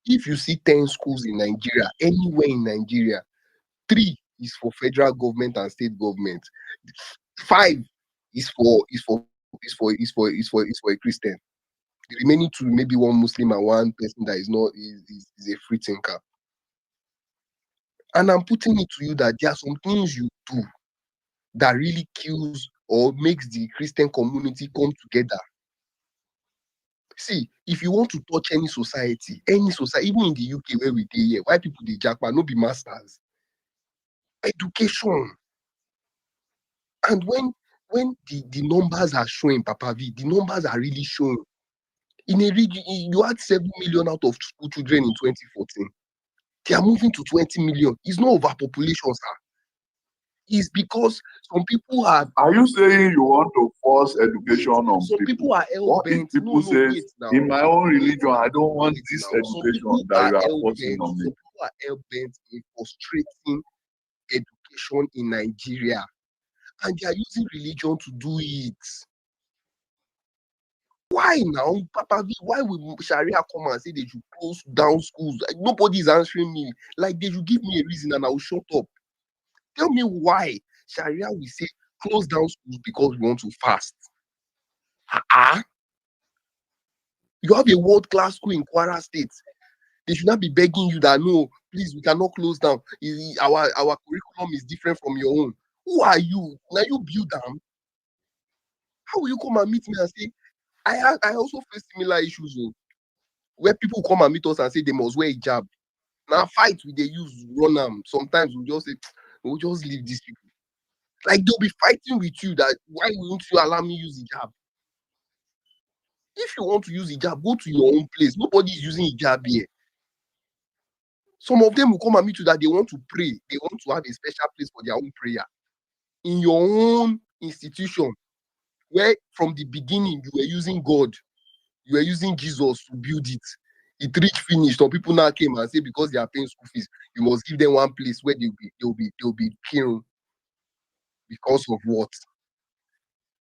If you see 10 schools in Nigeria, anywhere in Nigeria, 3 is for federal government and state government, 5 is for a Christian. The remaining 2, maybe one Muslim and one person that is not is a free thinker. And I'm putting it to you that there are some things you do that really kills or makes the Christian community come together. See, if you want to touch any society, even in the UK where we dey here, why people dey japa, no be masters. Education. And when the numbers are showing, Papa V, the numbers are really showing. In a region, you had 7 million out of school children in 2014. They are moving to 20 million. It's not overpopulation, sir. It's because some people are. Are you saying you want to force education on Some people people? are What if hell-bent. people No, say, wait now. in my own Wait religion, I don't want wait this now. Some education people that are you are forcing hell-bent. on Some me? people are hell-bent in frustrating education in Nigeria. And they are using religion to do it. Why now, Papa V? Why will Sharia come and say they should close down schools? Like, nobody is answering me. Like, they should give me a reason and I will shut up. Tell me why Sharia will say close down schools because we want to fast. You have a world-class school in Kwara State. They should not be begging you that no, please, we cannot close down. Our curriculum is different from your own. Who are you? Now you build them. How will you come and meet me and say, I also face similar issues where people come and meet us and say they must wear hijab. Now fight with they use run them. Sometimes we just say, we'll just leave these people. Like they'll be fighting with you that why won't you allow me use hijab? If you want to use hijab, go to your own place. Nobody is using hijab here. Some of them will come and meet you that they want to pray. They want to have a special place for their own prayer in your own institution, where from the beginning you were using God, you were using Jesus to build it. It reached finish. Some people now came and say because they are paying school fees, you must give them one place where they'll be killed because of what?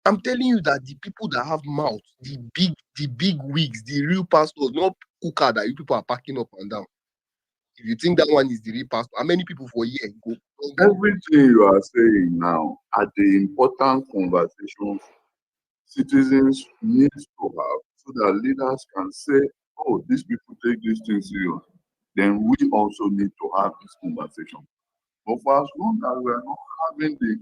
I'm telling you that the people that have mouth, the big wigs, the real pastors, not cooker that you people are packing up and down. If you think that one is the real pastor, how many people for a year go? Everything you are saying now are the important conversations citizens need to have so that leaders can say, oh, these people take this thing serious. Then we also need to have this conversation. But for as long as we are not having the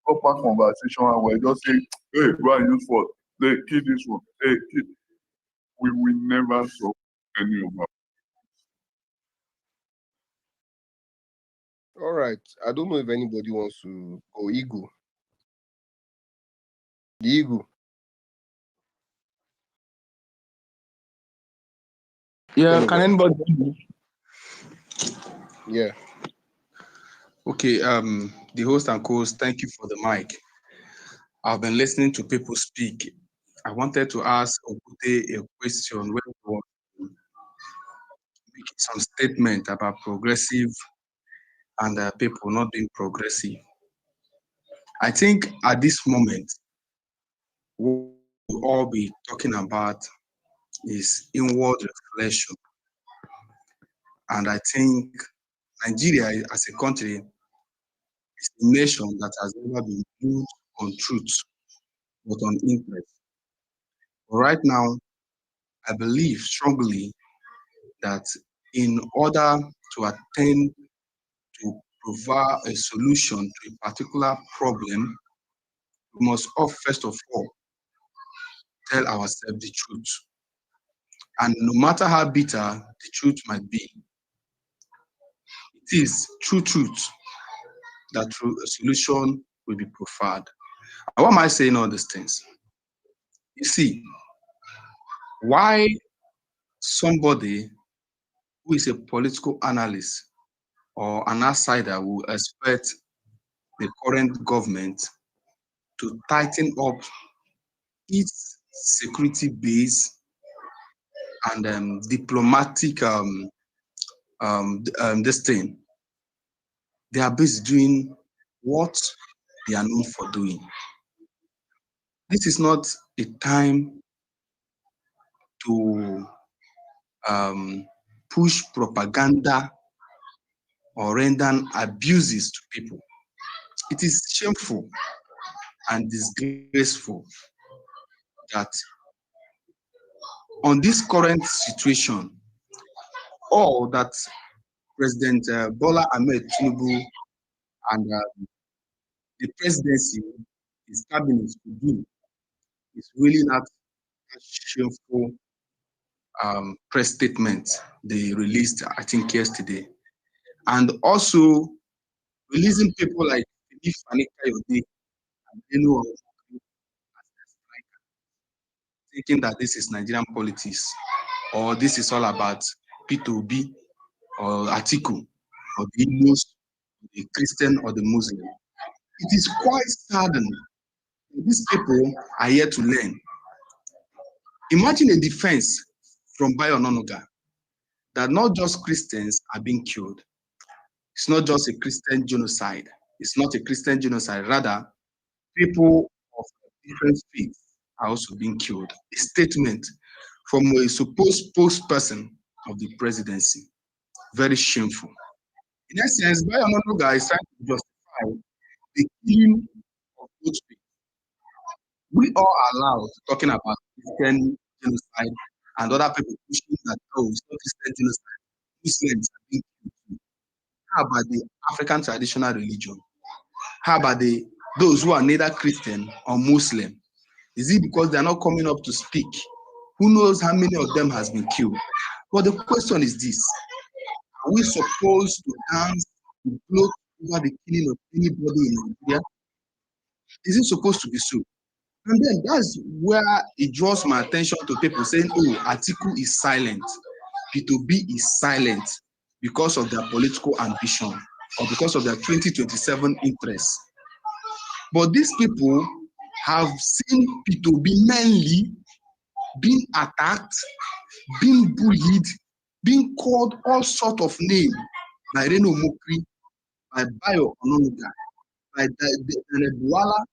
proper conversation and we're just saying, hey, go and use for, hey, kill this one, hey, kill, we will never solve any of our. All right. I don't know if anybody wants to go Eagle. The Eagle. Yeah, can anybody hear me? Yeah. Okay, the host and co-host, thank you for the mic. I've been listening to people speak. I wanted to ask Obute a question when he was making some statement about progressive and people not being progressive. I think at this moment, what we'll all be talking about is inward reflection. And I think Nigeria as a country is a nation that has never been built on truth, but on interest. But right now, I believe strongly that in order to attain to provide a solution to a particular problem, we must all, first of all, tell ourselves the truth. And no matter how bitter the truth might be, it is true truth that through a solution will be provided. And why am I saying all these things? You see, why somebody who is a political analyst or an outsider will expect the current government to tighten up its security base and diplomatic this thing. They are busy doing what they are known for doing. This is not a time to push propaganda or render abuses to people. It is shameful and disgraceful that on this current situation, all that President Bola Ahmed Tinubu and the presidency, his cabinet could do is really not a shameful press statement they released, I think, yesterday. And also releasing people like Fidelity and thinking that this is Nigerian politics or this is all about P2B or Atiku or the Igbos, the Christian or the Muslim. It is quite saddening. These people are here to learn. Imagine a defense from Bayo Ononuga that not just Christians are being killed. It's not just a Christian genocide. It's not a Christian genocide. Rather, people of different faiths are also being killed. A statement from a supposed spokesperson of the presidency. Very shameful. In essence, Bayo Ononuga is trying to justify the killing of both faiths. We all are allowed talking about Christian genocide and other people pushing that, oh, it's not Christian genocide. Muslims are being killed too. How about the African traditional religion? How about those who are neither Christian or Muslim? Is it because they are not coming up to speak? Who knows how many of them has been killed? But the question is this: are we supposed to dance to gloat over the killing of anybody in Nigeria? Is it supposed to be so? And then that's where it draws my attention to people saying, oh, Atiku is silent, P2B is silent because of their political ambition or because of their 2027 interests. But these people have seen P2B mainly being attacked, being bullied, being called all sorts of names by Reno Mokri, by Bayo Ononuga, by Daniel Buala,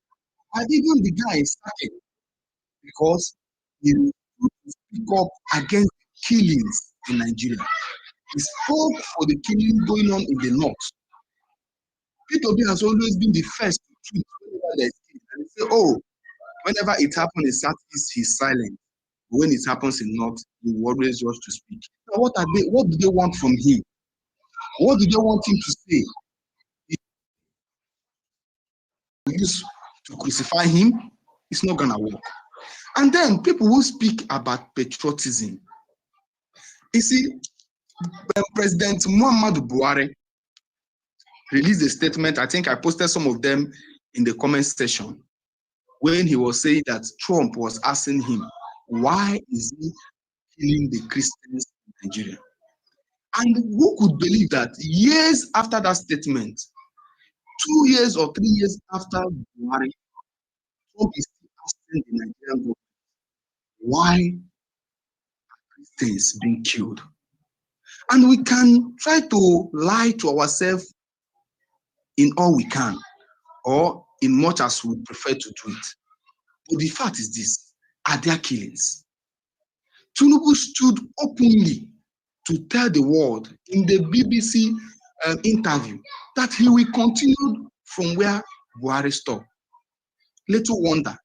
and even the guy is starting because he refused to speak up against killings in Nigeria. He spoke for the killing going on in the north. P2B has always been the first to tweet whenever there is killing. And they say, oh, whenever it happens in Southeast, he's silent. When it happens in North, he will always rush to speak. Now, what do they want from him? What do they want him to say? He used to crucify him. It's not gonna work. And then people who speak about patriotism. You see, when President Muhammadu Buhari released a statement, I think I posted some of them in the comment section, when he was saying that Trump was asking him, why is he killing the Christians in Nigeria? And who could believe that years after that statement, 2 years or 3 years after Buhari, Trump is still asking the Nigerian government, why are Christians being killed? And we can try to lie to ourselves in all we can, or in much as we prefer to do it. But the fact is this: are there killings? Tinubu stood openly to tell the world in the BBC interview that he will continue from where Buhari stopped. Little wonder,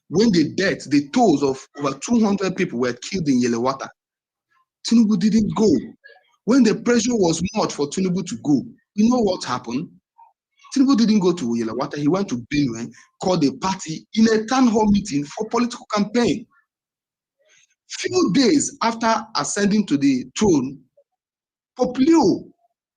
when the tolls of over 200 people were killed in Yelewata, Tinubu didn't go. When the pressure was much for Tinubu to go, you know what happened? Tinubu didn't go to Yelewata. He went to Benue, called a party in a town hall meeting for political campaign. Few days after ascending to the throne, Poplio,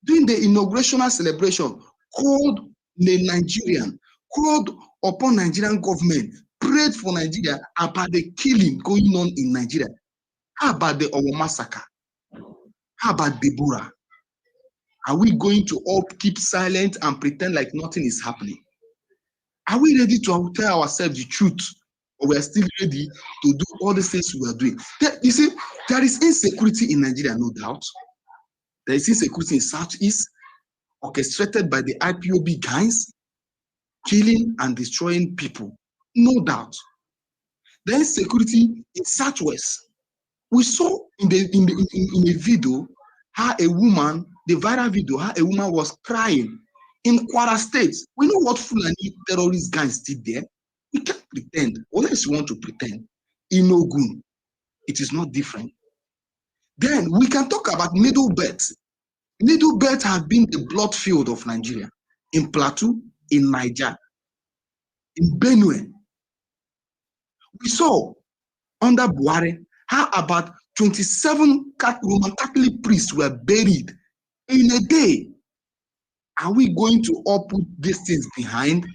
during the inaugurational celebration, called the Nigerian, called upon Nigerian government, prayed for Nigeria about the killing going on in Nigeria. How about the Owo massacre? How about Deborah? Are we going to all keep silent and pretend like nothing is happening? Are we ready to tell ourselves the truth, or we are still ready to do all the things we are doing? You see, There is insecurity in Nigeria, no doubt. There is insecurity in Southeast, orchestrated by the IPOB guys, killing and destroying people, no doubt. There is insecurity in Southwest. We saw in a video how a woman, the viral video, how a woman was crying in Kwara State. We know what Fulani terrorist gangs did there. We can't pretend, unless you want to pretend. In Ogun, it is not different. Then we can talk about Middle Belt. Middle Belt has been the blood field of Nigeria. In Plateau, in Niger, in Benue. We saw under Buhari how about 27 Roman Catholic priests were buried in a day. Are we going to all put these things behind?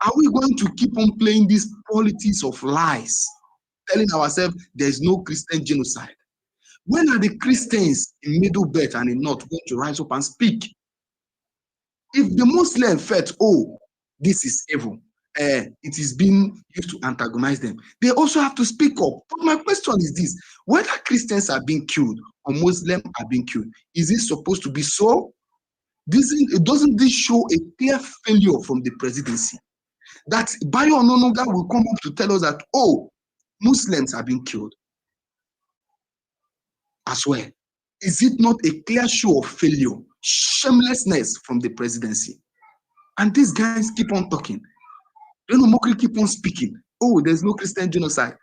Are we going to keep on playing this politics of lies, telling ourselves there's no Christian genocide? When are the Christians in Middle Belt and in North going to rise up and speak? If the Muslim felt, oh, this is evil, it is being used to antagonize them, they also have to speak up. But my question is this: whether Christians are being killed or Muslims are being killed, is it supposed to be so? Doesn't this show a clear failure from the presidency? That Bayo Ononuga will come up to tell us that, oh, Muslims are being killed as well. Is it not a clear show of failure, shamelessness from the presidency? And these guys keep on talking. Mokri keep on speaking. Oh, there's no Christian genocide.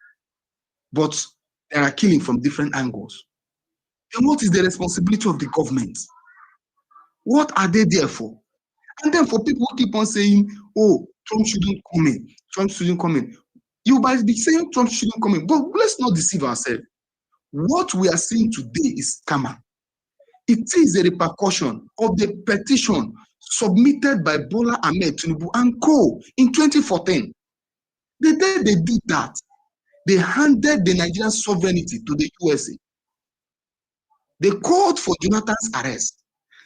But they are killing from different angles. And what is the responsibility of the government? What are they there for? And then for people who keep on saying, oh, Trump shouldn't come in. Trump shouldn't come in. You might be saying Trump shouldn't come in. But let's not deceive ourselves. What we are seeing today is karma. It is a repercussion of the petition submitted by Bola Ahmed Tinubu and co. in 2014. The day they did that, they handed the Nigerian sovereignty to the USA. They called for Jonathan's arrest.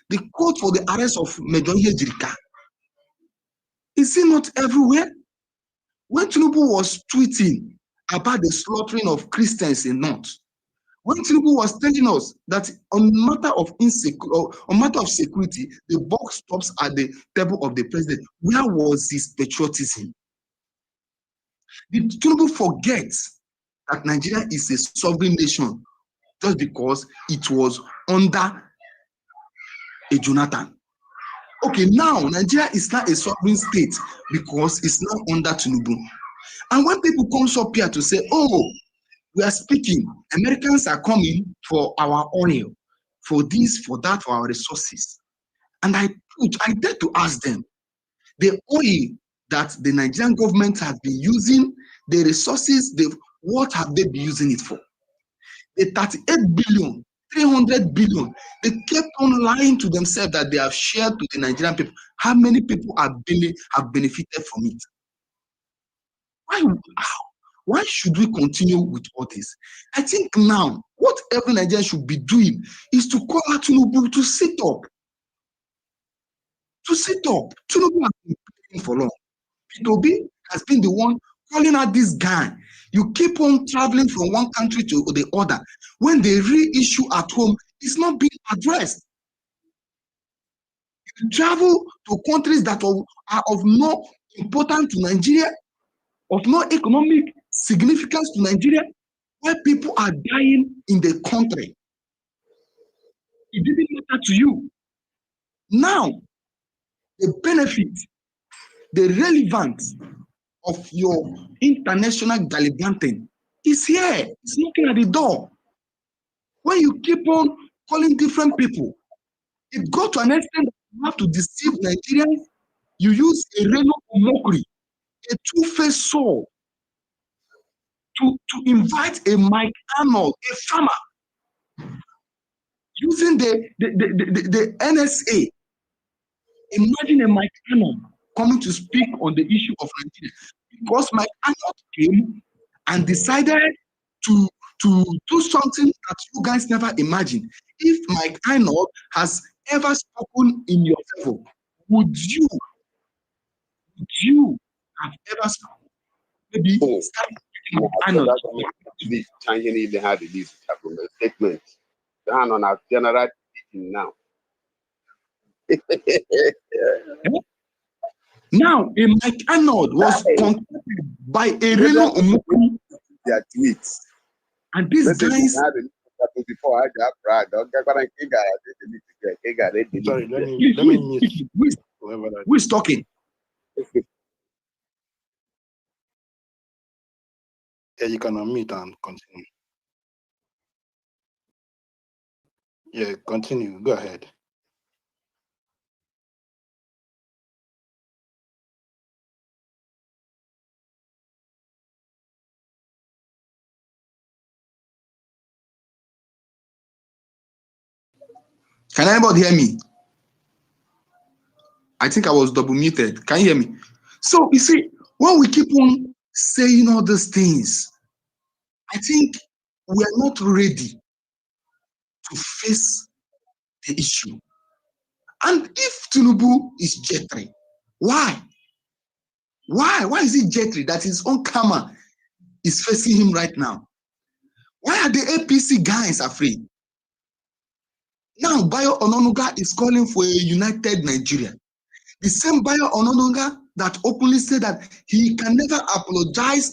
They called for the arrest of Major Njenje. Is it not everywhere? When Tinubu was tweeting about the slaughtering of Christians in North, when Tinubu was telling us that on matter of security, the buck stops at the table of the president, where was his patriotism? Did Tinubu forget that Nigeria is a sovereign nation just because it was under a Jonathan? Okay, now Nigeria is not a sovereign state because it's now under Tinubu. And when people come up here to say, oh, we are speaking, Americans are coming for our oil, for this, for that, for our resources. And I dare to ask them, the oil that the Nigerian government has been using, the resources, what have they been using it for? The 38 billion, 300 billion, they kept on lying to themselves that they have shared to the Nigerian people. How many people have benefited from it? Why should we continue with all this? I think now, what every Nigerian should be doing is to call out Tinubu to sit up. To sit up. Tinubu has been playing for long. P2B has been the one calling out this guy. You keep on traveling from one country to the other. When the real issue at home is not being addressed. You travel to countries that are of no importance to Nigeria, of no economic significance to Nigeria, where people are dying in the country. It didn't matter to you. Now, the benefit, the relevance of your international gallivanting is here. It's knocking at the door. When you keep on calling different people, it got to an extent that you have to deceive Nigerians. You use a reno mockery, a two-faced sword, to invite a Mike Arnold, a farmer, using the NSA. Imagine a Mike Arnold coming to speak on the issue of Nigeria, because Mike Arnold came and decided to do something that you guys never imagined. If Mike Arnold has ever spoken in your favor, would you have ever spoken? Maybe start So that's this changing even how it is statement. The hand on our general teaching now. Now, a Mike Arnold was contacted by a Reno Omukwu. Their tweets. And these guys. Sorry, let me mute. Who is talking? Yeah, you can unmute and continue. Yeah, continue. Go ahead. Can anybody hear me? I think I was double muted. Can you hear me? So you see, when we keep on saying all these things, I think we are not ready to face the issue. And if Tinubu is Jetri, why? Why is it Jetri that his own karma is facing him right now? Why are the APC guys afraid? Now, Bayo Ononuga is calling for a united Nigeria. The same Bayo Ononuga that openly said that he can never apologize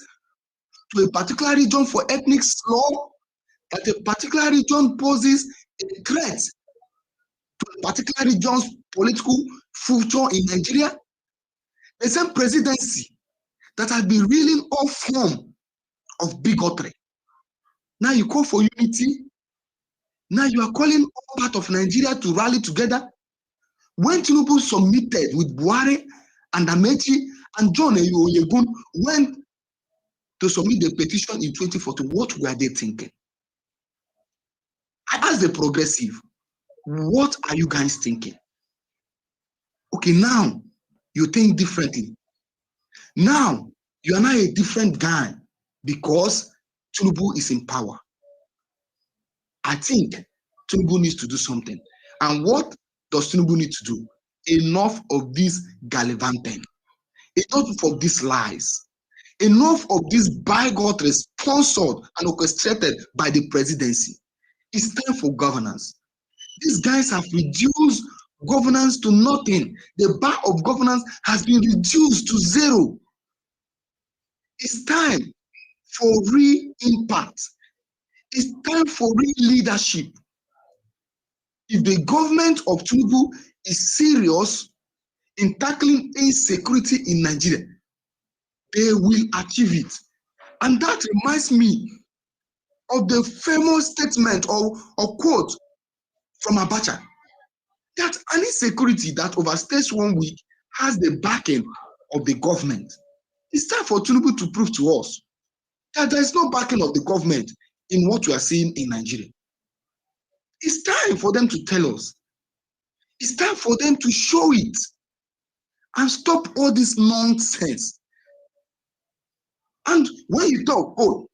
to a particular region for ethnic slur, that a particular region poses a threat to a particular region's political future in Nigeria. The same presidency that has been reeling all form of bigotry. Now you call for unity. Now you are calling all part of Nigeria to rally together. When Tinubu submitted with Buhari and Amechi and John Oyegun went to submit the petition in 2014, what were they thinking? I asked the progressive, what are you guys thinking? Okay, now you think differently. Now you are now a different guy because Tinubu is in power. I think Tinubu needs to do something. And what does Tinubu need to do? Enough of this gallivanting. Enough of these lies. Enough of this bigotry sponsored and orchestrated by the presidency. It's time for governance. These guys have reduced governance to nothing. The bar of governance has been reduced to zero. It's time for real impact. It's time for real leadership. If the government of Tinubu is serious in tackling insecurity in Nigeria, they will achieve it. And that reminds me of the famous statement or quote from Abacha, that an insecurity that overstays 1 week has the backing of the government. It's time for Tinubu to prove to us that there is no backing of the government in what we are seeing in Nigeria. It's time for them to tell us. It's time for them to show it and stop all this nonsense. And when you talk, oh,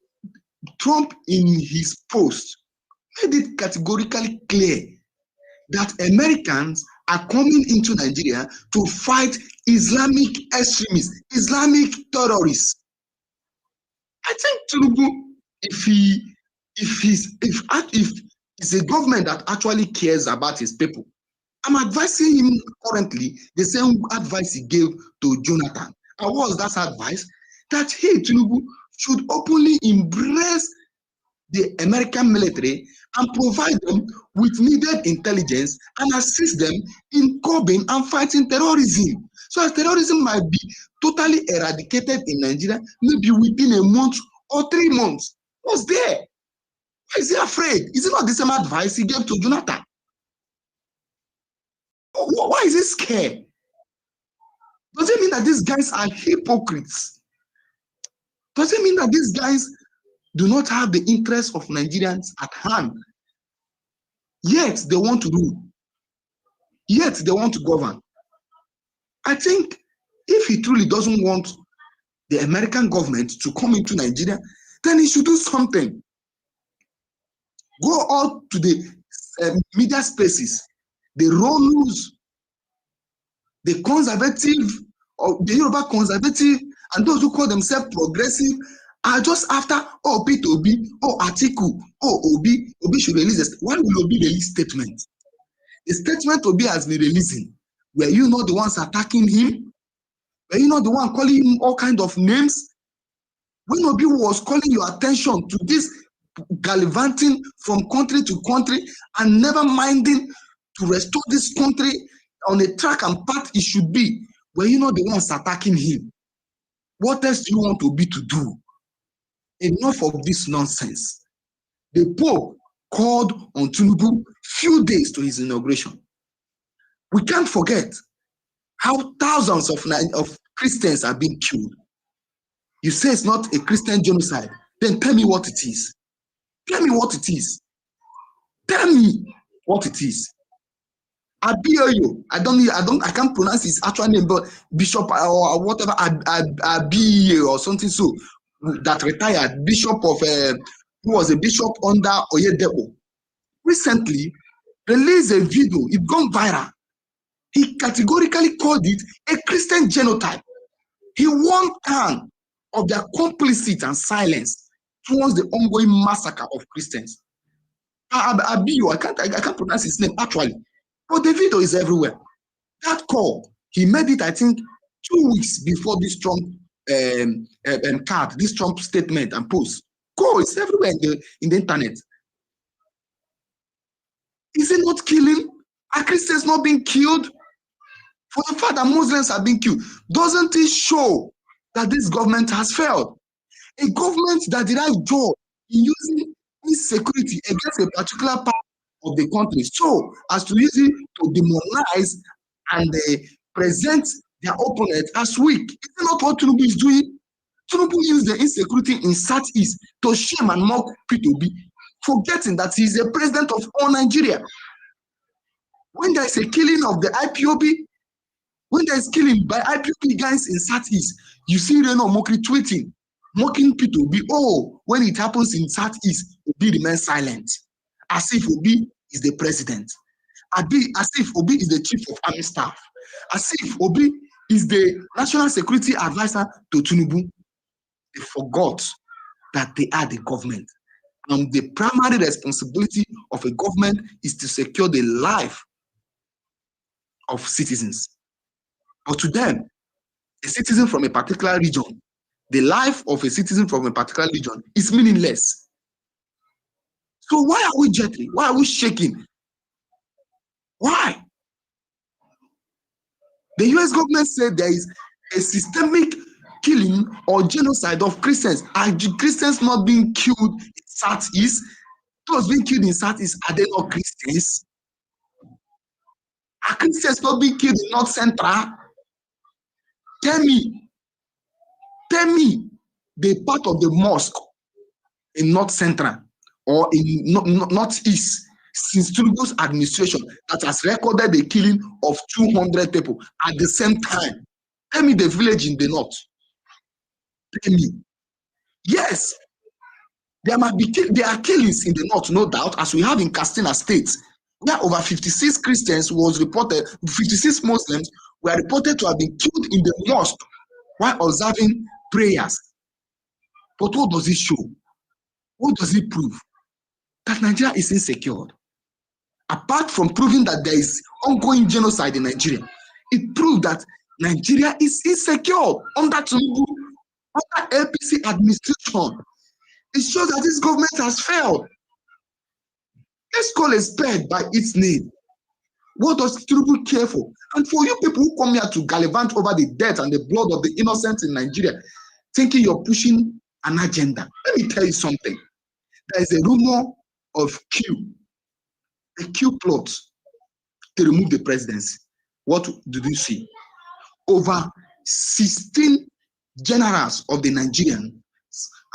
Trump in his post made it categorically clear that Americans are coming into Nigeria to fight Islamic extremists, Islamic terrorists. I think Tinubu, if it's a government that actually cares about his people, I'm advising him currently the same advice he gave to Jonathan. And what was that advice? That he, Tinubu, should openly embrace the American military and provide them with needed intelligence and assist them in curbing and fighting terrorism. So as terrorism might be totally eradicated in Nigeria, maybe within a month or 3 months. What's there? Why is he afraid? Is it not the same advice he gave to Jonathan? Why is he scared? Does it mean that these guys are hypocrites? Does it mean that these guys do not have the interests of Nigerians at hand? Yet they want to rule. Yet they want to govern. I think if he truly doesn't want the American government to come into Nigeria, then he should do something. Go out to the media spaces, the raw news, the conservative, or the Yoruba conservative, and those who call themselves progressive, Just after, Peter Obi, Atiku, Obi should release this. Why will Obi release statement? The statement Obi has been releasing. Were you not the ones attacking him? Were you not the one calling him all kinds of names? When Obi was calling your attention to this gallivanting from country to country and never minding to restore this country on a track and path it should be, were you not the ones attacking him? What else do you want Obi to do? Enough of this nonsense. The Pope called on Tinubu few days to his inauguration. We can't forget how thousands of Christians are being killed. You say it's not a Christian genocide, then tell me what it is. Tell me what it is. Tell me what it is. Abioyo, I can't pronounce his actual name, but Bishop or whatever, Abiye or something so, that retired bishop of, who was a bishop under Oyedepo, recently released a video. It gone viral. He categorically called it a Christian genotype. He warned Khan of their complicity and silence towards the ongoing massacre of Christians. Abiyo, I can't pronounce his name actually, but the video is everywhere. That call, he made it, I think, 2 weeks before this Trump this Trump statement and post. Call, it's everywhere in the internet. Is it not killing? Are Christians not being killed? For the fact that Muslims are being killed, doesn't it show that this government has failed? A government that derives joy in using insecurity against a particular part of the country so as to use it to demonize and present their opponent as weak. Is that not what Tinubu is doing? Tinubu used the insecurity in Southeast to shame and mock P2B, forgetting that he is the president of all Nigeria. When there is a killing of the IPOB, when there is killing by IPOB guys in Southeast, you see Reno Mokri tweeting, mocking P2B. When it happens in Southeast, Obi remains silent, as if Obi is the president, as if Obi is the chief of army staff, as if Obi is the national security advisor to Tinubu. They forgot that they are the government. And the primary responsibility of a government is to secure the life of citizens. But to them, a citizen from a particular region, the life of a citizen from a particular region is meaningless. So why are we jittery? Why are we shaking? Why? The US government said there is a systemic killing or genocide of Christians. Are Christians not being killed in Southeast? Those being killed in Southeast, are they not Christians? Are Christians not being killed in North Central? Tell me the part of the mosque in North Central or in Northeast since Tinubu's administration that has recorded the killing of 200 people at the same time. Tell me the village in the north. Tell me. Yes, there are killings in the north, no doubt, as we have in Katsina State, where over 56 Christians was reported, 56 Muslims were reported to have been killed in the mosque while observing prayers. But what does it show? What does it prove? That Nigeria is insecure. Apart from proving that there is ongoing genocide in Nigeria, it proved that Nigeria is insecure under Tinubu, under APC administration. It shows that this government has failed. Let's call a spade by its name. What does Tinubu care for? And for you people who come here to gallivant over the death and the blood of the innocent in Nigeria, thinking you're pushing an agenda, let me tell you something. There is a rumor of a Q plot to remove the presidency. What did you see? Over 16 generals of the Nigerian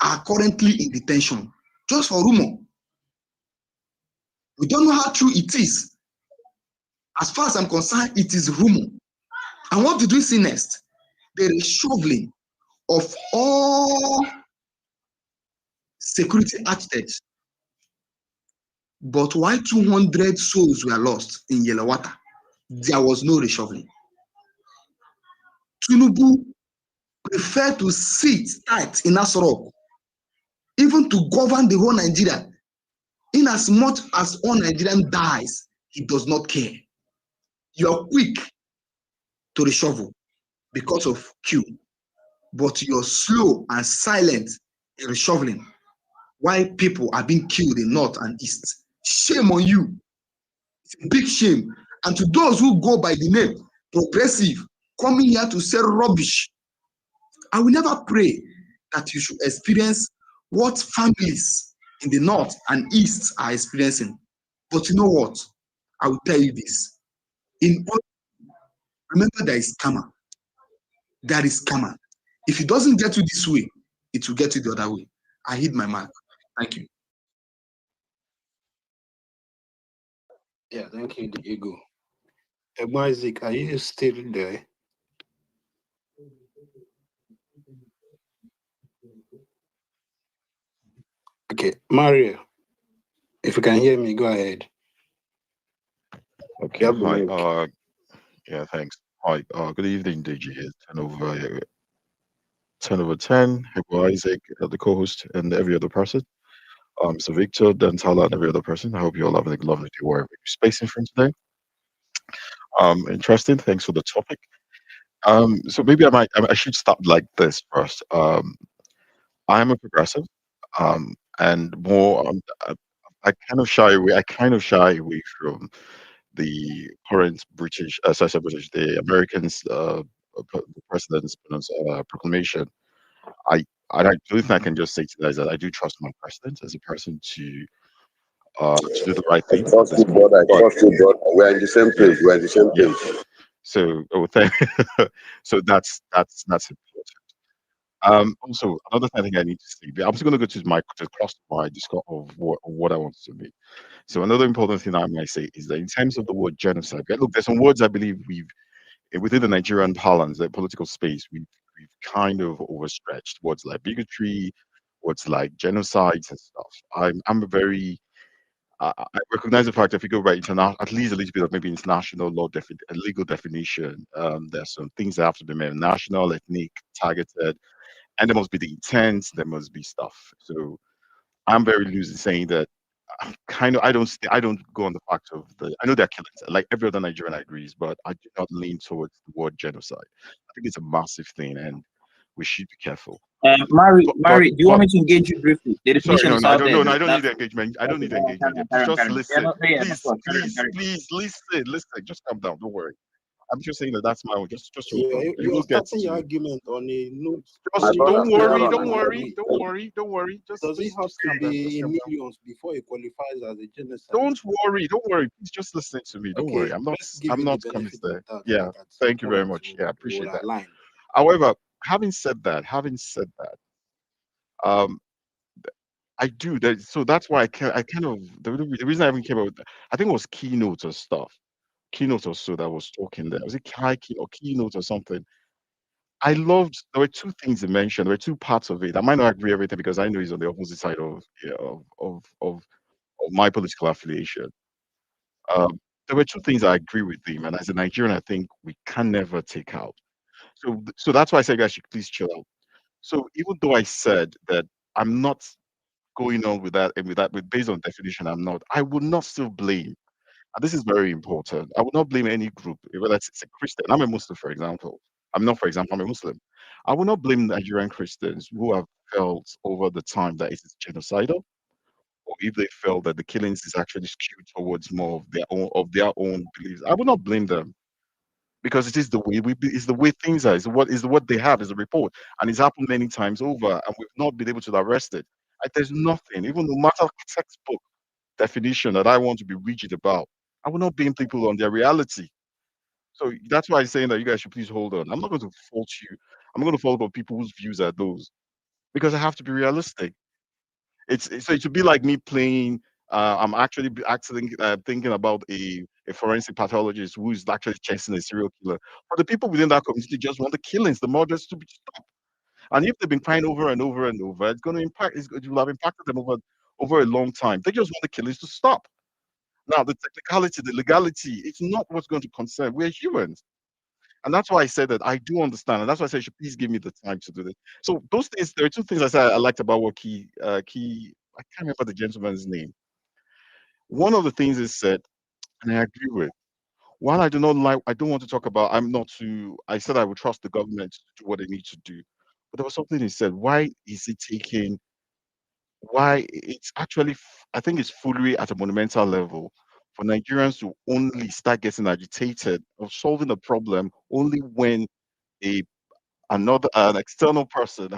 are currently in detention, just for rumor. We don't know how true it is. As far as I'm concerned, it is rumor. And what did we see next? The reshuffling of all security architects. But why 200 souls were lost in Yelawata? There was no reshuffling. Tinubu preferred to sit tight in Aso Rock even to govern the whole Nigeria. In as much as all Nigerian dies, he does not care. You are quick to the shovel because of Q, but you're slow and silent in reshoveling. Why people are being killed in north and east? Shame on you. It's a big shame. And to those who go by the name progressive, coming here to say rubbish, I will never pray that you should experience what families in the north and east are experiencing. But you know what? I will tell you this. Remember, there is karma. There is karma. If it doesn't get you this way, it will get you the other way. I hit my mark. Thank you. Yeah, thank you, Diego. Isaac, are you still there? Okay, Mario, if you can hear me, go ahead. Okay, You have the hi. mic. Yeah, thanks. Hi, good evening, DG here. 10 over 10. Hello, Isaac, the co-host, and every other person. So Victor, Dantala, and every other person. I hope you're all having a lovely day wherever you're spacing from today. Interesting. Thanks for the topic. So maybe I should start like this first. I am a progressive, and more. I kind of shy away from the current British, sorry, British, the Americans, the president's proclamation. I the only thing I can just say to that is that I do trust my president as a person to do the right I thing at trust this you, point. brother. I But trust you, brother. We're in the same yeah, page. We're in the same yeah. page. So thank, so that's important. Also, another thing I think I need to say, I'm just going to go to to cross my discuss of what I want to be. So another important thing I might say is that in terms of the word genocide, look, there's some words I believe within the Nigerian parlance, the political space, we've kind of overstretched words like bigotry, words like genocides and stuff. I'm a very I recognize the fact that if you go by international, at least a little bit of maybe international law, legal definition, there's some things that have to be made national, ethnic, targeted, and there must be the intent, there must be stuff. So I'm very loose in saying that I don't go on the fact of I know there are killings like every other Nigerian agrees, but I do not lean towards the word genocide. I think it's a massive thing and we should be careful. Mary, do you want me to engage you briefly? The Sorry, definition no, is no, I out don't there. know. No, I don't need That's the engagement. I don't okay. need the engagement. Just Yeah, listen. no, yeah, of Please, course, please, carry on. please, listen. Just calm down. Don't worry. I'm just saying that that's my own. Just hold Yeah, on. You you're will get starting your to. argument on a note. My Just brother, don't stay worry. on. Don't worry. Don't worry. Don't worry. Doesn't have Just to calm down. Just be in calm down. millions before it qualifies as a genocide. Don't worry. Don't worry. Please just listen to me. Don't worry. Okay, let's give I'm you the not coming benefit of there. that. Yeah. Like at some Thank you very point, much. Yeah, I we'll appreciate that. align. However, having said that, um, I do that. So that's why I kind of the reason I even came up with that, I think it was keynote or stuff. Keynote or so that was talking there. Was it high key or keynote or something? I loved there were two things he mentioned. There were two parts of it. I might not agree everything because I know he's on the opposite side of yeah, of my political affiliation. Um, there were two things I agree with him, and as a Nigerian, I think we can never take out. So that's why I said, guys, should please chill out. So even though I said that I'm not going on with that and with based on definition, I'm not. I would not still blame. And this is very important. I would not blame any group, whether it's a Christian. I'm a Muslim, for example. I'm not, for example, I'm a Muslim. I would not blame Nigerian Christians who have felt over the time that it is genocidal, or if they felt that the killings is actually skewed towards more of their own beliefs. I would not blame them because it is the way it's the way things are. Is what they have is a report, and it's happened many times over, and we've not been able to arrest it. There's nothing, even no matter textbook definition that I want to be rigid about. I will not blame people on their reality. So that's why I'm saying that you guys should please hold on. I'm not going to fault you. I'm going to fault about people whose views are those because I have to be realistic. So it should be like me playing. I'm actually thinking about a forensic pathologist who is actually chasing a serial killer. But the people within that community just want the killings, the murders to be stopped. And if they've been crying over and over and over, it's going to impact. It will have impacted them over a long time. They just want the killings to stop. Now, the technicality, the legality, it's not what's going to concern. We're humans. And that's why I said that I do understand, and that's why I said, you should please give me the time to do this. So those things, there are two things I said I liked about what I can't remember the gentleman's name. One of the things is said, and I agree with. While I do not like, I don't want to talk about. I'm not too. I said I would trust the government to do what they need to do, but there was something he said. Why is it taking? Why it's actually? I think it's foolery at a monumental level for Nigerians to only start getting agitated of solving a problem only when a another an external person,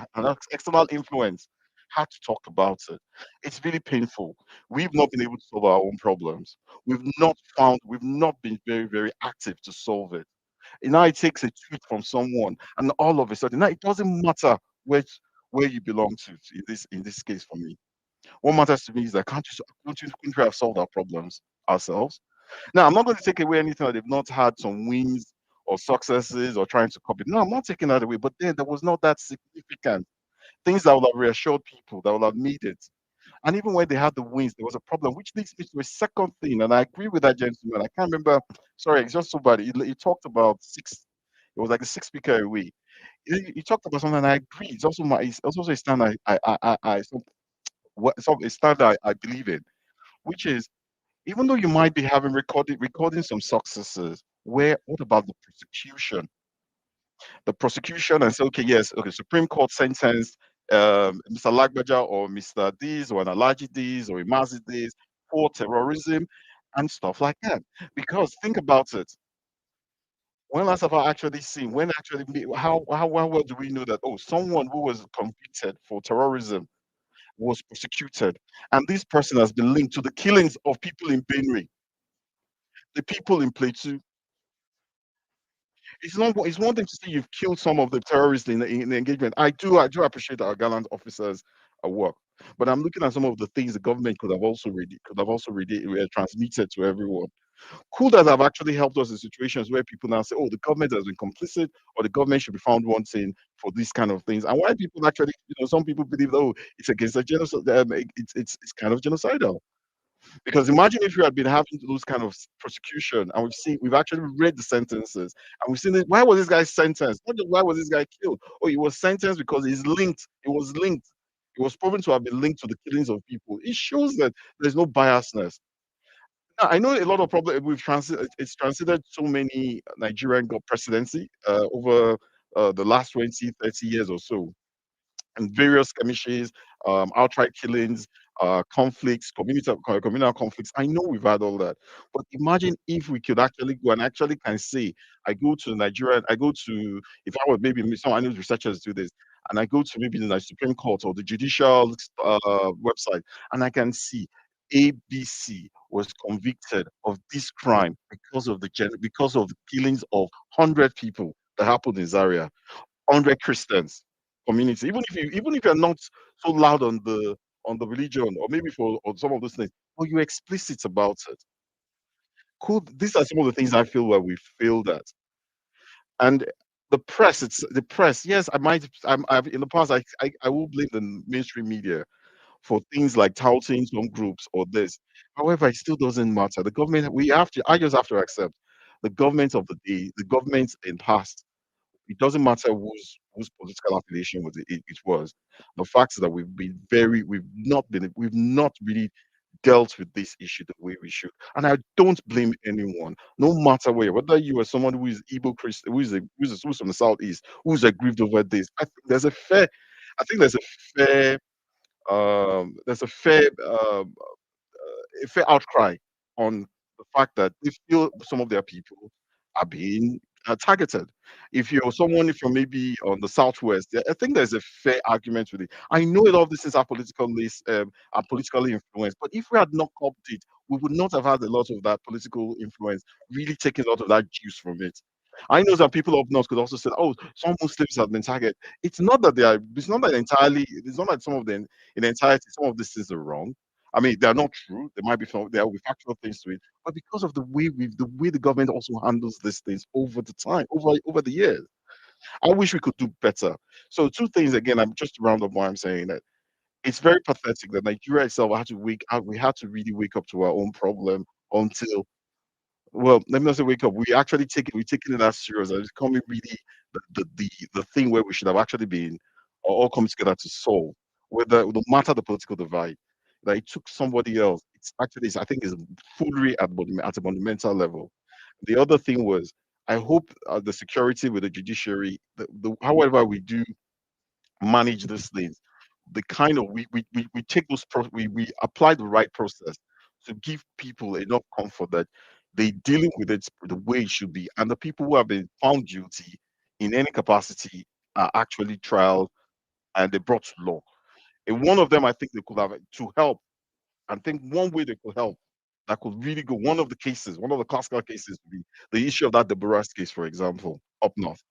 external influence had to talk about it. It's really painful. We've not been able to solve our own problems. We've not been very, very active to solve it. And now it takes a tweet from someone, and all of a sudden, now it doesn't matter where you belong to in this case for me. What matters to me is that couldn't we have solved our problems ourselves? Now, I'm not going to take away anything that they've not had some wins or successes or trying to copy. No, I'm not taking that away. But then there was not that significant things that would have reassured people, that would have made it. And even when they had the wins, there was a problem, which leads me to a second thing. And I agree with that gentleman. I can't remember. Sorry, it's just so bad. He talked about six. It was like a six-speaker away. He talked about something, and I agree. It's also a stand a stand I believe in, which is even though you might be having recording some successes, what about the prosecution? The prosecution and say, okay, yes, okay, Supreme Court sentenced Mr. Lagbaja or Mr. This or an Alaji this or Imazi this for terrorism and stuff like that. Because think about it. When last have I actually seen? When actually, how well do we know that? Oh, someone who was convicted for terrorism was prosecuted, and this person has been linked to the killings of people in Benue, the people in Plateau. It's one thing to say you've killed some of the terrorists in the engagement. I do appreciate our gallant officers work, but I'm looking at some of the things the government could have also transmitted to everyone. Could that have actually helped us in situations where people now say, "Oh, the government has been complicit," or "the government should be found wanting for these kind of things," and why people actually, some people believe, "Oh, it's against the genocide. It's kind of genocidal." Because imagine if you had been having those kind of prosecution, and we've actually read the sentences, and we've seen it. Why was this guy sentenced? Not just why was this guy killed? Oh, he was sentenced because he's linked. It was linked. It was proven to have been linked to the killings of people. It shows that there's no biasness. Now, I know a lot of problem. It's transited so many Nigerian got presidency over the last 20, 30 years or so, and various skirmishes, outright killings, conflicts, communal conflicts. I know we've had all that, but imagine if we could actually go and actually can say, I go to, if I was maybe some I know researchers do this, and I go to maybe the Supreme Court or the judicial website, and I can see ABC was convicted of this crime because of the killings of 100 people that happened in Zaria, 100 Christians community. Even if you're not so loud on the religion or maybe for on some of those things, but you're explicit about it. Could These are some of the things I feel where we failed at. And the press. Yes, I've in the past I will blame the mainstream media for things like touting some groups or this. However, it still doesn't matter. The government I just have to accept the government of the day, the government in past. It doesn't matter whose political affiliation it was. The fact is that we've not really dealt with this issue the way we should. And I don't blame anyone, no matter whether you are someone who is Igbo Christian, who's from the southeast, who's aggrieved over this. I think there's a fair outcry on the fact that they feel some of their people are being targeted. If you're someone from maybe on the southwest, I think there's a fair argument with it. I know a lot of these things are politically influenced, but if we had not copped it, we would not have had a lot of that political influence really taking a lot of that juice from it. I know that people up north could also say, "Oh, some Muslims have been targeted." It's not that they are. It's not that entirely. It's not that some of them in entirety. Some of these things are wrong. I mean, they are not true. There will be factual things to it, but because of the way the government also handles these things over the time, over the years, I wish we could do better. So, two things again. I'm just to round up what I'm saying that it's very pathetic that Nigeria itself had to wake up. We had to really wake up to our own problem until well, let me not say wake up. We're taking it as serious. It's becoming really the thing where we should have actually been all coming together to solve. Whether no matter the political divide, that it took somebody else. I think it's foolery at a monumental level. The other thing was, I hope the security with the judiciary, however we do manage these things, the kind of we take we apply the right process to give people enough comfort that they dealing with it the way it should be, and the people who have been found guilty in any capacity are actually trial and they brought to law. And one of them, I think they could have to help. I think one way they could help that could really go. One of the cases, one of the classical cases, would be the issue of that Deborah's case, for example, up north.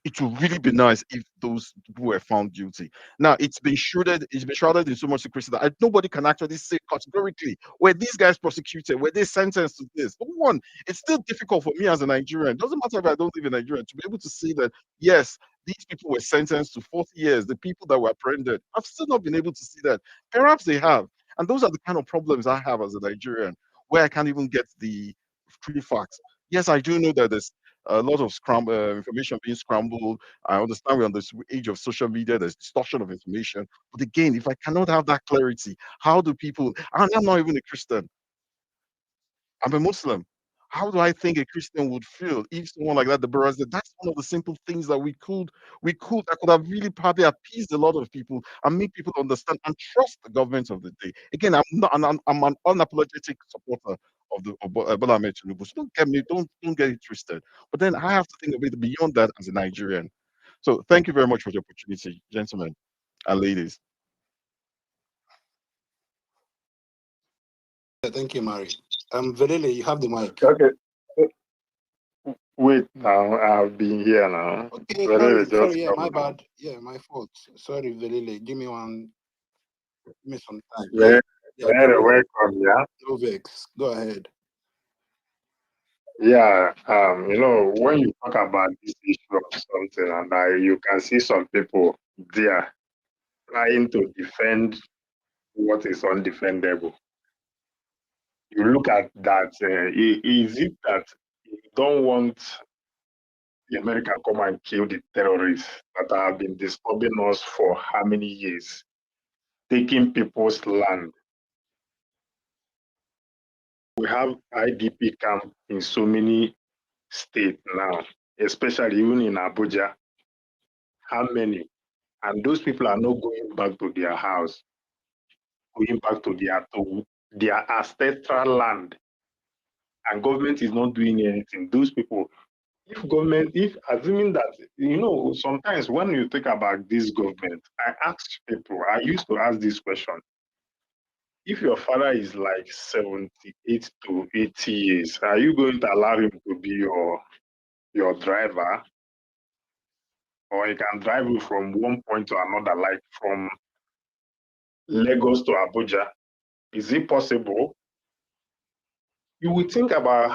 It would really be nice if those people were found guilty. Now it's been shrouded in so much secrecy that nobody can actually say categorically were these guys prosecuted, were they sentenced to this. Number one, it's still difficult for me as a Nigerian. It doesn't matter if I don't live in Nigeria to be able to see that yes, these people were sentenced to 40 years. The people that were apprehended, I've still not been able to see that. Perhaps they have, and those are the kind of problems I have as a Nigerian, where I can't even get the true facts. Yes, I do know that there's a lot of information being scrambled. I understand we're on this age of social media, there's distortion of information. But again, if I cannot have that clarity, how do people, and I'm not even a Christian, I'm a Muslim. How do I think a Christian would feel if someone like that, the Baraz, that's one of the simple things that that could have really probably appeased a lot of people and make people understand and trust the government of the day. Again, I'm an unapologetic supporter of Bola Ahmed Tinubu. So don't get it twisted. But then I have to think of it beyond that as a Nigerian. So thank you very much for the opportunity, gentlemen and ladies. Thank you, Mary. Velele, you have the mic. Okay. Wait now, I've been here now. Okay, Velele sorry, just yeah, come my now. bad. Yeah, my fault. Sorry, Velele. Give me some time. Very, Yeah, very welcome, yeah. no vex. Go ahead. Yeah, when you talk about this issue of something, and you can see some people there trying to defend what is undefendable. You look at that, is it that you don't want the America come and kill the terrorists that have been disturbing us for how many years, taking people's land? We have IDP camp in so many states now, especially even in Abuja. How many? And those people are not going back to their house, going back to their ancestral land. And government is not doing anything. Those people, if assuming that, sometimes when you think about this government, I used to ask this question. If your father is like 78 to 80 years, are you going to allow him to be your driver? Or he can drive you from one point to another, like from Lagos to Abuja? Is it possible? You will think about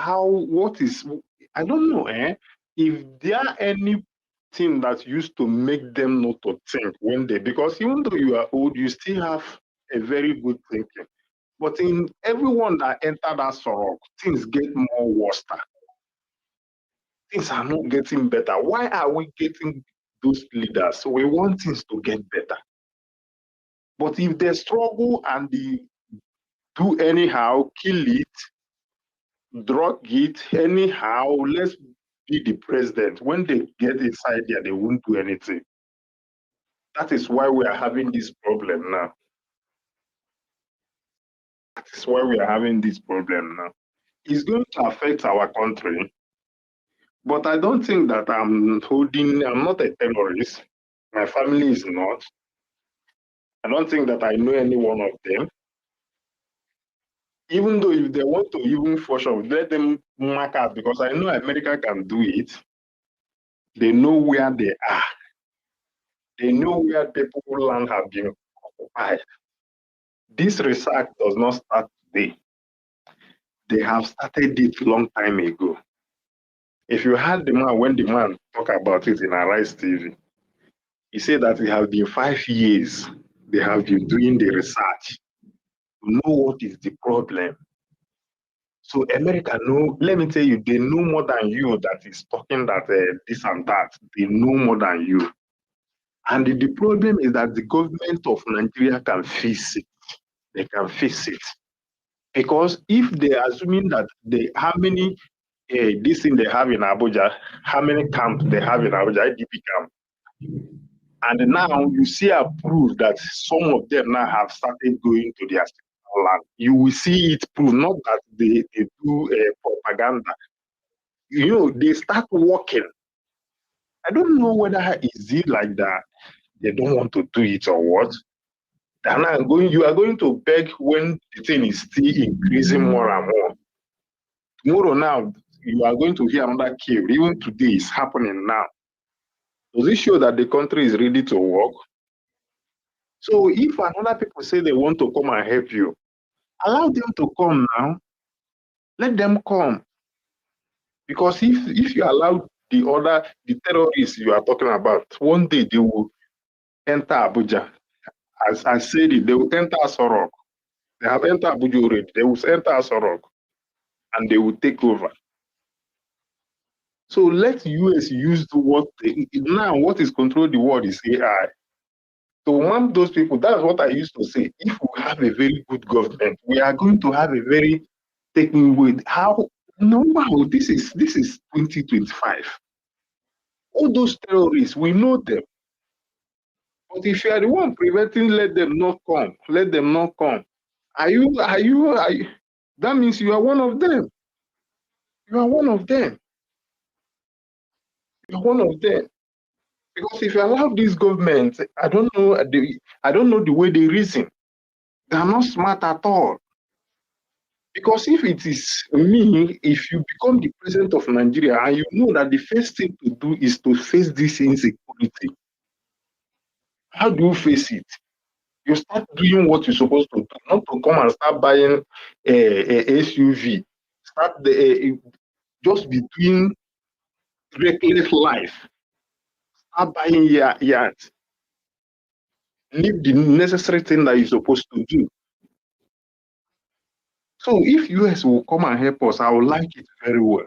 I don't know, if there are anything that used to make them not to think because even though you are old, you still have a very good thinking. But in everyone that entered that sorrow, things get more worse. Things are not getting better. Why are we getting those leaders? We want things to get better. But if they struggle and they do anyhow, kill it, drug it, anyhow, let's be the president. When they get inside there, they won't do anything. That is why we are having this problem now. That is why we are having this problem now. It's going to affect our country, but I don't think that I'm not a terrorist. My family is not. I don't think that I know any one of them. Even though if they want to even force up, let them mark out, because I know America can do it. They know where they are. They know where people's land have been occupied. This research does not start today. They have started it long time ago. If you heard when the man talk about it in Arise TV, he said that it has been 5 years they have been doing the research to know what is the problem. So America know, let me tell you, they know more than you that is talking that this and that. They know more than you. And the problem is that the government of Nigeria can fix it. They can fix it. Because if they are assuming that how many this thing they have in Abuja, how many camps they have in Abuja, IDP camp. And now you see a proof that some of them now have started going to their land. You will see it proof, not that they do propaganda. You know, they start working. I don't know whether is it like that they don't want to do it or what. And you are going to beg when the thing is still increasing more and more. Tomorrow now, you are going to hear another kill. Even today, it's happening now. Does it show that the country is ready to work? So if another people say they want to come and help you, allow them to come now. Let them come. Because if you allow the terrorists you are talking about, one day they will enter Abuja. As I said it, they will enter Sorok. They have entered Abuja already. They will enter Sorok and they will take over. So let US use what is controlling the world is AI. To map those people, that's what I used to say. If we have a very good government, we are going to have a very taking with how no, this is 2025. All those terrorists, we know them. But if you are the one preventing, let them not come. Let them not come. Are you? That means you are one of them. You are one of them. You are one of them. Because if you allow this government, I don't know the way they reason. They are not smart at all. Because if it is me, if you become the president of Nigeria and you know that the first thing to do is to face this insecurity, how do you face it? You start doing what you're supposed to do, not to come and start buying a SUV. Just be doing reckless life. Start buying yachts. Leave the necessary thing that you're supposed to do. So if US will come and help us, I will like it very well.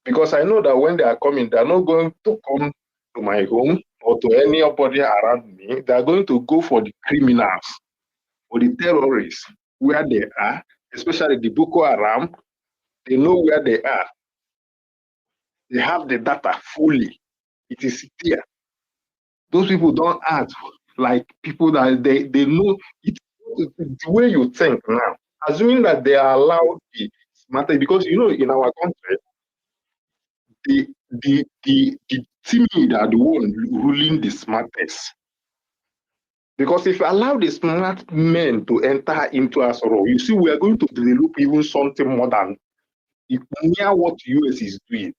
Because I know that when they are coming, they are not going to come to my home or to anybody around me. They are going to go for the criminals or the terrorists where they are, especially the Boko Haram. They know where they are. They have the data fully. It is there. Those people don't act like people that they know it. The way you think now, assuming that they are allowed the smarter, because you know in our country, the timid are the one ruling the smartest. Because if you allow the smart men to enter into our sorrow, you see, we are going to develop even something more than near what US is doing.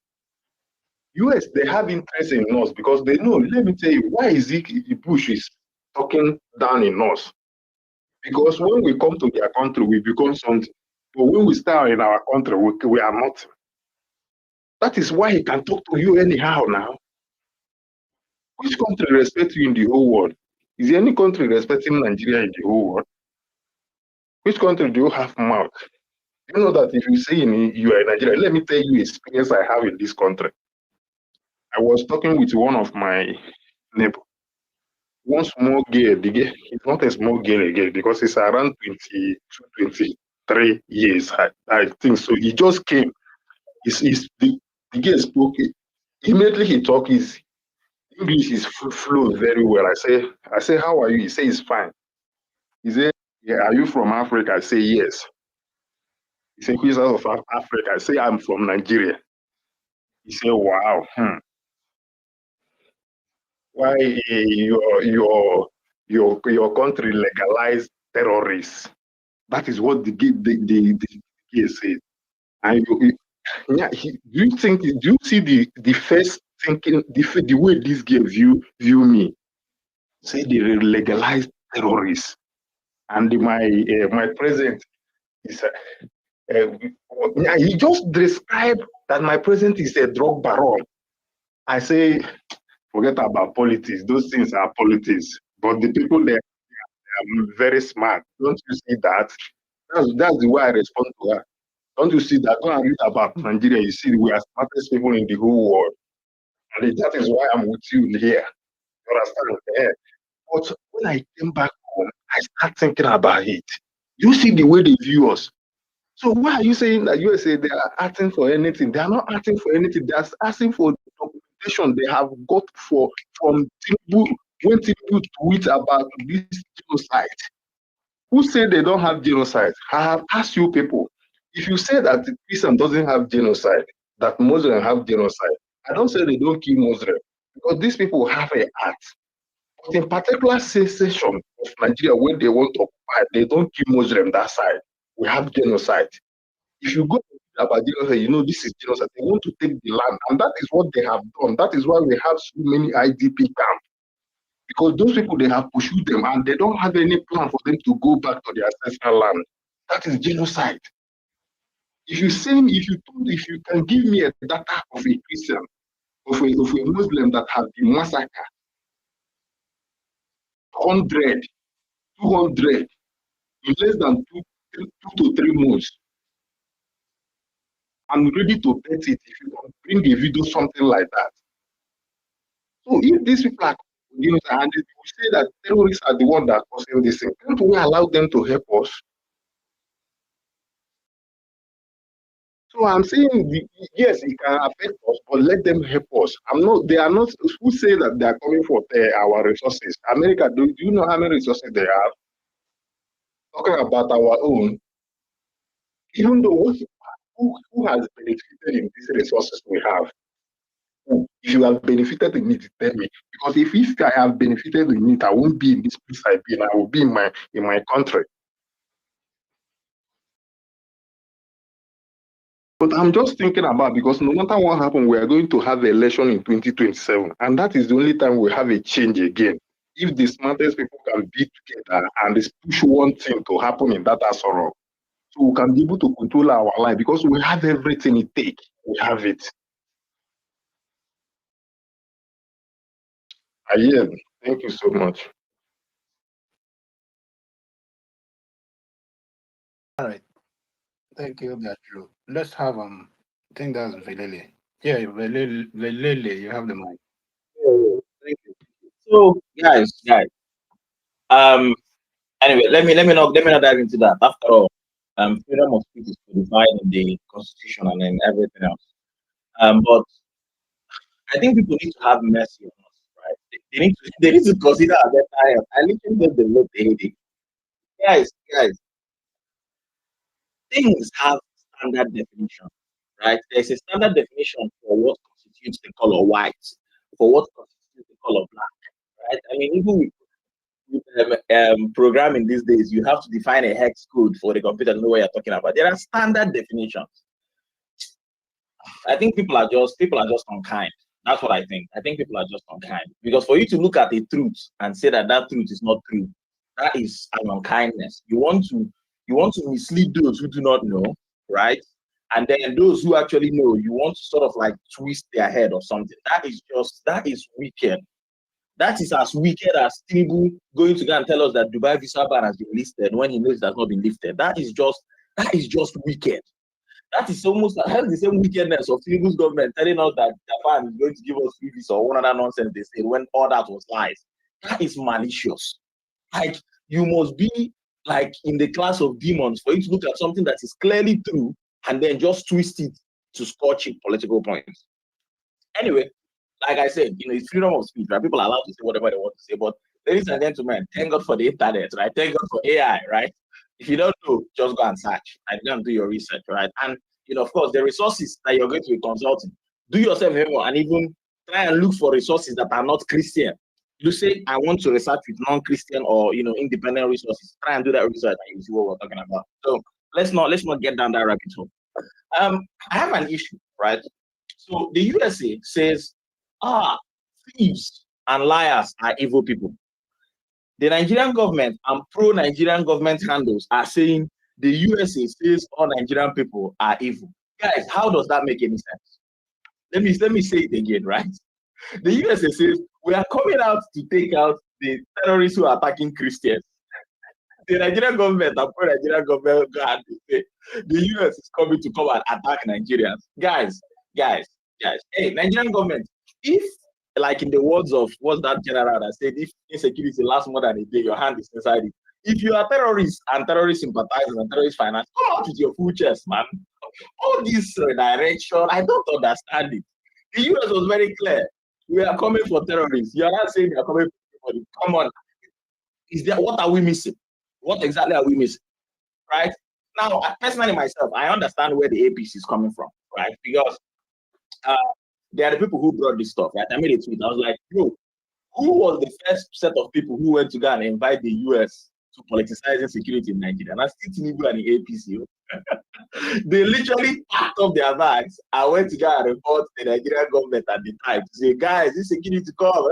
US, they have interest in us because they know, let me tell you, why is it the Bush is talking down in us? Because when we come to their country, we become something. But when we start in our country, we are not. That is why he can talk to you anyhow now. Which country respects you in the whole world? Is there any country respecting Nigeria in the whole world? Which country do you have mouth? You know that if you say you are in Nigeria, let me tell you experience I have in this country. I was talking with one of my neighbors. One small girl, the girl, it's not a small girl again because it's around 22, 23 years, I think. So he just came. The girl spoke. Immediately he talked, his English is flow very well. I say, how are you? He says, fine. He said, yeah, are you from Africa? I say, yes. He said, who is out of Africa? I say, I'm from Nigeria. He said, wow. Why your country legalized terrorists? That is what the guy said. And yeah, do you see the first thinking, the way this guy view me? Say they legalized terrorists, and my president is he just described that my president is a drug baron. I say, forget about politics. Those things are politics. But the people there are very smart. Don't you see that? That's the way I respond to her. Don't you see that? Go and read about Nigeria. You see, we are smartest people in the whole world. And that is why I'm with you here. You understand? Yeah. But when I came back home, I start thinking about it. You see the way they view us. So why are you saying that USA they are asking for anything? They are not asking for anything. They are asking for documentation they have got from Tinubu when Tinubu tweet about this genocide. Who say they don't have genocide? I have asked you people. If you say that the Christian doesn't have genocide, that Muslim have genocide, I don't say they don't kill Muslim because these people have a heart. But in particular section of Nigeria where they want to occupy, they don't kill Muslim that side. We have genocide. If you go about genocide, you know this is genocide. They want to take the land, and that is what they have done. That is why we have so many IDP camps. Because those people they have pursued them and they don't have any plan for them to go back to their ancestral land. That is genocide. If you can give me a data of a Christian, of a Muslim that has been massacred, 100, 200 in less than two to 3 months, I'm ready to bet it if you can bring a video, something like that. So if these people are genocide and they say that terrorists are the one that are causing this thing, can't we allow them to help us? So I'm saying, yes, it can affect us, but let them help us. They are not, who say that they are coming for our resources? America, do you know how many resources they have? Talking about our own, even though who has benefited in these resources we have? Who? If you have benefited in it, tell me. Because if I have benefited in it, I won't be in this place I be, and I will be in my country. But I'm just thinking about, because no matter what happens, we are going to have an election in 2027. And that is the only time we have a change again. If the smartest people can be together and push one thing to happen in that Asoro, so we can be able to control our life, because we have everything it takes. We have it. Again, thank you so much. All right. Thank you, Andrew. Let's have I think that's Velele. Yeah, Velele, you have the mic. Thank you. So, guys, anyway, let me not dive into that. After all, freedom of speech is codified in the constitution and in everything else. But I think people need to have mercy on us, right? They need to consider our mental health. I literally just developed a headache. Guys, things have standard definition, right? There's a standard definition for what constitutes the color white, for what constitutes the color black, right? I mean, even with programming these days, you have to define a hex code for the computer to know what you're talking about. There are standard definitions. I think people are just unkind. That's what I think. I think people are just unkind, because for you to look at a truth and say that truth is not true, that is an unkindness. You want to mislead those who do not know, right? And then those who actually know, you want to sort of like twist their head or something. That is wicked. That is as wicked as Tinubu going to go and tell us that Dubai visa ban has been lifted when he knows it has not been lifted. That is just wicked. That is almost the same wickedness of Tinubu's government telling us that Japan is going to give us free visa or one other nonsense they said when all that was lies. That is malicious. Like, you must be like in the class of demons for you to look at something that is clearly true and then just twist it to score cheap political points. Anyway, like I said, it's freedom of speech, right? People are allowed to say whatever they want to say. But ladies and gentlemen, thank God for the internet, right? Thank God for AI, right? If you don't know, just go and search and go and do your research, right? And of course, the resources that you're going to be consulting, do yourself a favor and even try and look for resources that are not Christian. You say, I want to research with non-Christian or independent resources. Try and do that research and you see what we're talking about. So let's not get down that rabbit hole. I have an issue, right? So the USA says, thieves and liars are evil people. The Nigerian government and pro-Nigerian government handles are saying the USA says all Nigerian people are evil. Guys, how does that make any sense? Let me say it again, right? The USA says we are coming out to take out the terrorists who are attacking Christians. The Nigerian government, the pro-Nigerian government, God, the US is coming to come and attack Nigerians. Guys. Hey, Nigerian government, if, like in the words of, what's that general that said, if insecurity lasts more than a day, your hand is inside it. If you are terrorists and terrorist sympathizers and terrorist finance, come out with your full chest, man. All this direction, I don't understand it. The US was very clear. We are coming for terrorists. You are not saying we are coming for everybody. Come on. What are we missing? What exactly are we missing? Right? Now, personally myself, I understand where the APC is coming from, right? Because there are the people who brought this stuff, right? I made a tweet. I was like, yo, who was the first set of people who went to go and invite the US to politicizing security in Nigeria? And that's Tinubu and the APC. They literally packed up their bags and went to go and report the Nigerian government at the time to say, guys, this security come.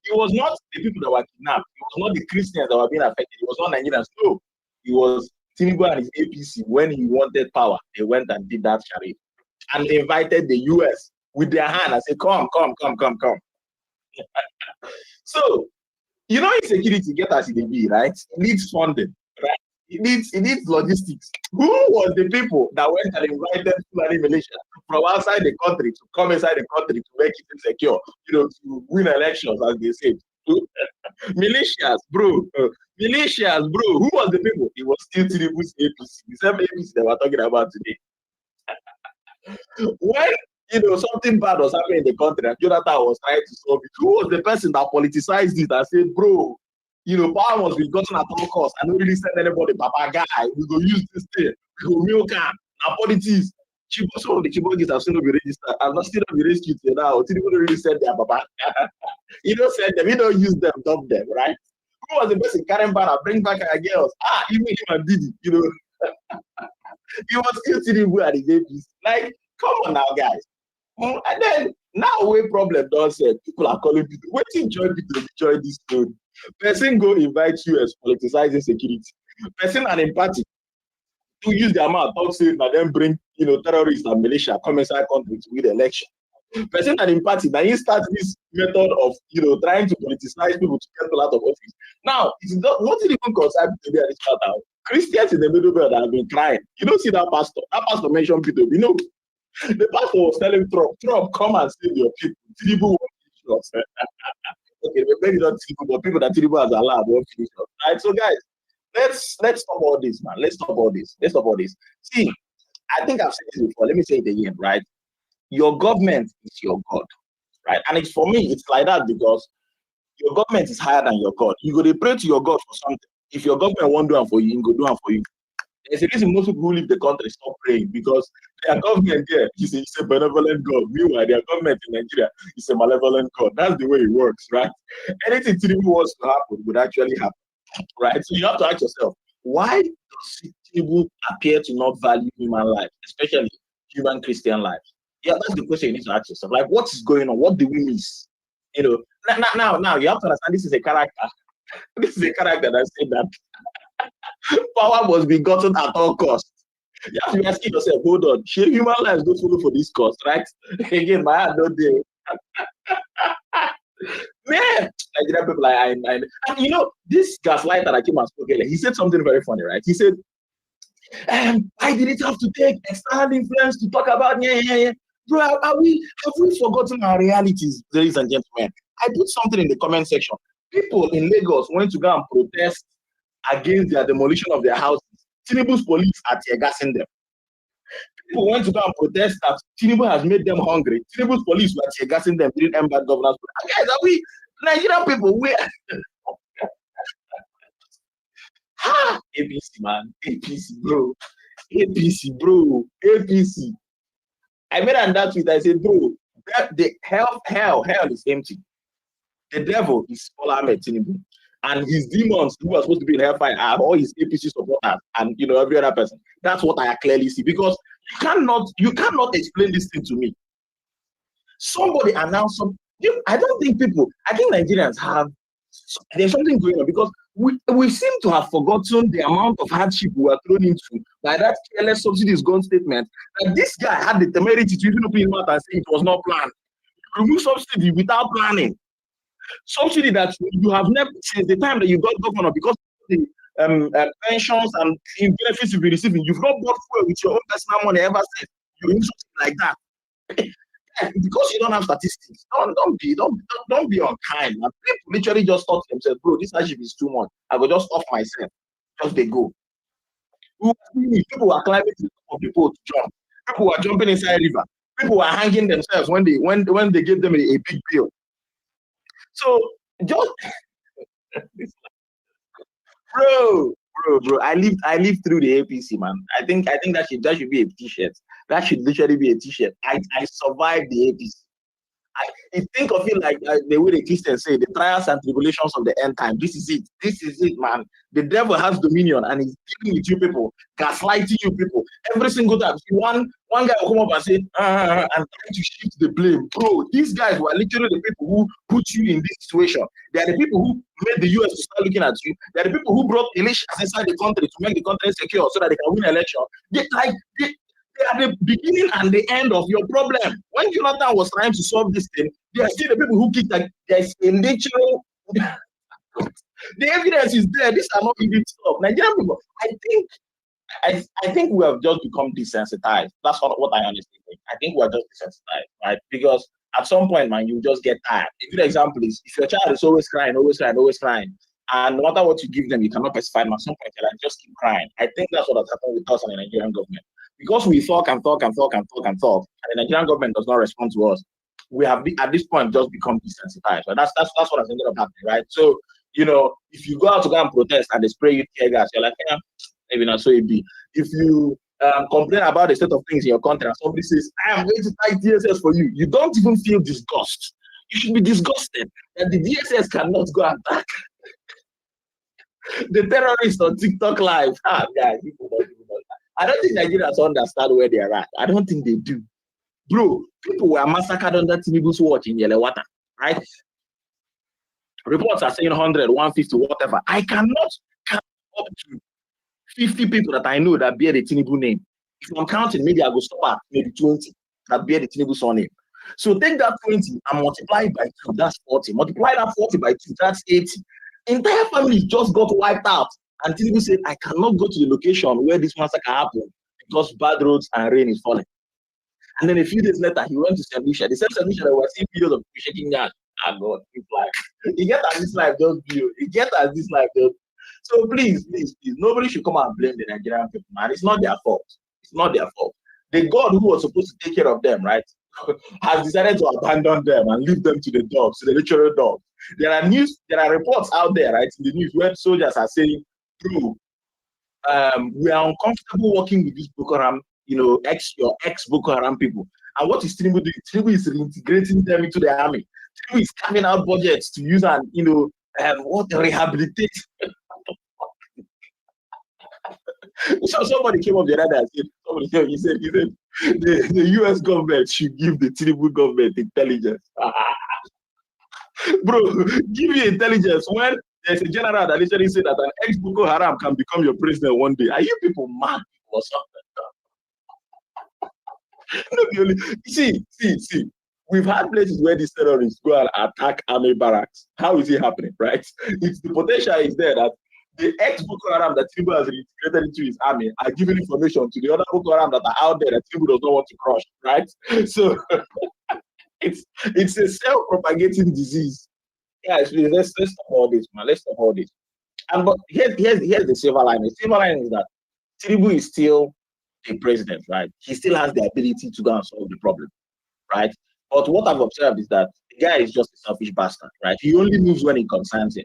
It was not the people that were kidnapped. It was not the Christians that were being affected. It was not Nigerians. No, it was Tinubu and his APC. When he wanted power, they went and did that charade. And they invited the US with their hand and said, come. So, you know, insecurity get as it be, right? It needs funding, right? It needs logistics. Who was the people that went and invited Fulani militia from outside the country to come inside the country to make it insecure, to win elections, as they said? Militias, bro. Who was the people? It was still Tinubu's APC, the same APC that we're talking about today. When something bad was happening in the country and Jonathan was trying to solve it, who was the person that politicized it and said, bro, power must be gotten at all costs. I don't really send anybody, Papa guy. We go use this thing. We go milk can. Now politics. Some of the Chibogis have still not been registered. I've not still not been rescued till now. People don't really send them, Papa. You don't send them. You don't use them, dump them, right? Who was the person carrying banner, bring back our girls? Even him and Didi, He was still Tinubu at the APC. Like, come on now, guys. And then now we problem don't say people are calling people. Wait till join people to join this road. Person go invite US politicizing security. Person and in party to use their mouth, talk saying that then bring terrorists and militia come inside country to win the election. Person and in party now he starts this method of trying to politicize people to get people out of office. Now it's not even concerned today at this matter. Christians in the middle belt have been crying. You don't see that pastor. That pastor mentioned Peter. The pastor was telling Trump, come and save your people. Tinubu won't finish us. Okay, maybe not Tinubu, but people that Tinubu has allowed won't finish us. Right? So guys, let's stop all this, man. Let's stop all this. See, I think I've said this before. Let me say it again, right? Your government is your God, right? And it's for me, it's like that because your government is higher than your God. You go to pray to your God for something. If your government won't do it for you, he go do it for you. There's a reason most people who leave the country stop praying because their government there is a benevolent God. Meanwhile, their government in Nigeria is a malevolent God. That's the way it works, right? Anything Tinubu wants to happen would actually happen, right? So you have to ask yourself, why does Tinubu appear to not value human life, especially human Christian lives? Yeah, that's the question you need to ask yourself. Like, what is going on? What do we miss? Now you have to understand this is a character. This is a character that said that power must be gotten at all costs. You have to be asking yourself, hold on, should human lives don't follow for this cost, right? Again, my hand don't do. Man, Nigerian people, and this gaslighter that came and spoke earlier, he said something very funny, right? He said, I didn't have to take external influence to talk about Bro, have we forgotten our realities, ladies and gentlemen? I put something in the comment section. People in Lagos went to go and protest against their demolition of their houses. Tinubu's police are tear gassing them. People went to go and protest that Tinubu has made them hungry. Tinubu's police were tear gassing them during bad governance. Guys, are we Nigerian people? APC, man. APC, bro. APC. I made an that tweet. I said, bro, the hell is empty. The devil is Bola Ahmed Tinubu. And his demons who are supposed to be in hellfire are all his APC supporters and every other person. That's what I clearly see. Because you cannot explain this thing to me. Somebody announced something. I think Nigerians there's something going on because we seem to have forgotten the amount of hardship we were thrown into by that careless subsidies gone statement. That this guy had the temerity to even open his mouth and say it was not planned. Remove subsidy without planning. Subsidy that you have never, since the time that you got governor, because of the pensions and benefits you've been receiving, you've not bought fuel with your own personal money ever since. You do something like that. Because you don't have statistics, don't be unkind. Man. People literally just thought to themselves, bro, this hardship is too much. I will just off myself. Just they go. People were climbing to for people to jump. People were jumping inside river. People were hanging themselves when they gave them a big bill. So just bro. I lived through the APC, man. I think that should be a t-shirt. That should literally be a t-shirt. I survived the APC. I think of it like the way the Christians say, the trials and tribulations of the end time. This is it, man. The devil has dominion and he's dealing with you people, gaslighting you people. Every single time. One guy will come up and say, and try to shift the blame. Bro, these guys were literally the people who put you in this situation. They are the people who made the US to start looking at you. They are the people who brought militias inside the country to make the country secure so that they can win election. They are the beginning and the end of your problem. When Jonathan was trying to solve this thing, they are still the people who kick that there's a natural. The evidence is there. These are not even stuff. Nigerian people, I think we have just become desensitized. That's what I honestly think. I think we are just desensitized, right? Because at some point, man, you just get tired. A good example is if your child is always crying, and no matter what you give them, you cannot pacify them. At some point, they're like, just keep crying. I think that's what has happened with us and the Nigerian government. Because we talk, and the Nigerian government does not respond to us, we have at this point just become desensitized. Right? That's what has ended up happening, right? So, if you go out to go and protest and they spray you tear gas, you're like, yeah, maybe not so it be. If you complain about the state of things in your country and somebody says, I am going to tie DSS for you, you don't even feel disgust. You should be disgusted that the DSS cannot go and attack the terrorists on TikTok live. Guys, people don't even know that. I don't think Nigerians understand where they are at. I don't think they do. Bro, people were massacred under Tinubu's watch in Yelewata, right? Reports are saying 100, 150, whatever. I cannot count up to 50 people that I know that bear the Tinubu name. If I'm counting, maybe I go stop at maybe 20 that bear the Tinubu surname. So take that 20 and multiply it by 2, that's 40. Multiply that 40 by 2, that's 80. Entire family just got wiped out. And Tinubu said, I cannot go to the location where this massacre happened because bad roads and rain is falling. And then a few days later, he went to St. Lucia. The same St. Lucia that we're seeing videos of people shaking hands. God, it's like, you get as this life just view. You get as this life just. So please, nobody should come and blame the Nigerian people, man. It's not their fault. It's not their fault. The God who was supposed to take care of them, right, has decided to abandon them and leave them to the dogs, to the literal dogs. There are reports out there, right, in the news where soldiers are saying, bro, we are uncomfortable working with this Boko Haram, your ex Boko Haram people. And what is Tinubu doing? Tinubu is reintegrating them into the army. Tinubu is carving out budgets to use and rehabilitate. So somebody came up the other day and said, he said the US government should give the Tinubu government intelligence. Bro, give you intelligence when there's a general that literally said that an ex-Boko Haram can become your president one day. Are you people mad or something? See. We've had places where these terrorists go and attack army barracks. How is it happening, right? It's the potential is there that the ex-Boko Haram that Tinubu has reintegrated into his army are giving information to the other Boko Haram that are out there that Tinubu does not want to crush, right? So it's a self-propagating disease. Guys, please, let's stop all this, man. Let's stop all this. But here's the silver lining. The silver lining is that Tinubu is still the president, right? He still has the ability to go and solve the problem, right? But what I've observed is that the guy is just a selfish bastard, right? He only moves when it concerns him.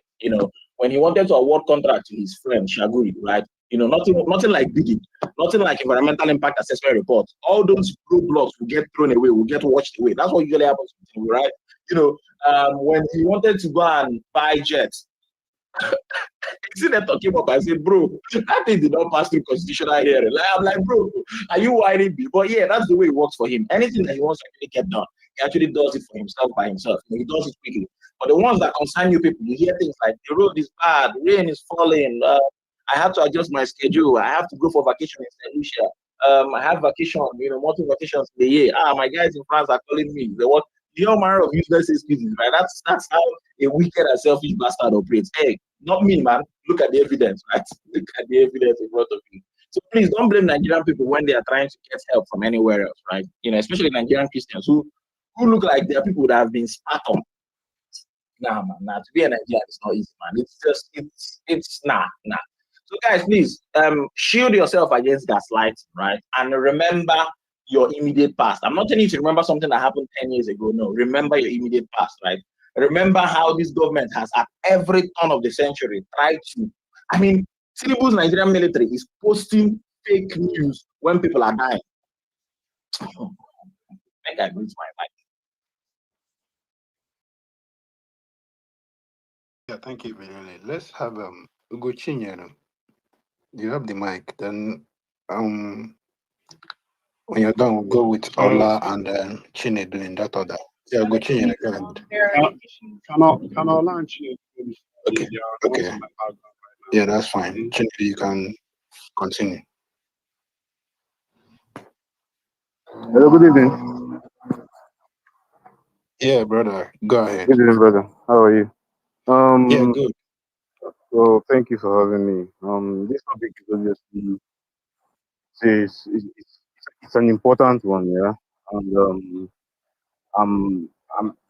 When he wanted to award contract to his friend Shaguri, right? Nothing like digging, nothing like environmental impact assessment reports. All those roadblocks will get thrown away, will get washed away. That's what usually happens with him, right? When he wanted to go and buy jets, Senator came up and said, bro, that thing did not pass through constitutional hearing. I'm like, bro, are you whining me? But yeah, that's the way it works for him. Anything that he wants to actually get done, he actually does it for himself by himself. He does it quickly. But the ones that concern you people, you hear things like the road is bad, rain is falling, I have to adjust my schedule, I have to go for vacation in St. Lucia, I have vacation, multiple vacations in the year. My guys in France are calling me. They want the whole manner of useless excuses, right? That's how a wicked and selfish bastard operates. Hey, not me, man. Look at the evidence, right? Look at the evidence in front of you. So please don't blame Nigerian people when they are trying to get help from anywhere else, right? Especially Nigerian Christians who look like they are people that have been spat on. Nah, man, nah. To be a Nigerian, it's not easy, man. It's just, it's nah. So guys, please, shield yourself against gaslighting, right? And remember your immediate past. I'm not telling you to remember something that happened 10 years ago. No, remember your immediate past, right? Remember how this government has, at every turn of the century, tried to. I mean, Tinubu's Nigerian military is posting fake news when people are dying. I think I lose my mind. Yeah, thank you, Billy. Let's have Ugo Chinyere. You have the mic. Then when you're done, we'll go with Ola and Chinedu in that order. Yeah, Ugo Chinyere, go ahead. Can I launch it? Okay. Okay. Yeah, that's fine. Chinedu, you can continue. Hello, good evening. Yeah, brother, go ahead. Good evening, brother. How are you? Yeah, good. So thank you for having me. This topic is obviously it's an important one, yeah. And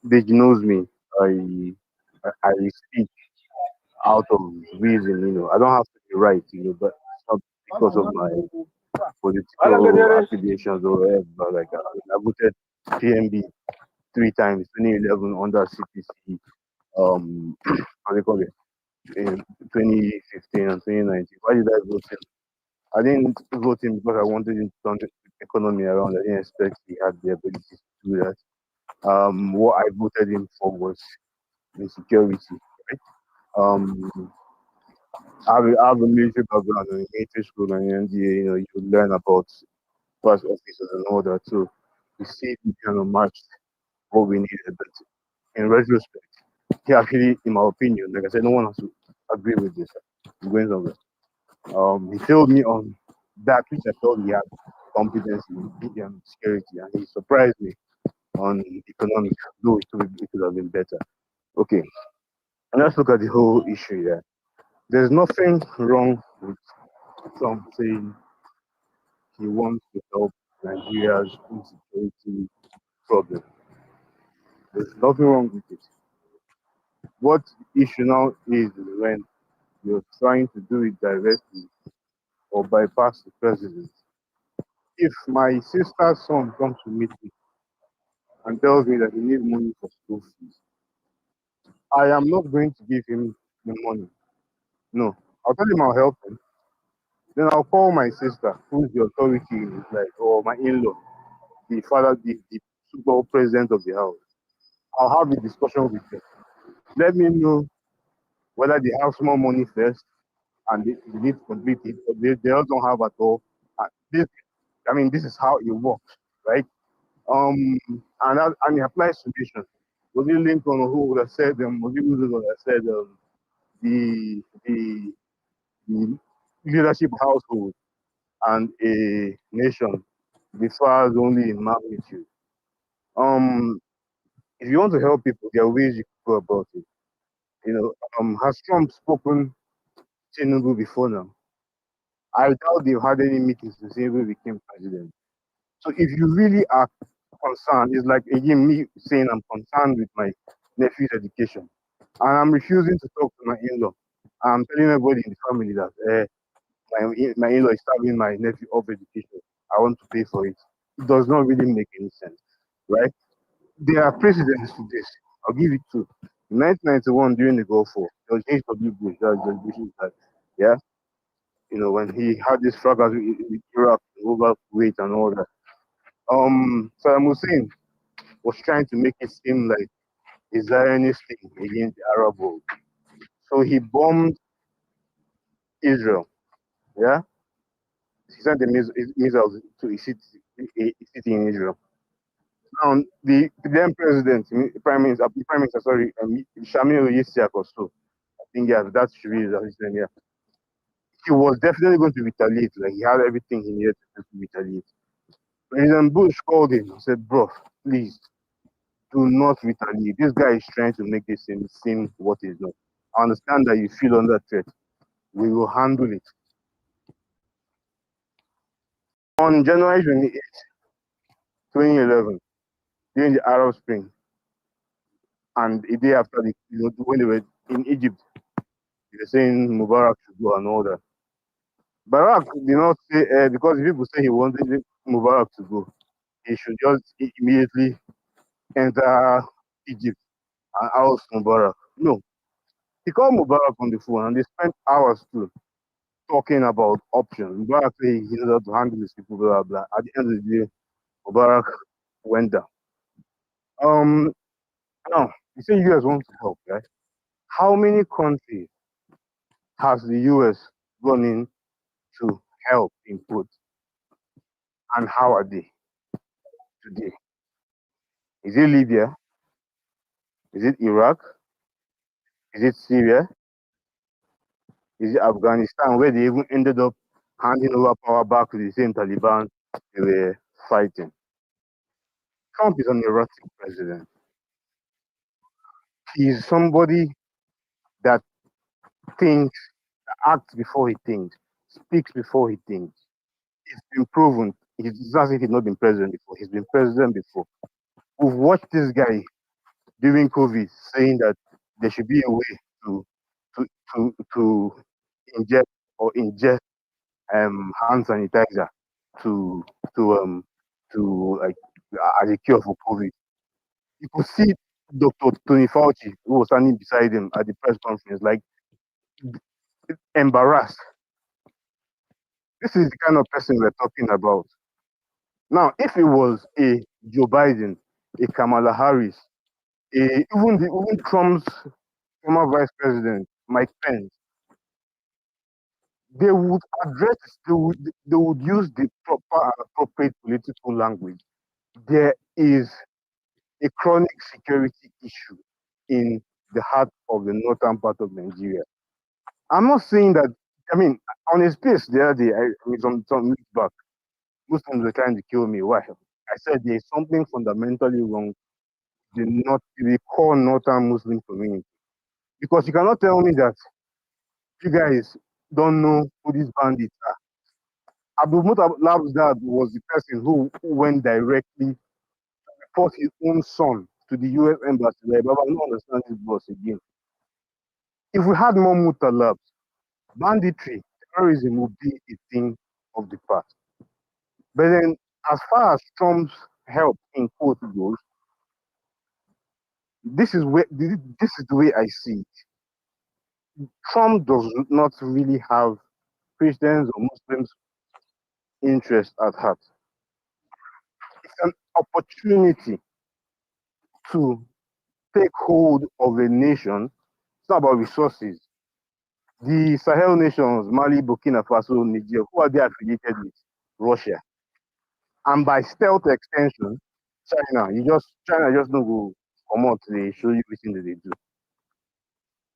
Deji knows me. I speak out of reason, I don't have to be right, but it's not because of my political affiliations or whatever. Like I voted PMB 3 times, 2011 under CPC, how do you call it, in 2015 and 2019. Why did I vote him? I didn't vote him because I wanted him to turn the economy around. I didn't expect he had the ability to do that. What I voted him for was insecurity. Right? I have a military background in military school and in NDA. You learn about past officers and all that. So you see, we kind of matched what we needed. But in retrospect, he actually, in my opinion, like I said, no one has to agree with this. I'm going somewhere. He failed me on that which I thought he had competence in media and security, and he surprised me on economics, though it could have been better. Okay, and let's look at the whole issue here. There's nothing wrong with Trump saying he wants to help Nigeria's insecurity problem. There's nothing wrong with it. What the issue now is when you're trying to do it directly or bypass the president. If my sister's son comes to meet me and tells me that he needs money for school fees, I am not going to give him the money. No, I'll tell him I'll help him. Then I'll call my sister, who's the authority in his life, or my in-law, the father, the super president of the house. I'll have a discussion with them. Let me know whether they have small money first and they need to complete it, or they don't have at all. This is how it works, right? And it applies to nations. Was it Lincoln who would have said was it Roosevelt would have said the leadership household and a nation differs only in magnitude. If you want to help people, there are ways you can go about it. Has Trump spoken to Tinubu before now? I doubt they've had any meetings since Tinubu became president. So if you really are concerned, it's like again me saying I'm concerned with my nephew's education, and I'm refusing to talk to my in-law. I'm telling everybody in the family that my in-law is starving my nephew of education. I want to pay for it. It does not really make any sense, right? There are precedents to this. I'll give you two. In 1991, during the Gulf War, there was H.W. Bush, that was George Bush's dad, yeah? When he had this fracas with Iraq over Kuwait and all that. Saddam Hussein was trying to make it seem like a Zionist thing against the Arab world. So he bombed Israel, yeah? He sent the missiles to a city in Israel. Now, the then president, Prime Minister, sorry, Shamil Yitzhak or so, I think, yeah, that should be his name, yeah. He was definitely going to retaliate, like he had everything he needed to retaliate. President Bush called him and said, bro, please, do not retaliate. This guy is trying to make this seem what is not. I understand that you feel under threat. We will handle it. On January 28th, 2011, during the Arab Spring, and a day after when they were in Egypt, they were saying Mubarak should go and all that. Barack did not say, because people say he wanted Mubarak to go, he should just immediately enter Egypt and oust Mubarak. No, he called Mubarak on the phone and they spent hours too talking about options. Mubarak said he knows how to handle these people, blah, blah. At the end of the day, Mubarak went down. Now, you say US wants to help, right? How many countries has the US gone in to help input, and how are they today? Is it Libya? Is it Iraq? Is it Syria? Is it Afghanistan, where they even ended up handing over power back to the same Taliban they were fighting? Trump is an erratic president. He's somebody that thinks, acts before he thinks, speaks before he thinks. It's been proven. It's as if he's not been president before. He's been president before. We've watched this guy during COVID saying that there should be a way to inject or ingest hand sanitizer to like as a cure for COVID. You could see Dr. Tony Fauci, who was standing beside him at the press conference, like embarrassed. This is the kind of person we're talking about. Now, if it was a Joe Biden, a Kamala Harris, even Trump's former vice president, Mike Pence, they would address, they would use the proper and appropriate political language. There is a chronic security issue in the heart of the northern part of Nigeria. I'm not saying that, I mean, on a space the other day, some weeks back, Muslims were trying to kill me. Why? I said there's something fundamentally wrong with the core northern Muslim community. Because you cannot tell me that you guys don't know who these bandits are. Abdul Mutalab's dad was the person who went directly to report his own son to the US embassy. Like, Baba, I don't understand this boss again. If we had more Mutalabs, banditry, terrorism would be a thing of the past. But then, as far as Trump's help in quote goes, this is the way I see it. Trump does not really have Christians or Muslims' interest at heart. It's an opportunity to take hold of a nation. It's not about resources. The Sahel nations, Mali, Burkina Faso, Niger, who are they affiliated with? Russia. And by stealth extension, China just don't go come out, they show you everything that they do.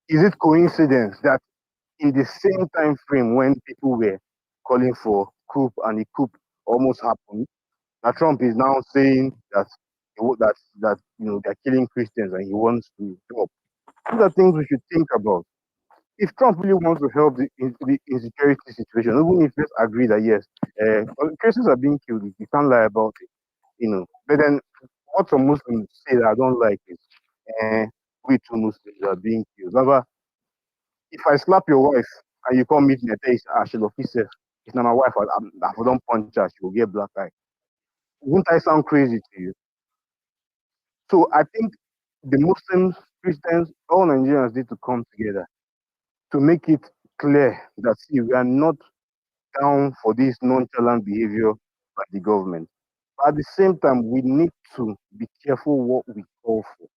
Is it coincidence that in the same time frame when people were calling for coup and the coup almost happened, that Trump is now saying that they're killing Christians and he wants to stop? These are things we should think about. If Trump really wants to help the insecurity situation, even if let's agree that yes, Christians are being killed, you can't lie about it. But then what some Muslims say that I don't like is, we two Muslims are being killed. However, if I slap your wife and you come meet me and tell you, she'll officer, it's not my wife, I don't punch her, she will get black eye. Won't I sound crazy to you? So I think the Muslims, Christians, all Nigerians need to come together to make it clear that see, we are not down for this nonchalant behavior by the government. But at the same time, we need to be careful what we call for.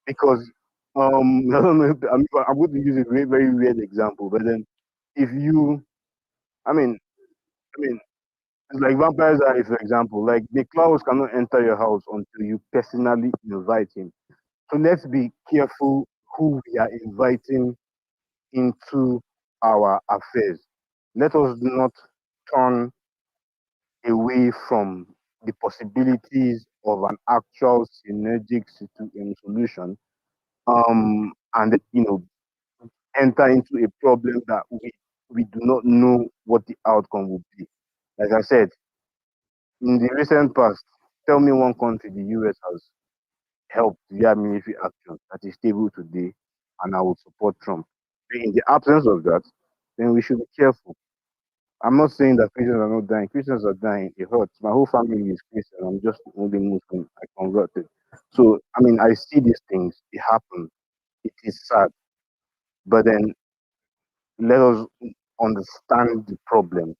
Because I don't know, I'm going to use a very, very weird example, but then if you, I mean, it's like vampires are, for example, like the clouds cannot enter your house until you personally invite him. So let's be careful who we are inviting into our affairs. Let us not turn away from the possibilities of an actual synergic solution, and enter into a problem that we do not know what the outcome will be. Like I said, in the recent past, tell me one country the US has helped via military action that is stable today, and I would support Trump. In the absence of that, then we should be careful. I'm not saying that Christians are not dying. Christians are dying. It hurts. My whole family is Christian. I'm just the only Muslim. I converted. So, I mean, I see these things. It happens. It is sad. But then let us understand the problem